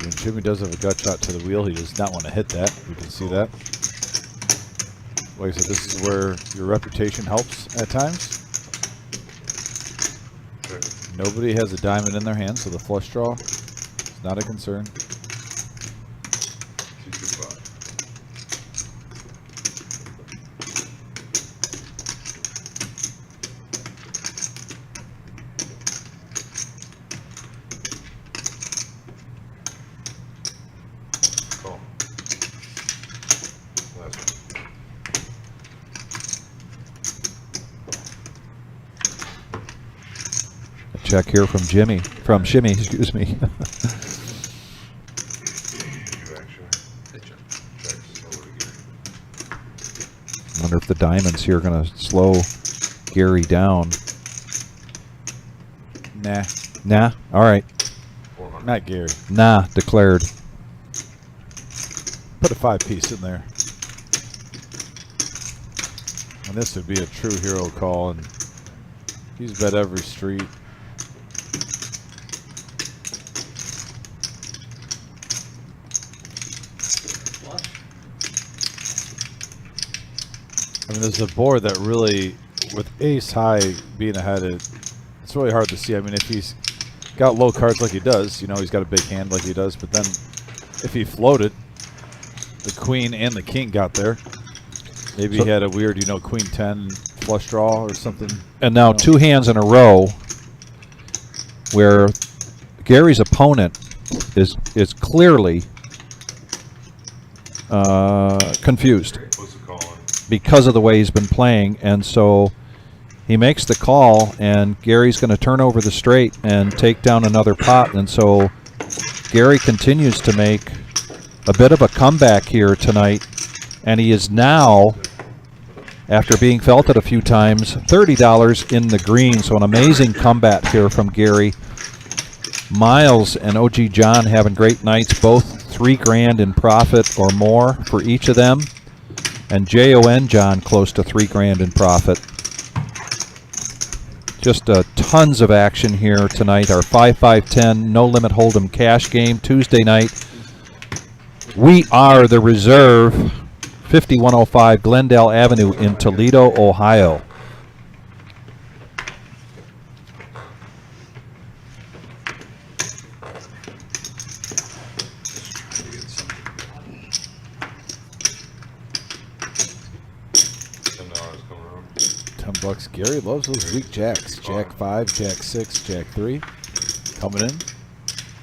And Jimmy does have a gut shot to the wheel. He does not want to hit that. You can see that. Like I said, this is where your reputation helps at times. Nobody has a diamond in their hand, so the flush draw is not a concern. Check here from Shimmy, excuse me. Wonder if the diamonds here are going to slow Gary down. Nah. Nah? All right. Not Gary. Nah, declared. Put a 5-piece in there. And this would be a true hero call, and he's bet every street. I mean, there's a board that really, with ace high being ahead, it's really hard to see. I mean, if he's got low cards like he does, you know, he's got a big hand like he does, but then if he floated, the queen and the king got there. Maybe he had a weird, you know, queen 10 flush draw or something. And now two hands in a row where Gary's opponent is clearly confused because of the way he's been playing, and so he makes the call, and Gary's going to turn over the straight and take down another pot, and so Gary continues to make a bit of a comeback here tonight, and he is now, after being felted a few times, $30 in the green, so an amazing comeback here from Gary. Miles and OG John having great nights, both $3 grand in profit or more for each of them. And JON John close to $3 grand in profit. Just tons of action here tonight. Our 5-5-10 no limit hold'em cash game Tuesday night. We are the reserve, 5105 Glendale Avenue in Toledo, Ohio. $10. Gary loves those weak jacks. Jack 5, Jack 6, Jack 3. Coming in.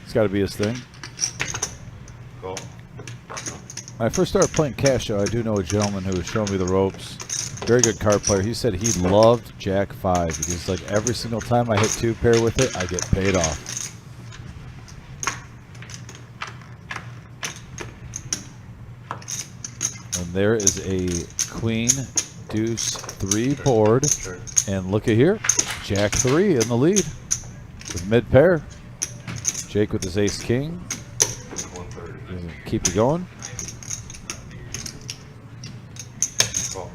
It's got to be his thing. Cool. When I first started playing cash, I do know a gentleman who was showing me the ropes. Very good card player. He said he loved Jack 5 because like every single time I hit 2-pair with it, I get paid off. And there is a queen, deuce, 3 board. And look at here. Jack 3 in the lead with mid pair. Jake with his ace king. 130. Keep it going. Call.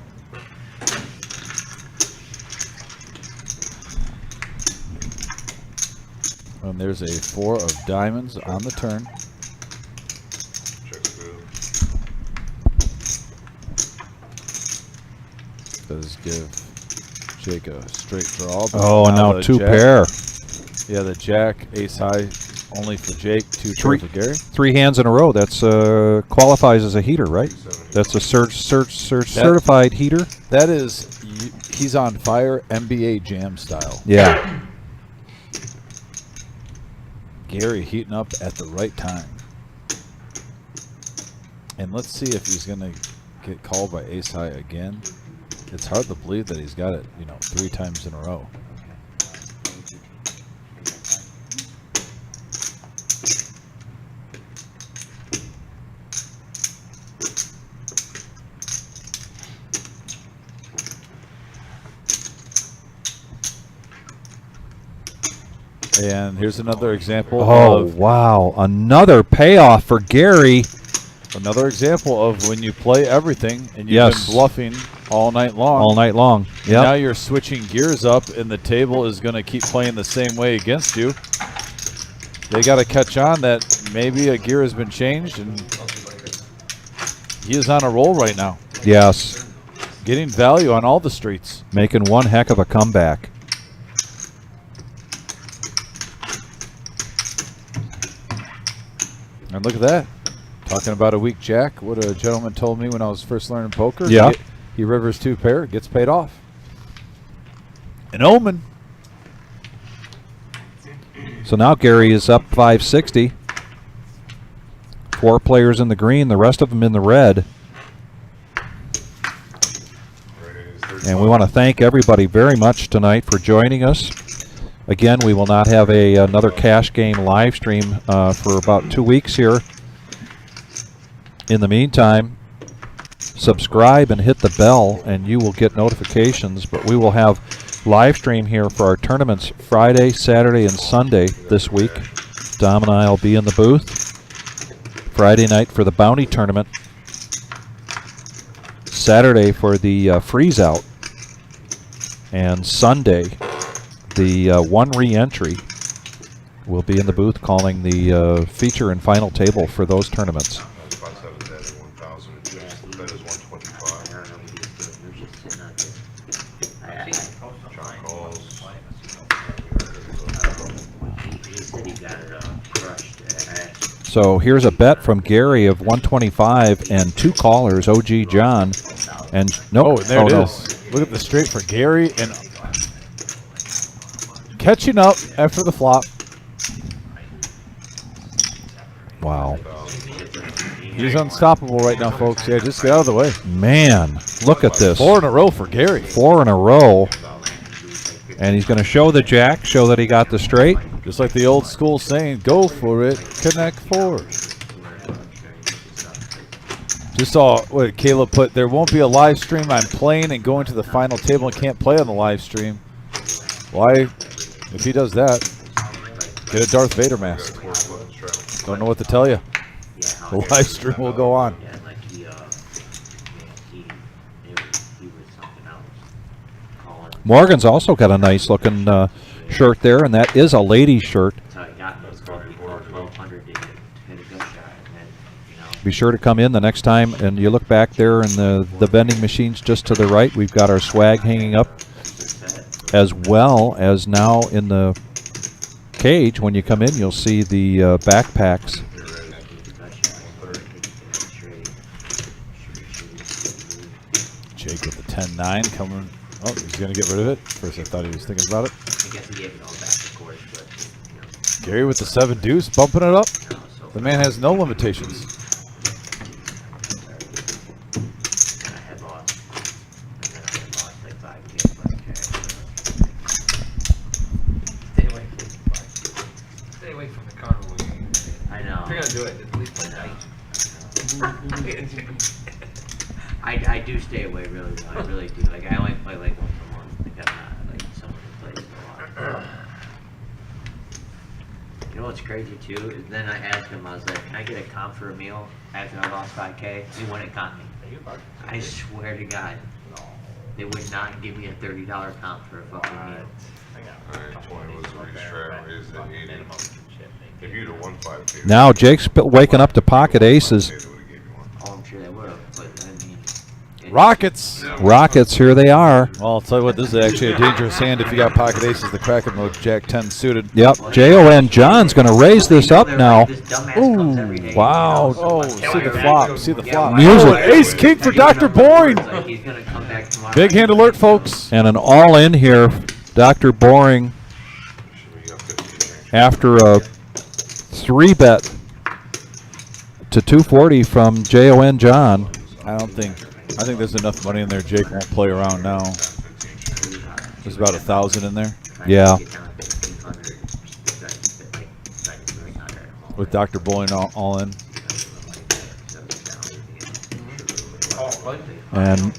And there's a 4 of diamonds on the turn. Check through. Does give Jake a straight draw. But Oh, and now the two jack- pair. Yeah, the jack, ace high, only for Jake, two Three. for Gary. 3 hands in a row. That's qualifies as a heater, right? That's a certified heater. That is, he's on fire, NBA Jam style. Yeah. Gary heating up at the right time. And let's see if he's going to get called by ace high again. It's hard to believe that he's got it, 3 times in a row. And here's another example Oh, of wow. Another payoff for Gary. another example of when you play everything and you've Yes. been bluffing all night long. All night long. Now Yep. you're switching gears up, and the table is going to keep playing the same way against you. They got to catch on that maybe a gear has been changed, and he is on a roll right now, Yes. getting value on all the streets. Making one heck of a comeback. And look at that. Talking about a weak jack, what a gentleman told me when I was first learning poker. Yeah. He rivers 2 pair, gets paid off. An omen. So now Gary is up 560. 4 players in the green, the rest of them in the red. And we want to thank everybody very much tonight for joining us. Again, we will not have another cash game live stream for about 2 weeks here. In the meantime, subscribe and hit the bell and you will get notifications. But we will have live stream here for our tournaments Friday, Saturday, and Sunday this week. Dom and I will be in the booth. Friday night for the bounty tournament. Saturday for the freeze out. And Sunday, the one re-entry will be in the booth calling the feature and final table for those tournaments. If I set it at 1,000, it just, the bet is 125. Shot calls. He said he got it crushed. So here's a bet from Gary of 125 and 2 callers, OG John. And no, Oh, there it is. Look at the straight for Gary and catching up after the flop. Wow. He's unstoppable right now, folks. Yeah, just get out of the way. Man, look at this. 4 in a row for Gary. 4 in a row. And he's going to show the jack, show that he got the straight. Just like the old school saying, go for it, connect 4. Just saw what Caleb put, there won't be a live stream. I'm playing and going to the final table and can't play on the live stream. Why? If he does that, get a Darth Vader mask. Don't know what to tell you. The live stream will go on. Yeah, like he was something else. Calling. Morgan's also got a nice looking shirt there, and that is a lady's shirt. That's how he got me. It's called 1200 to hit a good shot. And then, Be sure to come in the next time, and you look back there in the vending machines just to the right. We've got our swag hanging up, as well as now in the cage. When you come in, you'll see the backpacks. Jake with the 10-9 coming. Oh, he's going to get rid of it. First I thought he was thinking about it. I guess he gave it all back, of course, but, Gary with the 7 deuce, bumping it up. The man has no limitations. I had lost. And then I had lost like 5K. Stay away from the carnival game. I know. If you're gonna do it, at least play night. I do stay away really well. I really do. Like I only play like once a month. Like I'm not like someone who plays a lot. You know what's crazy too? Is then I asked him, I was like, can I get a comp for a meal after I lost 5K? He wouldn't comp me. I swear to God. They would not give me a $30 comp for a fucking meal. Alright, 20 was a restrat, raised at 80. If you'd have won 5K. Now Jake's waking up to pocket aces. Oh, I'm sure they would have, but I mean. Rockets. Rockets, here they are. Well, I'll tell you what, this is actually a dangerous hand if you got pocket aces. The Kraken mode, Jack 10 suited. Yep, Jon John's going to raise this up now. Ooh, wow. Oh, see the flop. See the flop. Music. Oh, ace king for Dr. Boring. Big hand alert, folks. And an all-in here. Dr. Boring, after a 3-bet to 240 from Jon John. I think there's enough money in there. Jake won't play around now. There's about 1,000 in there. Yeah. With Dr. Boyne all in. And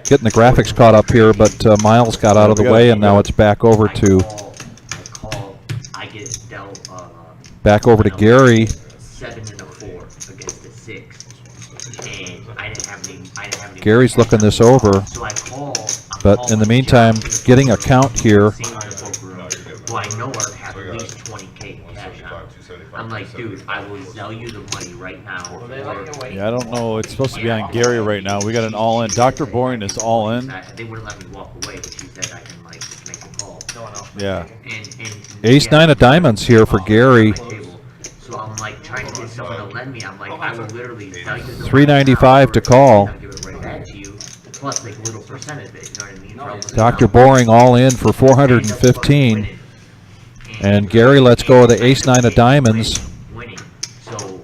getting the graphics caught up here, but Miles got out of the way, and now it's back over to Gary. 7 and a 4 against a 6, and I didn't have any. Gary's looking this over, So I call. but in the meantime, getting a count here. Who I know are have at least 20K cash on. I'm like, dude, I will sell you the money right now. Yeah, I don't know. It's supposed to be on Gary right now. We got an all in. Dr. Boring is all in. They wouldn't let me walk away, but she said I can like just make a call. Yeah. Ace 9 of diamonds here for Gary. So I'm like trying to get someone to lend me. I'm like, I will literally sell you the money. $395 to call. I'll give it right back to you, plus like a little percentage of it. You know what I mean? Dr. Boring all in for 415. And Gary lets go of the Ace 9 of diamonds. Winning. So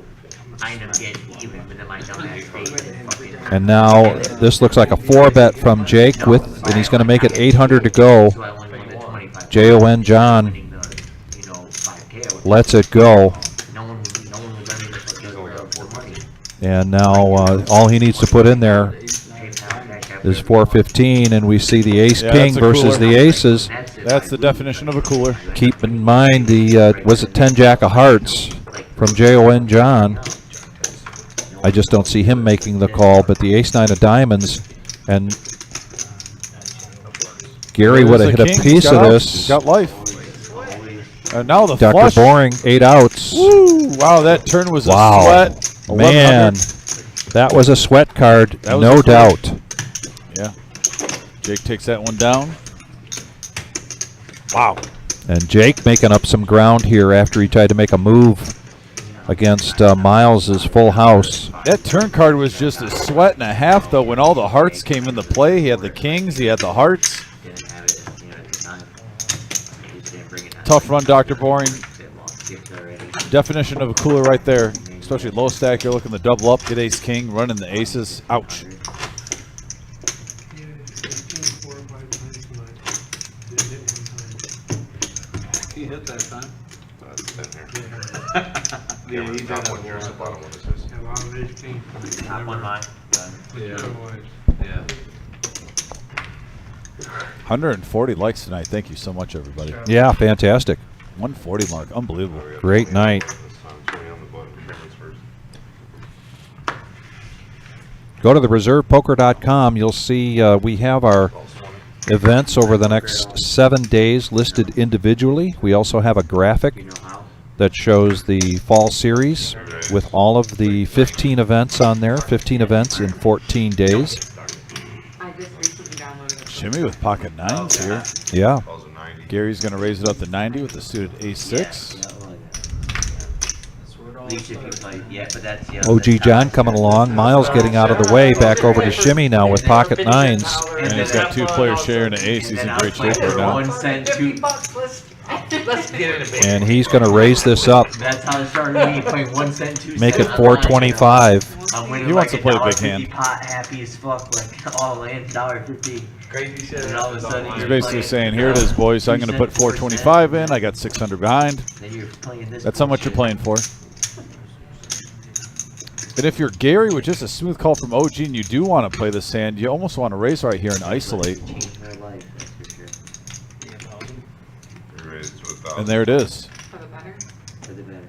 I end up getting even, but then my dumbass stays. And now this looks like a 4-bet from Jake and he's going to make it 800 to go. Jon John lets it go. And now all he needs to put in there is 415, and we see the Ace King versus the Aces. That's the definition of a cooler. Keep in mind the was it 10 Jack of Hearts from Jon John. I just don't see him making the call, but the Ace 9 of diamonds, and Gary would have hit a piece of this. He's got life. And now the Dr. flush. Boring 8 outs. Woo! Wow, that turn was a sweat. Man, that was a sweat card, no doubt. Yeah. Jake takes that one down. Wow. And Jake making up some ground here after he tried to make a move against Miles's full house. That turn card was just a sweat and a half, though. When all the hearts came into play, he had the kings, he had the hearts. Tough run, Dr. Boring. Definition of a cooler right there. Especially low stack, you're looking to double up, get ace king, running the aces. Ouch. He hit that time. Yeah, but the top one here and the bottom one is his. Yeah, a lot of ace king. Top one mine. Yeah. Otherwise, Yeah. 140 likes tonight. Thank you so much, everybody. Yeah, fantastic. 140 mark. Unbelievable. Great night. Go to the reservepoker.com. You'll see we have our events over the next 7 days listed individually. We also have a graphic that shows the fall series with all of the 15 events on there, 15 events in 14 days. I just recently downloaded it. Shimmy with pocket nines here. Yeah. Gary's going to raise it up to 90 with the suited ace-6. At least if you play, yeah, but that's the OG John coming along. Miles getting out of the way. Back over to Shimmy now with pocket nines. And he's got 2 players sharing an ace. He's in great shape right now. 1 cent, 2 bucks. Let's get it a bit. And he's going to raise this up. That's how it started. When you play 1 cent, 2 cents. Make it 425. I'm winning He wants like to play a big hand. pot, happy as fuck, like all in $1.50. Crazy shit. And all of a sudden He's you're basically playing, saying, here it is, boys. I'm going to put 425 in. I got 600 behind. Then you're playing this That's how much you're playing for. And if you're Gary with just a smooth call from OG and you do want to play this hand, you almost want to raise right here and isolate. Changed my life, that's for sure. And there it is. For the better. For the better.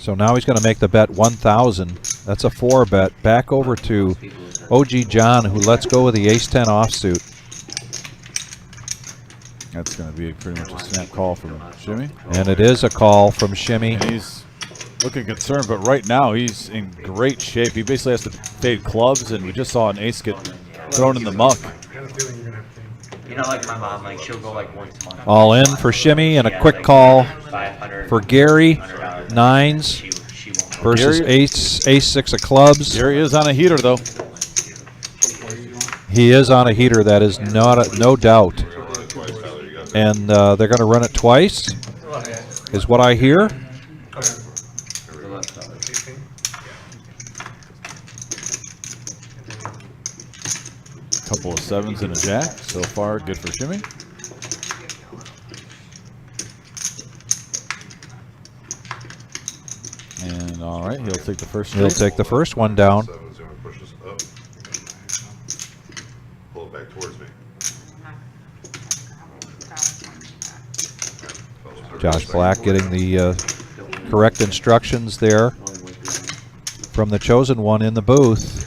So now he's going to make the bet 1,000. That's a 4 bet. Back over to OG John, who lets go with the ace-10 offsuit. That's going to be pretty much a snap call from Shimmy. And it is a call from Shimmy. And he's looking concerned, but right now he's in great shape. He basically has to fade clubs, and we just saw an ace get thrown in the muck. You know, like my mom, like she'll go like once a month. All in for Shimmy, and a quick call for Gary. Nines versus ace-6 of clubs. Gary is on a heater, though. He is on a heater, that is no doubt. And they're going to run it twice, is what I hear. Couple of 7s and a jack. So far, good for Shimmy. And all right, he'll take the first. He'll take the first one down. Seven's gonna push us up. Pull it back towards me. Josh Black getting the correct instructions there from the chosen one in the booth.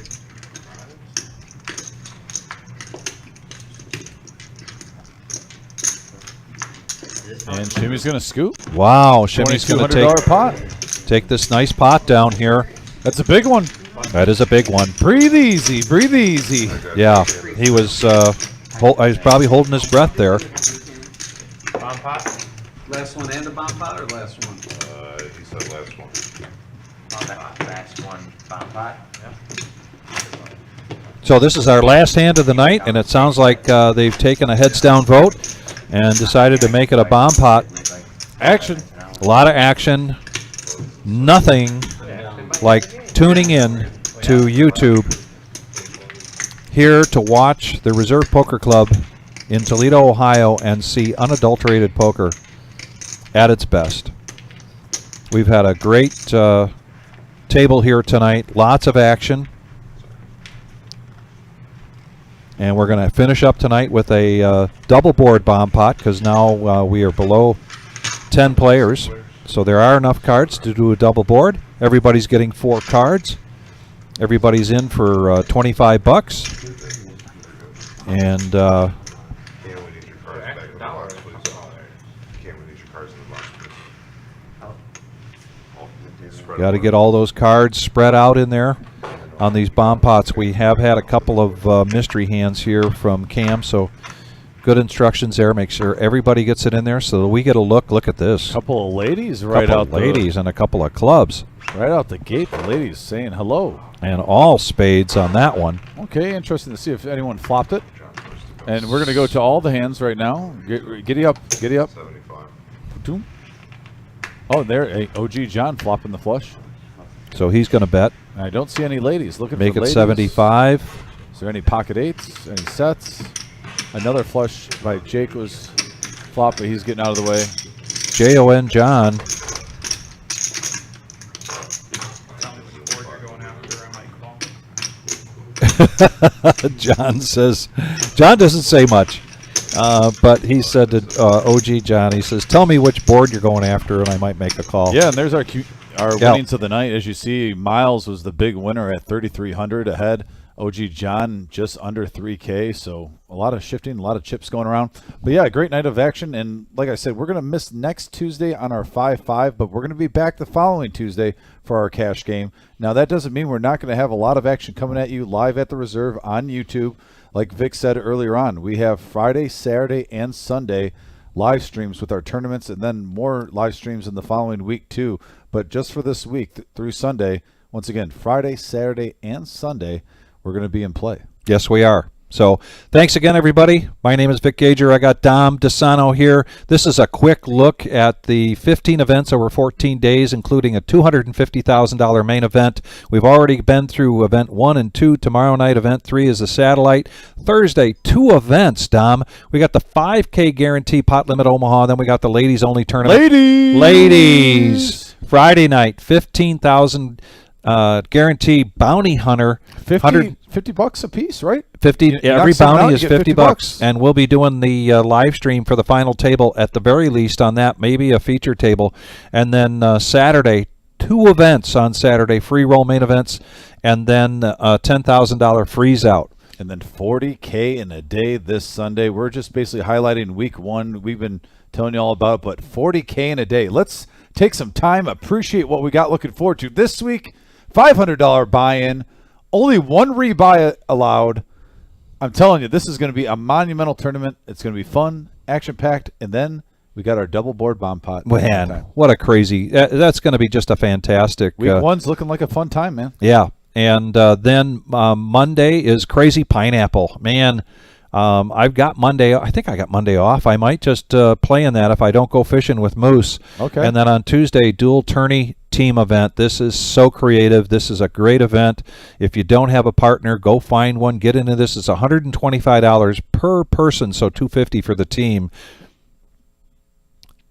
And Shimmy's going to scoop. Wow, Shimmy's going to take this nice pot down here. That's a big one. That is a big one. Breathe easy, breathe easy. Yeah, he was probably holding his breath there. Bomb pot? Last one and a bomb pot, or last one? He said last one. Last one, bomb pot. So this is our last hand of the night, and it sounds like they've taken a heads down vote and decided to make it a bomb pot. Action. A lot of action. Nothing like tuning in to YouTube here to watch the Reserve Poker Club in Toledo, Ohio, and see unadulterated poker at its best. We've had a great table here tonight. Lots of action. And we're going to finish up tonight with a double board bomb pot, because now we are below 10 players. So there are enough cards to do a double board. Everybody's getting 4 cards. Everybody's in for 25 bucks. And Can we need your cards back in the box, please? Can we need your cards in the box, please? got to get all those cards spread out in there on these bomb pots. We have had a couple of mystery hands here from Cam, so good instructions there. Make sure everybody gets it in there so that we get a look. Look at this. Couple of ladies right out the ladies and a couple of clubs. Right out the gate, the ladies saying hello. And all spades on that one. Okay, interesting to see if anyone flopped it. And we're going to go to all the hands right now. Giddy up, giddy up. 75. Oh, there, hey, OG John flopping the flush. So he's going to bet. I don't see any ladies. Looking Make for it ladies. 75. Is there any pocket eights? Any sets? Another flush by Jake was flop, but he's getting out of the way. Jon John. John says, John doesn't say much, but he said to OG John, he says, tell me which board you're going after and I might make a call. Yeah, and there's our winnings of the night. As you see, Miles was the big winner at 3,300 ahead. OG John just under 3K, so a lot of shifting, a lot of chips going around. But yeah, great night of action, and like I said, we're going to miss next Tuesday on our 5-5, but we're going to be back the following Tuesday for our cash game. Now, that doesn't mean we're not going to have a lot of action coming at you live at the Reserve on YouTube. Like Vic said earlier on, we have Friday, Saturday, and Sunday live streams with our tournaments, and then more live streams in the following week too. But just for this week through Sunday, once again, Friday, Saturday, and Sunday, we're going to be in play. Yes, we are. So thanks again, everybody. My name is Vic Gager. I got Dom DeSano here. This is a quick look at the 15 events over 14 days, including a $250,000 main event. We've already been through event 1 and 2. Tomorrow night, event 3 is a satellite. Thursday, 2 events, Dom. We got the 5K guarantee pot limit Omaha. Then we got the ladies only tournament. Ladies! Friday night, 15,000 guarantee bounty hunter. 50 bucks a piece, right? 50. You knock Every someone out, bounty you is get 50 bucks, bucks. and we'll be doing the live stream for the final table at the very least on that, maybe a feature table, and then Saturday, 2 events on Saturday, free roll main events, and then a $10,000 freeze out. And then 40K in a day this Sunday. We're just basically highlighting week 1. We've been telling you all about it, but 40K in a day. Let's take some time, appreciate what we got looking forward to this week. $500 buy-in, only 1 rebuy allowed. I'm telling you, this is going to be a monumental tournament. It's going to be fun, action-packed, and then we got our double board bomb pot. Man, what a crazy! That's going to be just a fantastic. Week 1's looking like a fun time, man. Yeah, and then Monday is Crazy Pineapple. Man, I've got Monday. I think I got Monday off. I might just play in that if I don't go fishing with Moose. Okay. And then on Tuesday, dual tourney team event. This is so creative. This is a great event. If you don't have a partner, go find one. Get into this. It's $125 per person, so $250 for the team.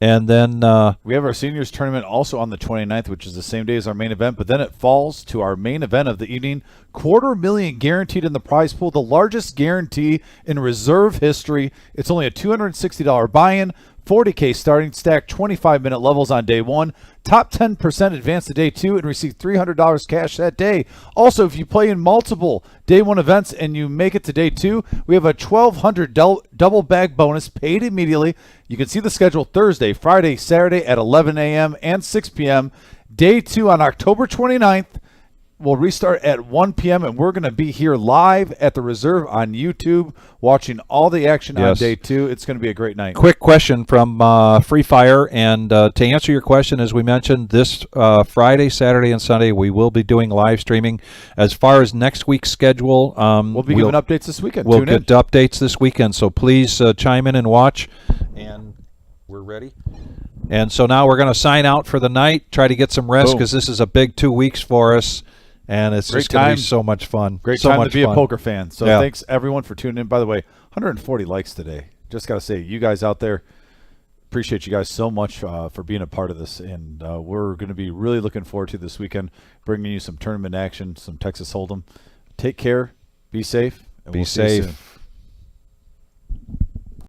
And then we have our seniors tournament also on the 29th, which is the same day as our main event, but then it falls to our main event of the evening. $250,000 guaranteed in the prize pool, the largest guarantee in reserve history. It's only a $260 buy-in, 40K starting stack, 25-minute levels on day 1. Top 10% advance to day 2 and receive $300 cash that day. Also, if you play in multiple day 1 events and you make it to day 2, we have a $1,200 double bag bonus paid immediately. You can see the schedule Thursday, Friday, Saturday at 11 a.m. and 6 p.m. Day 2 on October 29th. We'll restart at 1 p.m. and we're going to be here live at the Reserve on YouTube watching all the action on day 2. It's going to be a great night. quick question from Free Fire, and to answer your question, as we mentioned, this Friday, Saturday, and Sunday we will be doing live streaming. As far as next week's schedule, we'll be giving updates this weekend. We'll Tune in. get updates this weekend, so please chime in and watch. And we're ready. And so now we're going to sign out for the night, try to get some rest because this is a big 2 weeks for us. And it's just going to be so much fun. Great so time much to be fun. a poker fan. So yeah. Thanks, everyone, for tuning in. By the way, 140 likes today. Just got to say, you guys out there, appreciate you guys so much for being a part of this. And we're going to be really looking forward to this weekend, bringing you some tournament action, some Texas Hold'em. Take care. Be safe. And Be we'll see you safe. soon.